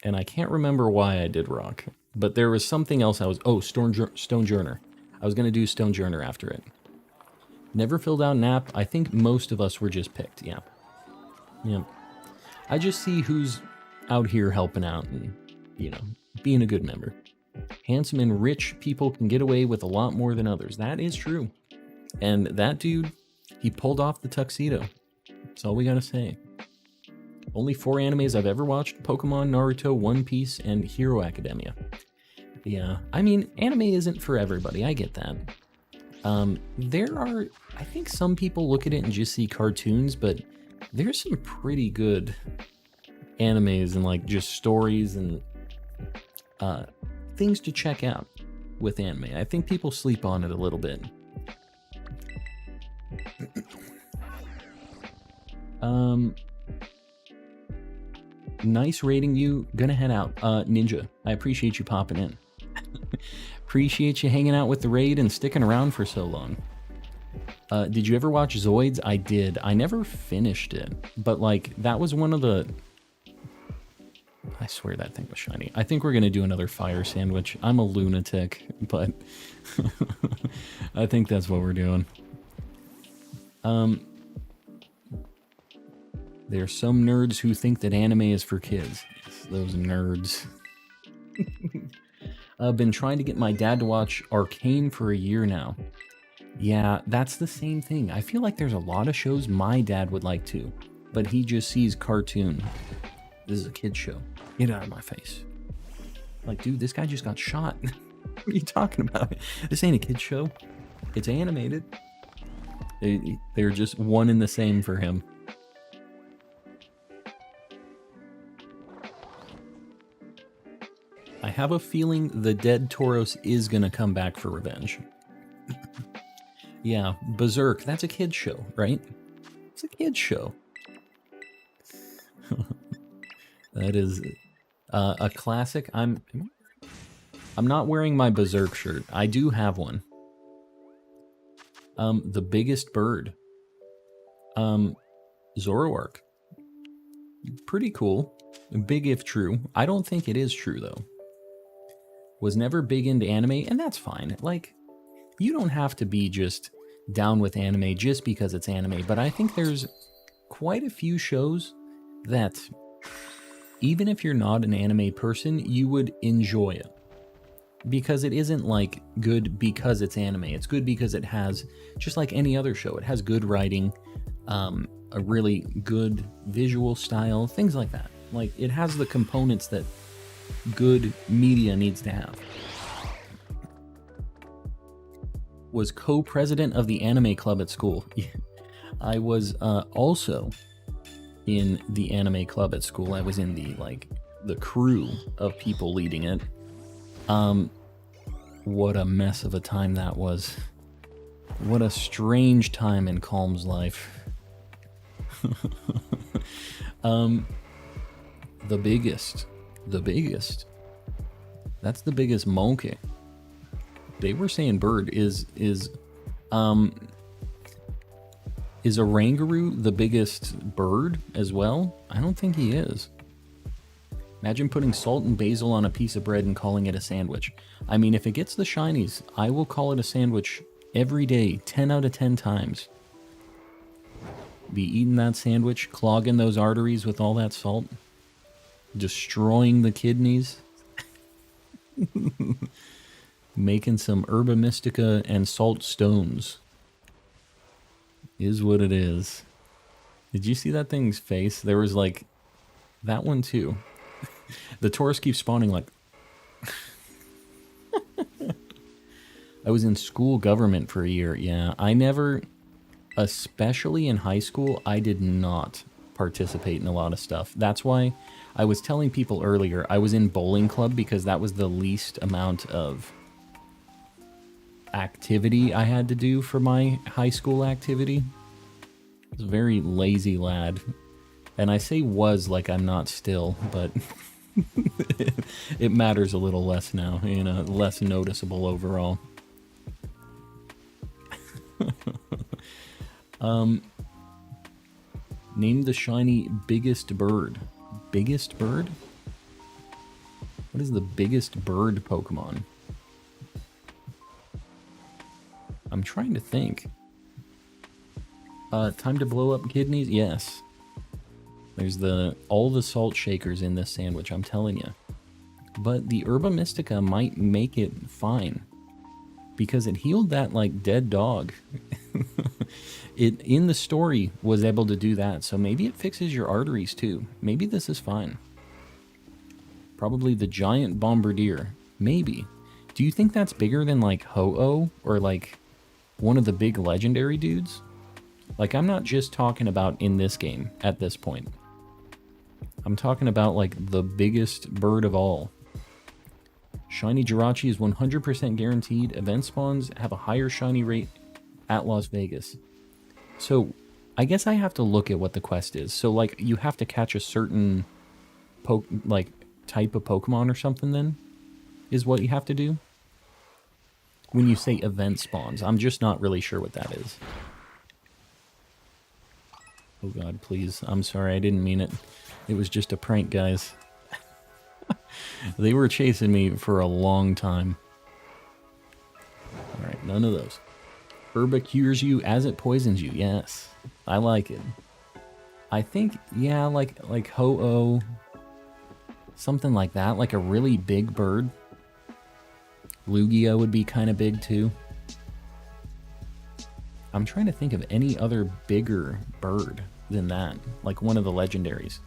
And I can't remember why I did rock. But there was something else I was... Oh, Stone Journer. I was going to do Stone Journer after it. Never filled out an app. I think most of us were just picked, yeah. Yeah. I just see who's out here helping out and, you know, being a good member. Handsome and rich people can get away with a lot more than others. That is true. And that dude, he pulled off the tuxedo. That's all we gotta say. Only 4 animes I've ever watched: Pokemon, Naruto, One Piece, and Hero Academia. Yeah, I mean, anime isn't for everybody. I get that. There are, I think some people look at it and just see cartoons, but there's some pretty good animes and like just stories and things to check out with anime. I think people sleep on it a little bit. Nice rating you. Gonna head out. Ninja, I appreciate you popping in. Appreciate you hanging out with the raid and sticking around for so long. Did you ever watch Zoids? I did. I never finished it, but like that was one of the... I swear that thing was shiny. I think we're gonna do another fire sandwich. I'm a lunatic, but I think that's what we're doing. There are some nerds who think that anime is for kids. Yes, those nerds. I've been trying to get my dad to watch Arcane for a year now. Yeah, that's the same thing. I feel like there's a lot of shows my dad would like to, but he just sees cartoon. This is a kid's show. Get out of my face. Like, dude, this guy just got shot. What are you talking about? This ain't a kid's show. It's animated. They're just one and the same for him. I have a feeling the dead Tauros is gonna come back for revenge. Yeah, Berserk, that's a kid's show, right? It's a kid's show. That is a classic. I'm not wearing my Berserk shirt. I do have one. The biggest bird. Zoroark. Pretty cool. Big if true. I don't think it is true though. Was never big into anime, and that's fine. Like, you don't have to be just down with anime just because it's anime, but I think there's quite a few shows that, even if you're not an anime person, you would enjoy it. Because it isn't like good because it's anime. It's good because it has, just like any other show, it has good writing, a really good visual style, things like that. Like, it has the components that good media needs to have. Was co-president of the anime club at school. I was also in the anime club at school. I was in the crew of people leading it. What a mess of a time that was. What a strange time in Calm's life. The biggest. That's the biggest monkey. They were saying bird is Orangaroo the biggest bird as well? I don't think he is. Imagine putting salt and basil on a piece of bread and calling it a sandwich. I mean, if it gets the shinies, I will call it a sandwich every day, 10 out of 10 times. Be eating that sandwich, clogging those arteries with all that salt, destroying the kidneys. Making some herba mystica and salt stones. Is what it is. Did you see that thing's face? There was like... that one too. The Taurus keeps spawning like... I was in school government for a year, yeah. I never... especially in high school, I did not participate in a lot of stuff. That's why I was telling people earlier, I was in bowling club because that was the least amount of activity I had to do for my high school activity. I was a very lazy lad. And I say was like I'm not still, but it matters a little less now, you know, less noticeable overall. Name the shiny biggest bird. Biggest bird? What is the biggest bird Pokemon? I'm trying to think. Time to blow up kidneys? Yes. There's all the salt shakers in this sandwich, I'm telling you. But the Herba Mystica might make it fine. Because it healed that, like, dead dog. It, in the story, was able to do that. So maybe it fixes your arteries, too. Maybe this is fine. Probably the giant bombardier. Maybe. Do you think that's bigger than, like, Ho-Oh? Or, like, one of the big legendary dudes? Like, I'm not just talking about in this game, at this point. I'm talking about, like, the biggest bird of all. Shiny Jirachi is 100% guaranteed. Event spawns have a higher shiny rate at Las Vegas. So, I guess I have to look at what the quest is. So, like, you have to catch a certain type of Pokemon or something then? Is what you have to do? When you say event spawns, I'm just not really sure what that is. Oh god, please. I'm sorry, I didn't mean it. It was just a prank, guys. They were chasing me for a long time. Alright, none of those. Herba cures you as it poisons you. Yes, I like it. I think, yeah, like Ho-Oh. Something like that, like a really big bird. Lugia would be kind of big too. I'm trying to think of any other bigger bird than that, like one of the legendaries.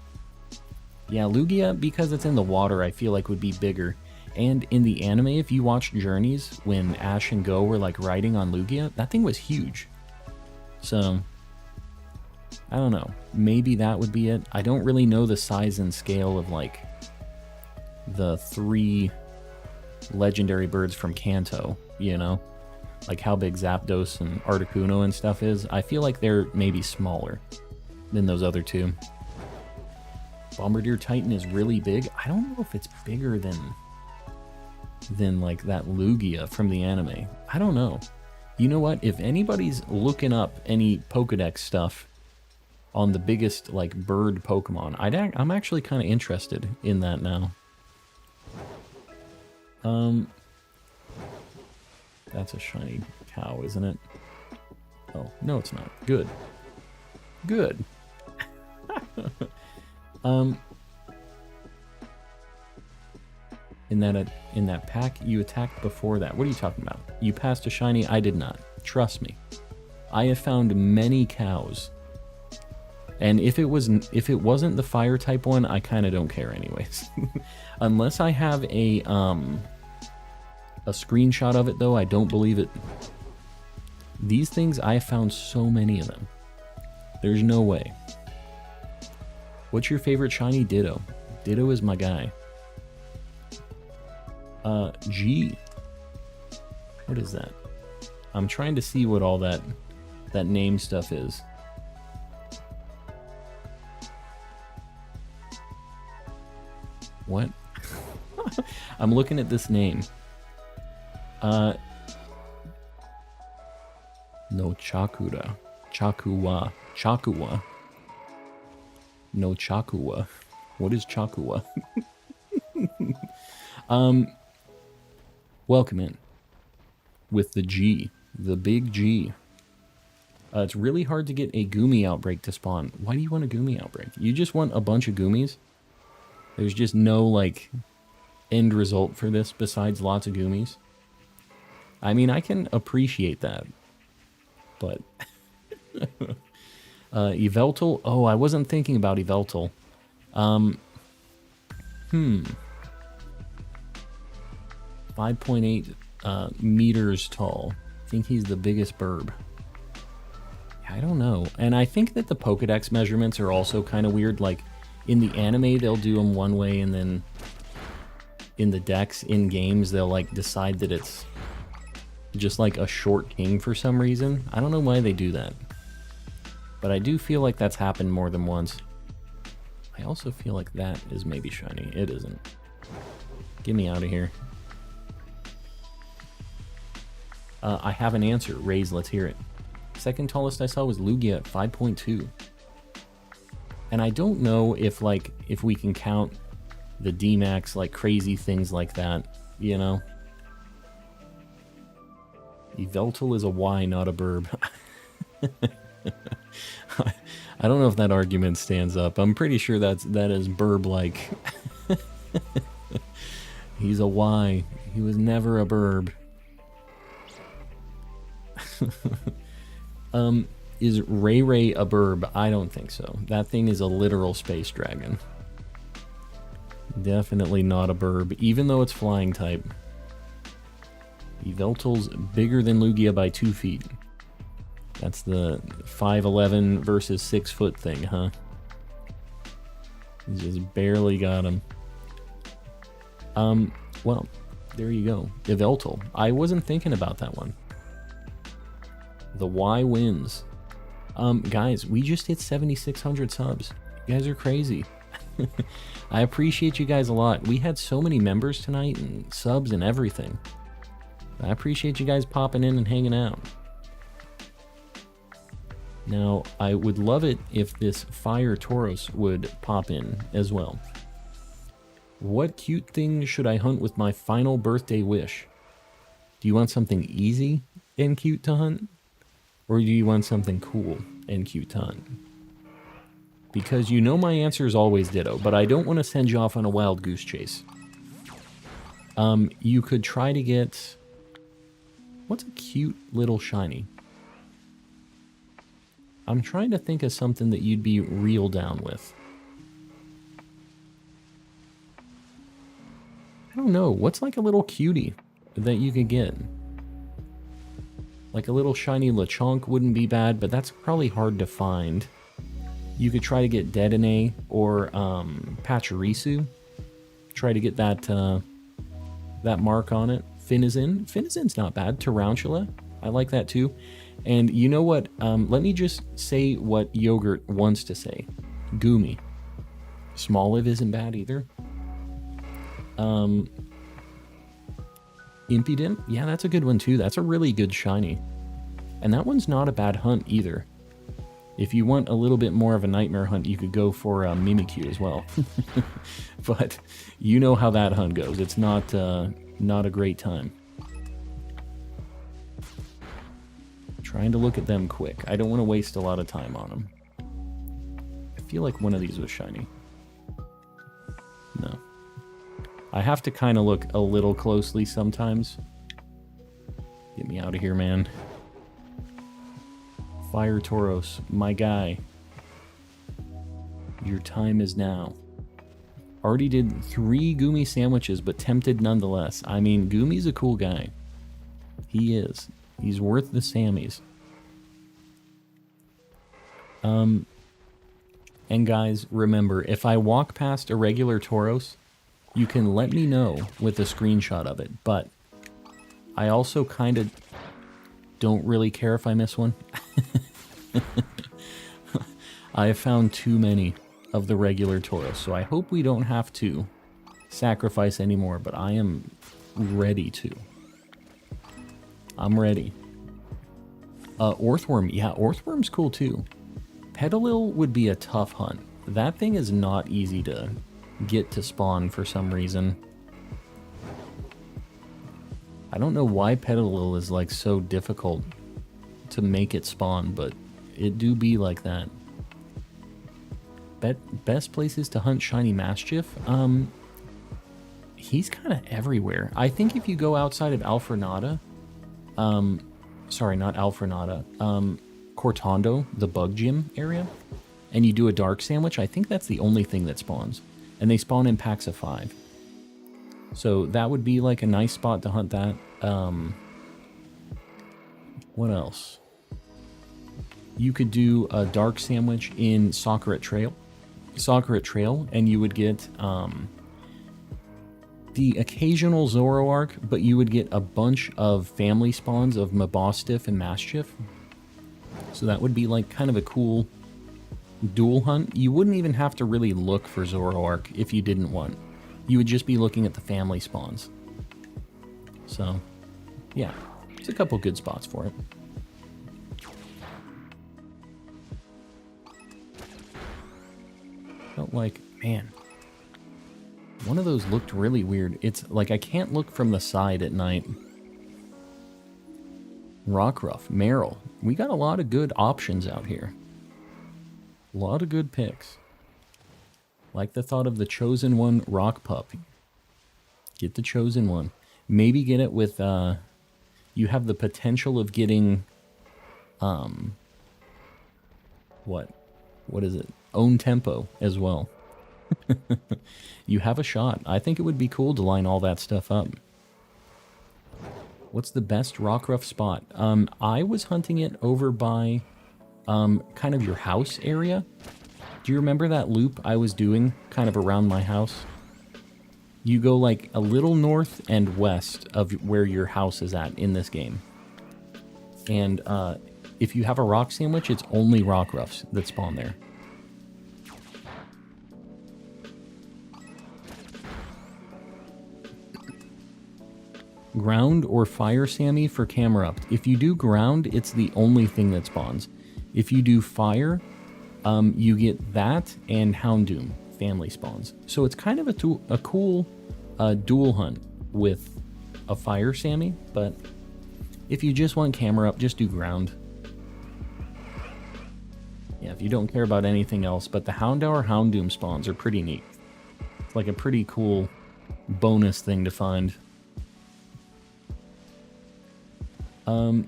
Yeah, Lugia, because it's in the water, I feel like would be bigger. And in the anime, if you watch Journeys, when Ash and Go were like riding on Lugia, that thing was huge. So, I don't know. Maybe that would be it. I don't really know the size and scale of like the 3 legendary birds from Kanto, you know? Like how big Zapdos and Articuno and stuff is. I feel like they're maybe smaller than those other 2. Bombardier Titan is really big. I don't know if it's bigger than like that Lugia from the anime. I don't know. You know what? If anybody's looking up any Pokedex stuff on the biggest like bird Pokemon, I'm actually kind of interested in that now. That's a shiny cow, isn't it? Oh, no it's not. Good. Good. In that pack you attacked before that. What are you talking about? You passed a shiny? I did not. Trust me. I have found many cows. And if it wasn't the fire type one, I kind of don't care anyways. Unless I have a screenshot of it though, I don't believe it. These things, I found so many of them. There's no way. What's your favorite shiny? Ditto. Ditto is my guy. G. What is that? I'm trying to see what all that name stuff is. What? I'm looking at this name. No Chakura. Chakuwa. Chakuwa. No Chakuwa. What is Chakuwa? Welcome in. With the G. The big G. It's really hard to get a Goomy outbreak to spawn. Why do you want a Goomy outbreak? You just want a bunch of Goomies? There's just no, like, end result for this besides lots of Goomies? I mean, I can appreciate that. But... Yveltal? Oh, I wasn't thinking about Yveltal. 5.8 meters tall. I think he's the biggest burb. I don't know. And I think that the Pokedex measurements are also kind of weird. Like, in the anime, they'll do them one way, and then in the decks, in games, they'll, like, decide that it's just, like, a short king for some reason. I don't know why they do that. But I do feel like that's happened more than once. I also feel like that is maybe shiny. It isn't. Get me out of here. I have an answer. Raise, let's hear it. Second tallest I saw was Lugia at 5.2. And I don't know if, like, if we can count the D-Max, like, crazy things like that, you know? Yveltal is a Y, not a burb. I don't know if that argument stands up. I'm pretty sure that is burb-like. He's a Y. He was never a burb. Is Ray Ray a burb? I don't think so. That thing is a literal space dragon. Definitely not a burb, even though it's flying type. Yveltal's bigger than Lugia by 2 feet. That's the 5'11 versus 6 foot thing, huh? You just barely got him. Well, there you go. Yveltal. I wasn't thinking about that one. The Y wins. Guys, we just hit 7,600 subs. You guys are crazy. I appreciate you guys a lot. We had so many members tonight and subs and everything. I appreciate you guys popping in and hanging out. Now, I would love it if this Fire Tauros would pop in as well. What cute thing should I hunt with my final birthday wish? Do you want something easy and cute to hunt? Or do you want something cool and cute to hunt? Because you know my answer is always ditto, but I don't want to send you off on a wild goose chase. You could try to get... What's a cute little shiny? I'm trying to think of something that you'd be real down with. I don't know. What's like a little cutie that you could get? Like a little shiny Lechonk wouldn't be bad, but that's probably hard to find. You could try to get Dedenne or Pachirisu. Try to get that that mark on it. Finizen. Finizen's not bad. Tarantula. I like that too. And you know what? Let me just say what Yogurt wants to say. Goomy. Smoliv isn't bad either. Impudent. Yeah, that's a good one too. That's a really good shiny. And that one's not a bad hunt either. If you want a little bit more of a nightmare hunt, you could go for Mimikyu as well. But you know how that hunt goes. It's not a great time. Trying to look at them quick. I don't want to waste a lot of time on them. I feel like one of these was shiny. No. I have to kind of look a little closely sometimes. Get me out of here, man. Fire Tauros, my guy. Your time is now. Already did 3 Goomy sandwiches, but tempted nonetheless. I mean, Goomy's a cool guy. He is. He's worth the Sammies. And guys, remember, if I walk past a regular Tauros, you can let me know with a screenshot of it, but I also kind of don't really care if I miss one. I have found too many of the regular Tauros, so I hope we don't have to sacrifice anymore, but I am ready to. I'm ready. Orthworm, yeah, Orthworm's cool too. Petalil would be a tough hunt. That thing is not easy to get to spawn for some reason. I don't know why Petalil is like so difficult to make it spawn, but it do be like that. Best places to hunt shiny Mastiff? He's kind of everywhere. I think if you go outside of Alfrenada, sorry, not Alfrenada, Cortando, the bug gym area, and you do a dark sandwich, I think that's the only thing that spawns. And they spawn in packs of 5. So that would be like a nice spot to hunt that. What else? You could do a dark sandwich in Soccer Trail, and you would get the occasional Zoroark, but you would get a bunch of family spawns of Mabostiff and Mastiff. So that would be like kind of a cool dual hunt. You wouldn't even have to really look for Zoroark if you didn't want. You would just be looking at the family spawns. So, yeah, it's a couple good spots for it. Felt like, man, one of those looked really weird. It's like I can't look from the side at night. Rockruff, Meryl. We got a lot of good options out here. A lot of good picks. Like the thought of the Chosen One Rock Pup. Get the Chosen One. Maybe get it with, you have the potential of getting, what is it? Own Tempo as well. You have a shot. I think it would be cool to line all that stuff up. What's the best Rockruff spot? I was hunting it over by, kind of your house area. Do you remember that loop I was doing kind of around my house? You go like a little north and west of where your house is at in this game. And if you have a rock sandwich, it's only rock ruffs that spawn there. Ground or fire Sammy for Camerupt. If you do ground, it's the only thing that spawns. If you do fire, you get that and Houndoom family spawns. So it's kind of a cool dual hunt with a fire Sammy, but if you just want Camerupt, just do ground. Yeah, if you don't care about anything else, but the Houndour or Houndoom spawns are pretty neat. It's like a pretty cool bonus thing to find.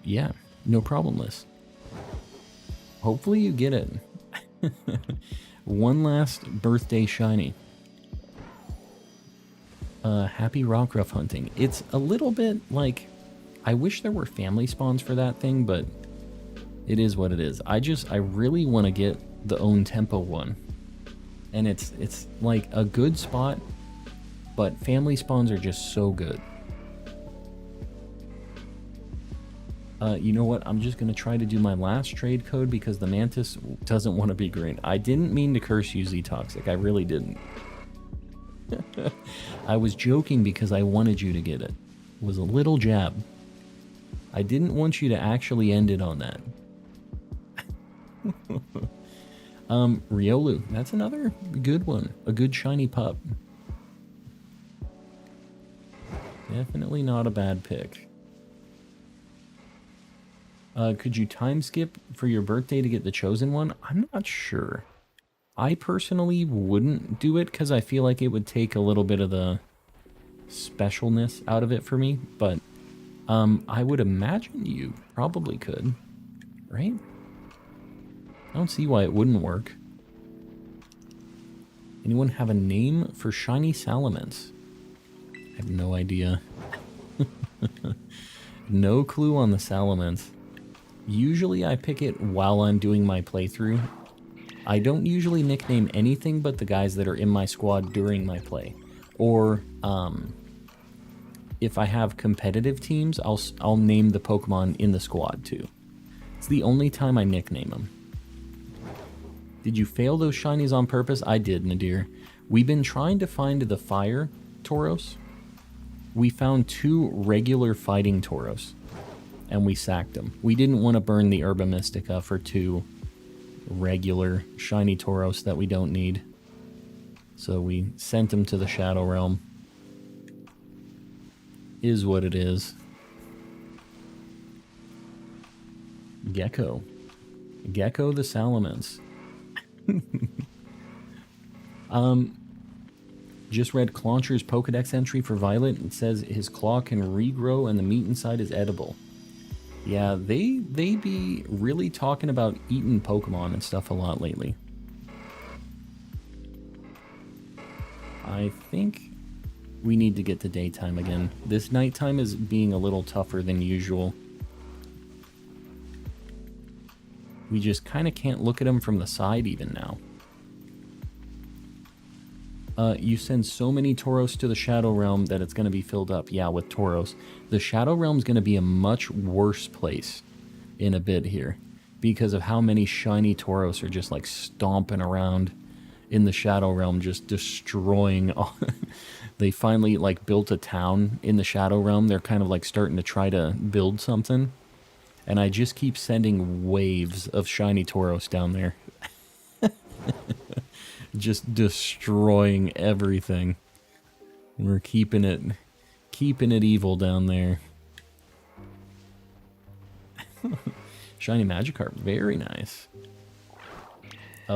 Yeah, no problem, Liz. Hopefully you get it. One last birthday shiny. Happy Rockruff hunting. It's a little bit like, I wish there were family spawns for that thing, but it is what it is. I really want to get the own tempo one. And it's like a good spot, but family spawns are just so good. You know what? I'm just going to try to do my last trade code because the Mantis doesn't want to be green. I didn't mean to curse you, Z-Toxic. I really didn't. I was joking because I wanted you to get it. It was a little jab. I didn't want you to actually end it on that. Riolu. That's another good one. A good shiny pup. Definitely not a bad pick. Could you time skip for your birthday to get the chosen one? I'm not sure. I personally wouldn't do it because I feel like it would take a little bit of the specialness out of it for me. But I would imagine you probably could, right? I don't see why it wouldn't work. Anyone have a name for shiny salamence? I have no idea. No clue on the salamence. Usually I pick it while I'm doing my playthrough. I don't usually nickname anything but the guys that are in my squad during my play. Or, if I have competitive teams, I'll name the Pokemon in the squad too. It's the only time I nickname them. Did you fail those shinies on purpose? I did, Nadir. We've been trying to find the fire Tauros. We found 2 regular fighting Tauros. And we sacked them. We didn't want to burn the Herba Mystica for 2 regular shiny Tauros that we don't need. So we sent them to the Shadow Realm. Is what it is. Gecko. Gecko the Salamence. Just read Clauncher's Pokedex entry for Violet. It says his claw can regrow and the meat inside is edible. Yeah, they be really talking about eating Pokemon and stuff a lot lately. I think we need to get to daytime again. This nighttime is being a little tougher than usual. We just kind of can't look at them from the side even now. You send so many Tauros to the Shadow Realm that it's going to be filled up. Yeah, with Tauros. The Shadow Realm is going to be a much worse place in a bit here because of how many shiny Tauros are just like stomping around in the Shadow Realm, just destroying all. They finally like built a town in the Shadow Realm. They're kind of like starting to try to build something. And I just keep sending waves of shiny Tauros down there. Just destroying everything. We're keeping it evil down there. Shiny Magikarp, very nice.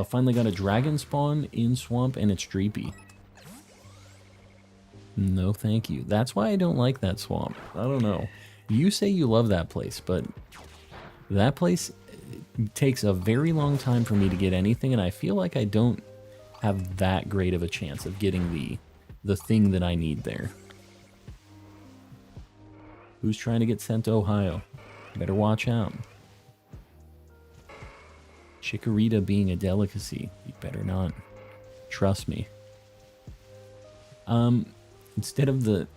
Finally got a dragon spawn in Swamp, and it's Dreepy. No, thank you. That's why I don't like that swamp. I don't know. You say you love that place, but that place takes a very long time for me to get anything, and I feel like I don't have that great of a chance of getting the thing that I need there. Who's trying to get sent to Ohio? Better watch out. Chikorita being a delicacy. You better not. Trust me. Instead of the...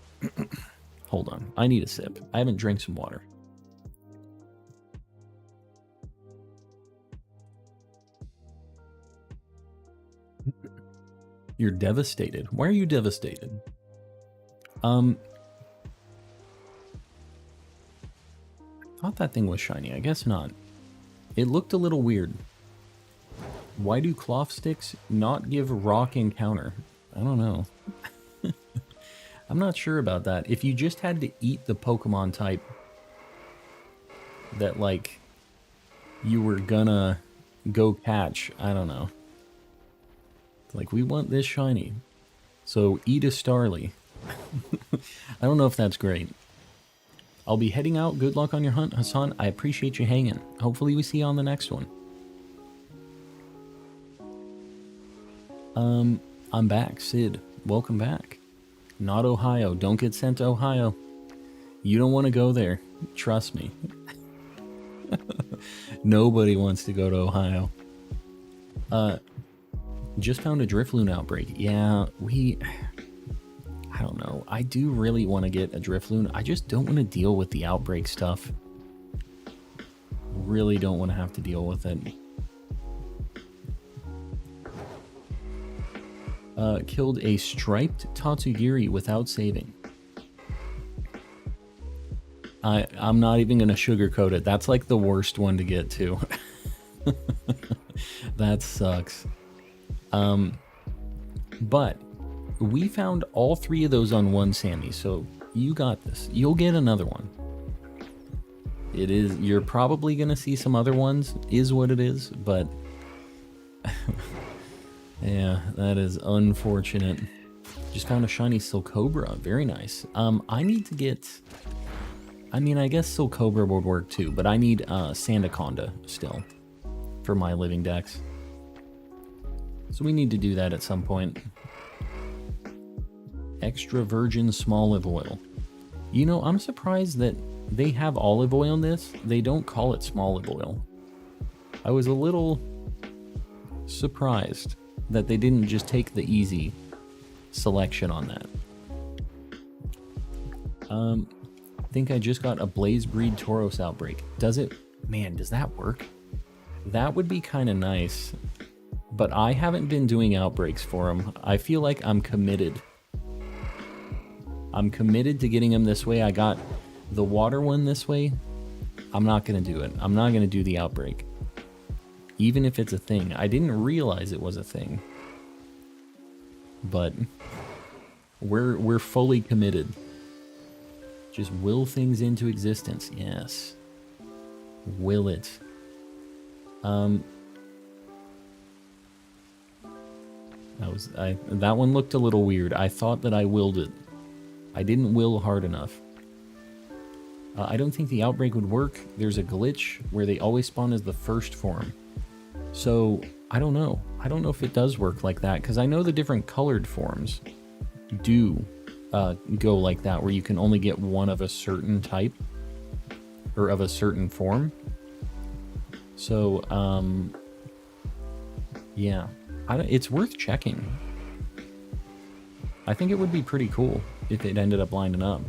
Hold on. I need a sip. I haven't drank some water. You're devastated. Why are you devastated? Thought that thing was shiny. I guess not. It looked a little weird. Why do cloth sticks not give rock encounter? I don't know. I'm not sure about that. If you just had to eat the Pokemon type that, like, you were gonna go catch, I don't know. Like, we want this shiny. So eat a Starly. I don't know if that's great. I'll be heading out. Good luck on your hunt, Hassan. I appreciate you hanging. Hopefully we see you on the next one. I'm back. Sid, welcome back. Not Ohio. Don't get sent to Ohio. You don't want to go there. Trust me. Nobody wants to go to Ohio. Just found a Drifloon outbreak. Yeah, I don't know. I do really want to get a Drifloon. I just don't want to deal with the outbreak stuff. Really don't want to have to deal with it. Killed a striped Tatsugiri without saving. I'm not even going to sugarcoat it. That's like the worst one to get to. That sucks. But we found all 3 of those on one Sammy, so you got this. You'll get another one. You're probably going to see some other ones, is what it is, but yeah, that is unfortunate. Just found a shiny Silcobra. Very nice. I need to get... I mean, I guess Silcobra would work too, but I need Sandaconda still for my Living Dex. So we need to do that at some point. Extra virgin small olive oil. You know, I'm surprised that they have olive oil in this. They don't call it small olive oil. I was a little surprised that they didn't just take the easy selection on that. I think I just got a Blaze Breed Tauros outbreak. Does it? Man, does that work? That would be kind of nice. But I haven't been doing outbreaks for them. I feel like I'm committed. I'm committed to getting them this way. I got the water one this way. I'm not going to do it. I'm not going to do the outbreak. Even if it's a thing. I didn't realize it was a thing. But we're fully committed. Just will things into existence. Yes. Will it. That one looked a little weird. I thought that I willed it. I didn't will hard enough. I don't think the outbreak would work. There's a glitch where they always spawn as the first form. So, I don't know. I don't know if it does work like that, because I know the different colored forms do go like that, where you can only get one of a certain type, or of a certain form. So, yeah. It's worth checking. I think it would be pretty cool if it ended up lining up.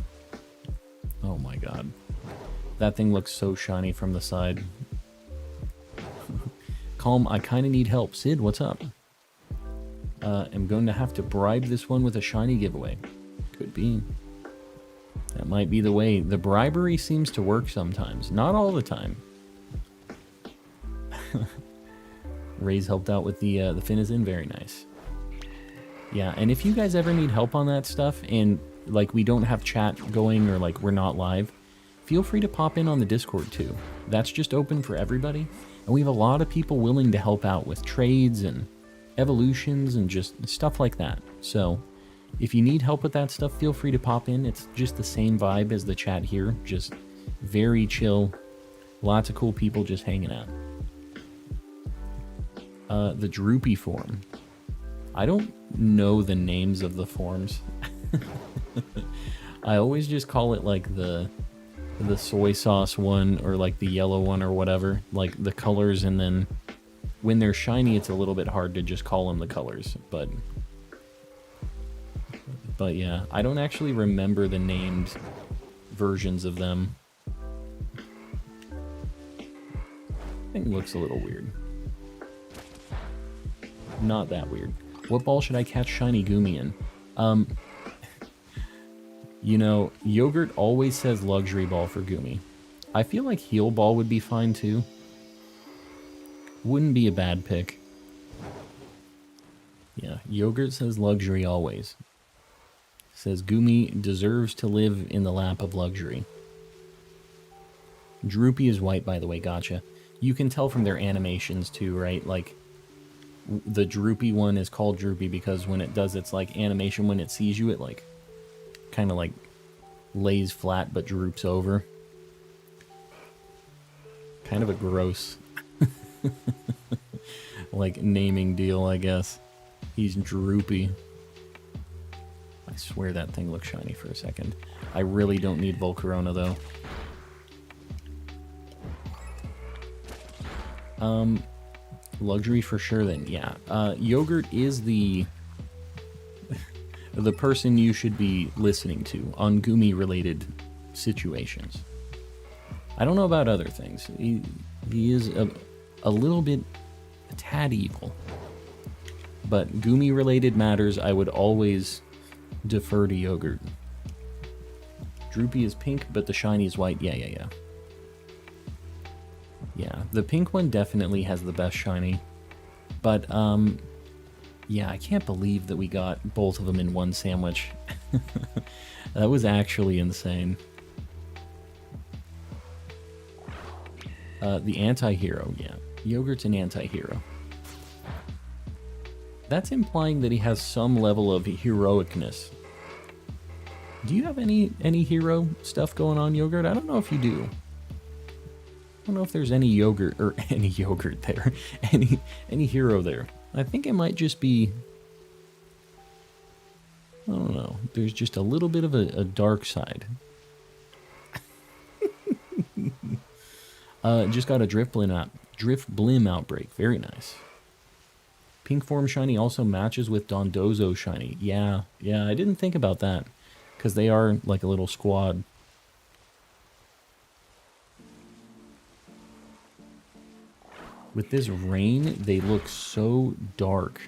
Oh my god. That thing looks so shiny from the side. Calm, I kind of need help. Sid, what's up? I'm going to have to bribe this one with a shiny giveaway. Could be. That might be the way. The bribery seems to work sometimes. Not all the time. Ray's helped out with the Finizen. Very nice. Yeah, and if you guys ever need help on that stuff, and like we don't have chat going, or like we're not live, feel free to pop in on the Discord too. That's just open for everybody, and we have a lot of people willing to help out with trades and evolutions and just stuff like that. So if you need help with that stuff, feel free to pop in. It's just the same vibe as the chat here, just very chill, lots of cool people just hanging out. The droopy form. I don't know the names of the forms. I always just call it like the soy sauce one, or like the yellow one, or whatever, like the colors, and then when they're shiny it's a little bit hard to just call them the colors, but yeah, I don't actually remember the named versions of them. I think it looks a little weird. Not that weird. What ball should I catch Shiny Goomy in? You know, Yogurt always says luxury ball for Goomy. I feel like heal ball would be fine too. Wouldn't be a bad pick. Yeah, Yogurt says luxury always. Says Goomy deserves to live in the lap of luxury. Droopy is white, by the way, gotcha. You can tell from their animations too, right? Like, the Droopy one is called Droopy because when it does its, like, animation, when it sees you, it, like, kind of, like, lays flat but droops over. Kind of a gross, like, naming deal, I guess. He's Droopy. I swear that thing looks shiny for a second. I really don't need Volcarona, though. Luxury for sure then, yeah. Yogurt is the person you should be listening to on Goomy-related situations. I don't know about other things. He is a little bit, a tad evil. But Goomy-related matters, I would always defer to Yogurt. Droopy is pink, but the shiny is white. Yeah. Yeah, the pink one definitely has the best shiny. But, yeah, I can't believe that we got both of them in one sandwich. That was actually insane. The anti-hero, yeah. Yogurt's an anti-hero. That's implying that he has some level of heroicness. Do you have any hero stuff going on, Yogurt? I don't know if you do. I don't know if there's any yogurt or any yogurt there. any hero there. I think it might just be, I don't know. There's just a little bit of a dark side. Just got a Drift Blim outbreak. Very nice. Pink form shiny also matches with Dondozo shiny. Yeah, I didn't think about that. Because they are like a little squad. With this rain, they look so dark.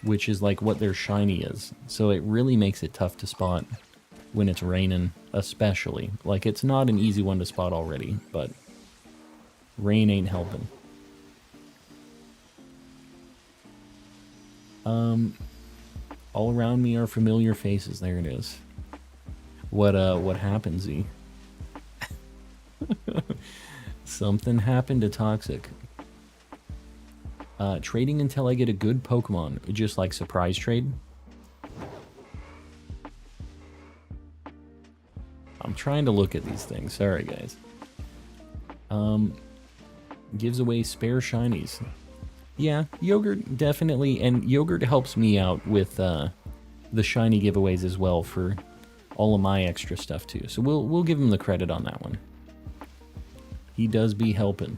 Which is like what their shiny is. So it really makes it tough to spot when it's raining, especially. Like, it's not an easy one to spot already, but rain ain't helping. All around me are familiar faces. There it is. What happened, Z? Something happened to Toxic. Trading until I get a good Pokemon. Just like surprise trade. I'm trying to look at these things. Sorry, guys. Gives away spare shinies. Yeah, Yogurt definitely, and Yogurt helps me out with the shiny giveaways as well for all of my extra stuff too. So we'll give him the credit on that one. He does be helping.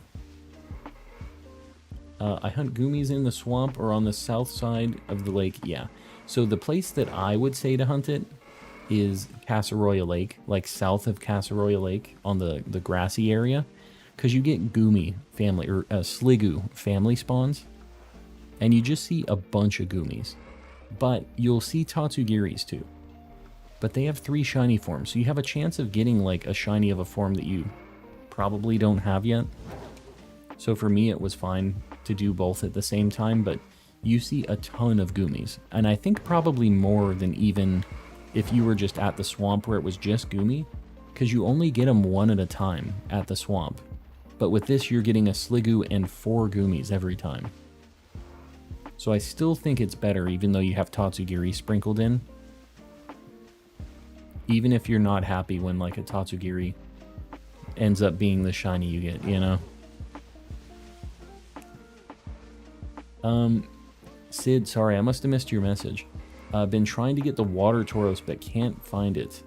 I hunt Goomies in the swamp or on the south side of the lake. Yeah. So the place that I would say to hunt it is Casseroya Lake, like south of Casseroya Lake on the grassy area, because you get Goomy family or Sliggoo family spawns. And you just see a bunch of Goomies. But you'll see Tatsugiris too. But they have 3 shiny forms, so you have a chance of getting like a shiny of a form that you probably don't have yet. So for me, it was fine to do both at the same time, but you see a ton of Goomies. And I think probably more than even if you were just at the swamp where it was just Goomy, because you only get them one at a time at the swamp. But with this, you're getting a Sliggoo and 4 Goomies every time. So I still think it's better, even though you have Tatsugiri sprinkled in. Even if you're not happy when, like, a Tatsugiri ends up being the shiny you get, you know? Sid, sorry, I must have missed your message. Been trying to get the water Tauros, but can't find it.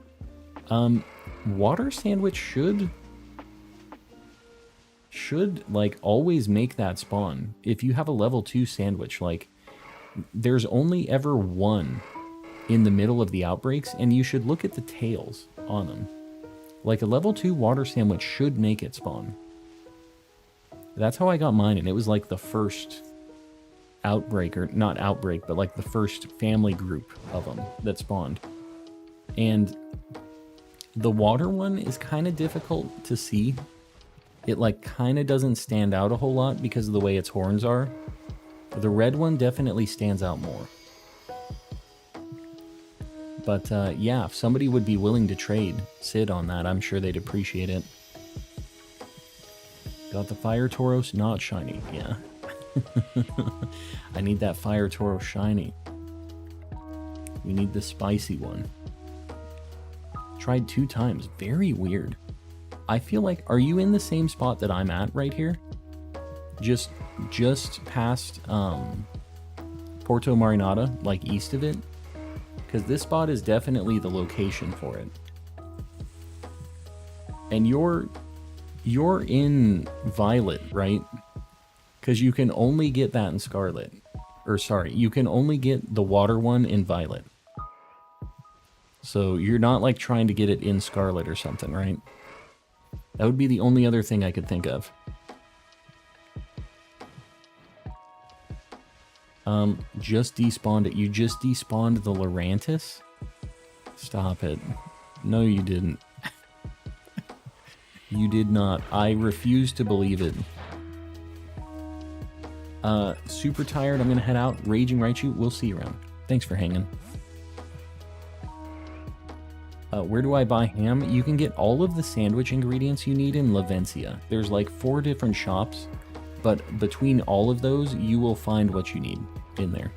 Water sandwich should like always make that spawn. If you have a level 2 sandwich, like there's only ever one in the middle of the outbreaks, and you should look at the tails on them. Like a level 2 water sandwich should make it spawn. That's how I got mine, and it was like the first outbreak, or not outbreak, but like the first family group of them that spawned. And the water one is kind of difficult to see. It like kind of doesn't stand out a whole lot because of the way its horns are. The red one definitely stands out more. But yeah, if somebody would be willing to trade Sid on that, I'm sure they'd appreciate it. Got the Fire Tauros, not shiny, yeah. I need that Fire Tauros shiny. We need the spicy one. Tried 2 times, very weird. I feel like, are you in the same spot that I'm at right here? Just past Porto Marinata, like east of it? Because this spot is definitely the location for it. And you're in Violet, right? Because you can only get that in Scarlet. Or sorry, you can only get the water one in Violet. So you're not like trying to get it in Scarlet or something, right? That would be the only other thing I could think of. Just despawned it. You just despawned the Lurantis? Stop it. No, you didn't. You did not. I refuse to believe it. Super tired. I'm gonna head out. Raging Raichu. We'll see you around. Thanks for hanging. Where do I buy ham? You can get all of the sandwich ingredients you need in Lavencia. There's like 4 different shops, but between all of those, you will find what you need in there.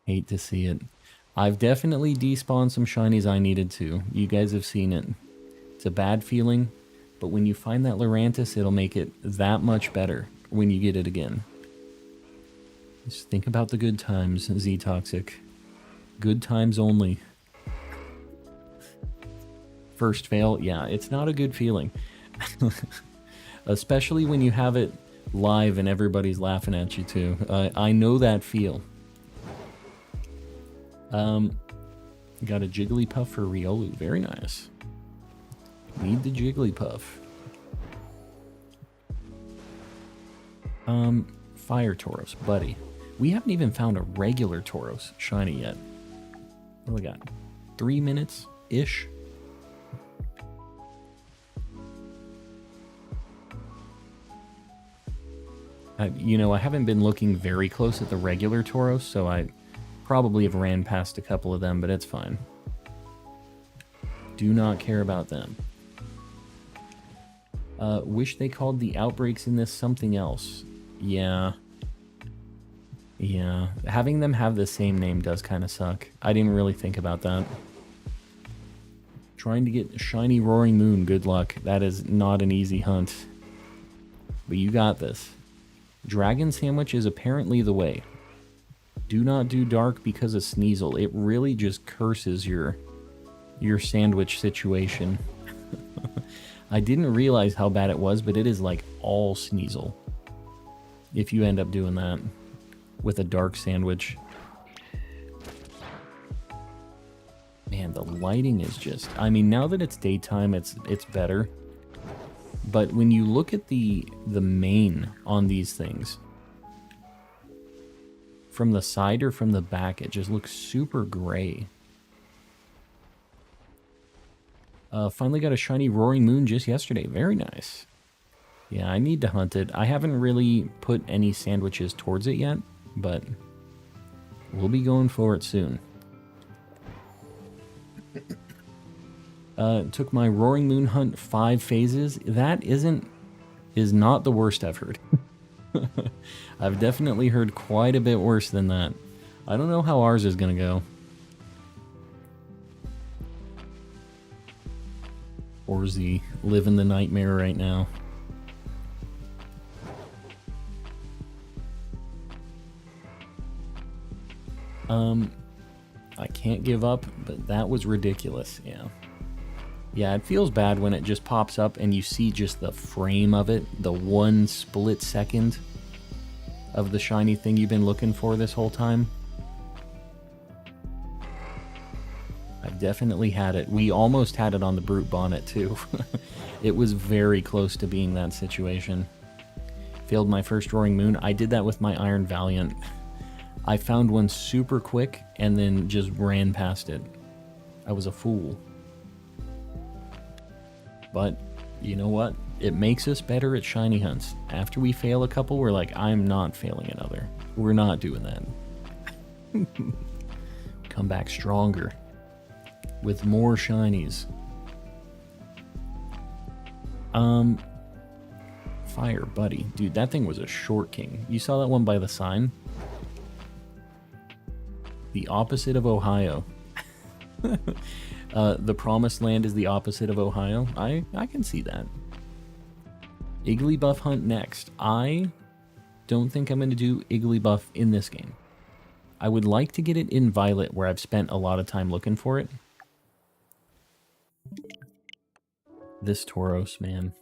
Hate to see it. I've definitely despawned some shinies I needed to. You guys have seen it. It's a bad feeling, but when you find that Lurantis, it'll make it that much better when you get it again. Just think about the good times, Z-Toxic. Good times only. First fail, yeah, it's not a good feeling. Especially when you have it live and everybody's laughing at you too. I know that feel. Got a Jigglypuff for Riolu. Very nice. Need the Jigglypuff. Fire Tauros, buddy. We haven't even found a regular Tauros shiny yet. What do we got? 3 minutes-ish? You know, I haven't been looking very close at the regular Tauros, so I probably have ran past a couple of them, but it's fine. Do not care about them. Wish they called the outbreaks in this something else. Yeah. Yeah. Having them have the same name does kind of suck. I didn't really think about that. Trying to get Shiny Roaring Moon, good luck. That is not an easy hunt. But you got this. Dragon Sandwich is apparently the way. Do not do dark because of Sneasel. It really just curses your sandwich situation. I didn't realize how bad it was, but it is like all Sneasel. If you end up doing that with a dark sandwich. Man, the lighting is just... I mean, now that it's daytime, it's better. But when you look at the mane on these things, from the side or from the back, it just looks super gray. Finally got a shiny Roaring Moon just yesterday. Very nice. Yeah, I need to hunt it. I haven't really put any sandwiches towards it yet, but we'll be going for it soon. Took my Roaring Moon hunt 5 phases. That is not the worst I've heard. I've definitely heard quite a bit worse than that. I don't know how ours is gonna go. Orzy living the nightmare right now. I can't give up, but that was ridiculous, yeah. Yeah, it feels bad when it just pops up and you see just the frame of it, the 1 split second of the shiny thing you've been looking for this whole time. I Definitely had it. We almost had it on the Brute Bonnet, too. It was very close to being that situation. Failed my first Roaring Moon. I did that with my Iron Valiant. I found one super quick and then just ran past it. I was a fool. But, you know what? It makes us better at shiny hunts. After we fail a couple, we're like, I'm not failing another. We're not doing that. Come back stronger. With more shinies. Fire, buddy. Dude, that thing was a short king. You saw that one by the sign? The opposite of Ohio. The Promised Land is the opposite of Ohio. I can see that. Igglybuff hunt next. I don't think I'm going to do Igglybuff in this game. I would like to get it in Violet, where I've spent a lot of time looking for it. This Tauros, man.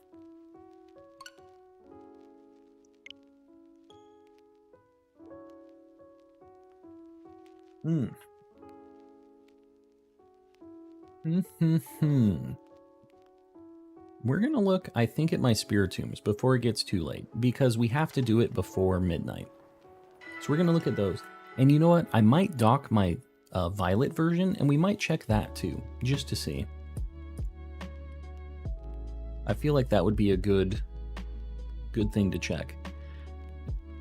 We're going to look, I think, at my Spiritombs before it gets too late, because we have to do it before midnight. So we're going to look at those. And you know what? I might dock my Violet version, and we might check that too, just to see. I feel like that would be a good thing to check.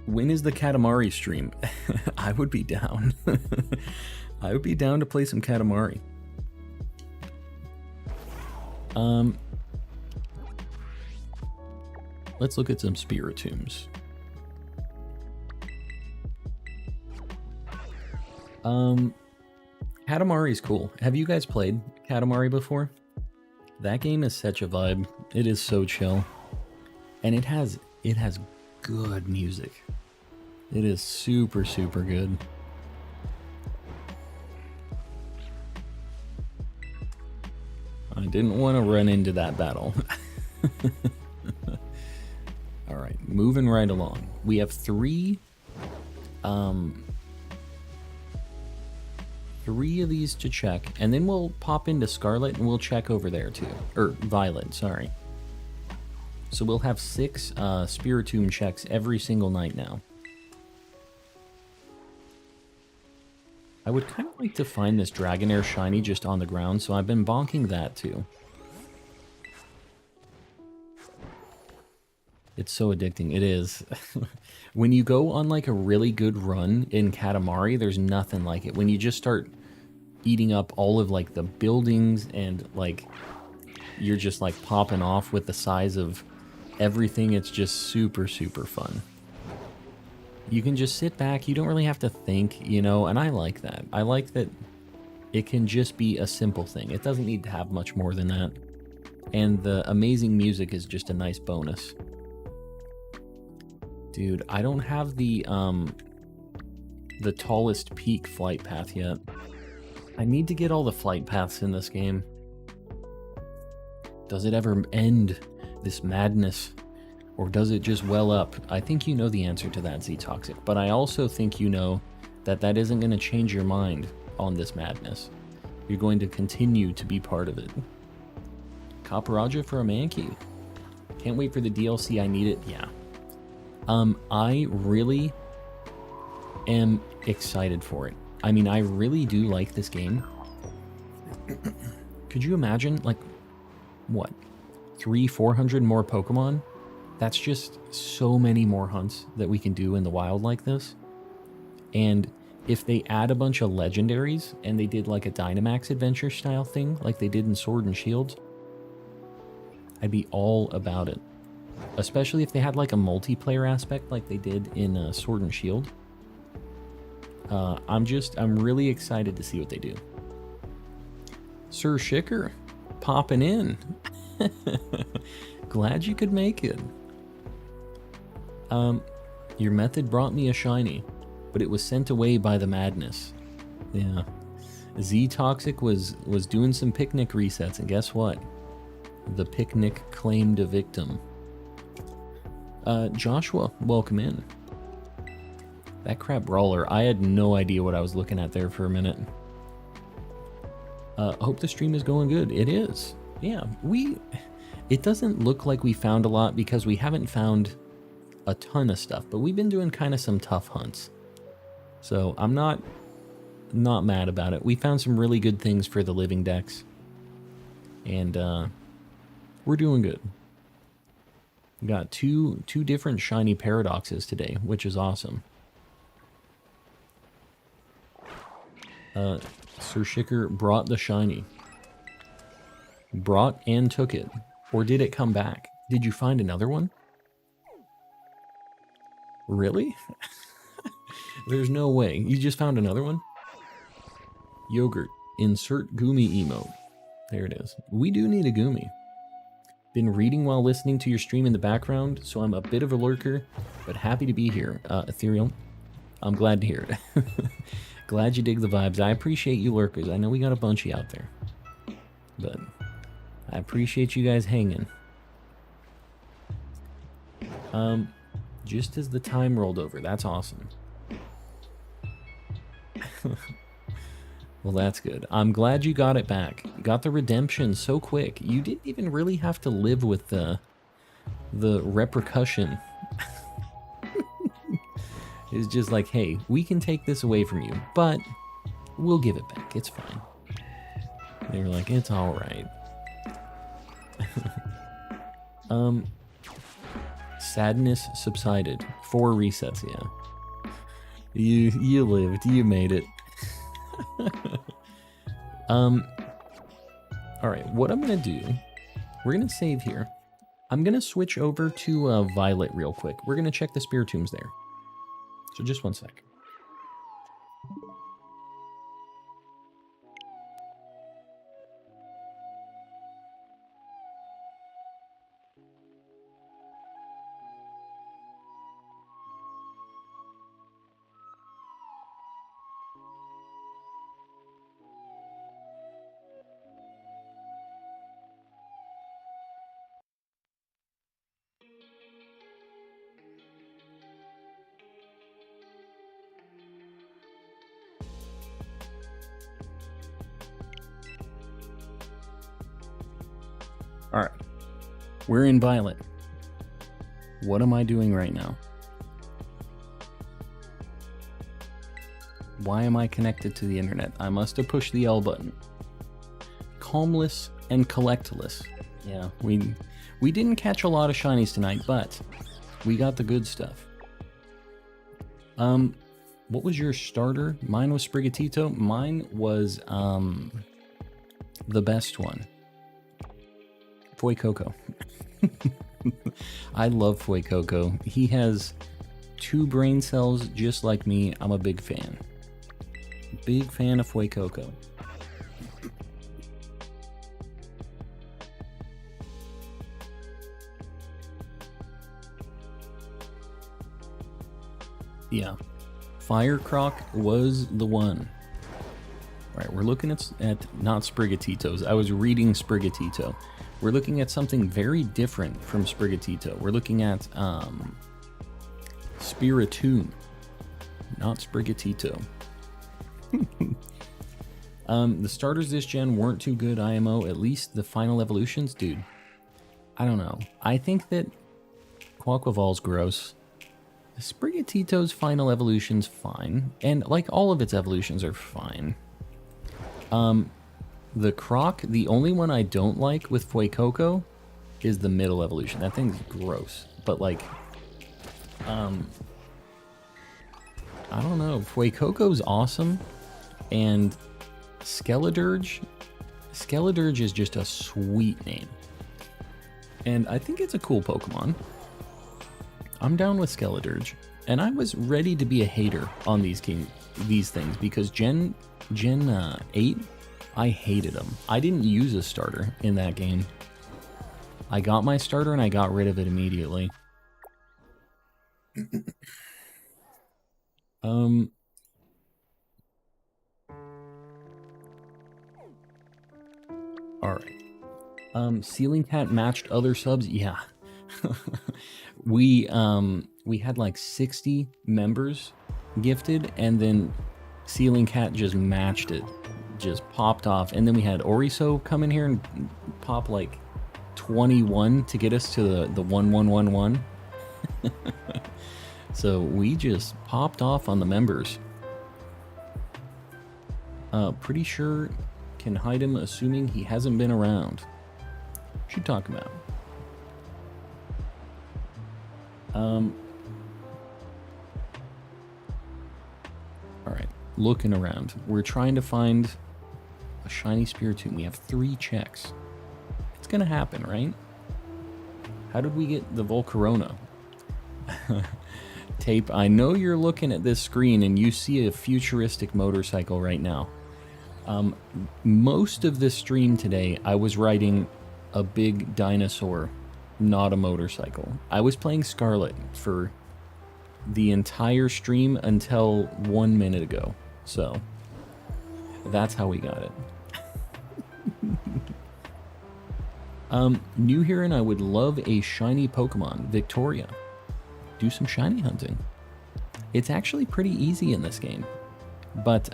When is the Katamari stream? I would be down. I would be down to play some Katamari. Let's look at some Spiritombs. Katamari's cool. Have you guys played Katamari before? That game is such a vibe. It is so chill. And it has good music. It is super, super good. I didn't want to run into that battle. Alright, moving right along. We have three of these to check, and then we'll pop into Scarlet and we'll check over there too. Or Violet, sorry. So we'll have 6 Spiritomb checks every single night now. I would kind of like to find this Dragonair shiny just on the ground, so I've been bonking that too. It's so addicting. It is. When you go on like a really good run in Katamari, there's nothing like it. When you just start eating up all of like the buildings and like you're just like popping off with the size of everything, it's just super, super fun. You can just sit back, you don't really have to think, you know, and I like that. I like that it can just be a simple thing. It doesn't need to have much more than that. And the amazing music is just a nice bonus. Dude, I don't have the tallest peak flight path yet. I need to get all the flight paths in this game. Does it ever end, this madness? Or does it just well up? I think you know the answer to that, Z-Toxic. But I also think you know that that isn't going to change your mind on this madness. You're going to continue to be part of it. Copperajah for a Mankey. Can't wait for the DLC. I need it. Yeah. I really am excited for it. I mean, I really do like this game. Could you imagine, like, what? 300-400 more Pokemon? That's just so many more hunts that we can do in the wild like this. And if they add a bunch of legendaries and they did like a Dynamax adventure style thing like they did in Sword and Shield, I'd be all about it. Especially if they had like a multiplayer aspect like they did in Sword and Shield. I'm really excited to see what they do. Sir Shicker, popping in. Glad you could make it. Your method brought me a shiny, but it was sent away by the madness. Yeah. Z-Toxic was doing some picnic resets, and guess what? The picnic claimed a victim. Joshua, welcome in. That crap brawler, I had no idea what I was looking at there for a minute. Hope the stream is going good. It is. Yeah, it doesn't look like we found a lot because we haven't found a ton of stuff, but we've been doing kind of some tough hunts. So I'm not mad about it. We found some really good things for the Living Dex. And we're doing good. We got two different shiny paradoxes today, which is awesome. Sir Shicker brought the shiny. Brought and took it. Or did it come back? Did you find another one? Really? There's no way. You just found another one? Yogurt. Insert Gumi emote. There it is. We do need a Gumi. Been reading while listening to your stream in the background, so I'm a bit of a lurker, but happy to be here. Ethereal, I'm glad to hear it. Glad you dig the vibes. I appreciate you lurkers. I know we got a bunch of you out there, but I appreciate you guys hanging. Just as the time rolled over. That's awesome. Well, that's good. I'm glad you got it back. Got the redemption so quick. You didn't even really have to live with the repercussion. It's just like, hey, we can take this away from you, but we'll give it back. It's fine. They were like, it's all right. Sadness subsided. 4 resets, yeah. You lived. You made it. Alright, what I'm gonna do, we're gonna save here. I'm gonna switch over to Violet real quick. We're gonna check the Spiritombs there. So just 1 sec. Alright, we're in Violet. What am I doing right now? Why am I connected to the internet? I must have pushed the L button. Calmless and collectless. Yeah, we didn't catch a lot of shinies tonight, but we got the good stuff. What was your starter? Mine was Sprigatito. Mine was the best one. Fuecoco. I love Fuecoco. He has 2 brain cells just like me. I'm a big fan. Big fan of Fuecoco. Yeah. Firecroc was the one. Alright, we're looking at not Sprigatitos. I was reading Sprigatito. We're looking at something very different from Sprigatito. We're looking at Spiritomb, not Sprigatito. The starters this gen weren't too good, IMO. At least the final evolutions, dude. I don't know. I think that Quaquaval's gross. Sprigatito's final evolution's fine, and like all of its evolutions are fine. The Croc, the only one I don't like with Fuecoco is the middle evolution. That thing's gross. But like, I don't know. Fuecoco's awesome, and Skeledirge is just a sweet name. And I think it's a cool Pokemon. I'm down with Skeledirge. And I was ready to be a hater on these things because Gen 8, I hated them. I didn't use a starter in that game. I got my starter and I got rid of it immediately. Alright. Ceiling Cat matched other subs? Yeah. We had like 60 members gifted, and then Ceiling Cat just matched it just popped off. And then we had Oriso come in here and pop like 21 to get us to the 1111. So we just popped off on the members. Pretty sure can hide him, assuming he hasn't been around. Should talk about. Alright, looking around. We're trying to find a shiny Spiritomb. We have 3 checks. It's gonna happen, right? How did we get the Volcarona? Tape, I know you're looking at this screen and you see a futuristic motorcycle right now. Most of this stream today, I was riding a big dinosaur, not a motorcycle. I was playing Scarlet for the entire stream until 1 minute ago. So, that's how we got it. New here, and I would love a shiny Pokemon. Victoria. Do some shiny hunting. It's actually pretty easy in this game. But,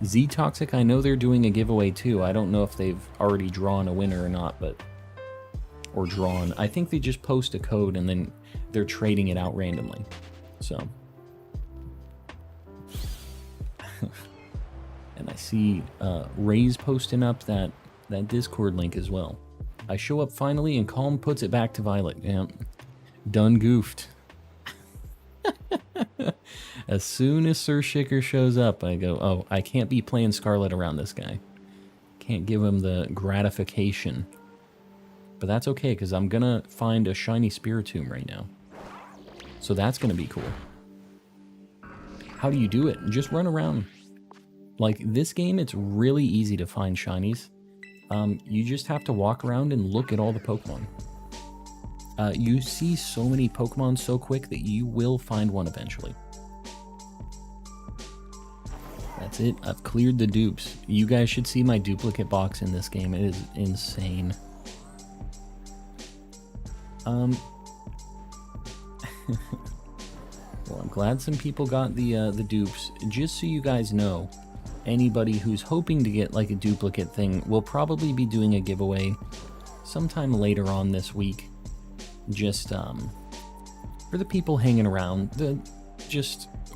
Z-Toxic, I know they're doing a giveaway too. I don't know if they've already drawn a winner or not, but... Or drawn. I think they just post a code and then they're trading it out randomly. So... And I see Ray's posting up that Discord link as well. I show up finally and Calm puts it back to Violet. Yeah. Done goofed. As soon as Sir Shicker shows up, I go, oh, I can't be playing Scarlet around this guy. Can't give him the gratification. But that's okay, because I'm going to find a shiny Spiritomb right now. So that's going to be cool. How do you do it? Just run around. Like, this game, it's really easy to find shinies. You just have to walk around and look at all the Pokemon. You see so many Pokemon so quick that you will find one eventually. That's it. I've cleared the dupes. You guys should see my duplicate box in this game. It is insane. Well, I'm glad some people got the dupes. Just so you guys know, anybody who's hoping to get like a duplicate thing will probably be doing a giveaway sometime later on this week. Just for the people hanging around,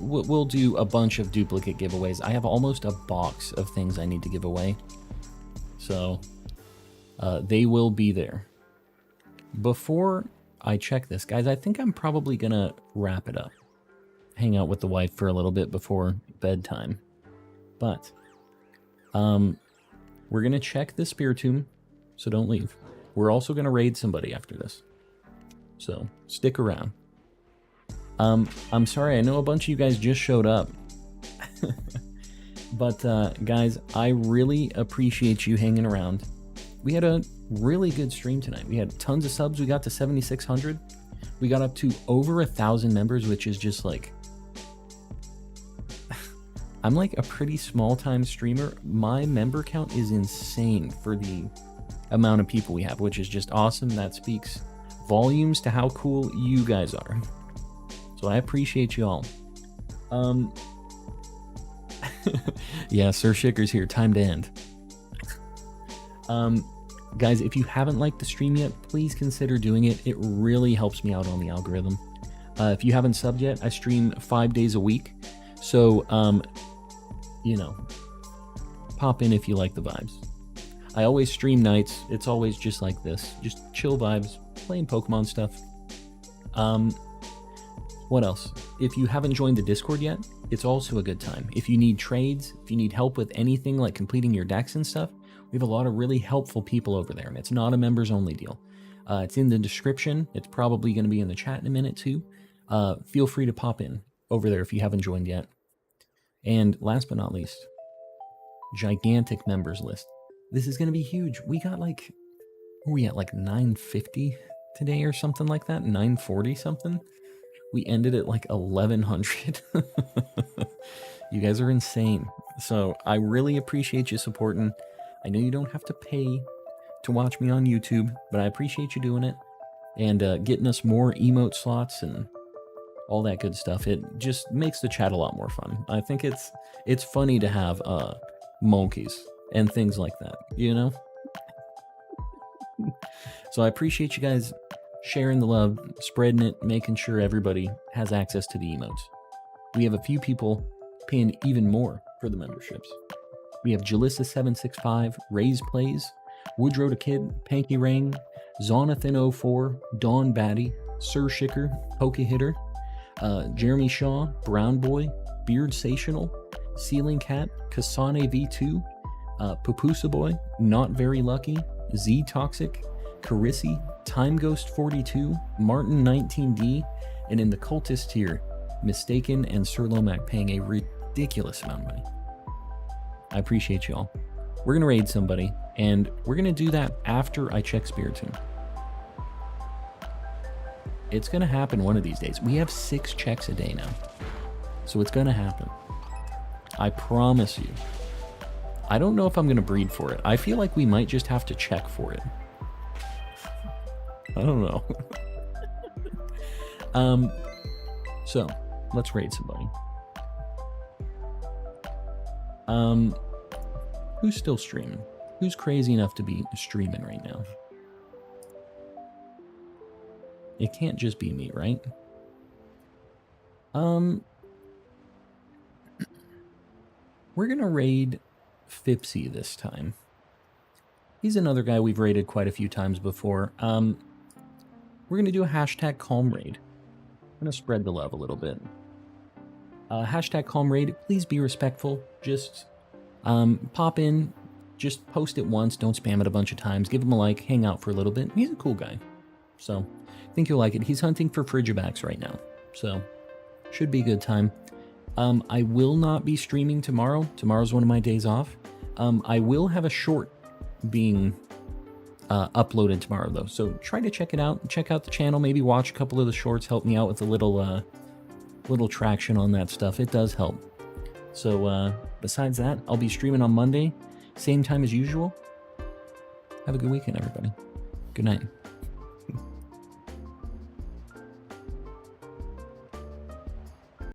we'll do a bunch of duplicate giveaways. I have almost a box of things I need to give away, so they will be there. Before I check this, guys, I think I'm probably gonna wrap it up. Hang out with the wife for a little bit before bedtime. But we're gonna check the Spiritomb, so don't leave. We're also gonna raid somebody after this, so stick around. I'm sorry, I know a bunch of you guys just showed up. But guys, I really appreciate you hanging around. We had a really good stream tonight. We had tons of subs. We got to 7,600. We got up to over 1,000 members, which is just like... I'm like a pretty small time streamer. My member count is insane for the amount of people we have, which is just awesome. That speaks volumes to how cool you guys are. So I appreciate you all. Yeah, Sir Shicker's here. Time to end. Guys, if you haven't liked the stream yet, please consider doing it. It really helps me out on the algorithm. If you haven't subbed yet, I stream 5 days a week. So, you know, pop in if you like the vibes. I always stream nights. It's always just like this. Just chill vibes, playing Pokemon stuff. What else? If you haven't joined the Discord yet, it's also a good time. If you need trades, if you need help with anything like completing your decks and stuff, we have a lot of really helpful people over there, and it's not a members only deal. It's in the description. It's probably going to be in the chat in a minute too. Feel free to pop in over there if you haven't joined yet. And last but not least, gigantic members list. This is going to be huge. We got like, where are we at, like 950 today or something like that? 940 something? We ended at like 1,100. You guys are insane. So I really appreciate you supporting. I know you don't have to pay to watch me on YouTube, but I appreciate you doing it and getting us more emote slots and all that good stuff. It just makes the chat a lot more fun. I think it's funny to have monkeys and things like that, you know? So I appreciate you guys sharing the love, spreading it, making sure everybody has access to the emotes. We have a few people paying even more for the memberships. We have Jalissa765, Raise Plays, Woodrow the Kid, Panky Ring, Zonathan04, Dawn Batty, Sir Shicker, Poke Hitter, Jeremy Shaw, Brown Boy, Beard Sational, Ceiling Cat, Kasane V2, Pupusa Boy, Not Very Lucky, Z Toxic, Carissy, Time Ghost 42, Martin 19D, and in the cultist tier, Mistaken and Sir Lomac paying a ridiculous amount of money. I appreciate y'all. We're gonna raid somebody, and we're gonna do that after I check Spiritomb. It's gonna happen one of these days. We have 6 checks a day now, so it's gonna happen. I promise you. I don't know if I'm gonna breed for it. I feel like we might just have to check for it. I don't know. So let's raid somebody. Who's still streaming? Who's crazy enough to be streaming right now? It can't just be me, right? We're gonna raid Fipsy this time. He's another guy we've raided quite a few times before. We're gonna do a hashtag calm raid. I'm gonna spread the love a little bit. Hashtag calm raid, please be respectful. Just pop in, just post it once, don't spam it a bunch of times, give him a like, hang out for a little bit. He's a cool guy, so I think you'll like it. He's hunting for Frigibacks right now, so should be a good time. I will not be streaming tomorrow. Tomorrow's one of my days off. I will have a short being uploaded tomorrow though, so try to check it out. Check out the channel, maybe watch a couple of the shorts, help me out with a little traction on that stuff. It does help. So besides that, I'll be streaming on Monday, same time as usual. Have a good weekend, everybody. Good night.